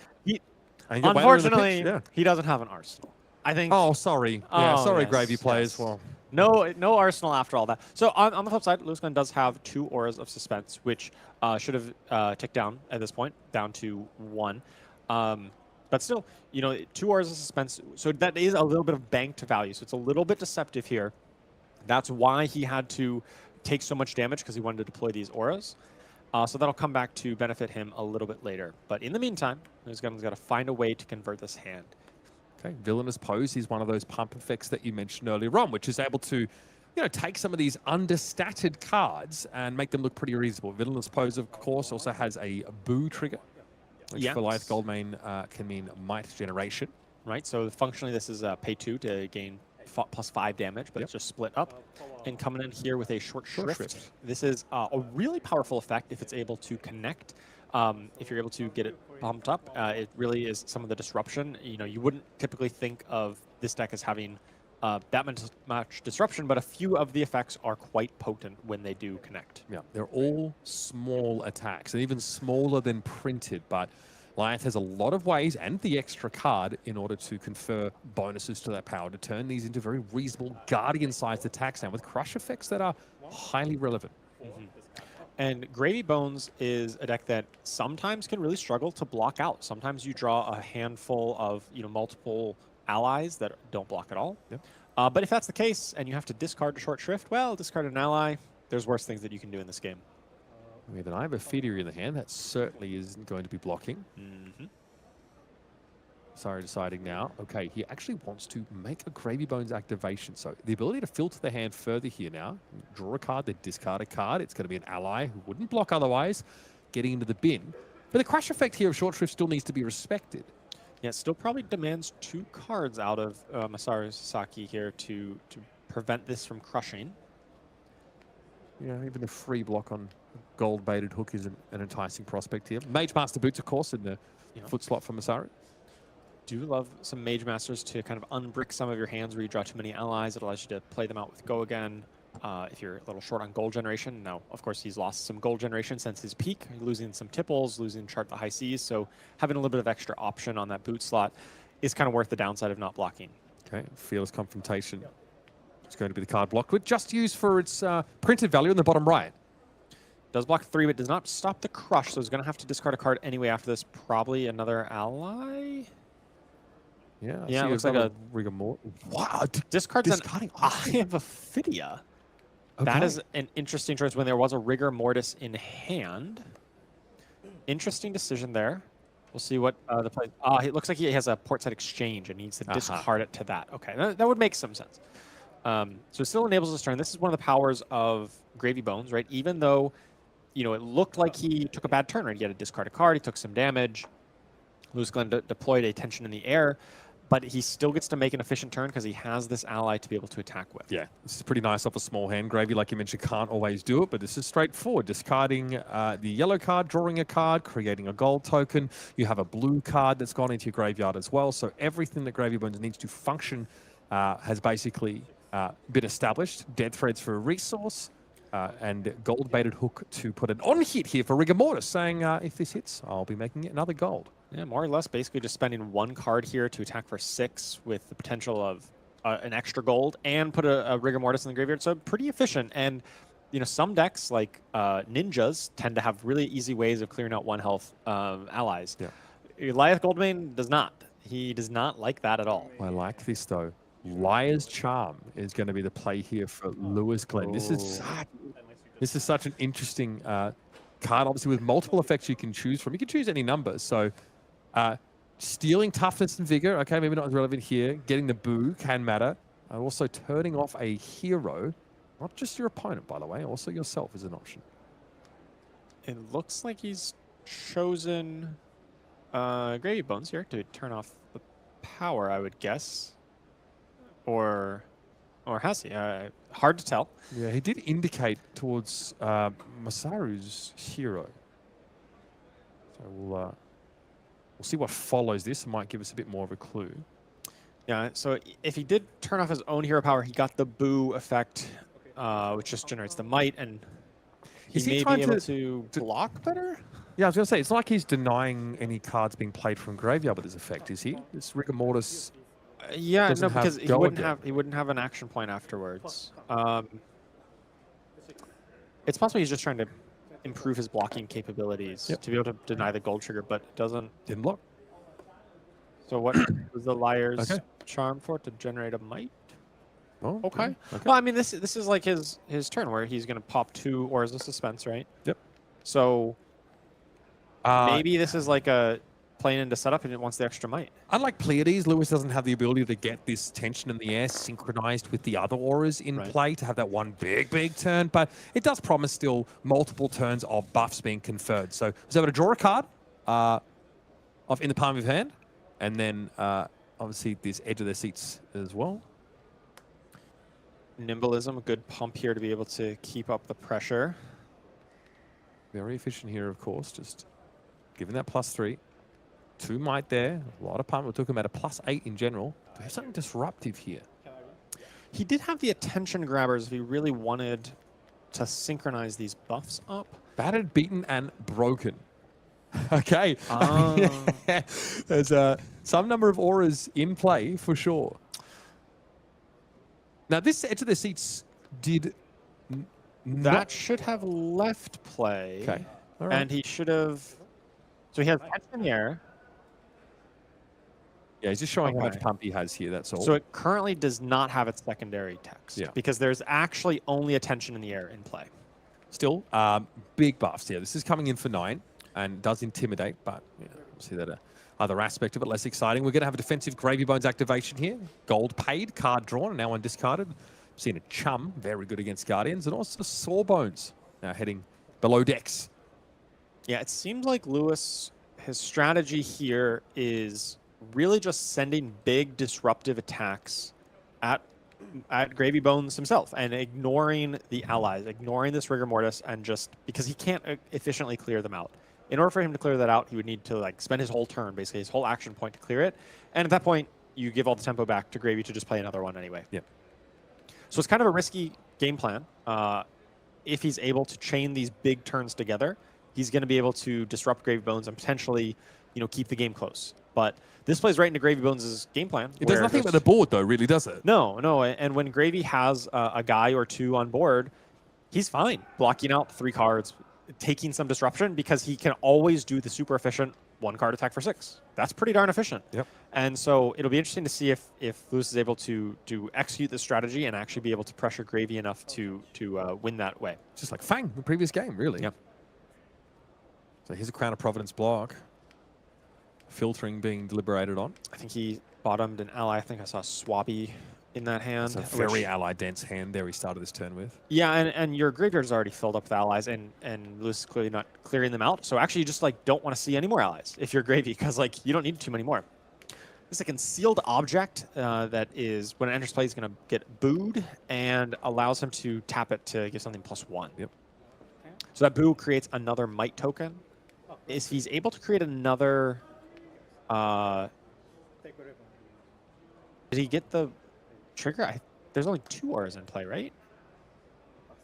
Unfortunately, he doesn't have an arsenal. I think. Oh, sorry. Yeah, sorry, yes, Gravy players. Yes. Well, no arsenal after all that. So on the flip side, Lewis Glenn does have 2 auras of suspense, which should have ticked down at this point, down to 1. But still, 2 auras of suspense. So that is a little bit of banked value. So it's a little bit deceptive here. That's why he had to take so much damage, because he wanted to deploy these auras. So that'll come back to benefit him a little bit later. But in the meantime, Lewis Glenn's got to find a way to convert this hand. Okay, Villainous Pose is one of those pump effects that you mentioned earlier on, which is able to, take some of these understated cards and make them look pretty reasonable. Villainous Pose, of course, also has a Boo trigger, which for Lyath Goldmane can mean Might Generation. Right, so functionally this is pay 2 to gain plus 5 damage, but it's just split up. And coming in here with a Short Shrift. This is a really powerful effect if it's able to connect if you're able to get it pumped up, it really is some of the disruption. You know, you wouldn't typically think of this deck as having that much disruption, but a few of the effects are quite potent when they do connect. Yeah, they're all small attacks, and even smaller than printed, but Lyath has a lot of ways and the extra card in order to confer bonuses to that power to turn these into very reasonable Guardian-sized attacks now with crush effects that are highly relevant. And Gravy Bones is a deck that sometimes can really struggle to block out. Sometimes you draw a handful of multiple allies that don't block at all. Yep. But if that's the case and you have to discard a Short Shrift, well, discard an ally. There's worse things that you can do in this game. With an Iva Feeder in the hand, that certainly isn't going to be blocking. Sorry, deciding now. Okay, he actually wants to make a Gravy Bones activation. So the ability to filter the hand further here now. Draw a card, then discard a card. It's going to be an ally who wouldn't block otherwise, getting into the bin. But the crush effect here of Short Shrift still needs to be respected. Yeah, it still probably demands 2 cards out of Masaru Sasaki here to prevent this from crushing. Yeah, even a free block on gold-baited hook is an enticing prospect here. Mage Master Boots, of course, in the foot slot for Masaru. Do love some Mage Masters to kind of unbrick some of your hands where you draw too many allies. It allows you to play them out with Go again if you're a little short on gold generation. Now, of course, he's lost some gold generation since his peak, losing some tipples, losing Chart the High Seas. So having a little bit of extra option on that boot slot is kind of worth the downside of not blocking. Okay, Fearless Confrontation. It's going to be the card blocked with, just used for its printed value in the bottom right. Does block 3, but does not stop the crush, so he's going to have to discard a card anyway after this. Probably another ally? Yeah, Yeah, it looks like a rigor mortis. Wow, discards discarding an Eye of Ophidia. That is an interesting choice when there was a Rigor Mortis in hand. Interesting decision there. We'll see what the play. It looks like he has a Portside Exchange and needs to discard it to that. Okay, that would make some sense. So it still enables his turn. This is one of the powers of Gravy Bones, right? Even though, it looked like he took a bad turn, right? He had to discard a card. He took some damage. Lewis Glenn deployed a tension in the air. But he still gets to make an efficient turn because he has this ally to be able to attack with. Yeah, this is pretty nice off a small hand. Gravy, like you mentioned, can't always do it, but this is straightforward. Discarding the yellow card, drawing a card, creating a gold token. You have a blue card that's gone into your graveyard as well. So everything that Gravy Bones needs to function has basically been established. Dead Threads for a resource, and gold-baited hook to put an on-hit here for Rigor Mortis, saying if this hits, I'll be making it another gold. Yeah, more or less basically just spending 1 card here to attack for 6 with the potential of an extra gold and put a Rigor Mortis in the graveyard. So pretty efficient. And, some decks like Ninjas tend to have really easy ways of clearing out 1 health allies. Yeah. Lyath Goldmane does not. He does not like that at all. I like this, though. Liar's Charm is going to be the play here for Lewis Glenn. This is such an interesting card, obviously, with multiple effects you can choose from. You can choose any number. So stealing Toughness and Vigor, okay, maybe not as relevant here. Getting the Boo can matter. Also turning off a hero, not just your opponent, by the way, also yourself is an option. It looks like he's chosen Gravy Bones here to turn off the power, I would guess. Or has he? Hard to tell. Yeah, he did indicate towards Masaru's hero. So we'll see what follows this. It might give us a bit more of a clue. Yeah, so if he did turn off his own hero power, he got the Boo effect, which just generates the might, and he may be able to block better? Yeah, I was going to say, it's not like he's denying any cards being played from graveyard with his effect, is he? This Rigor Mortis... Yeah, no, because he wouldn't again. have an action point afterwards. It's possible he's just trying to improve his blocking capabilities to be able to deny the gold trigger, but it doesn't. Didn't block. So what was the Liar's Charm for? To generate a might? Oh, okay. Well, I mean, this is like his turn where he's going to pop 2 Auras of Suspense, right? Yep. So maybe this is like a playing into setup and it wants the extra might. Unlike Pleiades, Lewis doesn't have the ability to get this tension in the air synchronized with the other auras in play to have that one big turn, but it does promise still multiple turns of buffs being conferred. So he's able to draw a card off in the palm of your hand, and then obviously this edge of their seats as well. Nimblism, a good pump here to be able to keep up the pressure. Very efficient here, of course, just Given that +3. 2 might there. A lot of punt. We took him at a +8 in general. Do we have something disruptive here? He did have the attention grabbers if he really wanted to synchronize these buffs up. Battered, beaten, and broken. Okay. Ah. There's some number of auras in play for sure. Now, this Edge of the Seats did That should have left play. Okay. All right. And he should have... So he has tension in the air. Yeah, he's just showing how much Okay. pump he has here, that's all. So it currently does not have its secondary text. Yeah. Because there's actually only a tension in the air in play. Still, big buffs. Yeah, this is coming in for 9 and does intimidate, but yeah, see that other aspect of it less exciting. We're going to have a defensive Gravy Bones activation here. Gold paid, card drawn, and now undiscarded. Seen a Chum, very good against Guardians, and also Sawbones now heading below decks. Yeah, it seems like Lewis, his strategy here is really just sending big disruptive attacks at Gravy Bones himself and ignoring the allies, ignoring this rigor mortis, and just because he can't efficiently clear them out. In order for him to clear that out, he would need to like spend his whole turn, basically his whole action point to clear it. And at that point, you give all the tempo back to Gravy to just play another one anyway. Yep. So it's kind of a risky game plan. If he's able to chain these big turns together, he's going to be able to disrupt Gravy Bones and potentially, keep the game close. But this plays right into Gravy Bones' game plan. It does nothing about the board, though, really, does it? No. And when Gravy has a guy or two on board, he's fine blocking out 3 cards, taking some disruption because he can always do the super efficient 1-card attack for 6. That's pretty darn efficient. Yep. And so it'll be interesting to see if Lewis is able to execute this strategy and actually be able to pressure Gravy enough to win that way. Just like Fang, the previous game, really. Yep. So here's a Crown of Providence block. Filtering being deliberated on. I think he bottomed an ally. I think I saw Swabby in that hand. It's a very ally-dense hand there he started this turn with. Yeah, and your graveyard's already filled up with allies, and Lewis is clearly not clearing them out. So actually, you just don't want to see any more allies if you're Gravy, because you don't need too many more. It's a concealed object that is, when it enters play, is going to get booed and allows him to tap it to give something +1. Yep. So that boo creates another might token. If he's able to create another... did he get the trigger? There's only 2 auras in play, right?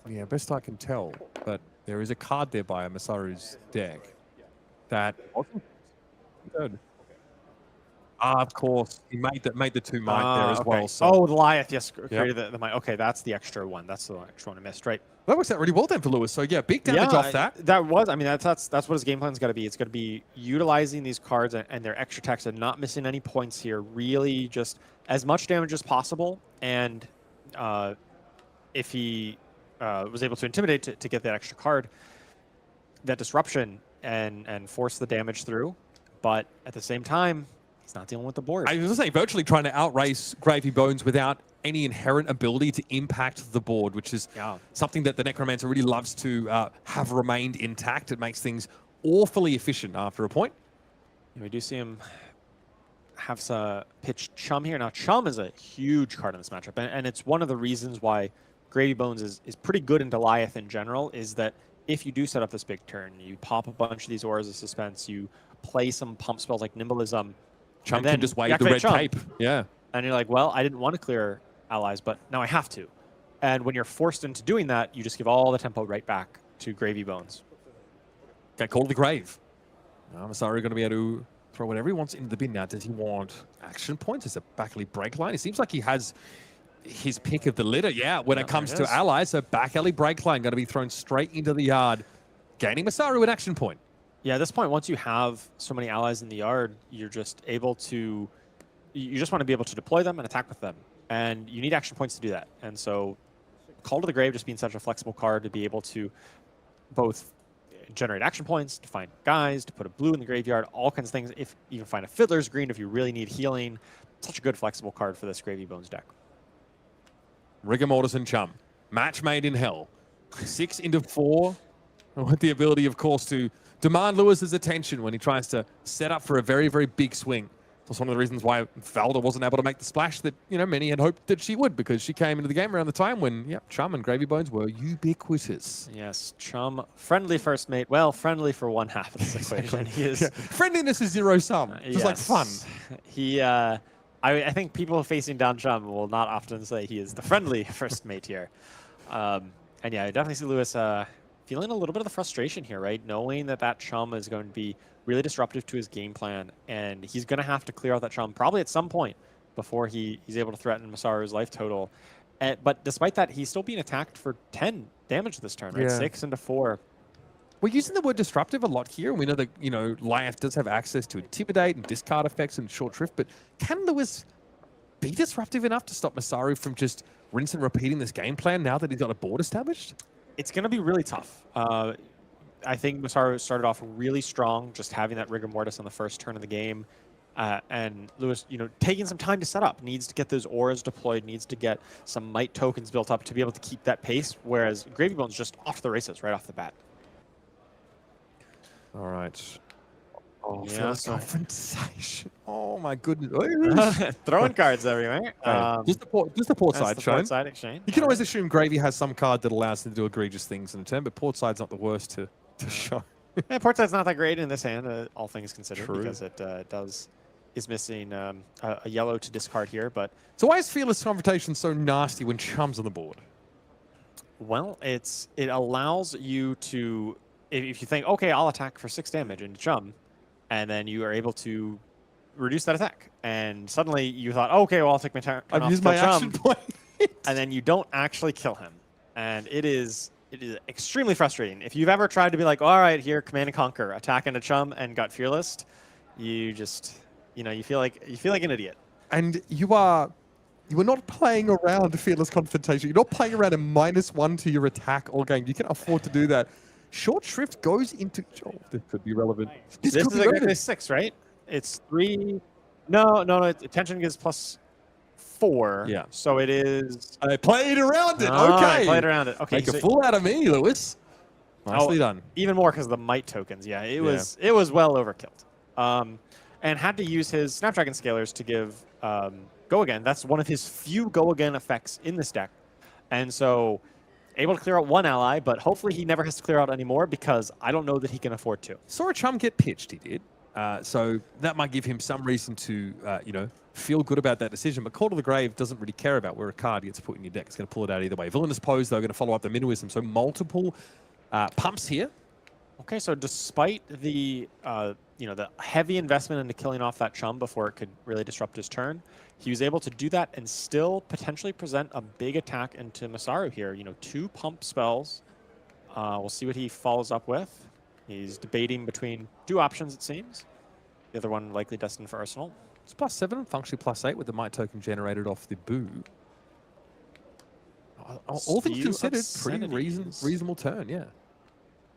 Yeah, best I can tell, but there is a card there by Masaru's deck that wasn't good. Of course, he made the 2 might there as Okay. well. So Oh, the Lyath, yes, created the might. Okay, that's the extra one. That's the extra one I missed, right? that works out really well then for Lewis. So yeah, big damage off that. That was, that's what his game plan's got to be. It's got to be utilizing these cards and their extra text and not missing any points here. Really just as much damage as possible. And if he was able to intimidate to get that extra card, that disruption and force the damage through. But at the same time, he's not dealing with the board. I was going to say, virtually trying to outrace Gravy Bones without any inherent ability to impact the board, which is something that the Necromancer really loves to have remained intact. It makes things awfully efficient after a point. We do see him have to pitch Chum here. Now, Chum is a huge card in this matchup, and it's one of the reasons why Gravy Bones is pretty good into Lyath in general, is that if you do set up this big turn, you pop a bunch of these Auras of Suspense, you play some pump spells like Nimbleism, Chum can just wave the red tape. Yeah. And you're like, well, I didn't want to clear allies, but now I have to. And when you're forced into doing that, you just give all the tempo right back to Gravy Bones. Okay, Call to the Grave. Now Masaru going to be able to throw whatever he wants into the bin now. Does he want action points? Is it back alley break line? It seems like he has his pick of the litter. Yeah, when it comes to allies. So back alley break line going to be thrown straight into the yard, gaining Masaru an action point. Yeah, at this point, once you have so many allies in the yard, you're just able to... You just want to be able to deploy them and attack with them. And you need action points to do that. And so Call to the Grave just being such a flexible card to be able to both generate action points, to find guys, to put a blue in the graveyard, all kinds of things. If you can find a Fiddler's Green if you really need healing. Such a good flexible card for this Gravy Bones deck. Rigor Mortis and Chum. Match made in hell. 6 into 4. With the ability, of course, to demand Lewis's attention when he tries to set up for a very, very big swing. That's one of the reasons why Valda wasn't able to make the splash that, you know, many had hoped that she would, because she came into the game around the time when, yeah, Chum and Gravy Bones were ubiquitous. Yes, Chum, friendly first mate. Well, friendly for one half of this equation. He is. Yeah. Friendliness is zero sum. Just like fun. He, I think people facing down Chum will not often say he is the friendly first mate here. And yeah, I definitely see Lewis feeling a little bit of the frustration here, right? Knowing that that Chum is going to be really disruptive to his game plan, and he's going to have to clear out that Chum probably at some point before he's able to threaten Masaru's life total. But despite that, he's still being attacked for 10 damage this turn, right? Yeah. 6 into 4. We're using the word disruptive a lot here, and we know that, you know, Lyath does have access to intimidate and discard effects and short shrift, but can Lewis be disruptive enough to stop Masaru from just rinse and repeating this game plan now that he's got a board established? It's going to be really tough. I think Masaru started off really strong, just having that rigor mortis on the first turn of the game. And Lewis, you know, taking some time to set up, needs to get those auras deployed, needs to get some might tokens built up to be able to keep that pace, whereas Gravy Bones just off to the races right off the bat. All right. Oh, Yeah, yeah, so- confrontation. Oh, my goodness. Throwing cards everywhere. Just the port That's side, the Sean. port side exchange. You can always assume Gravy has some card that allows him to do egregious things in a turn, but port side's not the worst to show. Yeah, port side's not that great in this hand, all things considered, True. because it is missing a yellow to discard here. But So why is Fearless Confrontation so nasty when Chum's on the board? well, it allows you to, if you think, okay, I'll attack for 6 damage into Chum, and then you are able to reduce that attack, and suddenly you thought, okay, well, I'll take my turn off I've to used kill my Chum, action point. and then you don't actually kill him, and it is extremely frustrating. If you've ever tried to be like, all right, here, command and conquer, attack into Chum, and got fearless, you just, you know, you feel like an idiot. And you are not playing around Fearless Confrontation. You're not playing around a -1 to your attack all game. You can afford to do that. Short Shrift goes into... Oh, this could be relevant. This could is be exactly relevant. 6, right? It's 3. No. Attention gives +4. Yeah. So it is. I played around it. Ah, I Okay. played around it. Okay. Make a so fool out of me, Lewis. Nicely done. even more because of the might tokens. Yeah, it was well overkilled. And had to use his Snapdragon Scalers to give Go Again. That's one of his few Go Again effects in this deck. And so able to clear out one ally, but hopefully he never has to clear out any more because I don't know that he can afford to. Saw a Chum get pitched, he did. So that might give him some reason to, you know, feel good about that decision. But Call to the Grave doesn't really care about where a card gets put in your deck. It's going to pull it out either way. Villainous Pose, though, going to follow up the Minuism. So multiple pumps here. Okay, so despite the you know, the heavy investment into killing off that Chum before it could really disrupt his turn, he was able to do that and still potentially present a big attack into Masaru here. You know, 2 pump spells. We'll see what he follows up with. He's debating between 2 options, it seems. The other one likely destined for Arsenal. It's +7, functionally +8 with the Might token generated off the Boo. All things Few considered, pretty obscenities. reasonable turn, yeah.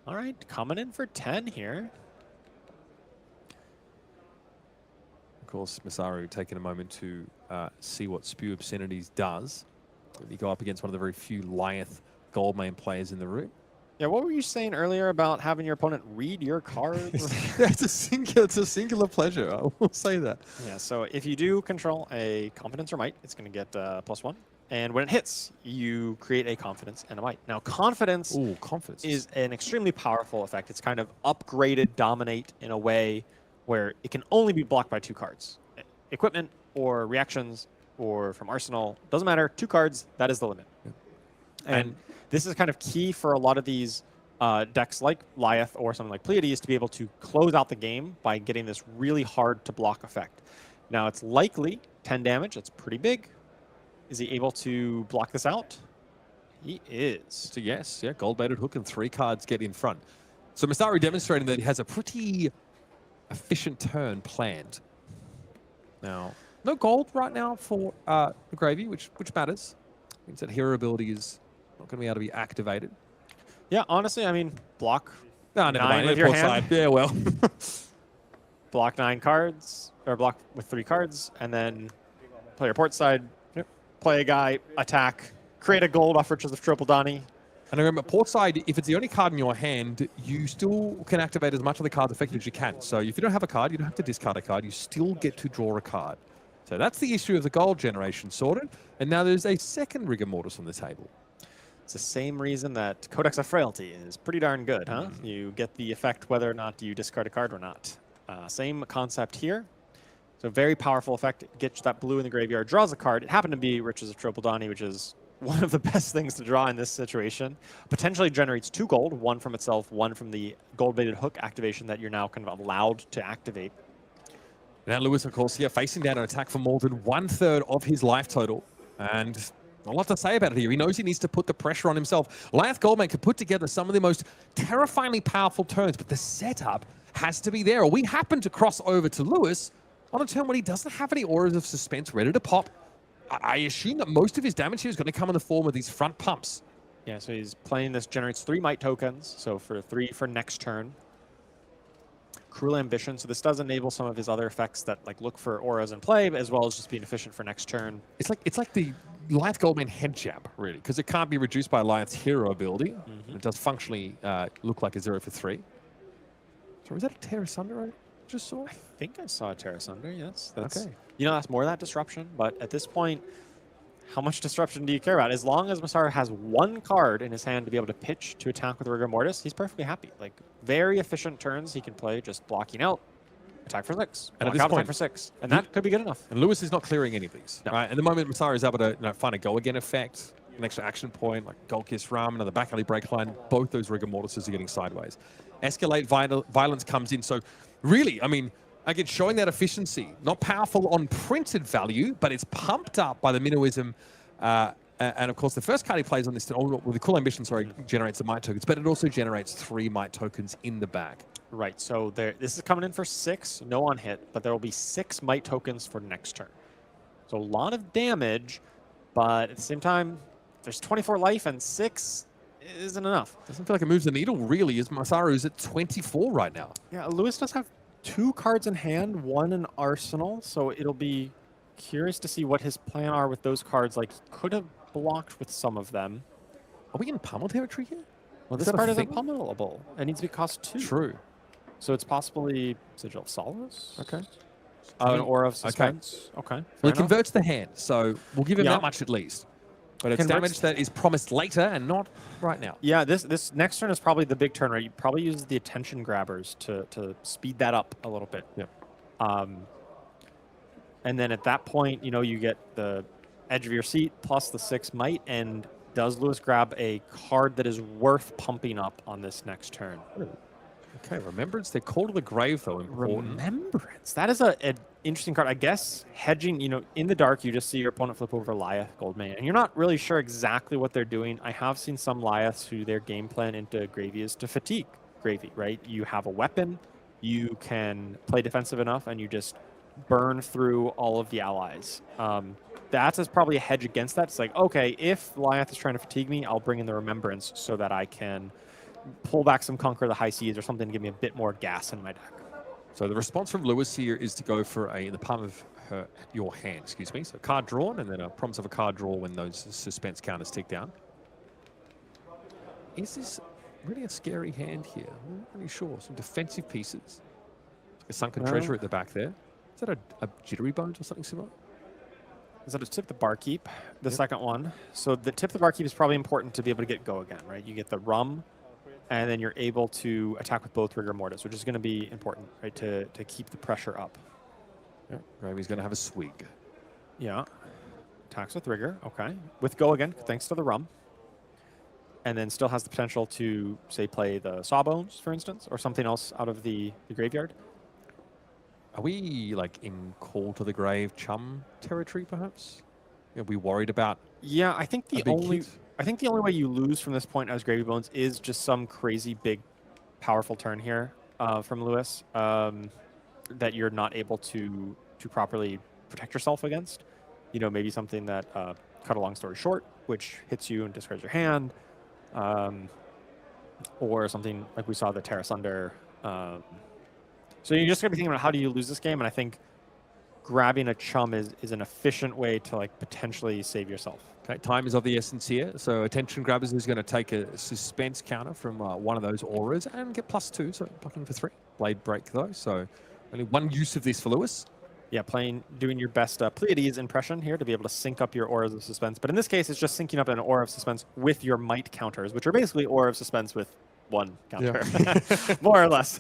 All right, coming in for 10 here. Of course, Masaru taking a moment to see what Spew Obscenities does. You go up against one of the very few Lyath Goldmane players in the room. Yeah, what were you saying earlier about having your opponent read your cards? It's a singular pleasure, I will say that. Yeah, so if you do control a Confidence or Might, it's going to get +1. And when it hits, you create a Confidence and a Might. Now, Confidence Ooh, confidence. is an extremely powerful effect. It's kind of upgraded Dominate in a way where it can only be blocked by 2 cards. Equipment or reactions or from Arsenal, doesn't matter. 2 cards, that is the limit. Yeah. And this is kind of key for a lot of these decks like Lyath or something like Pleiades to be able to close out the game by getting this really hard to block effect. Now, it's likely 10 damage. That's pretty big. Is he able to block this out? He is. So yes, yeah, gold-baited hook and 3 cards get in front. So Masaru demonstrating that he has a pretty efficient turn planned. Now, no gold right now for the Gravy, which matters. Means that hero ability is not going to be able to be activated. Yeah, honestly, I mean, block No, never 9 mind. with your Port hand. side. Yeah, well. Block 9 cards, or block with 3 cards, and then play your port side, play a guy, attack, create a gold off Riches of Triple Donny, And remember, port side, if it's the only card in your hand, you still can activate as much of the cards effectively as you can. So if you don't have a card, you don't have to discard a card. You still get to draw a card. So that's the issue of the gold generation sorted. And now there's a second rigor mortis on the table. It's the same reason that Codex of Frailty is pretty darn good, huh? You get the effect whether or not you discard a card or not. Same concept here. So very powerful effect. It gets that blue in the graveyard, draws a card. It happened to be Riches of Tropaldani, which is one of the best things to draw in this situation. Potentially generates 2 gold, 1 from itself, 1 from the gold-baited hook activation that you're now kind of allowed to activate. Now Lewis, of course, here facing down an attack for more than 1/3 of his life total. And a lot to say about it here. He knows he needs to put the pressure on himself. Lyath Goldman can put together some of the most terrifyingly powerful turns, but the setup has to be there. Or we happen to cross over to Lewis on a turn when he doesn't have any auras of suspense ready to pop. I assume that most of his damage here is going to come in the form of these front pumps. Yeah, so he's playing this, generates 3 might tokens, so for 3 for next turn. Cruel Ambition, so this does enable some of his other effects that like look for auras in play, as well as just being efficient for next turn. It's like the Lyath Goldman head jab, really, because it can't be reduced by Lyath's hero ability. It does functionally look like a 0 for 3. So is that a Tear Asunder I just saw? I think I saw a Tear Asunder, yes. That's, Okay. You know, that's more of that disruption, but at this point, how much disruption do you care about? As long as Masaru has 1 card in his hand to be able to pitch to attack with Rigor Mortis, he's perfectly happy. Like, very efficient turns he can play, just blocking out, attack for 6, And at block this out, point, attack for 6, and that could be good enough. And Lewis is not clearing any of these. No. Right? And the moment Masaru is able to find a go again effect, an extra action point, like Gold Kiss Ram, another back alley break line, both those rigor mortises are getting sideways. Escalate violence comes in. So really, I mean, again, showing that efficiency, not powerful on printed value, but it's pumped up by the Minnoism. And of course, the first card he plays on this, well, the Cool Ambition, sorry, generates the might tokens, but it also generates 3 might tokens in the back. Right, so this is coming in for 6, no on hit, but there will be 6 might tokens for next turn. So a lot of damage, but at the same time, there's 24 life and 6 isn't enough. Doesn't feel like it moves the needle, really, as Masaru's at 24 right now. Yeah, Lewis does have 2 cards in hand, 1 in arsenal, so it'll be curious to see what his plan are with those cards. Like, he could have blocked with some of them. Are we in pummel territory here? Well, Is this that a card isn't thing? pummelable. It needs to be cost 2. True. So it's possibly Sigil of Solace? Okay. An Aura of Suspense? Okay. Well, fair it enough. converts the hand, so we'll give him Yeah. that much at least. But it's Converts- damage that is promised later and not right now. Yeah, this next turn is probably the big turn, right? You probably use the attention grabbers to speed that up a little bit. Yep. And then at that point, you know, you get the edge of your seat plus the 6 might, and does Lewis grab a card that is worth pumping up on this next turn? Okay, Remembrance. They're called to the grave, though. Important. Remembrance. That is an interesting card. I guess hedging, you know, in the dark, you just see your opponent flip over Lyath Goldman, and you're not really sure exactly what they're doing. I have seen some Lyaths who their game plan into Gravy is to fatigue Gravy, right? You have a weapon, you can play defensive enough, and you just burn through all of the allies. That's probably a hedge against that. It's like, okay, if Lyath is trying to fatigue me, I'll bring in the Remembrance so that I can pull back some Conquer the High Seas or something to give me a bit more gas in my deck. So the response from Lewis here is to go for in the palm of your hand, excuse me. So card drawn, and then a promise of a card draw when those suspense counters tick down. Is this really a scary hand here? I'm not really sure. Some defensive pieces. Like a sunken treasure at the back there. Is that a jittery bones or something similar? Is that a Tip the Barkeep, the second one? So the Tip the Barkeep is probably important to be able to get go again, right? You get the rum, and then you're able to attack with both Rigor Mortis, which is going to be important, right, to keep the pressure up. Yeah, Gravy's going to have a swig. Yeah. Attacks with Rigor, okay. With go again, thanks to the rum. And then still has the potential to, say, play the Sawbones, for instance, or something else out of the graveyard. Are we like in Call to the Grave chum territory, perhaps? Are we worried about? Yeah, I think a the big only hit? way you lose from this point as Gravy Bones is just some crazy big, powerful turn here from Lewis that you're not able to properly protect yourself against. You know, maybe something that cut a long story short, which hits you and discards your hand, or something like we saw the Tear Asunder. So you're just gonna be thinking about how do you lose this game, and I think grabbing a chum is an efficient way to like potentially save yourself. Okay, time is of the essence here. So attention grabbers is going to take a suspense counter from one of those auras and get +2. So blocking for 3. Blade break though. So only one use of this for Lewis. Yeah, doing your best Pleiades impression here to be able to sync up your auras of suspense. But in this case, it's just syncing up an aura of suspense with your might counters, which are basically aura of suspense with one counter, more or less.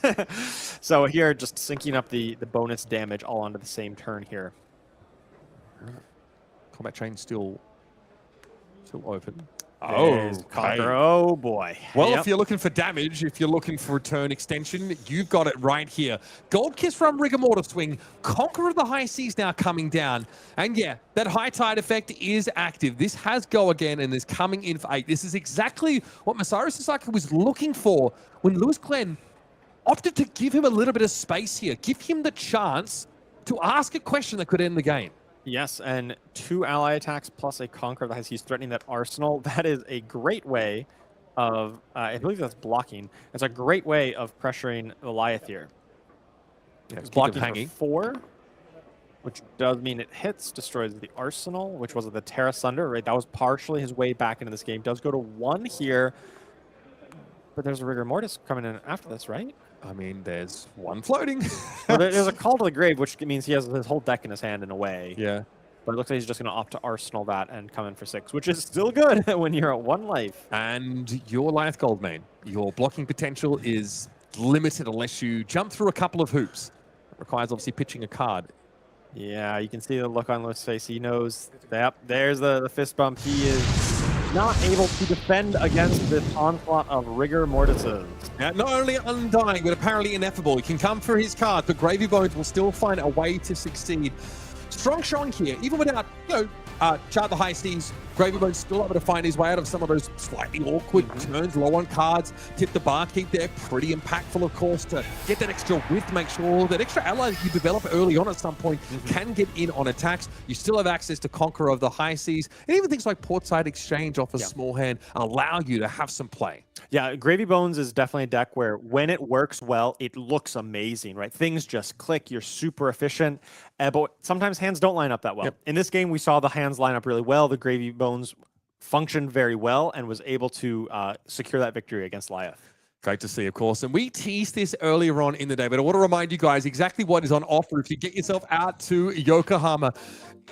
So here, just syncing up the bonus damage all onto the same turn here. Combat chain still open. There's Conqueror. Oh boy. Well, Yep. if you're looking for damage, if you're looking for return extension, you've got it right here. Gold Kiss from Rigor Mortis swing. Conqueror of the High Seas now coming down. And yeah, that high tide effect is active. This has go again and is coming in for 8. This is exactly what Masaru Sasaki was looking for when Lewis Glenn opted to give him a little bit of space here. Give him the chance to ask a question that could end the game. Yes, and 2 ally attacks plus a Conqueror that he's threatening that arsenal. That is a great way of, I believe that's blocking. It's a great way of pressuring the Lyath here. Yeah, It's keep blocking him hanging. for 4, which does mean it hits, destroys the arsenal, which was the Terra Sunder, right? That was partially his way back into this game. Does go to 1 here, but there's a Rigor Mortis coming in after this, right? I mean, there's 1 floating. Well, there's a Call to the Grave, which means he has his whole deck in his hand in a way. Yeah. But it looks like he's just going to opt to Arsenal that and come in for 6, which is still good when you're at 1 life. And your Lyath Goldmane, your blocking potential is limited unless you jump through a couple of hoops. It requires obviously pitching a card. Yeah, you can see the look on Lewis' face. He knows. Yep, there's the fist bump. He is not able to defend against this onslaught of Rigor Mortises. Now, not only undying, but apparently ineffable. He can come for his card, but Gravy Bones will still find a way to succeed. Strong showing here, even without, Chart the High Seas, Gravy Bones still able to find his way out of some of those slightly awkward turns, low on cards, tip the barkeep there, pretty impactful, of course, to get that extra width, make sure that extra ally that you develop early on at some point can get in on attacks. You still have access to Conqueror of the High Seas, and even things like Portside Exchange off a small hand allow you to have some play. Yeah, Gravy Bones is definitely a deck where when it works well, it looks amazing, right? Things just click, you're super efficient, but sometimes hands don't line up that well. In this game, we saw the hands line up really well. The Gravy Bones functioned very well and was able to secure that victory against Lyath. Great to see, of course. And we teased this earlier on in the day, but I want to remind you guys exactly what is on offer if you get yourself out to Yokohama.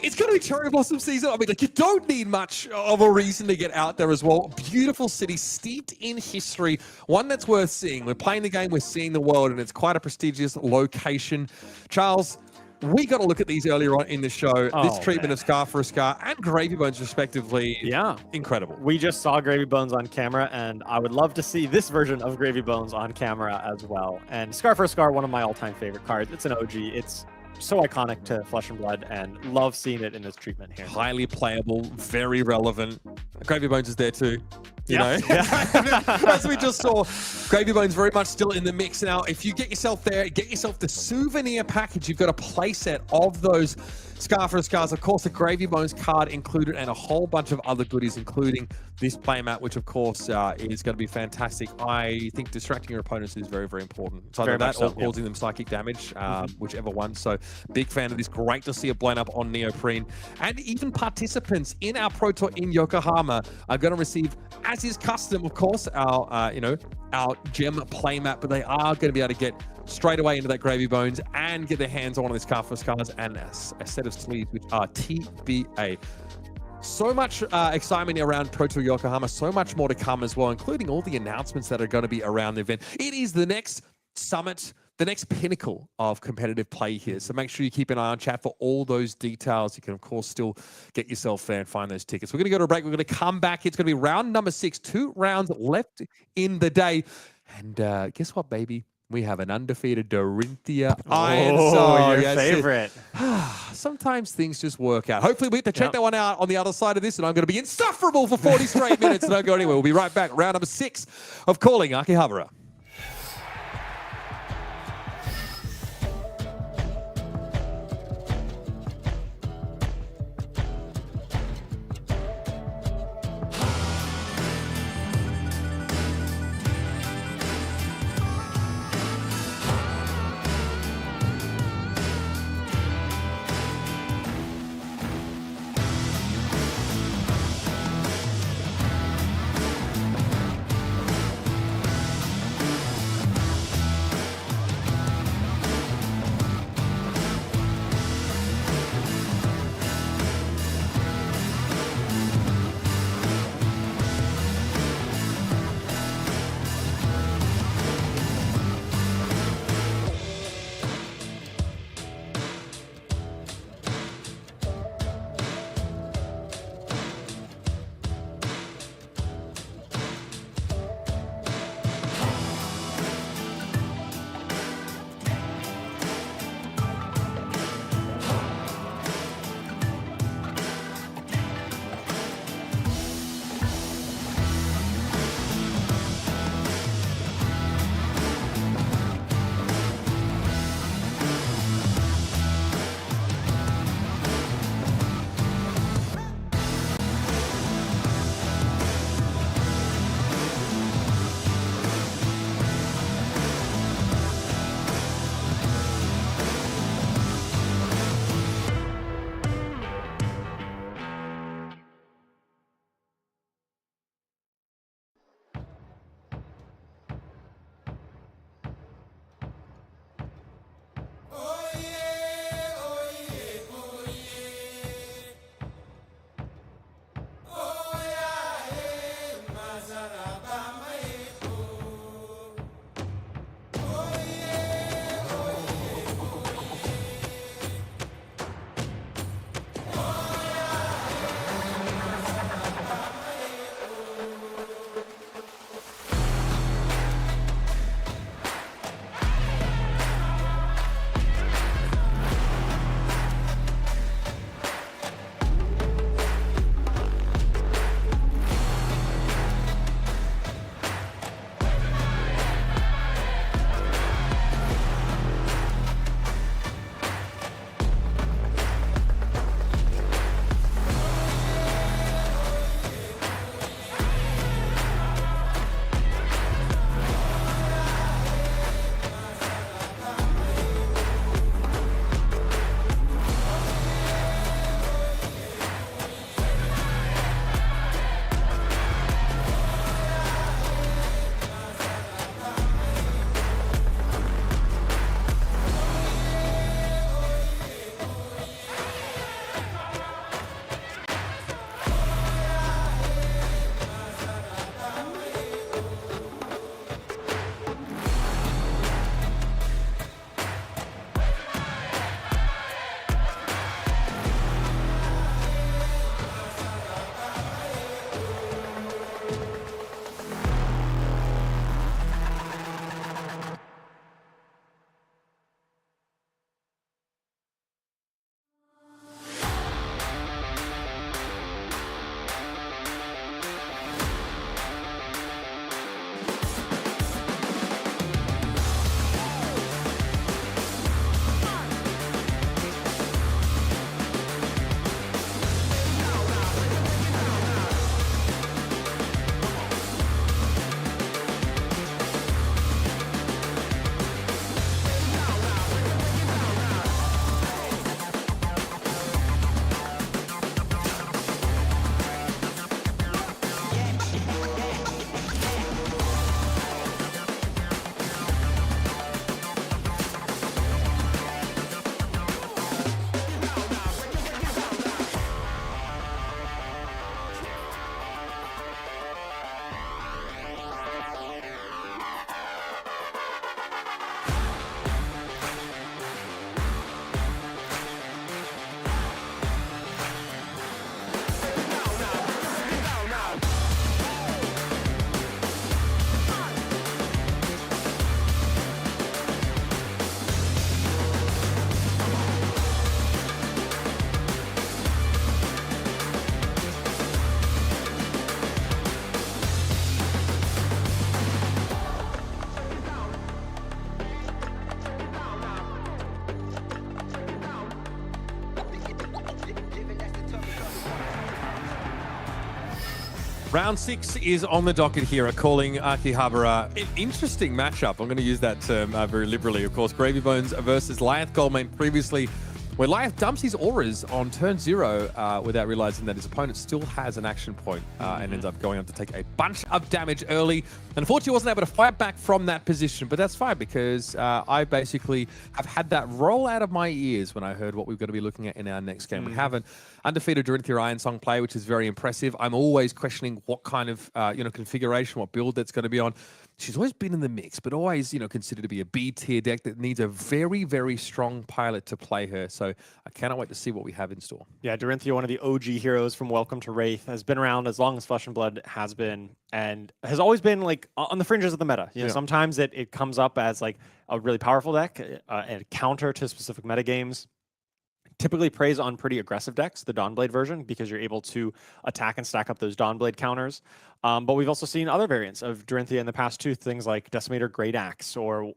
It's going to be Cherry Blossom season. I mean, you don't need much of a reason to get out there as well. Beautiful city, steeped in history, one that's worth seeing. We're playing the game, we're seeing the world, and it's quite a prestigious location. Charles, we got to look at these earlier on in the show. This treatment of Scar for a Scar and Gravy Bones, respectively. Yeah. Incredible. We just saw Gravy Bones on camera, and I would love to see this version of Gravy Bones on camera as well. And Scar for a Scar, one of my all-time favorite cards. It's an OG. It's so iconic to Flesh and Blood, and love seeing it in this treatment here. Highly playable, very relevant. Gravy Bones is there too. You know, as we just saw, Gravy Bones very much still in the mix. Now, if you get yourself there, get yourself the souvenir package. You've got a playset of those Scar for Scars. Of course, the Gravy Bones card included, and a whole bunch of other goodies, including this playmat, which of course is going to be fantastic. I think distracting your opponents is very, very important. So either that or causing them psychic damage, whichever one. So big fan of this. Great to see it blown up on Neoprene. And even participants in our Pro Tour in Yokohama are going to receive, as is custom, of course, our our gem playmat, but they are going to be able to get straight away into that Gravy Bones and get their hands on this Scar for Scars and a set of sleeves, which are TBA. So much excitement around Pro Tour Yokohama, so much more to come as well, including all the announcements that are going to be around the event. It is the next summit, the next pinnacle of competitive play here. So make sure you keep an eye on chat for all those details. You can, of course, still get yourself there and find those tickets. We're going to go to a break. We're going to come back. It's going to be round number 6, 2 rounds left in the day. And guess what, baby? We have an undefeated Dorinthia Iron. Oh, your favorite. Sometimes things just work out. Hopefully we get to check that one out on the other side of this, and I'm going to be insufferable for 40 straight minutes. So don't go anywhere. We'll be right back. Round number 6 of Calling Akihabara. Round 6 is on the docket here, calling Akihabara an interesting matchup. I'm going to use that term very liberally. Of course, Gravy Bones versus Lyath Goldmane previously, where Lyath dumps his auras on turn 0 without realizing that his opponent still has an action point and ends up going on to take a bunch of damage early. Unfortunately, wasn't able to fight back from that position, but that's fine because I basically have had that roll out of my ears when I heard what we're going to be looking at in our next game. We have an undefeated Dorinthia Iron Song play, which is very impressive. I'm always questioning what kind of configuration, what build that's going to be on. She's always been in the mix, but always, considered to be a B-tier deck that needs a very, very strong pilot to play her. So I cannot wait to see what we have in store. Yeah, Dorinthia, one of the OG heroes from Welcome to Wraith, has been around as long as Flesh and Blood has been, and has always been like on the fringes of the meta. Sometimes it comes up as like a really powerful deck, a counter to specific meta games. Typically preys on pretty aggressive decks, the Dawnblade version, because you're able to attack and stack up those Dawnblade counters. But we've also seen other variants of Dorinthia in the past too, things like Decimator Great Axe or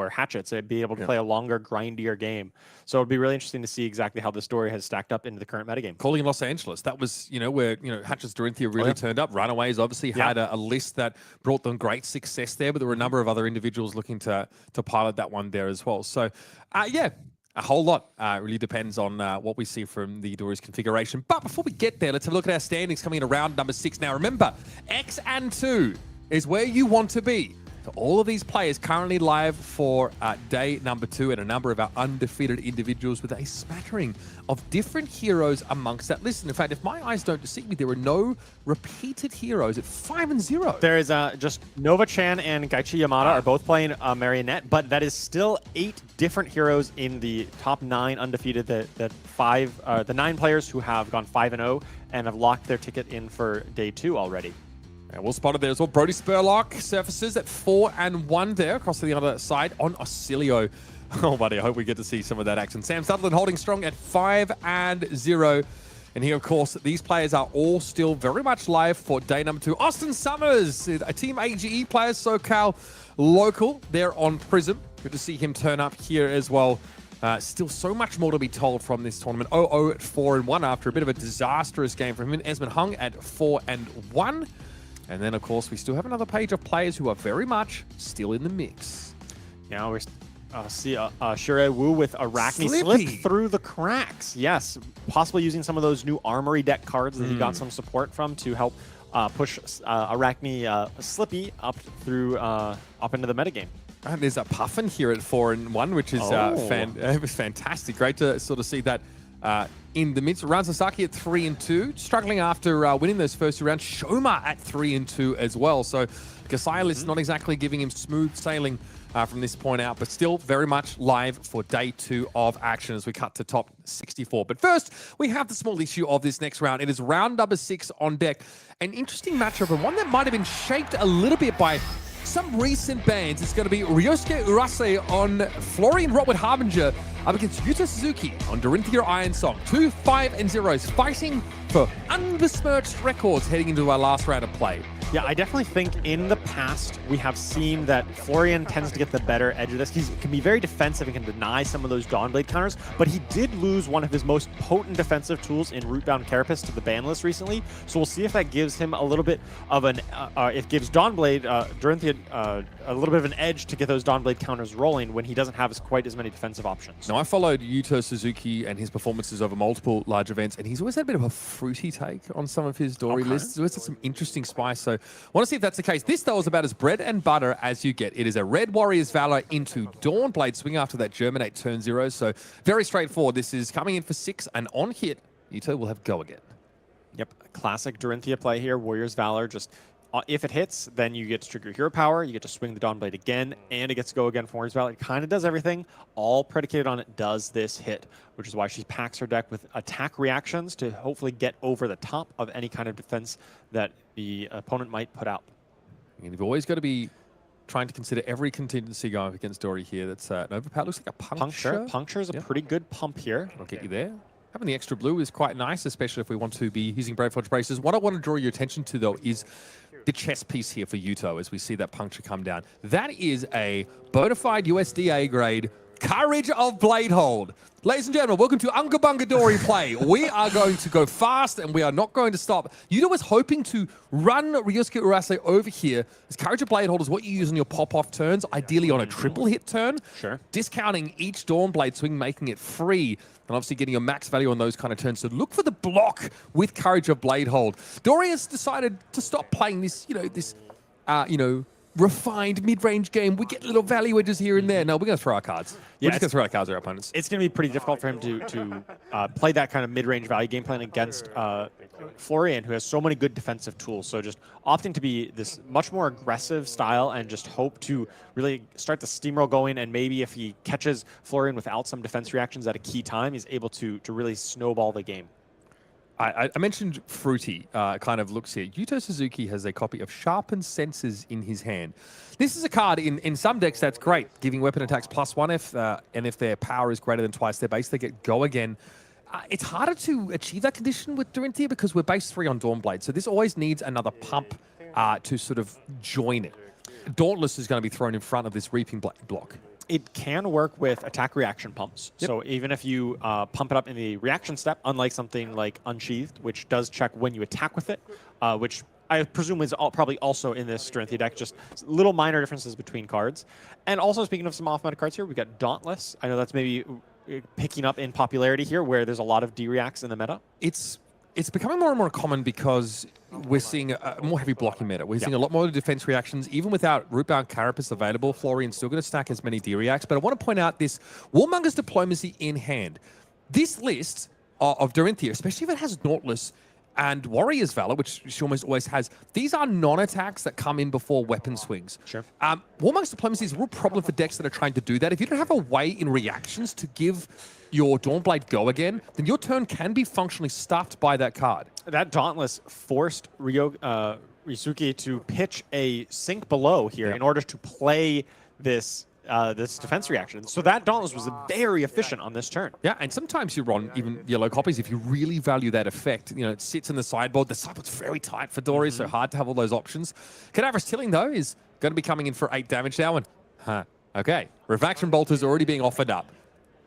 Hatchets. It'd be able to play a longer, grindier game. So it'd be really interesting to see exactly how the story has stacked up into the current metagame. Calling in Los Angeles, that was, where, Hatchets Dorinthia really turned up. Runaways obviously had a list that brought them great success there, but there were a number of other individuals looking to pilot that one there as well. So, a whole lot really depends on what we see from the Dori's configuration. But before we get there, let's have a look at our standings coming in around number 6. Now, remember, X and 2 is where you want to be. So all of these players currently live for day number 2 and a number of our undefeated individuals with a smattering of different heroes amongst that list. And in fact, if my eyes don't deceive me, there are no repeated heroes at 5 and 0. There is just Nova-chan and Gaichi Yamada are both playing Marionette, but that is still 8 different heroes in the top 9 undefeated. The 9 players who have gone 5-0 and have locked their ticket in for day 2 already. And we'll spot it there as well. Brody Spurlock surfaces at 4 and 1 there across to the other side on Oscillio. Oh, buddy, I hope we get to see some of that action. Sam Sutherland holding strong at 5 and 0. And here, of course, these players are all still very much live for day number 2. Austin Summers, a Team AGE player, SoCal local there on Prism. Good to see him turn up here as well. Still so much more to be told from this tournament. 0-0 at 4 and 1 after a bit of a disastrous game from him. Esmond Hung at 4 and 1. And then, of course, we still have another page of players who are very much still in the mix. Now we see Shure Wu with Arachne Slippy. slip through the cracks. Yes, possibly using some of those new Armory deck cards that he got some support from to help push Arachne Slippy up into the metagame. And there's a Puffin here at 4 and 1, which is it was fantastic. Great to sort of see that in the midst. Round Sasaki at 3 and 2, struggling after winning those first 2 rounds. Shoma at 3 and 2 as well. So Kassai is not exactly giving him smooth sailing from this point out, but still very much live for day 2 of action as we cut to top 64. But first, we have the small issue of this next round. It is round number 6 on deck. An interesting matchup, and one that might have been shaped a little bit by some recent bans. It's going to be Ryosuke Urase on Florian Rotwood Harbinger up against Yuto Suzuki on Dorinthia Iron Song. 2 5 and 0s fighting for unbesmirched records heading into our last round of play. Yeah, I definitely think in the past we have seen that Florian tends to get the better edge of this. He can be very defensive and can deny some of those Dawnblade counters, but he did lose one of his most potent defensive tools in Rootbound Carapace to the ban list recently. So we'll see if that gives him a little bit of an, it gives Dawnblade, Dorinthia, a little bit of an edge to get those Dawnblade counters rolling when he doesn't have quite as many defensive options. Now, I followed Yuto Suzuki and his performances over multiple large events, and he's always had a bit of a fruity take on some of his Dori lists. He's always had some interesting spice, so I want to see if that's the case. This, though, is about as bread and butter as you get. It is a Red Warrior's Valor into Dawnblade swing after that Germinate turn 0, so very straightforward. This is coming in for 6, and on hit, Yuto will have go again. Yep, classic Dorinthia play here. Warrior's Valor, just if it hits, then you get to trigger hero power, you get to swing the Dawnblade again, and it gets to go again for Warrior's Valor. It kind of does everything, all predicated on it does this hit, which is why she packs her deck with attack reactions to hopefully get over the top of any kind of defense that the opponent might put out. And you've always got to be trying to consider every contingency going up against Dori here. That's an overpower. Looks like a puncture. Puncture is a pretty good pump here. I'll get you there. Having the extra blue is quite nice, especially if we want to be using Brave Forge Braces. What I want to draw your attention to, though, is the chest piece here for Yuto as we see that puncture come down. That is a bona fide USDA grade Courage of Blade Hold. Ladies and gentlemen, welcome to Unga Bunga Dori play. We are going to go fast and we are not going to stop. Yuto was hoping to run Ryosuke Urase over here. As Courage of Blade Hold is what you use on your pop-off turns, ideally on a triple hit turn. Sure. Discounting each Dawn Blade swing, making it free. And obviously getting your max value on those kind of turns. So look for the block with Courage of Blade Hold. Dori has decided to stop playing this, refined mid-range game. We get little value edges here and there. No, we're going to throw our cards. Yeah, We're just going to throw our cards at our opponents. It's going to be pretty difficult for him to play that kind of mid-range value game plan against Florian, who has so many good defensive tools. So just opting to be this much more aggressive style and just hope to really start the steamroll going. And maybe if he catches Florian without some defense reactions at a key time, he's able to really snowball the game. I mentioned Fruity kind of looks here. Yuto Suzuki has a copy of Sharpened Senses in his hand. This is a card in some decks that's great, giving weapon attacks +1 and if their power is greater than twice their base, they get go again. It's harder to achieve that condition with Dorinthia because we're base 3 on Dawnblade, so this always needs another pump to sort of join it. Dauntless is going to be thrown in front of this Reaping block. It can work with attack reaction pumps. Yep. So even if you pump it up in the reaction step, unlike something like Unsheathed, which does check when you attack with it, which I presume is probably also in this Dorinthia deck, just little minor differences between cards. And also, speaking of some off-meta cards here, we've got Dauntless. I know that's maybe picking up in popularity here, where there's a lot of D-reacts in the meta. It's becoming more and more common because we're seeing a more heavy blocking meta. We're seeing a lot more defense reactions. Even without Rootbound Carapace available, Florian's still going to stack as many D-reacts. But I want to point out this Warmonger's Diplomacy in hand. This list of Dorinthia, especially if it has Dauntless and Warrior's Valor, which she almost always has, these are non-attacks that come in before weapon swings. Sure. Warmonger's Diplomacy is a real problem for decks that are trying to do that. If you don't have a way in reactions to give your Dawnblade go again, then your turn can be functionally stuffed by that card. That Dauntless forced Ryosuke to pitch a sink below here in order to play this this defense reaction. So that Dauntless was very efficient on this turn. Yeah, and sometimes you run even yellow copies if you really value that effect. You know, it sits in the sideboard. The sideboard's very tight for Dori, so hard to have all those options. Cadaverous Tilling, though, is going to be coming in for 8 damage now. And, okay, Refaction Bolter's already being offered up.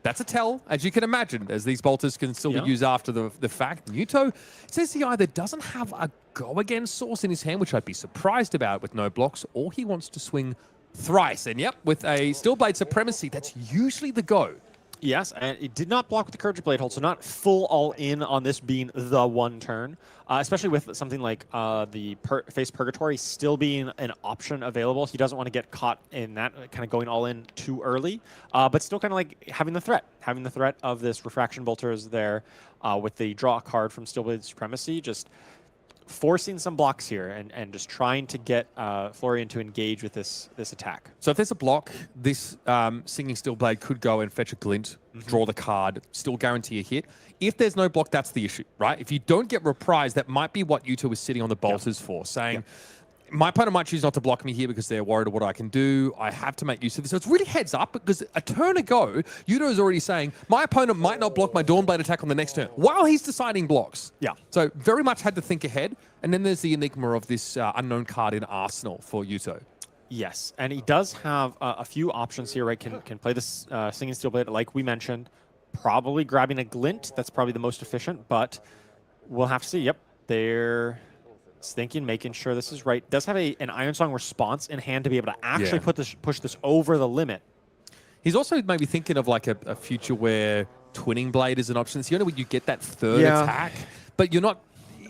That's a tell, as you can imagine, as these bolters can still be used after the fact. Yuto says he either doesn't have a go-again source in his hand, which I'd be surprised about with no blocks, or he wants to swing thrice. And yep, with a Steelblade Supremacy, that's usually the go. Yes, and it did not block with the Courage of Blade Hold, so not full all-in on this being the one turn, especially with something like the Face Purgatory still being an option available. He doesn't want to get caught in that, kind of going all-in too early, but still kind of like having the threat of this Refraction Bolter is there with the draw a card from Steelblade Supremacy, just forcing some blocks here and just trying to get Florian to engage with this attack. So if there's a block, this Singing Steelblade could go and fetch a glint, draw the card, still guarantee a hit. If there's no block, that's the issue, right? If you don't get reprised, that might be what Yuto was sitting on the bolters for, saying, my opponent might choose not to block me here because they're worried of what I can do. I have to make use of this. So it's really heads up because a turn ago, Yuto is already saying, my opponent might not block my Dawnblade attack on the next turn while he's deciding blocks. Yeah. So very much had to think ahead. And then there's the enigma of this unknown card in Arsenal for Yuto. Yes, and he does have a few options here, right? Can play this Singing Steelblade, like we mentioned. Probably grabbing a glint. That's probably the most efficient, but we'll have to see. Yep, they're thinking, making sure this is right. Does have an Iron Song response in hand to be able to actually push this over the limit. He's also maybe thinking of like a future where Twinning Blade is an option. It's the only way you get that third attack, but you're not.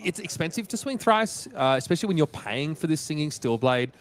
It's expensive to swing thrice, especially when you're paying for this Singing Steelblade.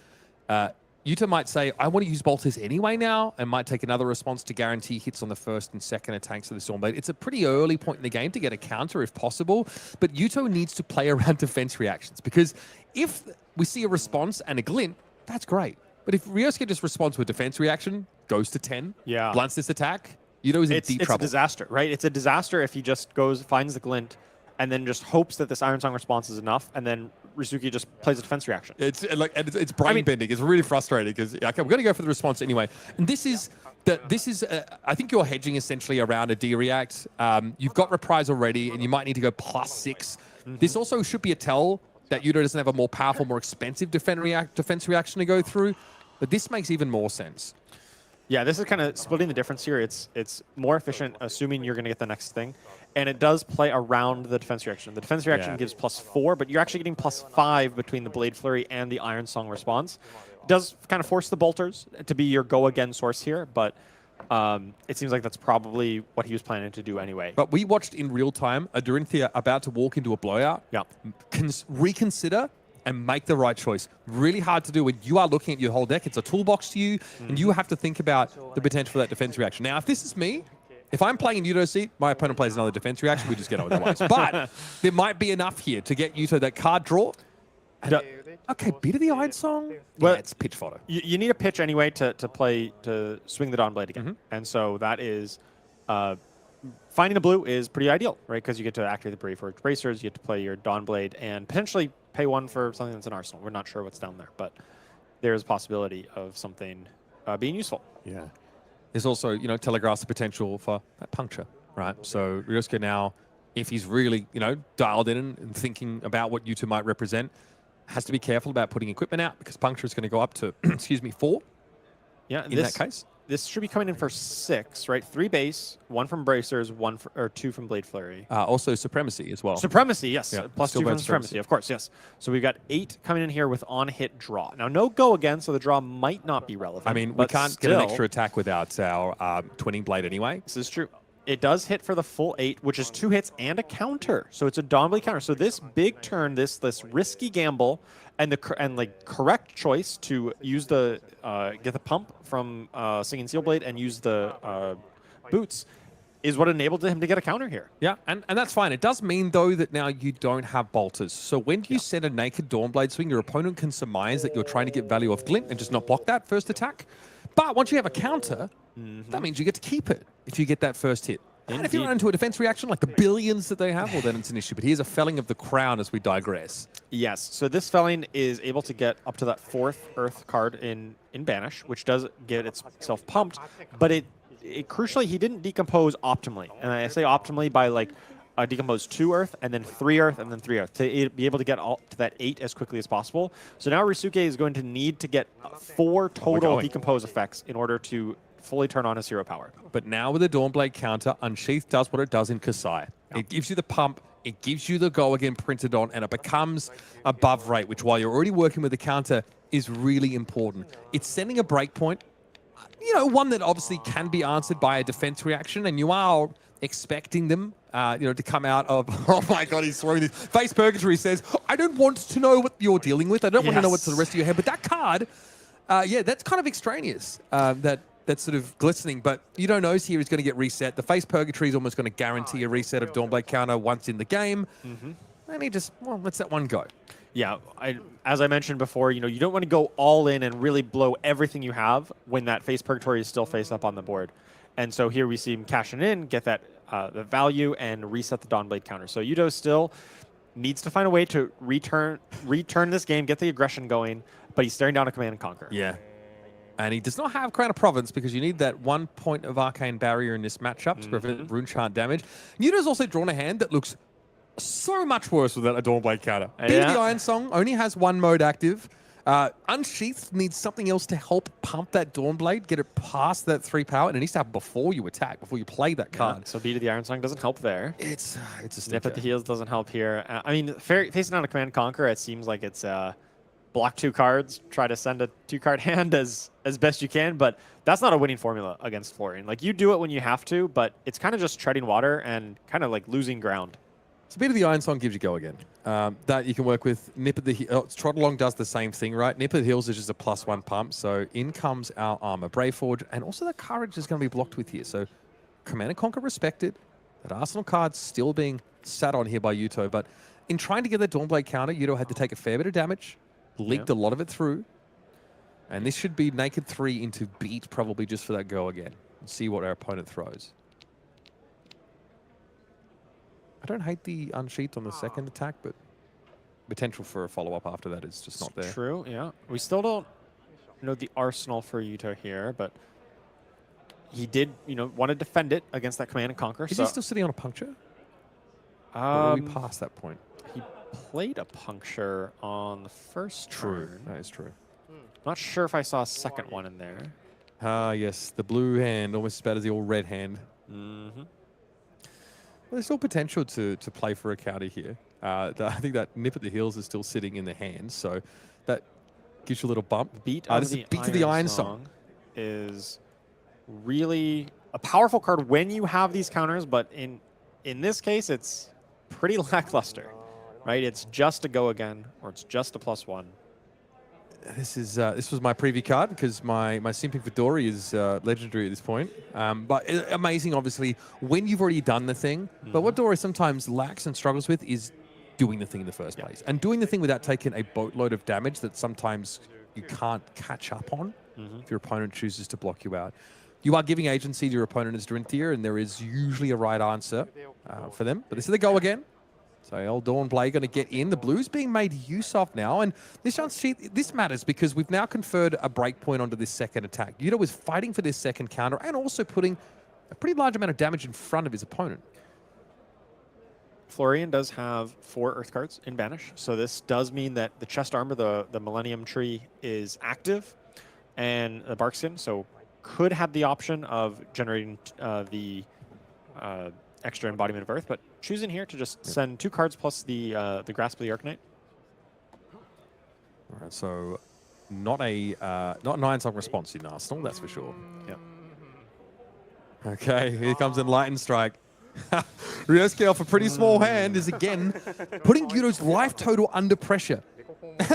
Yuto might say, I want to use bolters anyway now, and might take another response to guarantee hits on the first and second attacks of the Stormblade. It's a pretty early point in the game to get a counter if possible, but Yuto needs to play around defense reactions, because if we see a response and a glint, that's great. But if Ryosuke just responds to a defense reaction, goes to 10, blunts this attack, Yuto is in deep trouble. It's a disaster, right? It's a disaster if he just finds the glint, and then just hopes that this Iron Song response is enough, and then Ryosuke just plays a defense reaction. It's like it's brain bending. It's really frustrating because okay, I'm going to go for the response anyway. And this is I think you're hedging essentially around a D react. You've got reprise already, and you might need to go +6. This also should be a tell that Yuto doesn't have a more powerful, more expensive defense reaction to go through. But this makes even more sense. Yeah, this is kind of splitting the difference here. It's more efficient, assuming you're going to get the next thing. And it does play around the defense reaction. The defense reaction Yeah. gives +4, but you're actually getting +5 between the Blade Flurry and the Iron Song response. It does kind of force the bolters to be your go-again source here, but it seems like that's probably what he was planning to do anyway. But we watched in real time a Dorinthia about to walk into a blowout. Yeah. Reconsider and make the right choice. Really hard to do when you are looking at your whole deck. It's a toolbox to you, and you have to think about the potential for that defense reaction. Now, if this is me, if I'm playing in Yuto's seat, my opponent plays another defense reaction, we just get on with the ways. But there might be enough here to get Yuto that card draw. And, okay, bit of the Iron Song. Well, Yeah, it's pitch fodder. You need a pitch anyway to swing the Dawn Blade again. And so that is finding a blue is pretty ideal, right? Because you get to activate the Brave Forge Bracers, you get to play your Dawn Blade, and potentially pay 1 for something that's an arsenal. We're not sure what's down there, but there's a possibility of something being useful. Yeah. There's also, telegraphs the potential for that puncture, right? So Ryosuke now, if he's really, dialed in and thinking about what Yuto might represent, has to be careful about putting equipment out because puncture is going to go up to, 4 Yeah, in that case. This should be coming in for 6, right? 3 base, 1 from Bracers, 2 from Blade Flurry. Also Supremacy as well. Supremacy, yes. Yeah, Plus still 2 from bad Supremacy, Supremacy. of course, yes. So we've got 8 coming in here with on-hit draw. Now, no go again, so the draw might not be relevant. I mean, we but can't get an still, extra attack without our Twinning Blade anyway. This is true. It does hit for the full 8, which is 2 hits and a counter. So it's a Dawn Blade counter. So this big turn, this risky gamble, and the correct choice to use the get the pump from Singing Steel Blade and use the boots is what enabled him to get a counter here. Yeah, and that's fine. It does mean, though, that now you don't have bolters. So when you send a naked Dawnblade swing, your opponent can surmise that you're trying to get value off Glint and just not block that first attack. But once you have a counter, that means you get to keep it if you get that first hit. And if you run into a defense reaction like the billions that they have, well, then it's an issue. But here's a felling of the crown as we digress. Yes, so this felling is able to get up to that 4th Earth card in Banish, which does get itself pumped, but it crucially, he didn't decompose optimally. And I say optimally by decompose 2 Earth, and then 3 Earth, and then 3 Earth, to be able to get to that 8 as quickly as possible. So now Ryosuke is going to need to get 4 total decompose effects in order to fully turn on his hero power. But now with the Dawnblade counter, Unsheath does what it does in Kassai. It gives you the pump, it gives you the go again printed on, and it becomes above rate, which while you're already working with the counter is really important. It's sending a breakpoint, one that obviously can be answered by a defense reaction, and you are expecting them, to come out of, oh my God, he's throwing this. Face Purgatory says, I don't want to know what you're dealing with. I don't want to know what's the rest of your head. But that card, that's kind of extraneous, that's sort of glistening. But Yuto knows here he's going to get reset. The Face Purgatory is almost going to guarantee a reset of Dawnblade counter once in the game. And he just, lets that one go. Yeah, as I mentioned before, you don't want to go all in and really blow everything you have when that Face Purgatory is still face up on the board. And so here we see him cashing in, get that the value, and reset the Dawnblade counter. So Yuto still needs to find a way to return this game, get the aggression going, but he's staring down a Command and Conquer. Yeah. And he does not have Crown of Province because you need that 1 point of Arcane Barrier in this matchup to prevent Rune Chant damage. Yuto's also drawn a hand that looks so much worse without a Dawnblade counter. Beat the Iron Song only has 1 mode active. Unsheathed needs something else to help pump that Dawnblade, get it past that 3 power, and it needs to happen before you attack, before you play that card. So Beat of the Iron Song doesn't help there. It's a stinker. Nip at the heels doesn't help here. I mean, facing down a Command and Conquer, it seems like it's block 2 cards, try to send a 2-card hand as best you can, but that's not a winning formula against Florian. You do it when you have to, but it's kind of just treading water and kind of losing ground. So Beat of the Iron Song gives you go again. That you can work with. Nip at the Trot Along does the same thing, right? Nip at the Heels is just a +1 pump. So in comes our Armor Brave Forge, and also the Courage is going to be blocked with here. So Command and Conquer respected. That Arsenal card's still being sat on here by Yuto, but in trying to get that Dawnblade counter, Yuto had to take a fair bit of damage, leaked a lot of it through, and this should be naked 3 into Beat probably just for that go again. Let's see what our opponent throws. I don't hate the Unsheathed on the second attack, but potential for a follow-up after that is just not there. True, yeah. We still don't know the arsenal for Yuto here, but he did, want to defend it against that Command and Conquer. Is he still sitting on a puncture? Or are we past that point? He played a puncture on the first turn. That is true. Not sure if I saw a second one in there. Ah, yes, the blue hand, almost as bad as the all red hand. Mm-hmm. Well, there's still potential to play for a counter here. I think that nip at the heels is still sitting in the hand, so that gives you a little bump. Beat This is Beat of the Iron Song. is really a powerful card when you have these counters, but in this case, it's pretty lackluster, right? It's just a go again, or it's just a +1. This was my preview card because my simping for Dori is legendary at this point. But amazing, obviously, when you've already done the thing. But what Dori sometimes lacks and struggles with is doing the thing in the first place. And doing the thing without taking a boatload of damage that sometimes you can't catch up on if your opponent chooses to block you out. You are giving agency to your opponent as Dorinthia, and there is usually a right answer for them. But this is the go again. So old Dawnblade going to get in. The blue's being made use of now. And this matters because we've now conferred a breakpoint onto this second attack. Yuto was fighting for this second counter and also putting a pretty large amount of damage in front of his opponent. Florian does have 4 Earth cards in Banish, so this does mean that the chest armor, the Millennium Tree, is active, and the Barkskin, so could have the option of generating the extra embodiment of Earth, but choosing here to just send 2 cards plus the Grasp of the Arcanite. All right, so not an Iron Song response in Arsenal, that's for sure. Yep. Okay, here comes Enlightened Strike. Ryosuke off a pretty small hand is again putting Yuto's life total under pressure.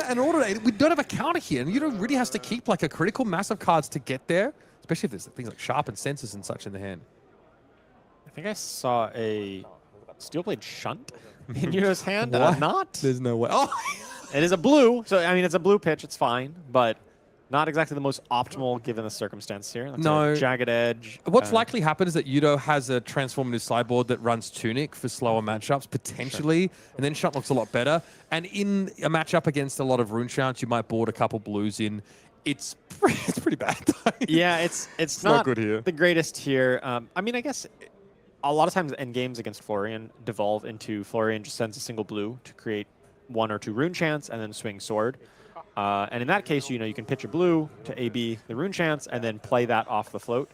And in order we don't have a counter here, and Yuto really has to keep like a critical mass of cards to get there, especially if there's things like sharpened senses and such in the hand. I think I saw a Steel Blade Shunt in Yuto's hand. What? Not. There's no way. Oh! It is a blue, so I mean it's a blue pitch. It's fine, but not exactly the most optimal given the circumstance here. That's No. a Jagged Edge. What's likely happen is that Yuto has a transformative sideboard that runs Tunic for slower matchups, potentially, and then Shunt looks a lot better. And in a matchup against a lot of Rune Shunts, you might board a couple blues in. It's pretty bad. Yeah, it's not good here. the greatest here. I mean, I guess a lot of times end games against Florian devolve into Florian just sends a single blue to create 1 or 2 Rune Chants and then swing Sword. And in that case, you can pitch a blue to AB the Rune Chants and then play that off the float.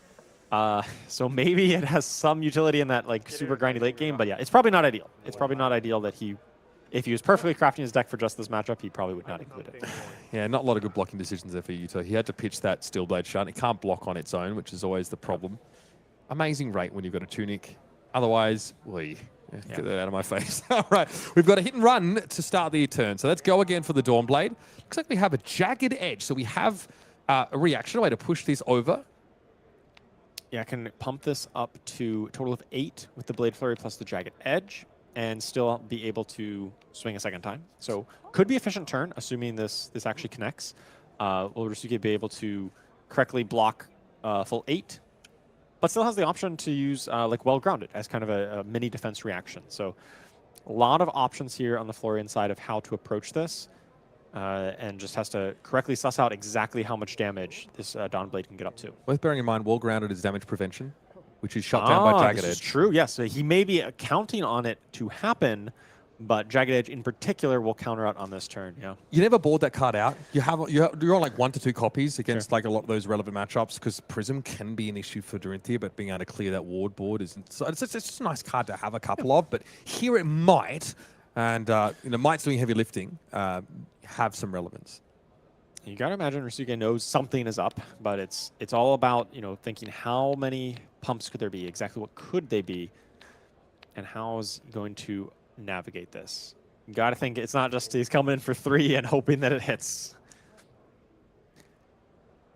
So maybe it has some utility in that like super grindy late game, but yeah, it's probably not ideal. It's probably not ideal that if he was perfectly crafting his deck for just this matchup, he probably would not include it. Yeah, not a lot of good blocking decisions there for Yuto. He had to pitch that Steel Blade Shunt. It can't block on its own, which is always the problem. Amazing rate when you've got a Tunic. Otherwise, get that out of my face. All right, we've got a hit and run to start the turn. So let's go again for the Dawnblade. Looks like we have a Jagged Edge. So we have a reaction, a way to push this over. Yeah, I can pump this up to a total of 8 with the Blade Flurry plus the Jagged Edge and still be able to swing a second time. So could be efficient turn, assuming this actually connects. Will Ryosuke be able to correctly block full 8, but still has the option to use like Well Grounded as kind of a mini defense reaction. So a lot of options here on the Florian side of how to approach this, and just has to correctly suss out exactly how much damage this Dawnblade can get up to. Worth bearing in mind, Well Grounded is damage prevention, which is shut down by Jagged This is Edge. true, yes. So he may be counting on it to happen, but Jagged Edge in particular will counter out on this turn, yeah. You never board that card out. You're on like 1 to 2 copies against like a lot of those relevant matchups because Prism can be an issue for Dorinthia, but being able to clear that ward board isn't. So it's just a nice card to have a couple of, but here it might, and might's doing heavy lifting, have some relevance. You got to imagine Ryosuke knows something is up, but it's all about thinking how many pumps could there be, exactly what could they be, and how's he going to navigate this. You got to think it's not just he's coming in for 3 and hoping that it hits.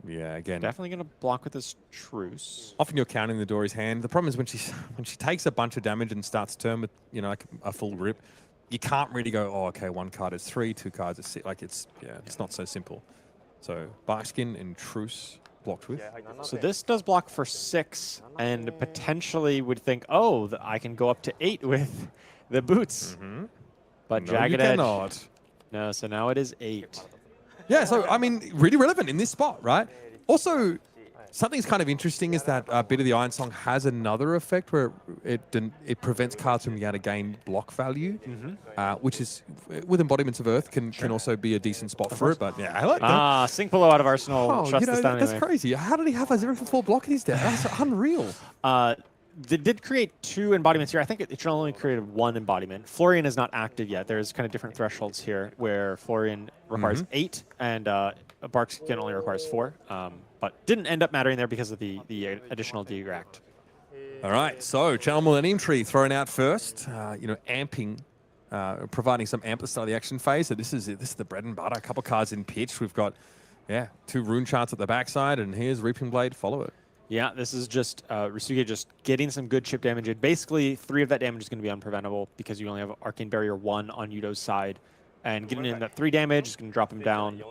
Yeah, again, Definitely going to block with this Truce. often you're counting the Dori's hand. The problem is when she takes a bunch of damage and starts turn with like a full rip, you can't really go, oh, okay, 1 card is 3, 2 cards is 6. Like it's not so simple. So Barkskin and Truce blocked with. So this does block for 6 and potentially would think, oh, I can go up to 8 with the boots. But No, Jagged you Edge. cannot. No, so now it is 8. Yeah, so I mean, really relevant in this spot, right? Also, Something's kind of interesting is that bit of the Iron Song has another effect where it prevents cards from being able to gain block value, which is, with embodiments of Earth, can also be a decent spot for it. But yeah, I like that. Sink below out of Arsenal. Oh, shuts this down that's anyway. crazy. How did he have a 0-for-4 block in his deck? That's unreal. They did create 2 embodiments here. I think it should only created 1 embodiment. Florian is not active yet. There's kind of different thresholds here where Florian requires 8 and Barkskin only requires 4. But didn't end up mattering there because of the additional Degract. All right, so Channel Millennium Tree thrown out first. Amping, providing some amp at the start of the action phase. So this is the bread and butter. A couple cards in pitch. We've got 2 rune charts at the backside, and here's Reaping Blade. Follow it. Yeah, this is just Ryosuke just getting some good chip damage in. Basically, 3 of that damage is going to be unpreventable because you only have Arcane Barrier 1 on Yuto's side. And getting in that 3 damage is going to drop him down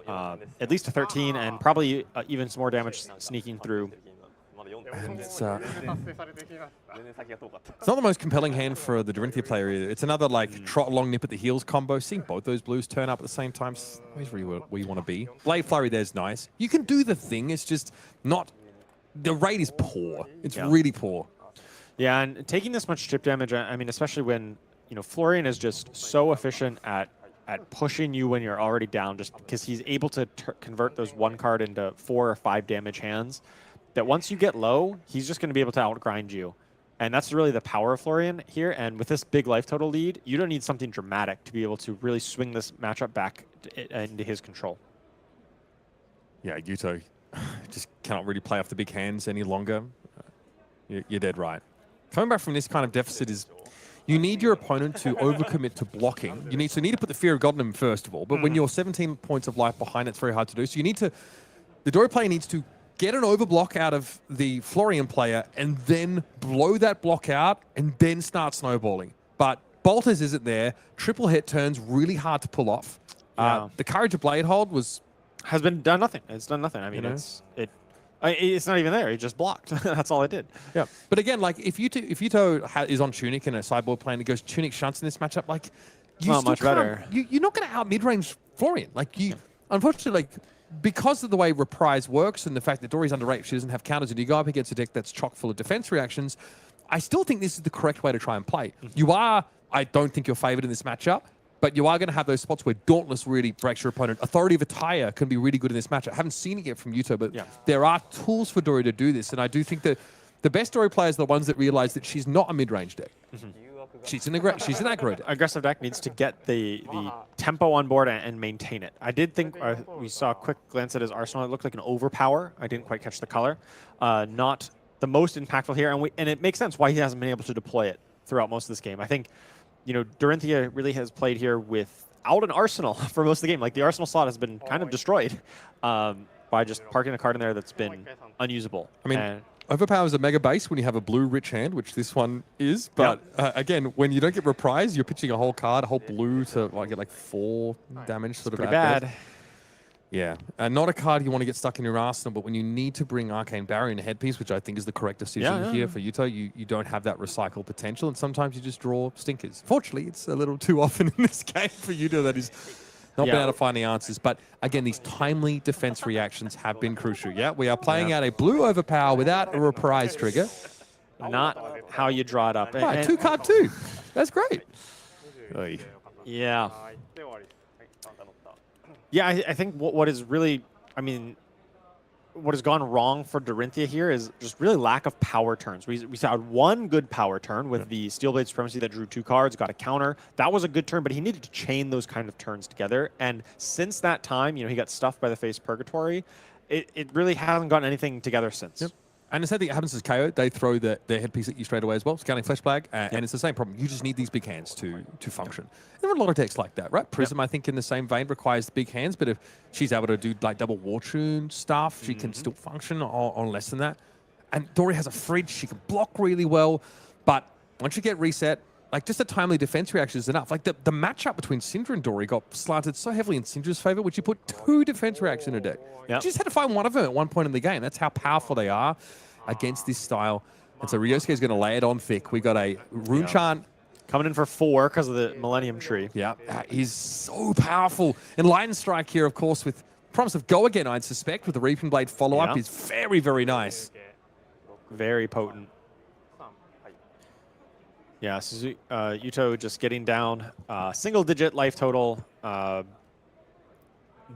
at least to 13, and probably even some more damage sneaking through. And it's not the most compelling hand for the Dorinthia player either. It's another trot long nip at the heels combo. Seeing both those blues turn up at the same time, always really where you want to be. Blade Flurry there's nice. You can do the thing. It's just not. The rate is poor. It's really poor. Yeah, and taking this much chip damage, I mean, especially when Florian is just so efficient at pushing you when you're already down, just because he's able to convert those 1 card into 4 or 5 damage hands, that once you get low, he's just going to be able to outgrind you. And that's really the power of Florian here. And with this big life total lead, you don't need something dramatic to be able to really swing this matchup back into his control. Yeah, Yuto just cannot really play off the big hands any longer. You're dead right. Coming back from this kind of deficit is you need your opponent to overcommit to blocking. You need to put the fear of God in them first of all. But when you're 17 points of life behind, it's very hard to do. So the Dori player needs to get an overblock out of the Florian player and then blow that block out and then start snowballing. But Bolters isn't there. Triple hit turns really hard to pull off. Yeah. The Courage of Blade Hold has done nothing. It's done nothing. I mean, it's not even there. It just blocked. That's all it did. Yeah. But again, if Yuto is on Tunic in a sideboard plan and goes Tunic shunts in this matchup, not much better. You're not going to out mid-range Florian. Unfortunately, because of the way Reprise works and the fact that Dori's underrated, she doesn't have counters, and you go up against a deck that's chock full of defense reactions, I still think this is the correct way to try and play. I don't think you're favored in this matchup, but you are going to have those spots where Dauntless really breaks your opponent. Authority of Attire can be really good in this matchup. I haven't seen it yet from Yuto, but there are tools for Dori to do this, and I do think that the best Dori players are the ones that realize that she's not a mid-range deck. She's an aggro deck. Aggressive deck needs to get the tempo on board and maintain it. I did think we saw a quick glance at his arsenal. It looked like an overpower. I didn't quite catch the color. Not the most impactful here, and it makes sense why he hasn't been able to deploy it throughout most of this game. I think Dorinthia really has played here without an arsenal for most of the game. The arsenal slot has been kind of destroyed by just parking a card in there that's been unusable. I mean, Overpower is a mega base when you have a blue rich hand, which this one is. But again, when you don't get Reprise, you're pitching a whole card, a whole blue to get 4 damage sort of pretty bad. Yeah, not a card you want to get stuck in your arsenal, but when you need to bring Arcane Barrier in a headpiece, which I think is the correct decision here for Yuto, you don't have that recycle potential, and sometimes you just draw stinkers. Fortunately, it's a little too often in this game for Yuto that he's not been able to find the answers. But again, these timely defense reactions have been crucial. Yeah, we are playing out a blue Overpower without a Reprise trigger. Not how you draw it up. Right, 2-card 2. That's great. Oy. Yeah. Yeah, I think what is really, what has gone wrong for Dorinthia here is just really lack of power turns. We saw 1 good power turn with the Steelblade Supremacy that drew 2 cards, got a counter. That was a good turn, but he needed to chain those kind of turns together. And since that time, he got stuffed by the face Purgatory. It really hasn't gotten anything together since. Yep. And the same thing that happens as KO. They throw their headpiece at you straight away as well, Scouting Flesh Bag, and it's the same problem. You just need these big hands to function. There are a lot of decks like that, right? Prism, I think, in the same vein, requires the big hands, but if she's able to do double War Tune stuff, she can still function on less than that. And Dori has a fridge. She can block really well, but once you get reset, just a timely defense reaction is enough. The matchup between Cindra and Dori got slanted so heavily in Cindra's favor, which you put 2 defense reactions in a deck. You just had to find one of them at one point in the game. That's how powerful they are against this style. And so Ryosuke is going to lay it on thick. We got a Rune Chant coming in for 4 because of the Millennium Tree. Yeah, he's so powerful. And Lightning Strike here, of course, with promise of go again, I'd suspect, with the Reaping Blade follow-up Yeah. is very, very nice. Very potent. Yeah, Suzuki, Yuto just getting down. Single-digit life total.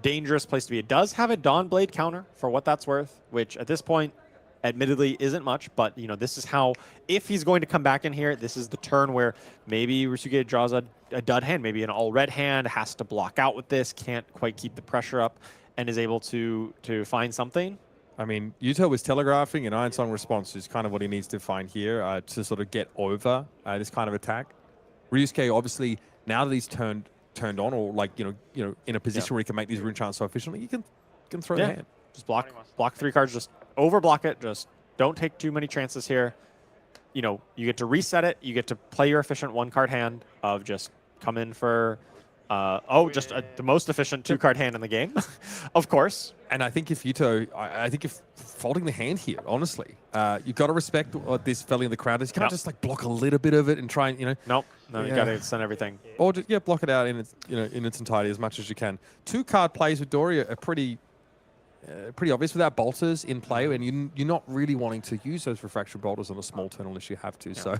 Dangerous place to be. It does have a Dawn Blade counter for what that's worth, which at this point, admittedly, isn't much. But this is how, if he's going to come back in here, this is the turn where maybe Ryosuke draws a dud hand, maybe an all-red hand, has to block out with this, can't quite keep the pressure up, and is able to find something. I mean, Yuto was telegraphing an Iron Song response is kind of what he needs to find here to sort of get over this kind of attack. Ryosuke, obviously, now that he's turned on, or like in a position where he can make these rune chants so efficiently, you can throw the hand. Just block 3 cards, just overblock it, just don't take too many chances here. You get to reset it, you get to play your efficient 1-card hand of just come in for the most efficient 2-card hand in the game, of course. And I think if Yuto, I think if folding the hand here, honestly, you've got to respect what this fellow in the crowd is. You can't just like block a little bit of it and try and, No, you got to send everything. Or just, block it out in its, in its entirety as much as you can. 2-card plays with Dori are pretty obvious without bolters in play, and you're not really wanting to use those refraction bolters on a small turn unless you have to. So,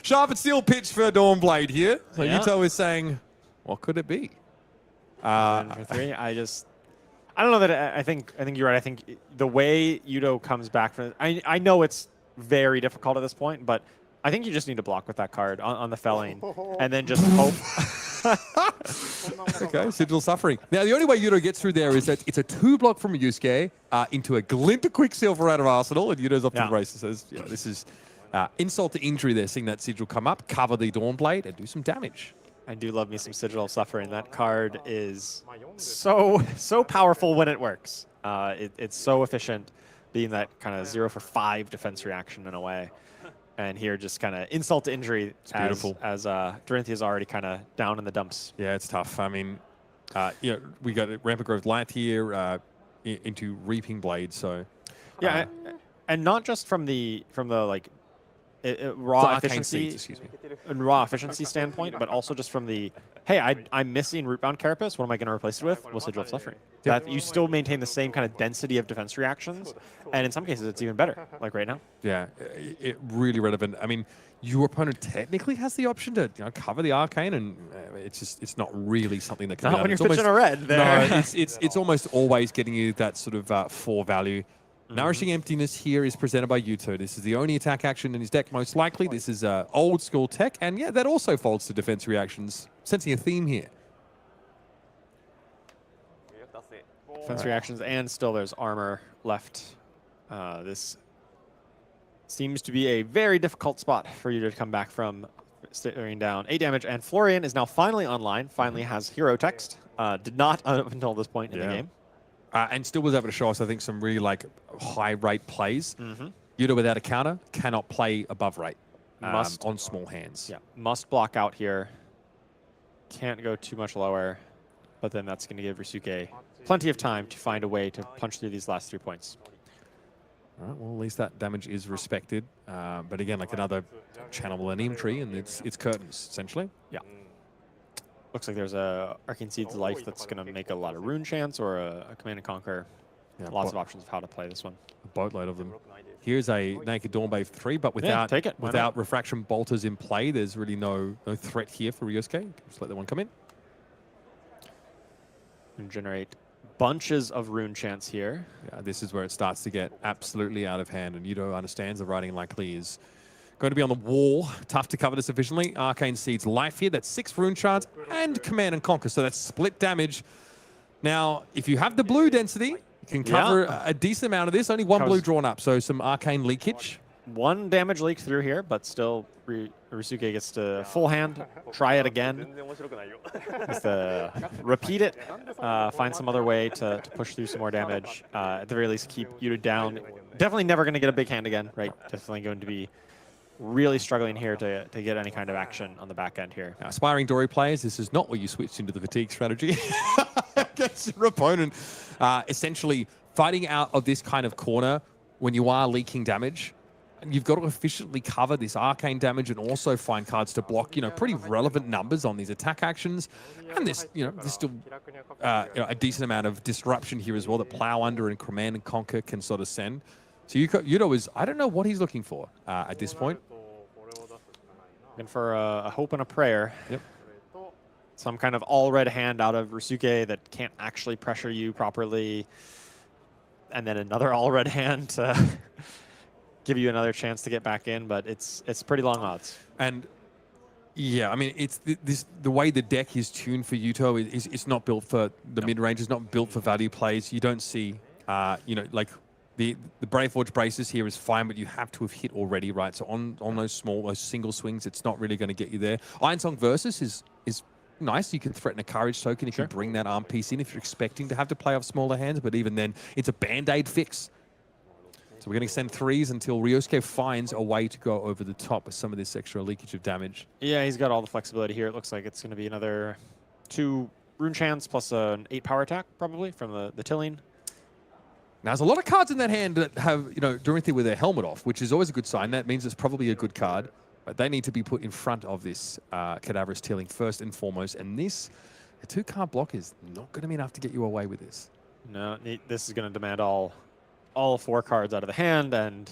sharp and steel pitch for Dawn Blade here. So Yuto is saying, what could it be? For 3, I don't know that I think you're right. I think the way Yuto comes back from I know it's very difficult at this point, but I think you just need to block with that card on the felling and then just hope. Okay, Sigil suffering. Now, the only way Yuto gets through there is that it's a 2-block from Yusuke into a glint of Quicksilver out of Arsenal, and Yuto's off to the races. Says, this is insult to injury there, seeing that Sigil come up, cover the Dawn Blade, and do some damage. I do love me some Sigil of Suffering. That card is so powerful when it works. It's so efficient, being that kind of 0 for 5 defense reaction in a way. And here, just kind of insult to injury as Dorinthia's already kind of down in the dumps. Yeah, it's tough. I mean, we got Rampant Growth Lyath here into Reaping Blade, so... Yeah, and not just from the like raw efficiency, and raw efficiency standpoint, but also just from the, hey, I'm missing Rootbound Carapace. What am I going to replace it with? Well, Sigil of Suffering. That you still maintain the same kind of density of defense reactions, and in some cases it's even better, like right now. Yeah, it really relevant. I mean, your opponent technically has the option to cover the Arcane, and it's not really something that can not be when done. you're pitching a red. There. No, it's almost always getting you that sort of 4 value. Nourishing Emptiness here is presented by Yuto. This is the only attack action in his deck, most likely. This is old school tech, and that also folds to defense reactions, sensing a theme here. Defense reactions, and still there's armor left. This seems to be a very difficult spot for you to come back from, staring down 8 damage, and Florian is now finally online, finally has hero text. Did not up until this point in the game. And still was able to show us, I think, some really high rate plays. Yuto without a counter cannot play above rate on small hands. Yeah, must block out here. Can't go too much lower, but then that's going to give Ryosuke plenty of time to find a way to punch through these last 3 points. All right, well, at least that damage is respected. But again, like another channel Millennium Tree, and it's curtains, essentially. Yeah. Looks like there's a Arcane Seed's Life that's going to make a lot of rune chance, or a Command and Conquer. Yeah, lots of options of how to play this one. A boatload of them. Here's a Naked Dawnblade 3, but without take it. without Refraction Bolters in play, there's really no threat here for Ryosuke. Just let that one come in. And generate bunches of rune chance here. Yeah, this is where it starts to get absolutely out of hand, and Yuto understands the writing likely is going to be on the wall. Tough to cover this efficiently. Arcane Seed's Life here. That's 6 rune shards and Command and Conquer, so that's split damage. Now, if you have the blue density, you can cover a decent amount of this. Only 1 blue drawn up, so some Arcane leakage. 1 damage leak through here, but still Ryosuke gets to full hand, try it again. Just repeat it, find some other way to push through some more damage. At the very least, keep Yuto down. Definitely never going to get a big hand again, right? Definitely going to be really struggling here to get any kind of action on the back end here. Now, aspiring Dori players, this is not where you switched into the fatigue strategy against your opponent. Essentially, fighting out of this kind of corner when you are leaking damage you've got to efficiently cover this arcane damage and also find cards to block, pretty relevant numbers on these attack actions. And there's still a decent amount of disruption here as well that Plow Under and Command and Conquer can sort of send. So Yuto is, I don't know what he's looking for at this point. And for a hope and a prayer. Yep. Some kind of all-red hand out of Ryosuke that can't actually pressure you properly. And then another all-red hand to give you another chance to get back in, but it's pretty long odds. And yeah, I mean, it's the way the deck is tuned for Yuto it's not built for the mid-range. It's not built for value plays. You don't see, like the Brave Forge braces here is fine, but you have to have hit already, right? So on those single swings, it's not really going to get you there. Iron Song Versus is nice. You can threaten a Courage token if you bring that arm piece in, if you're expecting to have to play off smaller hands, but even then, it's a Band-Aid fix. So we're going to send 3s until Ryosuke finds a way to go over the top with some of this extra leakage of damage. Yeah, he's got all the flexibility here. It looks like it's going to be another 2 Rune Chants plus an 8 power attack, probably, from the Tilling. Now, there's a lot of cards in that hand that have, Dorinthia with their helmet off, which is always a good sign. That means it's probably a good card. But they need to be put in front of this Cadaverous Tilling first and foremost. And this, a 2-card block is not going to be enough to get you away with this. No, this is going to demand all 4 cards out of the hand, and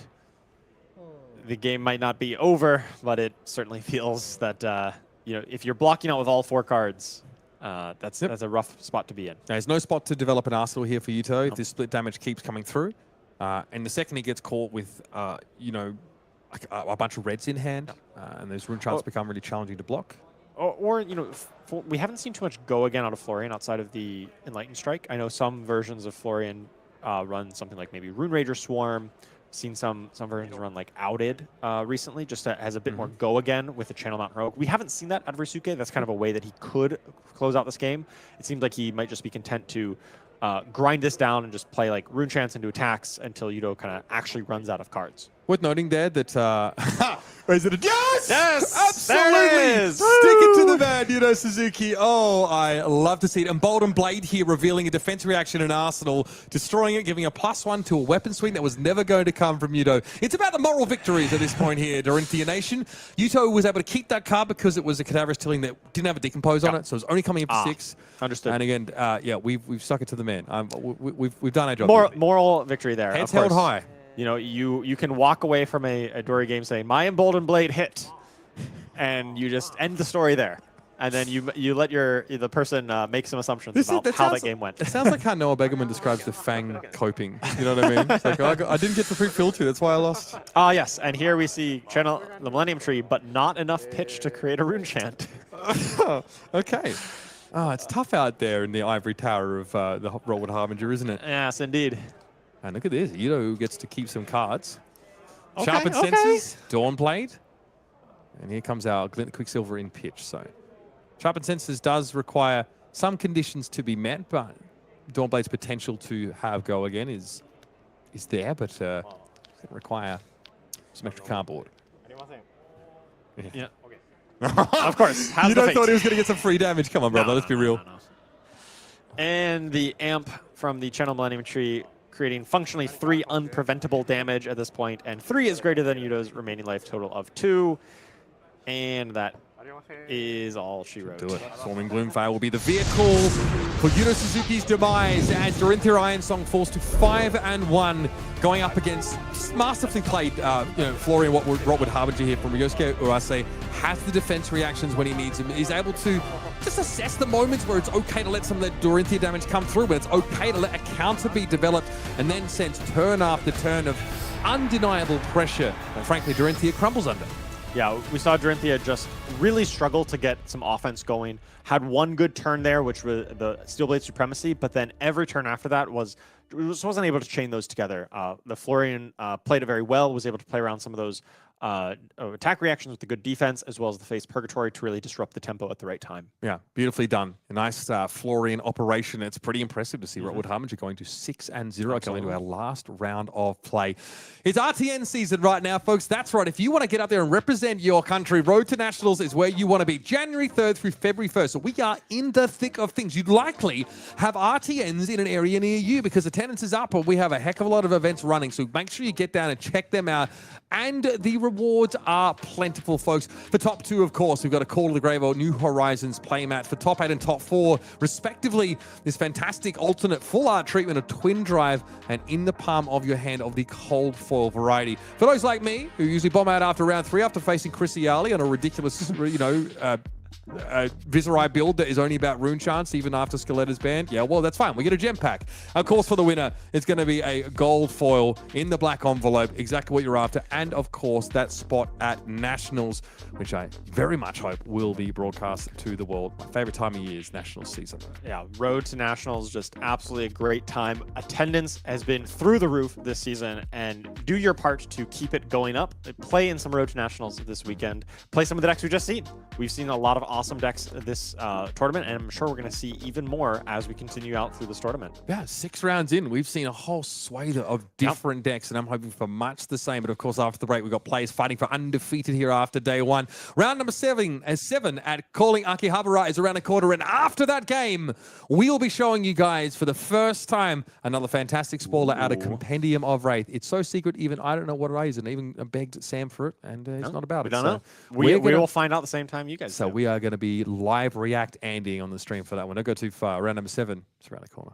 the game might not be over, but it certainly feels that if you're blocking out with all 4 cards, that's a rough spot to be in. There's no spot to develop an arsenal here for Yuto if this split damage keeps coming through. And the second he gets caught with, a bunch of reds in hand, and those rune charts become really challenging to block. Or we haven't seen too much go again out of Florian outside of the Enlightened Strike. I know some versions of Florian run something like maybe Rune Rager Swarm. Seen some versions run like Outed recently, just as a bit more go again with the Channel Mountain Rogue. We haven't seen that out of Ryosuke. That's kind of a way that he could close out this game. It seems like he might just be content to grind this down and just play like Rune Chants into attacks until Yuto kind of actually runs out of cards. Worth noting there that is it a yes? Yes! Absolutely! There it is! Stick it to the man, Yuto Suzuki. Oh, I love to see it. Emboldened Blade here revealing a defense reaction in Arsenal, destroying it, giving a +1 to a weapon swing that was never going to come from Yuto. It's about the moral victories at this point here, Dorinthia Nation. Yuto was able to keep that card because it was a Cadaverous Tilling that didn't have a decompose on it, so it was only coming in for 6. Understood. And again, we've stuck it to the man. We've done our job. Moral victory there. Heads held high. You can walk away from a Dori game saying, my Emboldened Blade hit, and you just end the story there. And then you let the person make some assumptions about how that game went. It sounds like how Noah Begerman describes the Fang coping. You know what I mean? It's like, I didn't get the free filter, that's why I lost. Yes, and here we see Channel the Millennium Tree, but not enough pitch to create a Rune Chant. Okay. Oh, it's tough out there in the ivory tower of the Rollwood Harbinger, isn't it? Yes, indeed. And look at this. Yuto gets to keep some cards. Okay, Sharpened okay. Senses, Dawnblade. And here comes our Glint Quicksilver in pitch. So Sharpened Senses does require some conditions to be met, but Dawnblade's potential to have go again is there, but it require some extra cardboard. Yeah. Of course. You don't thought he was going to get some free damage? Come on, brother. Let's be real. No. And the amp from the Channel Millennium Tree creating functionally 3 unpreventable damage at this point, and 3 is greater than Yuto's remaining life total of 2. And that is all she wrote. Do it. Swarming Gloomfire will be the vehicle for Yuto Suzuki's demise as Dorinthia Iron Song falls to 5-1, going up against masterfully played Florian Rockwood Harbinger here from Ryosuke Urase. Has the defense reactions when he needs them. He's able to just assess the moments where it's okay to let some of that Dorinthia damage come through, but it's okay to let a counter be developed, and then sends turn after turn of undeniable pressure. And frankly, Dorinthia crumbles under. Yeah, we saw Dorinthia just really struggle to get some offense going. Had one good turn there, which was the Steelblade Supremacy, but then every turn after that wasn't able to chain those together. The Florian played it very well, was able to play around some of those attack reactions with the good defense, as well as the face Purgatory to really disrupt the tempo at the right time. Yeah, beautifully done. A nice Florian operation. It's pretty impressive to see Rockwood Harbinger going to 6-0 going into our last round of play. It's RTN season right now, folks. That's right. If you want to get up there and represent your country, Road to Nationals is where you want to be. January 3rd through February 1st. So we are in the thick of things. You'd likely have RTNs in an area near you because attendance is up, and we have a heck of a lot of events running. So make sure you get down and check them out. And the rewards are plentiful, folks. For top 2, of course, we've got a Call to the Grave or New Horizons playmat. For top 8 and top 4, respectively, this fantastic alternate full art treatment of Twin Drive and In the Palm of Your Hand of the cold foil variety. For those like me, who usually bomb out after round 3 after facing Chris Iali on a ridiculous, Viserai build that is only about rune chance even after Skeletta's banned. Yeah, well, that's fine. We get a gem pack. Of course, for the winner, it's going to be a gold foil in the black envelope, exactly what you're after. And of course, that spot at Nationals, which I very much hope will be broadcast to the world. My favorite time of year is Nationals season. Yeah, Road to Nationals, just absolutely a great time. Attendance has been through the roof this season, and do your part to keep it going up. Play in some Road to Nationals this weekend. Play some of the decks we've just seen. We've seen a lot of awesome decks this tournament, and I'm sure we're going to see even more as we continue out through this tournament. Yeah, 6 rounds in, we've seen a whole swathe of different decks, and I'm hoping for much the same. But of course, after the break, we've got players fighting for undefeated here after day 1. Round number 7 at Calling Akihabara is around the corner, and after that game, we'll be showing you guys for the first time another fantastic spoiler out of Compendium of Wraith. It's so secret, even I don't know what it is, and even begged Sam for it, and he's not about We it. don't So know. We will find out the same time you guys So do. we are going to be live react Andying on the stream for that one. Don't go too far. Round number 7, it's around the corner.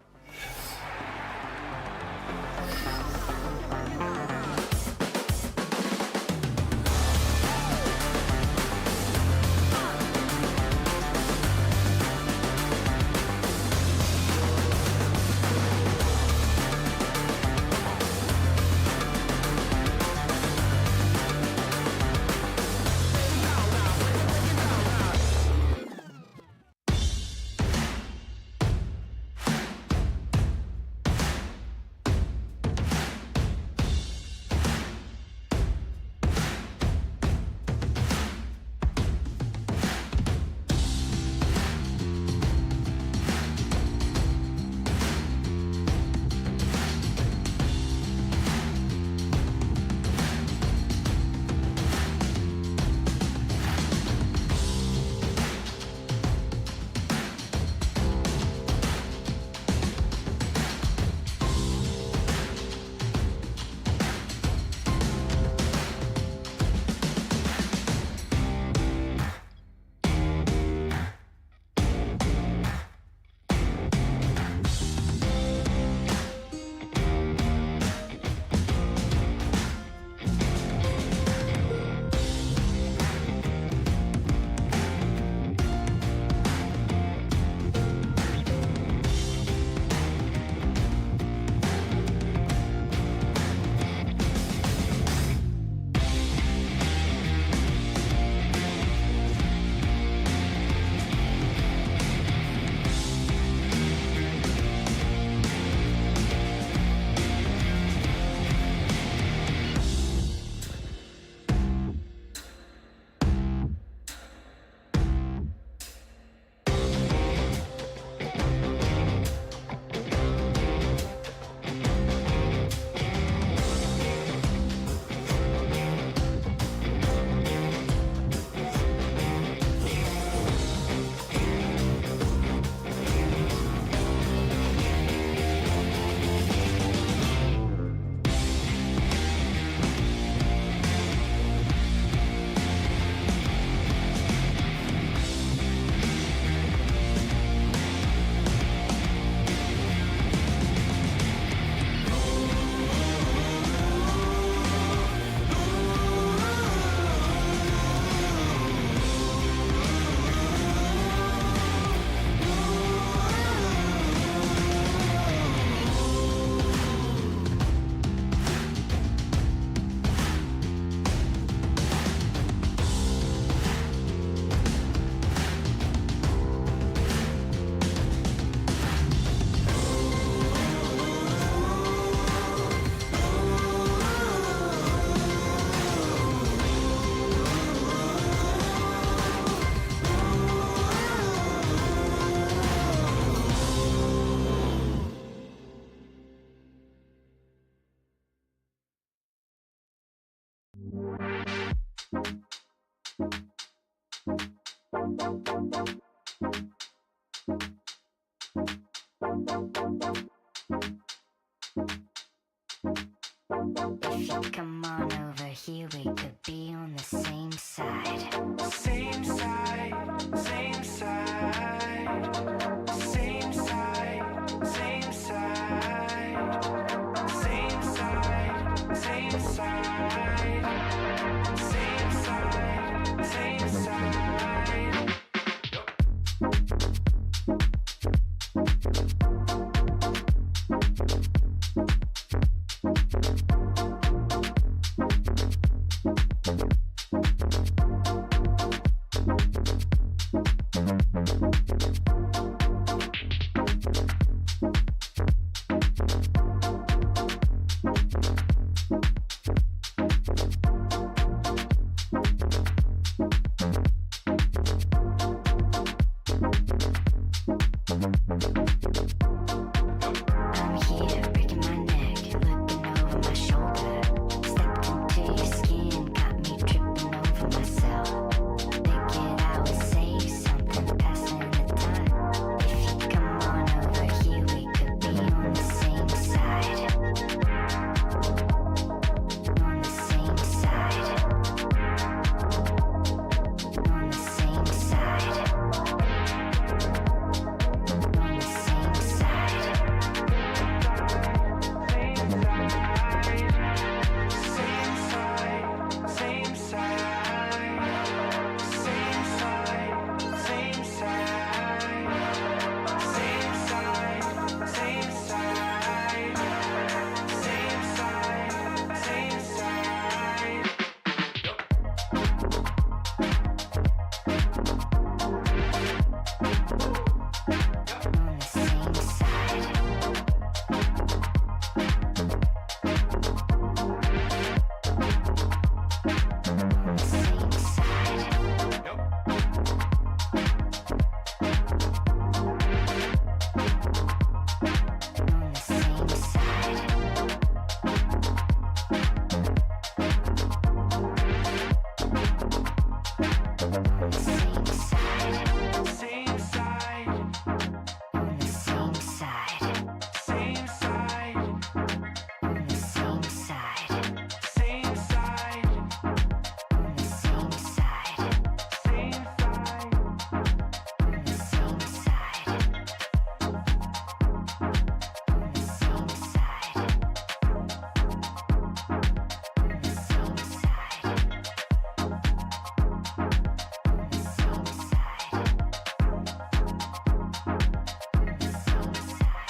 If you come on over here, we could be on the same side. Same side, same side. Same side, same side. Same side, same side. Same side, same side. I'm here breaking my neck, looking over my shoulder. Stepped into your skin, got me tripping over myself. Figured I would say something, passing the time. If you come on over here, we could be on the same side. On the same side. On the same side. On the same side. Same side, same side. Same side, same side. Same side, same side. Same side, same side. On the same side. On the same side. On the same side. On the same side. Same side, On the same side. same side. On the same side. Same side, On the same side. same side. On the same side. On the same side. On the same side.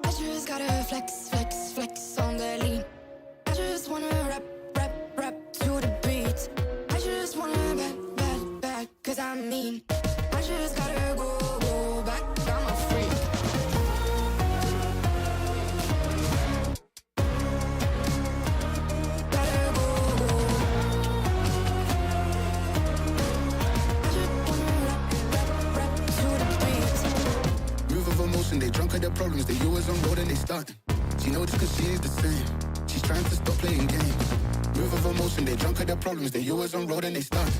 I just gotta flex, flex, flex on the lean. I just wanna rap, rap, rap to the beat. I just wanna back, cause I'm mean. I just gotta go back, I'm a freak. Gotta go. I just wanna rap to the beat. Move of emotion, they drunk at their problems. They always on road and they stunt. She knows just cause she's the same. She's trying to stop playing games. Move of emotion, they drunk at their problems. They always on road and they stunt.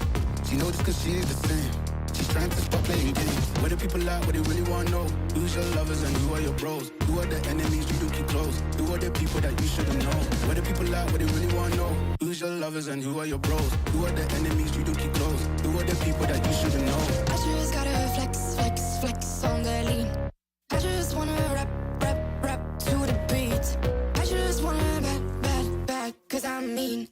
She knows just cause she's the same. She's trying to stop playing games. Where the people at, what they really wanna know. Who's your lovers and who are your bros? Who are the enemies you do keep close? Who are the people that you shouldn't know? Where the people at, what they really wanna know. Who's your lovers and who are your bros? Who are the enemies you do keep close? Who are the people that you shouldn't know? I just gotta flex, flex, flex on the lean. I just wanna rap, rap, rap to the beat. I just wanna back, cause I'm mean.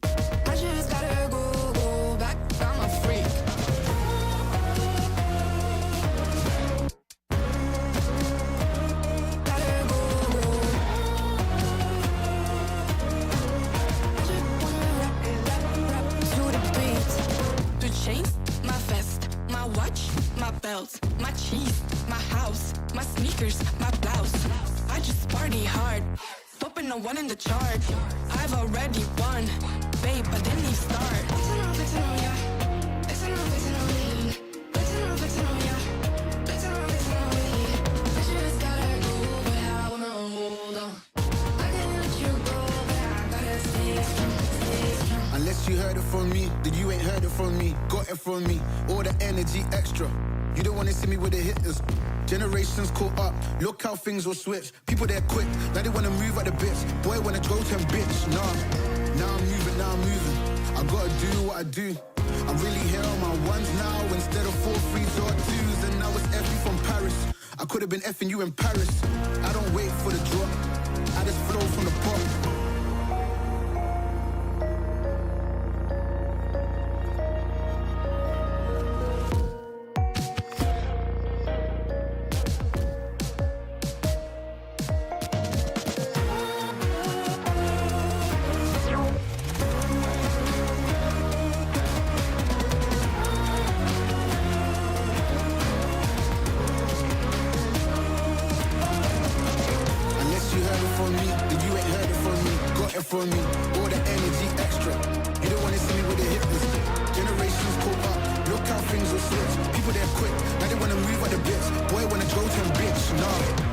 I just gotta go back, I'm a freak. Gotta go. I just wanna rap, to the beat. The chains, my vest, my watch, my belt, my cheese, my house, my sneakers, my blouse. I just party hard, popping a one in the chart. I've already won, babe, but then you start. Flexing on ya, flexing on me. Flexing on ya, flexing on me. I just gotta go. Unless you heard it from me, then you ain't heard it from me. Got it from me, all the energy extra. You don't wanna see me with the hitters. Generations caught up, look how things will switch. People there quick, now they wanna move at the bits. Boy wanna go to him, bitch, nah. Now I'm moving. I gotta do what I do. I'm really here on my ones now instead of 4 3s or 2s. And now it's Effie from Paris. I could've been effing you in Paris. I don't wait for the drop, I just flow from the pot. From me, all the energy extra. You don't wanna see me with the hitters. Generations caught up, look how things will switch. People there quick, now they wanna move at the bits. Boy wanna go to him, bitch, nah.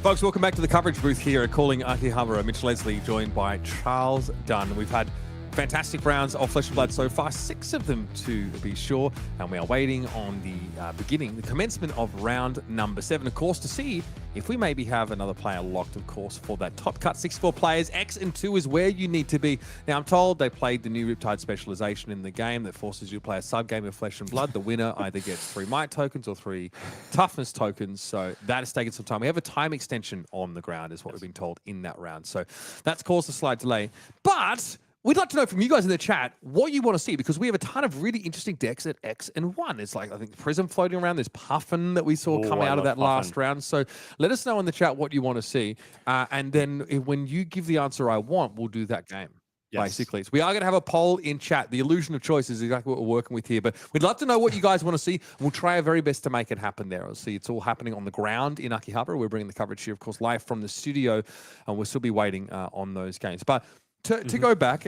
Folks, welcome back to the coverage booth here at Calling Akihabara. Mitch Leslie joined by Charles Dunn. We've had fantastic rounds of Flesh and Blood so far, 6 of them to be sure, and we are waiting on the commencement of round number 7, of course, to see if we maybe have another player locked, of course, for that top cut. 64 players, X and 2 is where you need to be. Now, I'm told they played the new Riptide specialization in the game that forces you to play a sub-game of Flesh and Blood. The winner either gets 3 Might tokens or 3 Toughness tokens, so that has taken some time. We have a time extension on the ground, is what we've been told in that round, so that's caused a slight delay. But we'd like to know from you guys in the chat what you want to see, because we have a ton of really interesting decks at X and 1. It's like, I think, Prism floating around. There's Puffin that we saw come out of that last round. So let us know in the chat what you want to see. And then when you give the answer I want, we'll do that game. Yes. Basically. So we are going to have a poll in chat. The illusion of choice is exactly what we're working with here. But we'd love to know what you guys want to see. We'll try our very best to make it happen there. I'll see it's all happening on the ground in Akihabara. We're bringing the coverage here, of course, live from the studio. And we'll still be waiting on those games. But to go back,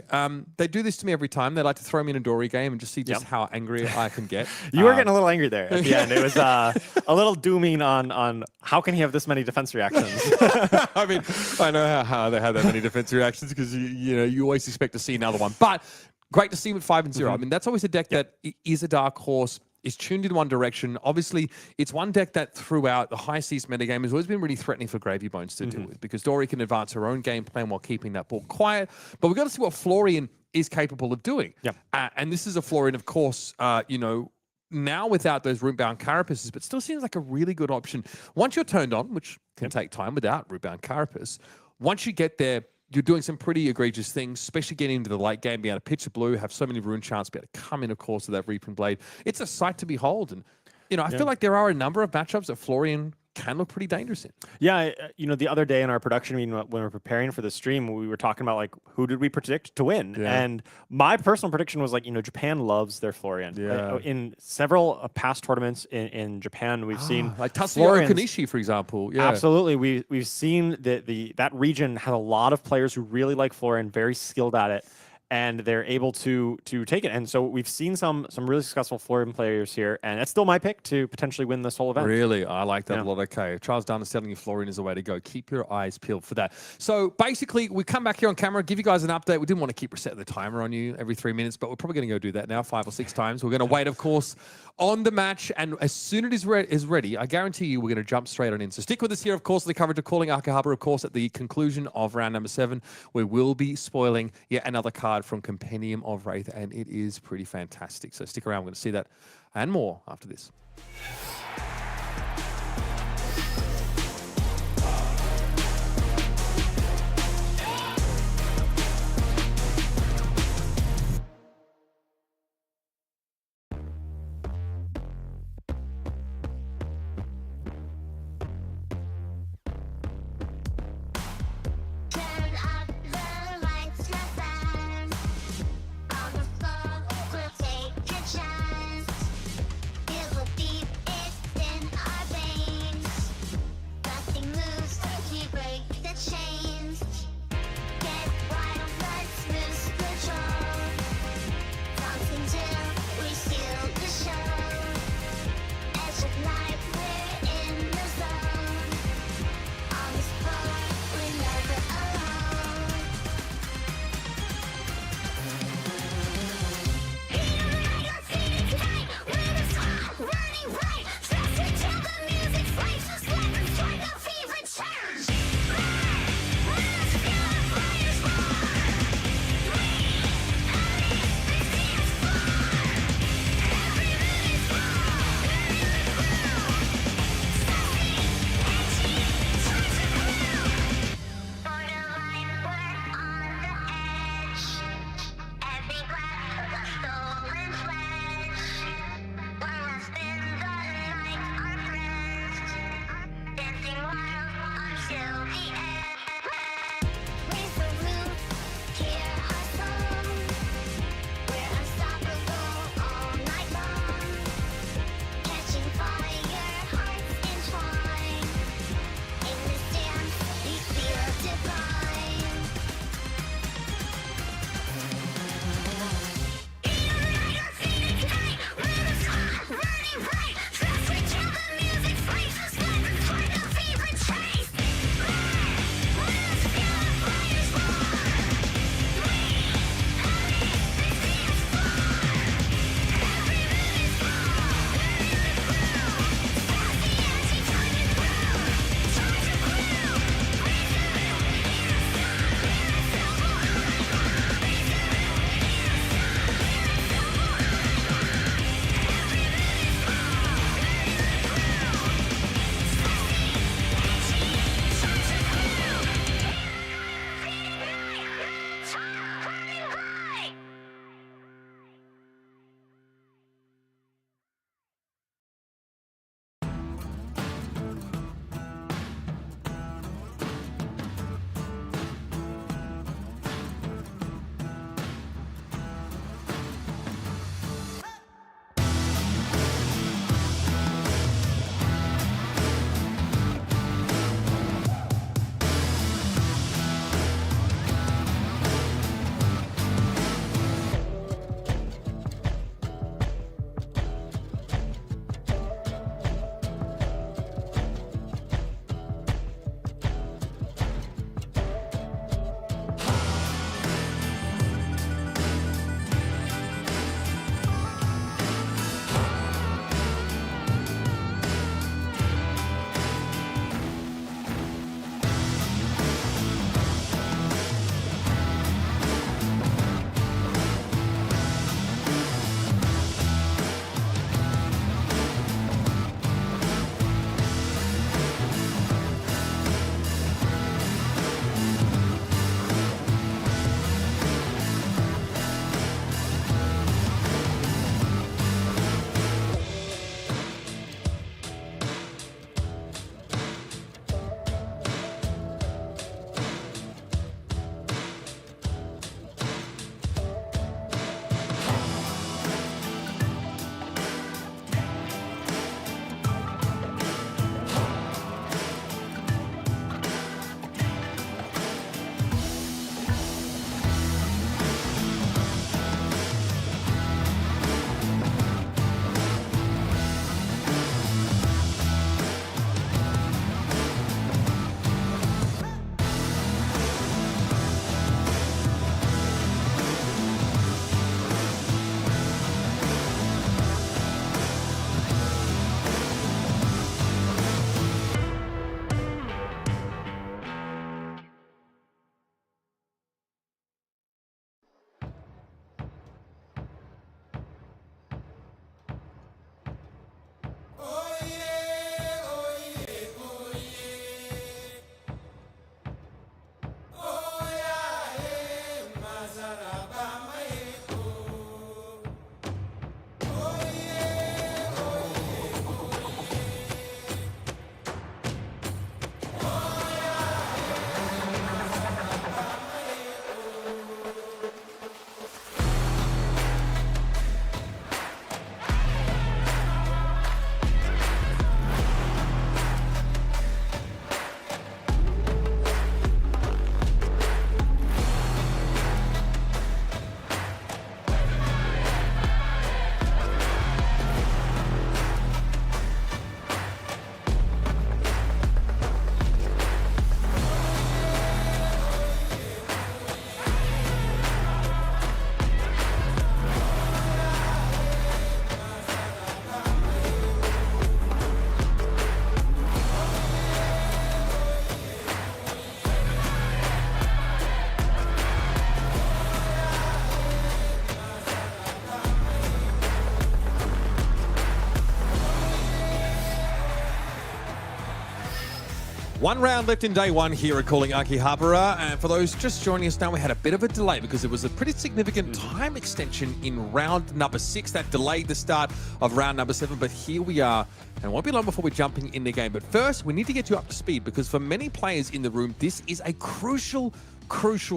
they do this to me every time. They like to throw me in a Dori game and just see just how angry I can get. You were getting a little angry there at the end. It was a little dooming on how can he have this many defense reactions? I mean, I know how they have that many defense reactions because you always expect to see another one. But great to see him at 5 and 0. I mean, that's always a deck that is a dark horse. Is tuned in one direction. Obviously, it's one deck that throughout the high seas metagame has always been really threatening for Gravy Bones to deal with, because Dori can advance her own game plan while keeping that ball quiet. But we've got to see what Florian is capable of doing. And this is a Florian, of course, now without those root-bound carapaces, but still seems like a really good option. Once you're turned on, which can take time without root-bound carapace, once you get there, you're doing some pretty egregious things, especially getting into the late game, being able to pitch a blue, have so many rune chants, be able to come in, of course, with that Reaping Blade. It's a sight to behold. And, I feel like there are a number of matchups that Florian can look pretty dangerous in. Yeah, the other day in our production meeting when we were preparing for the stream, we were talking about, like, who did we predict to win? Yeah. And my personal prediction was, like, Japan loves their Florian. Yeah. In several past tournaments in Japan, we've seen like Tatsuya Okanishi, for example. Yeah, absolutely. We've seen that region has a lot of players who really like Florian, very skilled at it. and they're able to take it. And so we've seen some really successful Florian players here, and that's still my pick to potentially win this whole event. Really, I like that Yeah. a lot. Okay, Charles Dunn is telling you Florian is the way to go. Keep your eyes peeled for that. So basically, we come back here on camera, give you guys an update. We didn't want to keep resetting the timer on you every 3 minutes, but we're probably going to go do that now 5 or 6 times. We're going to wait, of course, on the match, and as soon as it is ready, I guarantee you we're going to jump straight on in. So stick with us here, of course, the coverage of Calling Akihabara, of course, at the conclusion of round number 7. We will be spoiling yet another card from Compendium of Wraith, and it is pretty fantastic. So stick around. We're going to see that and more after this. Turn up the lights, my friend. On the floor, we'll take a chance. It will be One round left in day one here at Calling Akihabara, and for those just joining us now, we had a bit of a delay because it was a pretty significant time extension in round number 6 that delayed the start of round number 7, but here we are, and it won't be long before we're jumping in the game. But first, we need to get you up to speed because for many players in the room, this is a crucial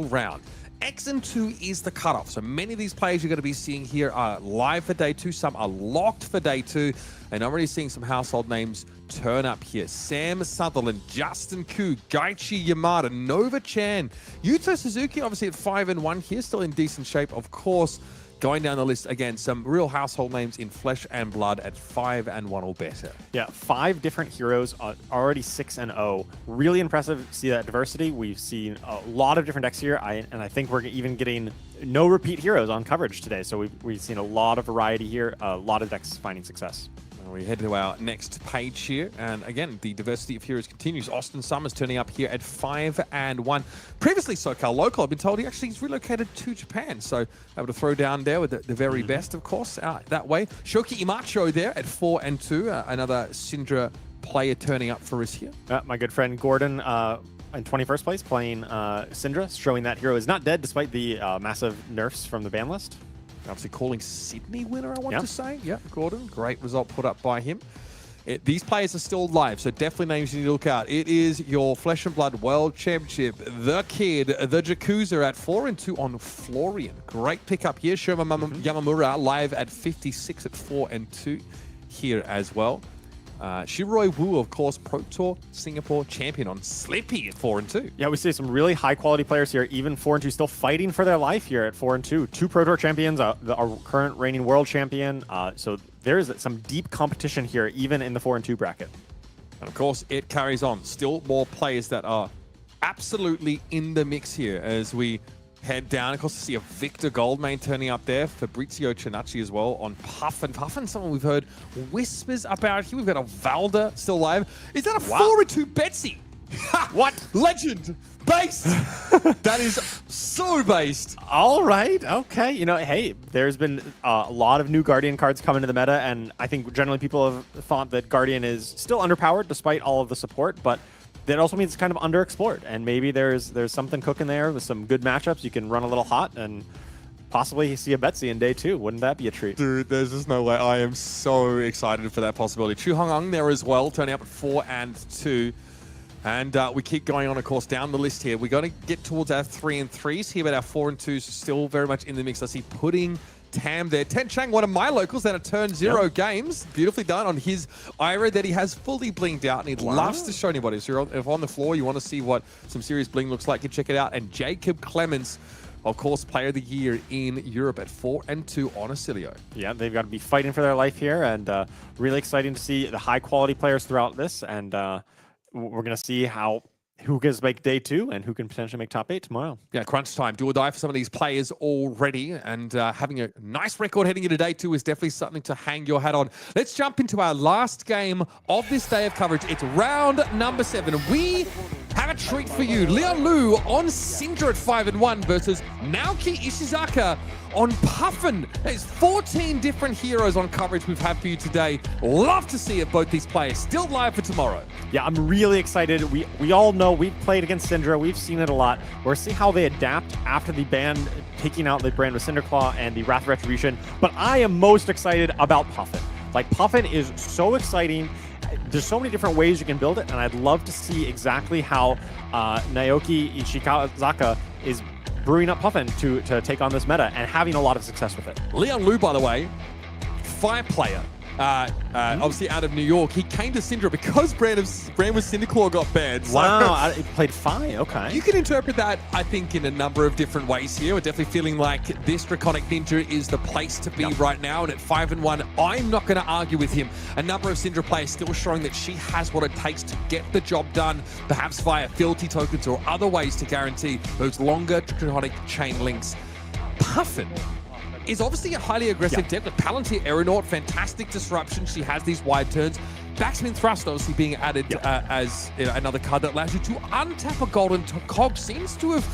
round. X and 2 is the cutoff. So many of these players you're going to be seeing here are live for day 2. Some are locked for day 2. And I'm already seeing some household names turn up here. Sam Sutherland, Justin Koo, Gaichi Yamada, Nova Chan, Yuto Suzuki, obviously at 5 and 1 here, still in decent shape. Of course, going down the list again, some real household names in flesh and blood at 5 and 1 or better. Yeah, 5 different heroes, already 6 and 0. Really impressive to see that diversity. We've seen a lot of different decks here, and I think we're even getting no repeat heroes on coverage today. So we've seen a lot of variety here, a lot of decks finding success. We head to our next page here, and again, the diversity of heroes continues. Austin Summers turning up here at 5 and 1. Previously SoCal local, I've been told he's relocated to Japan, so able to throw down there with the very best, of course, that way. Shoki Imacho there at 4 and 2, another Cindra player turning up for us here. My good friend Gordon in 21st place playing Cindra, showing that hero is not dead despite the massive nerfs from the ban list. Obviously calling Sydney winner, I want to say. Yeah, Gordon, great result put up by him. These players are still live, so definitely names you need to look out. It is your Flesh and Blood World Championship, The Kid, The Jakuza at 4 and 2 on Florian. Great pickup here. Shoma Yamamura live at 56 at 4 and 2 here as well. Shiroi Wu, of course, Pro Tour Singapore champion on Slippy at 4 and 2. Yeah, we see some really high quality players here, even 4 and 2, still fighting for their life here at 4 and 2. 2 Pro Tour champions, our current reigning world champion. So there's some deep competition here, even in the 4 and 2 bracket. And of course, it carries on. Still more players that are absolutely in the mix here as we head down. Of course, to see a Victor Goldmain turning up there. Fabrizio Cianacci as well on Puffin. Puffin, someone we've heard whispers about here. We've got a Valda still live. Is that a 4 and 2 Betsy? What? Legend! Based! That is so based. All right. Okay. You know, hey, there's been a lot of new Guardian cards coming to the meta, and I think generally people have thought that Guardian is still underpowered despite all of the support, but that also means it's kind of underexplored, and maybe there's something cooking there with some good matchups. You can run a little hot and possibly see a Betsy in day 2. Wouldn't that be a treat? Dude, there's just no way. I am so excited for that possibility. Chu Hong there as well, turning up at 4 and 2. And we keep going on, of course, down the list here. We're going to get towards our 3 and 3s here, but our 4 and 2s still very much in the mix. I see Pudding Tam there. Ten Chang, one of my locals that are turn 0 games. Beautifully done on his Ira that he has fully blinged out, and he loves to show anybody. So if on the floor you want to see what some serious bling looks like, you check it out. And Jacob Clemens, of course, player of the year in Europe at 4 and 2 on Acilio. Yeah, they've got to be fighting for their life here, and really exciting to see the high quality players throughout this. And we're going to see who gets make day 2 and who can potentially make top 8 tomorrow. Yeah, crunch time. Do or die for some of these players already. And having a nice record heading into day 2 is definitely something to hang your hat on. Let's jump into our last game of this day of coverage. It's round number 7. We have a treat for you. Leon Liu on Cindra at 5 and 1 versus Naoki Ishizaka on Puffin. There's 14 different heroes on coverage we've had for you today. Love to see it, both these players. Still live for tomorrow. Yeah, I'm really excited. We all know we've played against Cindra. We've seen it a lot. We'll see how they adapt after the ban, taking out the brand with Cinderclaw and the Wrath Retribution. But I am most excited about Puffin. Like, Puffin is so exciting. There's so many different ways you can build it, and I'd love to see exactly how Naoki Ishizaka is brewing up Puffin to take on this meta and having a lot of success with it. Leon Liu, by the way, Fire player. Obviously out of New York. He came to Cindra because Brand with Cinderclaw got banned. So wow, he played Fire, okay. You can interpret that, I think, in a number of different ways here. We're definitely feeling like this Draconic Ninja is the place to be right now. And at 5 and 1, I'm not going to argue with him. A number of Cindra players still showing that she has what it takes to get the job done, perhaps via fealty tokens or other ways to guarantee those longer Draconic chain links. Puffin is obviously a highly aggressive deck with Palantir Aeronaut, fantastic disruption. She has these wide turns. Backspin Thrust obviously being added as another card that allows you to untap a golden cog. Seems to have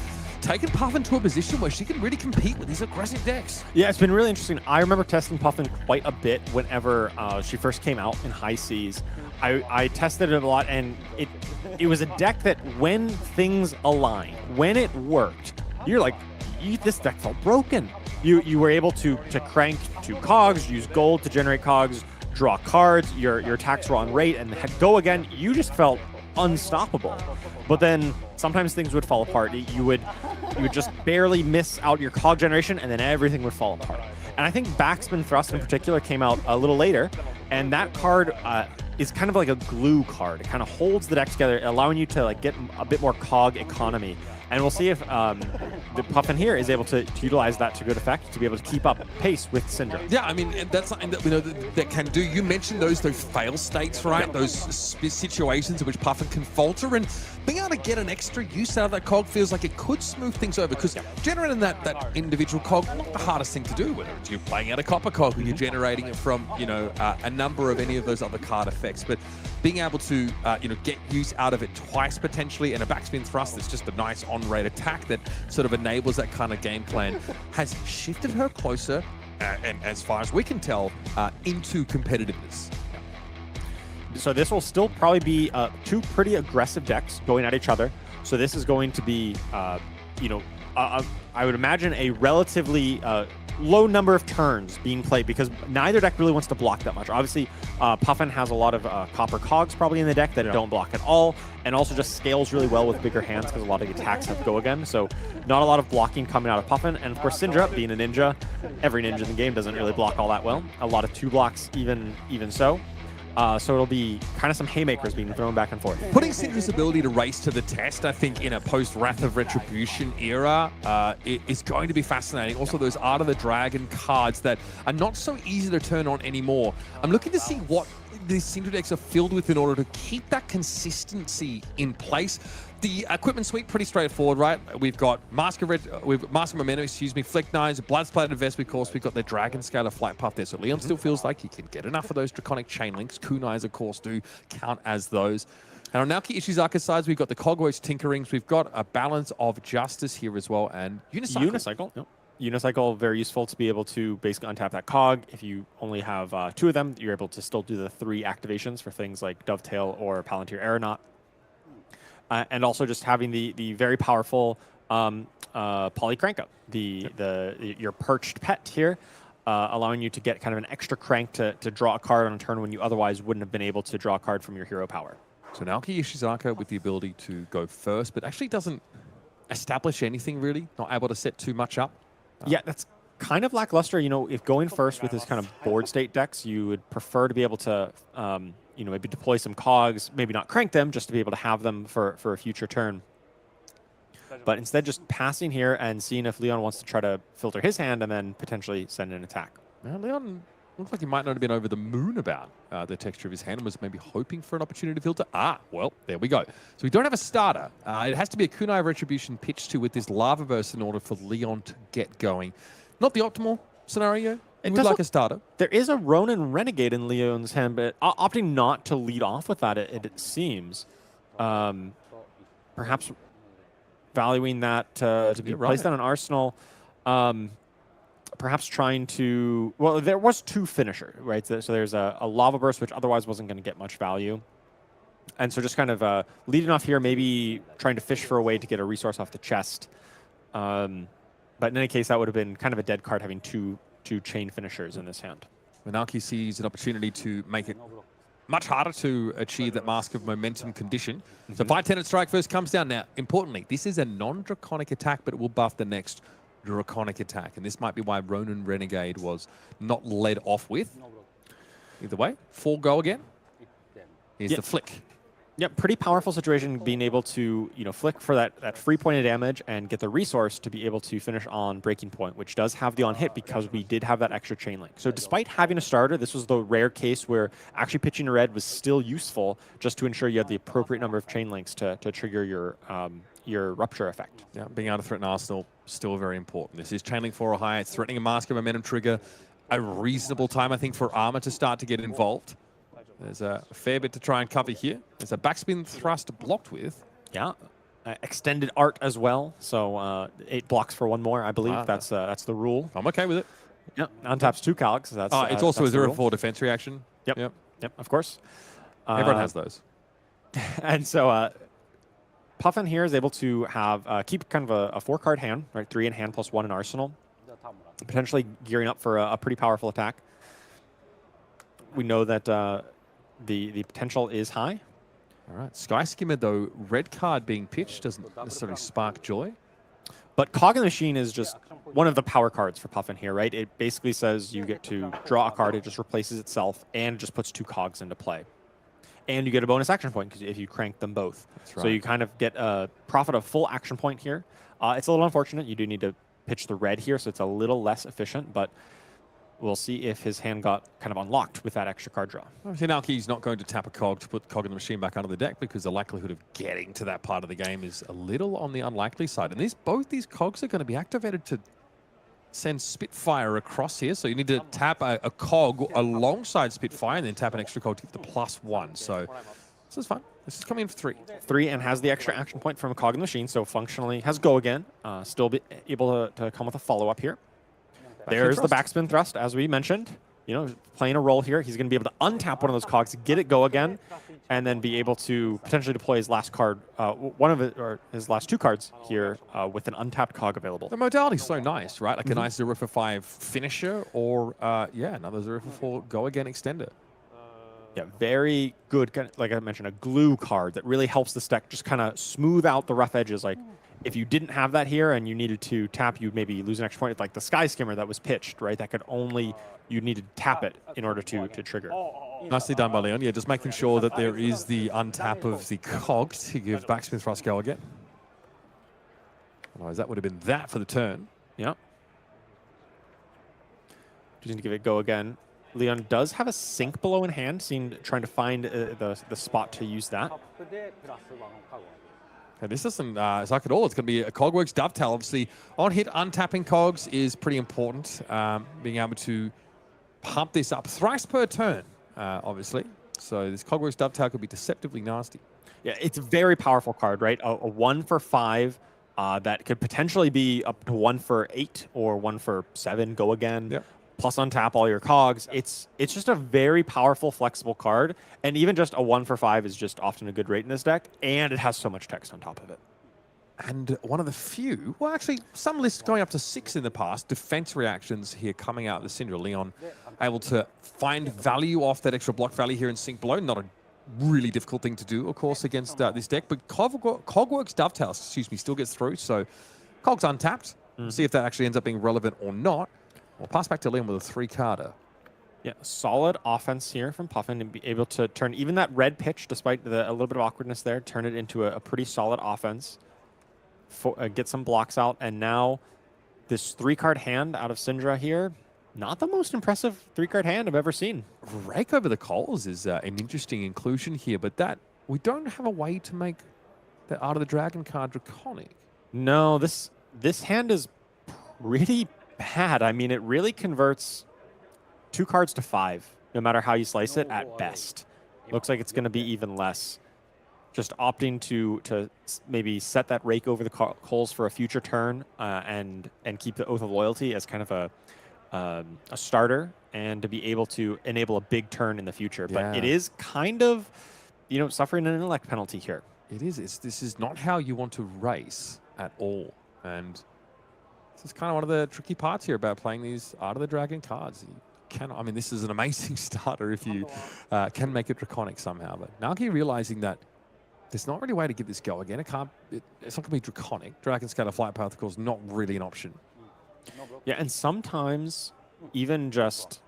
taken Puffin to a position where she can really compete with these aggressive decks. Yeah, it's been really interesting. I remember testing Puffin quite a bit whenever she first came out in high seas. I tested it a lot, and it was a deck that when things aligned, when it worked, you're like, this deck felt broken. You were able to crank 2 cogs, use gold to generate cogs, draw cards, your attacks were on rate, and go again. You just felt unstoppable. But then sometimes things would fall apart. You would just barely miss out your cog generation, and then everything would fall apart. And I think Backspin Thrust in particular came out a little later, and that card is kind of like a glue card. It kind of holds the deck together, allowing you to like get a bit more cog economy. And we'll see if the Puffin here is able to utilize that to good effect to be able to keep up pace with Cindra. Yeah, I mean, that's something that we know that can do. You mentioned those fail states, right? Those situations in which Puffin can falter, and being able to get an extra use out of that cog feels like it could smooth things over, because generating that individual cog, not the hardest thing to do, whether it's you playing out a copper cog or you're generating it from, a number of any of those other card effects. But being able to, get use out of it twice potentially, and a backspin thrust that's just a nice on-rate attack that sort of enables that kind of game plan has shifted her closer, and as far as we can tell, into competitiveness. So this will still probably be 2 pretty aggressive decks going at each other. So this is going to be, I would imagine a relatively low number of turns being played, because neither deck really wants to block that much. Obviously, Puffin has a lot of copper cogs probably in the deck that don't block at all, and also just scales really well with bigger hands because a lot of the attacks have go again. So not a lot of blocking coming out of Puffin. And of course, Cindra, being a ninja, every ninja in the game doesn't really block all that well. A lot of 2 blocks even so. So it'll be kind of some haymakers being thrown back and forth. Putting Cindra's ability to race to the test, I think, in a post-Wrath of Retribution era is going to be fascinating. Also, those Art of the Dragon cards that are not so easy to turn on anymore. I'm looking to see what these Cindra decks are filled with in order to keep that consistency in place. The equipment suite, pretty straightforward, right? We've got Mask of Momentum, Flick Knives, Bloodsplattered Vest, of course. We've got the Dragon Scalar Flight Path there. So Leon still feels like he can get enough of those Draconic Chain Links. Kunais, of course, do count as those. And on Naoki Ishizaka's sides, we've got the Cogways Tinkerings. We've got a Balance of Justice here as well, and Unicycle. Yep. Unicycle, very useful to be able to basically untap that cog. If you only have 2 of them, you're able to still do the 3 activations for things like Dovetail or Palantir Aeronaut. And also just having the very powerful Polycrank-Up, your perched pet here, allowing you to get kind of an extra crank to draw a card on a turn when you otherwise wouldn't have been able to draw a card from your hero power. So Naoki Ishizaka with the ability to go first, but actually doesn't establish anything really, not able to set too much up. Yeah, that's kind of lackluster. If going first with this kind of board state decks, you would prefer to be able to, maybe deploy some cogs, maybe not crank them, just to be able to have them for a future turn. But instead, just passing here and seeing if Leon wants to try to filter his hand and then potentially send an attack. Now, Leon looks like he might not have been over the moon about the texture of his hand and was maybe hoping for an opportunity to filter. Well, there we go. So we don't have a starter. It has to be a Kunai Retribution pitch to with this Lava Burst in order for Leon to get going. Not the optimal scenario. It would like a starter. There is a Ronin Renegade in Leon's hand, but opting not to lead off with that, it seems. Perhaps valuing that to be placed on an arsenal. Perhaps trying to... Well, there was 2 finisher, right? So there's a Lava Burst, which otherwise wasn't going to get much value. And so just kind of leading off here, maybe trying to fish for a way to get a resource off the chest. But in any case, that would have been kind of a dead card having two chain finishers in this hand. Naoki sees an opportunity to make it much harder to achieve that Mask of Momentum condition. So 5-10 Strike first comes down. Now, importantly, this is a non-draconic attack, but it will buff the next draconic attack. And this might be why Ronin Renegade was not led off with. Either way, 4 go again. Here's the flick. Yeah, pretty powerful situation being able to, flick for that free point of damage and get the resource to be able to finish on Breaking Point, which does have the on-hit because we did have that extra chain link. So despite having a starter, this was the rare case where actually pitching a red was still useful just to ensure you have the appropriate number of chain links to trigger your Rupture effect. Yeah, being able to threaten Arsenal, still very important. This is chain link 4 or higher. It's threatening a Mask of Momentum trigger. A reasonable time, I think, for Armor to start to get involved. There's a fair bit to try and cover here. There's a backspin thrust blocked with. Yeah. extended art as well. So 8 blocks for 1 more, I believe. Wow. That's the rule. I'm okay with it. Yep. Untaps 2 calcs. That's It's also that's a the rule. 0-4 defense reaction. Yep. Yep. Yep. Of course. Everyone has those. And so Puffin here is able to have keep kind of a 4-card hand, right? 3 in hand plus 1 in arsenal, potentially gearing up for a pretty powerful attack. We know that the potential is high. All right. Sky Skimmer, though, red card being pitched doesn't necessarily spark joy. But Cog in the Machine is just one of the power cards for Puffin here, right? It basically says you get to draw a card, it just replaces itself, and just puts 2 cogs into play. And you get a bonus action point because if you crank them both. That's right. So you kind of get a profit of full action point here. It's a little unfortunate. You do need to pitch the red here, so it's a little less efficient, but we'll see if his hand got kind of unlocked with that extra card draw. Obviously, Naoki's not going to tap a cog to put cog in the machine back under the deck because the likelihood of getting to that part of the game is a little on the unlikely side. And both these cogs are going to be activated to send Spitfire across here. So you need to tap a cog alongside Spitfire and then tap an extra cog to get the +1. So this is fun. This is coming in for 3. 3 and has the extra action point from a cog in the machine, so functionally has go again. Still be able to come with a follow-up here. There's the backspin thrust, as we mentioned. You know, playing a role here. He's going to be able to untap one of those cogs, get it go again, and then be able to potentially deploy his last card, or his last 2 cards here with an untapped cog available. The modality's so nice, right? Like a nice 0 for 5 finisher or, another 0 for 4 go again extender. Yeah, very good, like I mentioned, a glue card that really helps the deck just kind of smooth out the rough edges. Like, if you didn't have that here and you needed to tap, you'd maybe lose an extra point. Like the Sky Skimmer that was pitched, right? That could only, you need to tap it in order to trigger. Nicely done by Leon. Yeah, just making sure that there is the untap of the cog to give backsmith thrust go again. Otherwise, that would have been that for the turn. Yeah. Just need to give it go again. Leon does have a sink below in hand, trying to find the spot to use that. Okay, this doesn't suck at all. It's going to be a Cogworks Dovetail. Obviously, on hit, untapping cogs is pretty important. Being able to pump this up thrice per turn, obviously. So this Cogworks Dovetail could be deceptively nasty. Yeah, it's a very powerful card, right? A 1 for 5 that could potentially be up to 1 for 8 or 1 for 7, go again. Yep. Plus untap all your cogs. It's just a very powerful, flexible card. And even just a 1 for 5 is just often a good rate in this deck. And it has so much text on top of it. And one of the few, well, actually, some lists going up to 6 in the past, defense reactions here coming out of the Cindra. Leon able to find value off that extra block value here in Sink Below. Not a really difficult thing to do, of course, against this deck. But Cogworks Dovetail, still gets through. So Cog's untapped. We'll see if that actually ends up being relevant or not. We'll pass back to Leon with a 3-carder. Yeah, solid offense here from Puffin and be able to turn even that red pitch, despite a little bit of awkwardness there, turn it into a pretty solid offense. Get some blocks out, and now this 3-card hand out of Cindra here, not the most impressive 3-card hand I've ever seen. Rake over the coals is an interesting inclusion here, but that we don't have a way to make the Art of the Dragon card draconic. No, this hand is pretty bad. I mean, it really converts 2 cards to 5, no matter how you slice it, at best. Looks like it's going to be even less. Just opting to maybe set that rake over the coals for a future turn and keep the Oath of Loyalty as kind of a starter and to be able to enable a big turn in the future. Yeah. But it is kind of, suffering an intellect penalty here. It is. This is not how you want to race at all. And this is kind of one of the tricky parts here about playing these Art of the Dragon cards. This is an amazing starter if you can make it draconic somehow. But Naoki realizing that there's not really a way to get this go again. It's not going to be draconic. Dragon Scatter Flight Path, of course, not really an option. Yeah, and sometimes even just,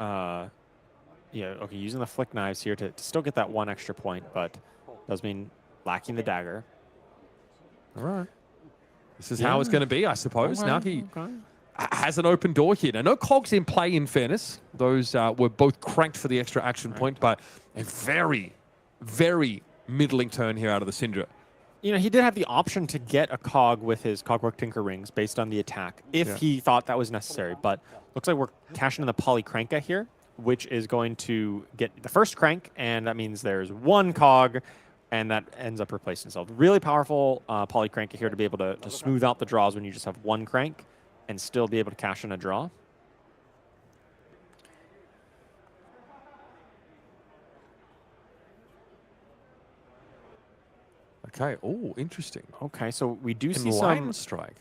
using the flick knives here to still get that 1 extra point, but does mean lacking the dagger. All right. This is how it's going to be, I suppose. Okay, Naoki has an open door here. Now, no cogs in play, in fairness. Those were both cranked for the extra action point, but a very, very middling turn here out of the Cindra. He did have the option to get a cog with his Cogwork Tinker Rings based on the attack if he thought that was necessary, but looks like we're cashing in the Polycranka here, which is going to get the first crank, and that means there's 1 cog and that ends up replacing itself. Really powerful Polycrank here to be able to smooth out the draws when you just have one crank and still be able to cash in a draw. Okay. Oh, interesting. Okay, so we do see Enlightened some... strike.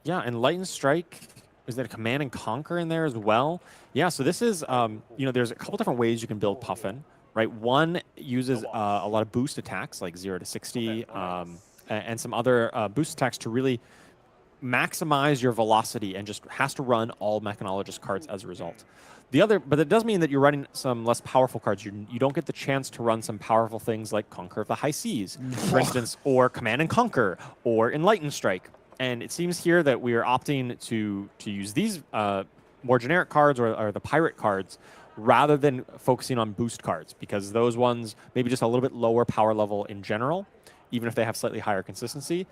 Yeah, Enlightened Strike. Is there a Command and Conquer in there as well? Yeah, so this is, you know, there's a couple different ways you can build Puffin, right? One uses a lot of boost attacks, like 0 to 60, and some other boost attacks to really maximize your velocity and just has to run all Mechanologist cards as a result. The other, but it does mean that you're running some less powerful cards. You don't get the chance to run some powerful things like Conquer of the High Seas, for instance, or Command and Conquer, or Enlightened Strike. And it seems here that we are opting to use these more generic cards or the pirate cards rather than focusing on boost cards, because those ones maybe just a little bit lower power level in general, even if they have slightly higher consistency.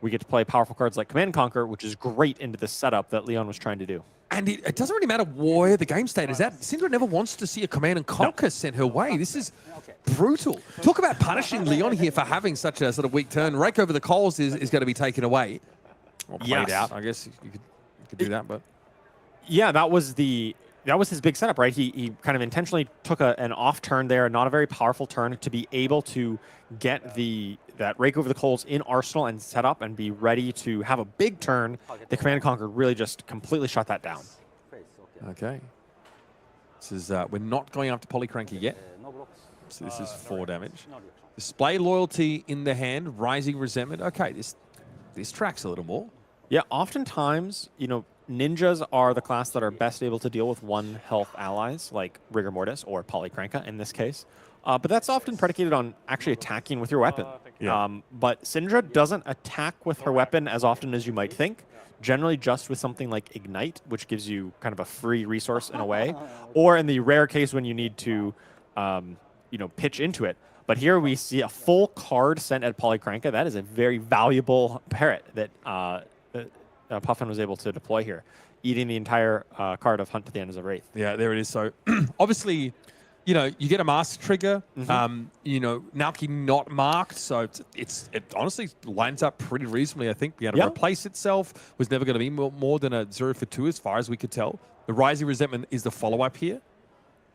We get to play powerful cards like Command and Conquer, which is great into the setup that Leon was trying to do. And it doesn't really matter where the game state is at. Cindra never wants to see a Command and Conquer sent her way. This is brutal. Talk about punishing Leon here for having such a sort of weak turn. Rake over the coals is going to be taken away. Or played out, I guess you could do that, but yeah, that was his big setup, right? He kind of intentionally took an off turn there, not a very powerful turn, to be able to get that Rake over the coals in arsenal and set up and be ready to have a big turn. The Command and Conquer really just completely shut that down. okay. This is we're not going after Polycranky yet. So this is 4 damage. Display loyalty in the hand, rising resentment. Okay, this tracks a little more. Yeah, oftentimes, you know, ninjas are the class that are best able to deal with 1 health allies, like Rigor Mortis or Polycranka in this case. But that's often predicated on actually attacking with your weapon. Yeah. But Cindra doesn't attack with her weapon as often as you might think. Generally just with something like Ignite, which gives you kind of a free resource in a way. Or in the rare case when you need to, you know, pitch into it. But here we see a full card sent at Polycranka. That is a very valuable parrot that Puffin was able to deploy here, eating the entire card of Hunt to the End as a Wraith. Yeah, there it is. So obviously, you know, you get a master trigger. You know, Naoki not marked, so it honestly lines up pretty reasonably. I think being able to replace itself was never going to be more than a 0 for 2 as far as we could tell. The Rising Resentment is the follow-up here.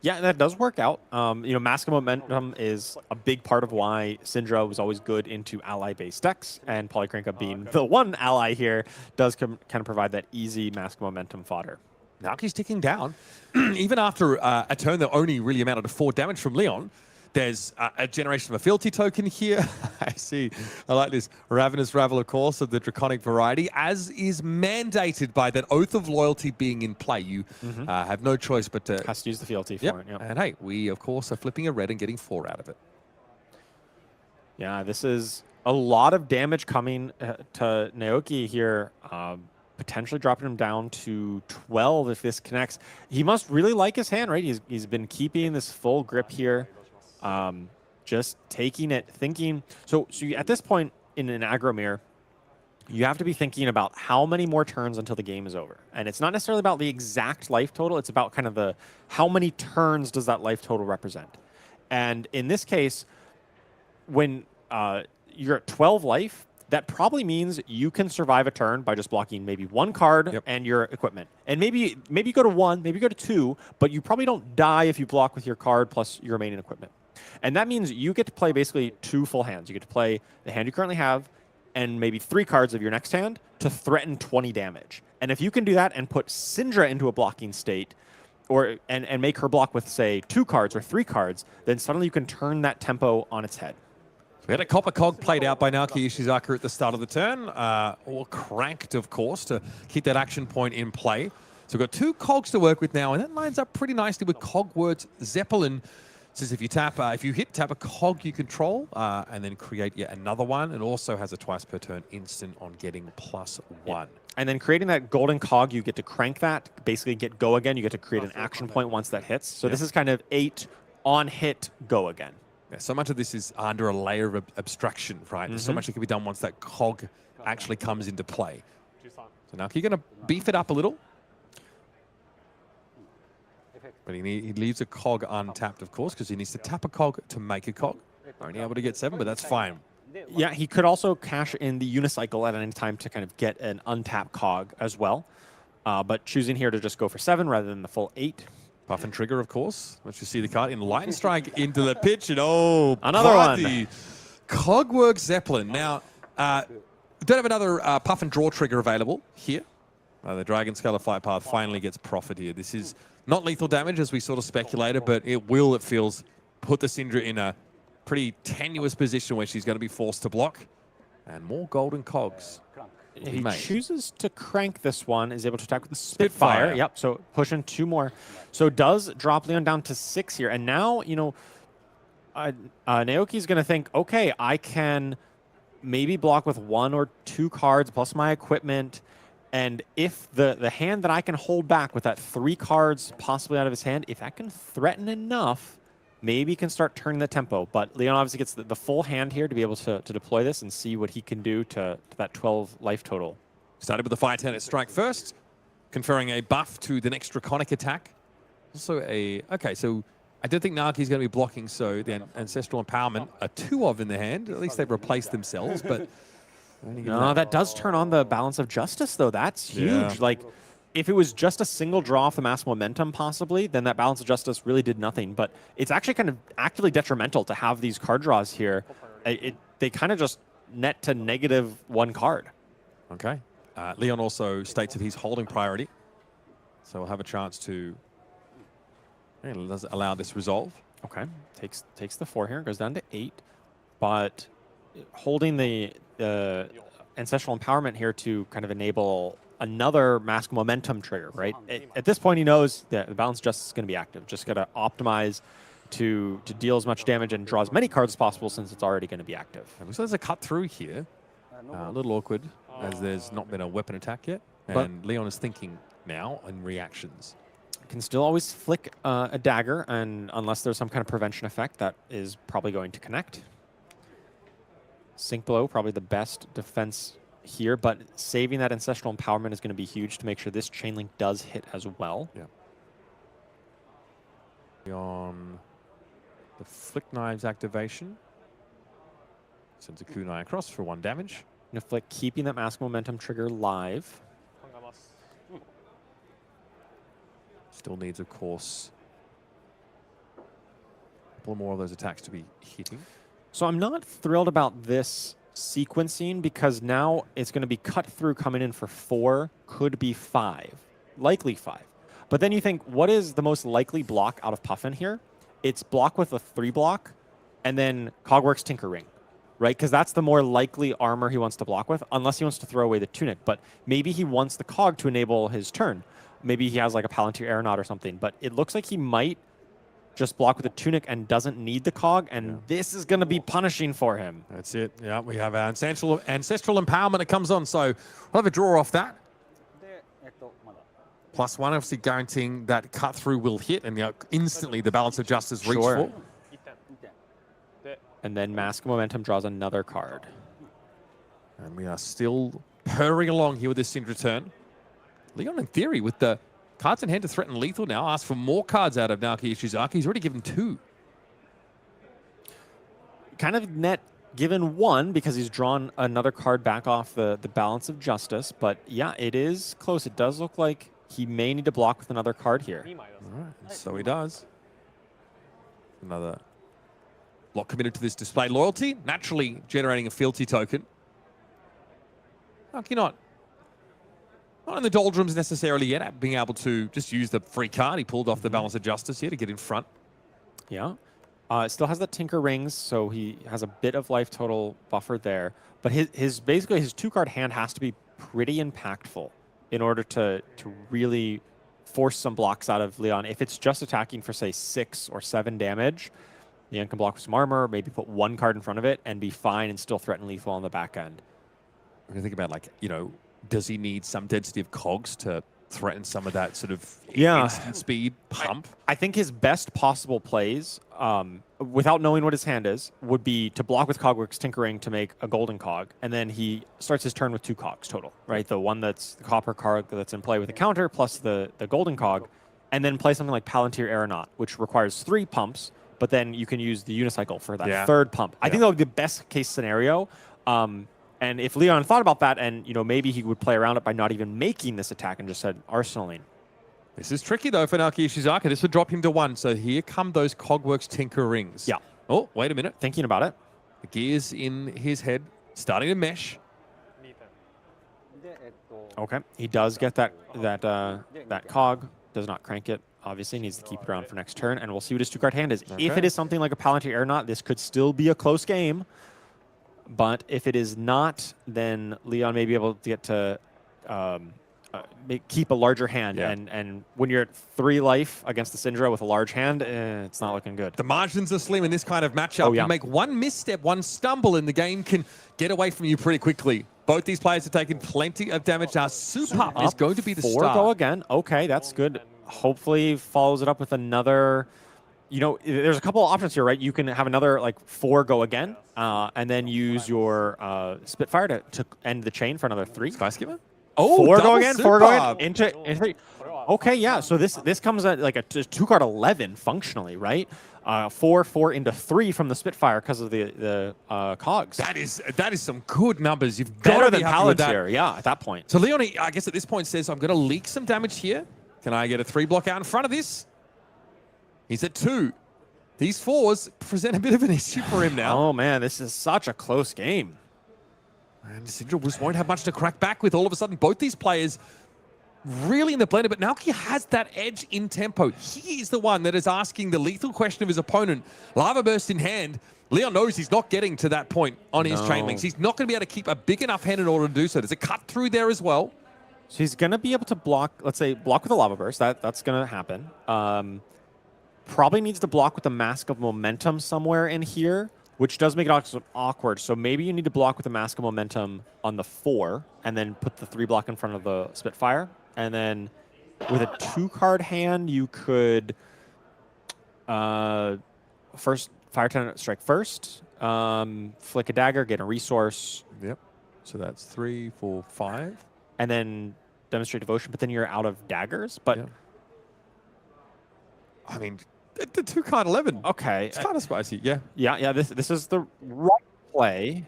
Yeah, that does work out. You know, Mask of Momentum is a big part of why Cindra was always good into ally-based decks, and Polycranka being the one ally here does kind of provide that easy Mask of Momentum fodder. Naoki's ticking down. Even after a turn that only really amounted to 4 damage from Leon, there's a generation of a fealty token here. I see. I like this. Ravenous Ravel, of course, of the Draconic variety, as is mandated by that Oath of Loyalty being in play. You have no choice but to... Has to use the fealty for it. Yep. And hey, we, of course, are flipping a red and getting 4 out of it. Yeah, this is a lot of damage coming to Naoki here. Potentially dropping him down to 12 if this connects. He must really like his hand, right? He's been keeping this full grip here. Just taking it, thinking. So at this point in an aggro mirror, you have to be thinking about how many more turns until the game is over. And it's not necessarily about the exact life total. It's about kind of how many turns does that life total represent. And in this case, when you're at 12 life, that probably means you can survive a turn by just blocking maybe 1 card and your equipment. And maybe you go to 1, maybe you go to 2, but you probably don't die if you block with your card plus your remaining equipment. And that means you get to play basically 2 full hands. You get to play the hand you currently have and maybe 3 cards of your next hand to threaten 20 damage. And if you can do that and put Cindra into a blocking state, and make her block with, say, 2 cards or 3 cards, then suddenly you can turn that tempo on its head. We had a Copper Cog played out by Naoki Ishizaka at the start of the turn, or cranked, of course, to keep that action point in play. So we've got 2 cogs to work with now, and that lines up pretty nicely with Cogwords Zeppelin. Says if you tap a cog you control, and then create yet another one, and also has a twice per turn instant on getting +1. And then creating that golden cog, you get to crank that, basically get go again. You get to create an action point once that hits. So this is kind of 8 on hit, go again. Yeah, so much of this is under a layer of abstraction, right? There's so much that can be done once that cog actually comes into play. So now you're going to beef it up a little. But he leaves a cog untapped, of course, because he needs to tap a cog to make a cog. Only able to get 7, but that's fine. Yeah, he could also cash in the unicycle at any time to kind of get an untapped cog as well. But choosing here to just go for 7 rather than the full 8. Puffin trigger, of course. Once you see the card in lightning strike into the pitch, and Another party. Cogwork Zeppelin. Now, we don't have another Puffin draw trigger available here. The Dragon Scalar Flight Path finally gets profit here. This is not lethal damage, as we sort of speculated, but it will, it feels, put the Cindra in a pretty tenuous position where she's going to be forced to block. And more golden cogs. He chooses to crank this one, is able to attack with the Spitfire. Yep, so pushing 2 more. So does drop Leon down to 6 here. And now, you know, Naoki's going to think, okay, I can maybe block with 1 or 2 cards plus my equipment. And if the hand that I can hold back with that 3 cards possibly out of his hand, if that can threaten enough, maybe can start turning the tempo. But Leon obviously gets the full hand here to be able to deploy this and see what he can do to that 12 life total. Started with the Fire Tenant Strike first, conferring a buff to the next Draconic attack. Also okay, so I don't think Naoki's going to be blocking, so the Ancestral Empowerment are 2 of in the hand. At least they've replaced themselves, but... No, that does turn on the Balance of Justice, though. That's huge. Yeah. Like, if it was just a single draw off the Mass Momentum, possibly, then that Balance of Justice really did nothing. But it's actually kind of actively detrimental to have these card draws here. They kind of just net to -1 card. Okay. Leon also states that he's holding priority, so we'll have a chance to allow this resolve. Okay. Takes the 4 here, goes down to 8. But holding the Ancestral Empowerment here to kind of enable another Mask Momentum trigger, right? At this point, he knows that the Balance Justice is going to be active. Just got to optimize to deal as much damage and draw as many cards as possible since it's already going to be active. Looks like there's a cut through here. A little awkward, as there's not been a weapon attack yet. And Leon is thinking now in reactions. Can still always flick a dagger, and unless there's some kind of prevention effect, that is probably going to connect. Sync Blow, probably the best defense here, but saving that Ancestral Empowerment is going to be huge to make sure this Chain Link does hit as well. Yeah. On the Flick Knives activation, sends a kunai across for 1 damage. Gonna flick, keeping that Mask Momentum trigger live. Still needs, of course, a couple more of those attacks to be hitting. So I'm not thrilled about this sequencing because now it's going to be cut through coming in for 4, could be 5, likely 5. But then you think, what is the most likely block out of Puffin here? It's block with a 3 block and then Cogworks Tinker Ring, right? Because that's the more likely armor he wants to block with, unless he wants to throw away the Tunic. But maybe he wants the Cog to enable his turn. Maybe he has like a Palantir Aeronaut or something. But it looks like he might just block with a Tunic and doesn't need the Cog, and this is going to be punishing for him. That's it. Yeah, we have our Ancestral Empowerment that comes on, so we'll have a draw off that. +1, obviously guaranteeing that cut through will hit, and instantly the Balance of Justice reach for. And then Mask Momentum draws another card. And we are still purring along here with this Cindra turn. Leon, in theory, with the cards in hand to threaten lethal now, ask for more cards out of Naoki Ishizaka. He's already given 2. Kind of net given 1 because he's drawn another card back off the Balance of Justice. But yeah, it is close. It does look like he may need to block with another card here. All right, so he does. Another block committed to this display loyalty, naturally generating a fealty token. Naoki not in the doldrums necessarily yet, at being able to just use the free card. He pulled off the Balance of Justice here to get in front. Yeah. Still has the Tinker Rings, so he has a bit of life total buffer there. But basically his 2-card hand has to be pretty impactful in order to really force some blocks out of Leon. If it's just attacking for, say, 6 or 7 damage, Leon can block with some armor, maybe put 1 card in front of it, and be fine and still threaten lethal on the back end. I'm going to think about, like, you know, does he need some density of cogs to threaten some of that sort of instant speed pump? I think his best possible plays, without knowing what his hand is, would be to block with Cogworks Tinkering to make a golden cog, and then he starts his turn with 2 cogs total, right? The one that's the copper cog that's in play with a counter, plus the golden cog, and then play something like Palantir Aeronaut, which requires 3 pumps but then you can use the unicycle for that Yeah. third pump. I think that would be the best case scenario. And if Leon thought about that, and maybe he would play around it by not even making this attack and just said arsenaling. This is tricky though for Naoki Ishizaka. This would drop him to 1. So here come those Cogworks Tinker rings. Yeah. Oh, wait a minute. Thinking about it. The gears in his head starting to mesh. Okay, he does get that cog. Does not crank it. Obviously, needs to keep it around for next turn, and we'll see what his 2-card hand is. If it is something like a Palantir Aeronaut, this could still be a close game. But if it is not, then Leon may be able to get to keep a larger hand. Yeah. And when you're at 3 life against the Cindra with a large hand, it's not looking good. The margins are slim in this kind of matchup. Oh, yeah. You make one misstep, one stumble, and the game can get away from you pretty quickly. Both these players have taken plenty of damage. Super is going to be the 4 start. go again. Okay, that's good. Hopefully follows it up with another. There's a couple of options here, right? You can have another 4 go again, and then use your Spitfire to end the chain for another 3. Sky Skimmer? Oh, 4 go double again. 4 go super. again. Into 3. Okay, yeah. So this comes at like a 2-card 11 functionally, right? 4 into 3 from the Spitfire because of the cogs. That is some good numbers. You've got Better to than be happy with that. Palantir, yeah, at that point. So Leon, I guess at this point says, I'm going to leak some damage here. Can I get a 3 block out in front of this? He's at 2. These 4s present a bit of an issue for him now. Oh, man, this is such a close game. And Cindra just won't have much to crack back with. All of a sudden, both these players really in the blender, but Naoki has that edge in tempo. He is the one that is asking the lethal question of his opponent. Lava Burst in hand. Leon knows he's not getting to that point on his chain links. He's not going to be able to keep a big enough hand in order to do so. There's a cut through there as well. So he's going to be able to block, let's say, block with a Lava Burst. That's going to happen. Probably needs to block with a Mask of Momentum somewhere in here, which does make it awkward. So maybe you need to block with a Mask of Momentum on the 4, and then put the 3 block in front of the Spitfire. And then with a 2-card hand, you could first Fire Tenant strike first, flick a dagger, get a resource. Yep. So that's 3, 4, 5. And then Demonstrate Devotion, but then you're out of daggers. But Yeah. I mean, the 2-card 11. okay. It's kind of spicy, yeah. Yeah, this is the right play.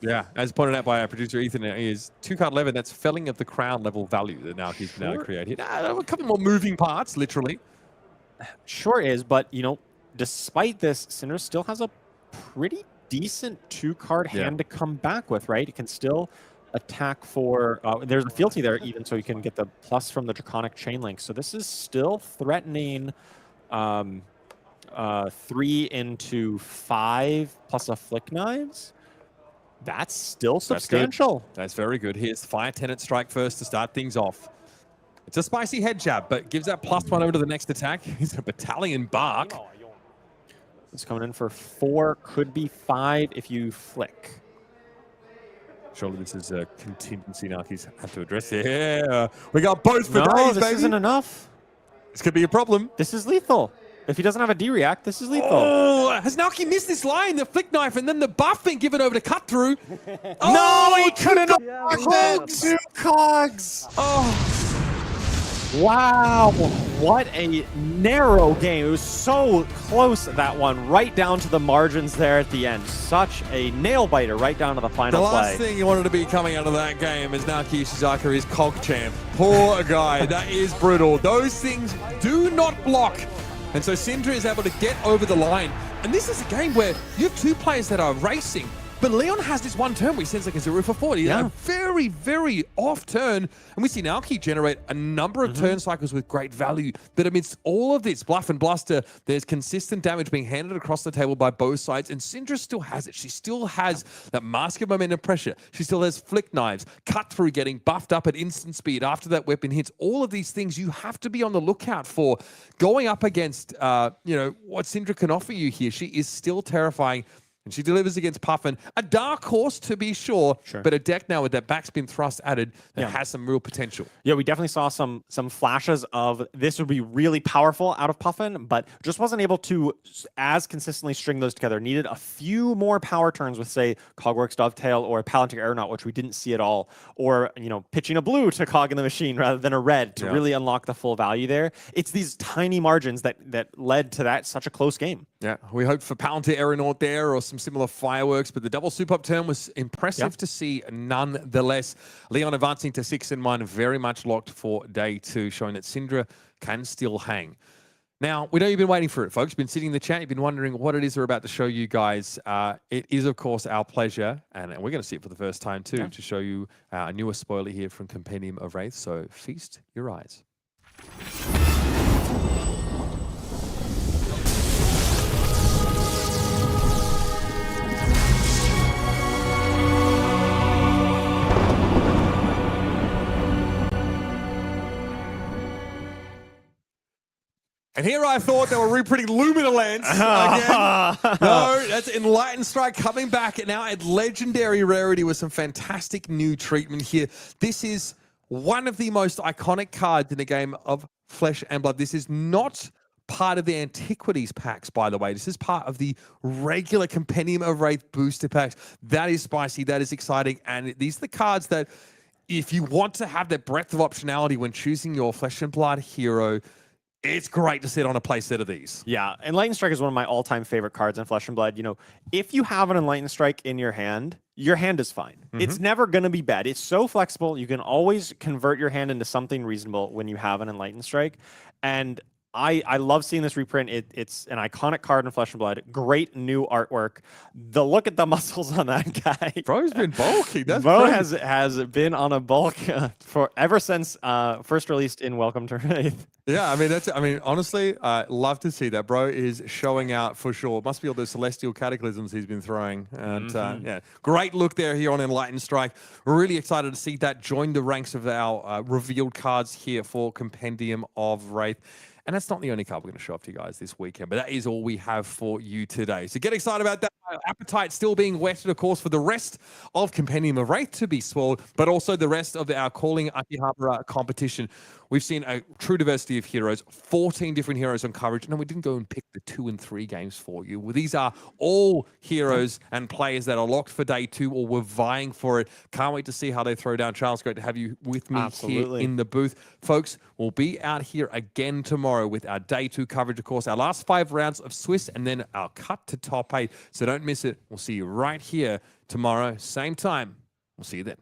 Yeah, as pointed out by our producer Ethan, is 2-card 11. That's Felling of the Crown level value that now he's now created. A couple more moving parts, literally. Sure is, but despite this, Cindra still has a pretty decent 2-card hand to come back with, right? It can still attack for. There's a fealty there, even so you can get the plus from the Draconic Chain Link. So this is still threatening 3 into 5 plus a Flick Knives. That's still substantial. That's very good. Here's Fire Tenant strike first to start things off. It's a spicy head jab, but gives that +1 over to the next attack. He's a Battalion Bark. It's coming in for 4, could be 5 if you flick. Surely this is a contingency Naoki's have to address. Yeah, we got both for No, days, this baby. isn't enough. This could be a problem. This is lethal. If he doesn't have a D-React, this is lethal. Oh, has Naoki missed this line? The flick knife and then the buff being given over to cut through. No, he couldn't. Oh, 2 cogs. oh. Wow, what a narrow game. It was so close, that one, right down to the margins there at the end. Such a nail biter right down to the The final last play. thing you wanted to be coming out of that game is Naoki Ishizaka is Cog Champ. Poor guy. That is brutal. Those things do not block. And so Cindra is able to get over the line. And this is a game where you have 2 players that are racing. But Leon has this one turn where he sends like a 0 for 40. Yeah. A very, very off turn. And we see Naoki generate a number of turn cycles with great value. But amidst all of this bluff and bluster, there's consistent damage being handed across the table by both sides. And Cindra still has it. She still has that Mask of Momentum pressure. She still has flick knives, cut through, getting buffed up at instant speed after that weapon hits. All of these things you have to be on the lookout for. Going up against, what Cindra can offer you here, she is still terrifying. And she delivers against Puffin. A dark horse, to be sure, but a deck now with that backspin thrust added that has some real potential. Yeah, we definitely saw some flashes of this would be really powerful out of Puffin, but just wasn't able to as consistently string those together. Needed a few more power turns with, say, Cogworks Dovetail or Palantir Aeronaut, which we didn't see at all, or pitching a blue to Cog in the machine rather than a red to really unlock the full value there. It's these tiny margins that led to that such a close game. Yeah, we hoped for Palantir Aeronaut there or some similar fireworks, but the double soup up turn was impressive to see nonetheless. Leon advancing to 6-1, very much locked for day 2, showing that Cindra can still hang. Now, we know you've been waiting for it, folks. You've been sitting in the chat. You've been wondering what it is we're about to show you guys. It is, of course, our pleasure, and we're going to see it for the first time, too, to show you a newest spoiler here from Compendium of Wraith. So feast your eyes. And here I thought they were reprinting Lumina Lance again. No, that's Enlightened Strike coming back now at Legendary Rarity with some fantastic new treatment here. This is one of the most iconic cards in the game of Flesh and Blood. This is not part of the Antiquities packs, by the way. This is part of the regular Compendium of Wraith booster packs. That is spicy. That is exciting. And these are the cards that, if you want to have that breadth of optionality when choosing your Flesh and Blood hero, it's great to sit on a playset of these. Yeah, Enlightened Strike is one of my all-time favorite cards in Flesh and Blood. If you have an Enlightened Strike in your hand is fine. It's never going to be bad. It's so flexible. You can always convert your hand into something reasonable when you have an Enlightened Strike. And I love seeing this reprint. It's an iconic card in Flesh and Blood. Great new artwork. The look at the muscles on that guy. Bro's been bulky. Bro has been on a bulk for ever since first released in Welcome to Wraith. Yeah, honestly, love to see that. Bro is showing out for sure. Must be all those celestial cataclysms he's been throwing. And yeah, great look there here on Enlightened Strike. We're really excited to see that join the ranks of our revealed cards here for Compendium of Wraith. And that's not the only card we're going to show off to you guys this weekend, but that is all we have for you today. So get excited about that. Appetite still being whetted, of course, for the rest of Compendium of Wraith to be swallowed, but also the rest of our Calling Akihabara competition. We've seen a true diversity of heroes, 14 different heroes on coverage. No, we didn't go and pick the 2 and 3 games for you. Well, these are all heroes and players that are locked for day 2 or were vying for it. Can't wait to see how they throw down. Charles, great to have you with me here in the booth. Folks, we'll be out here again tomorrow with our day 2 coverage, of course, our last 5 rounds of Swiss, and then our cut to top 8. So don't miss it. We'll see you right here tomorrow, same time. We'll see you then.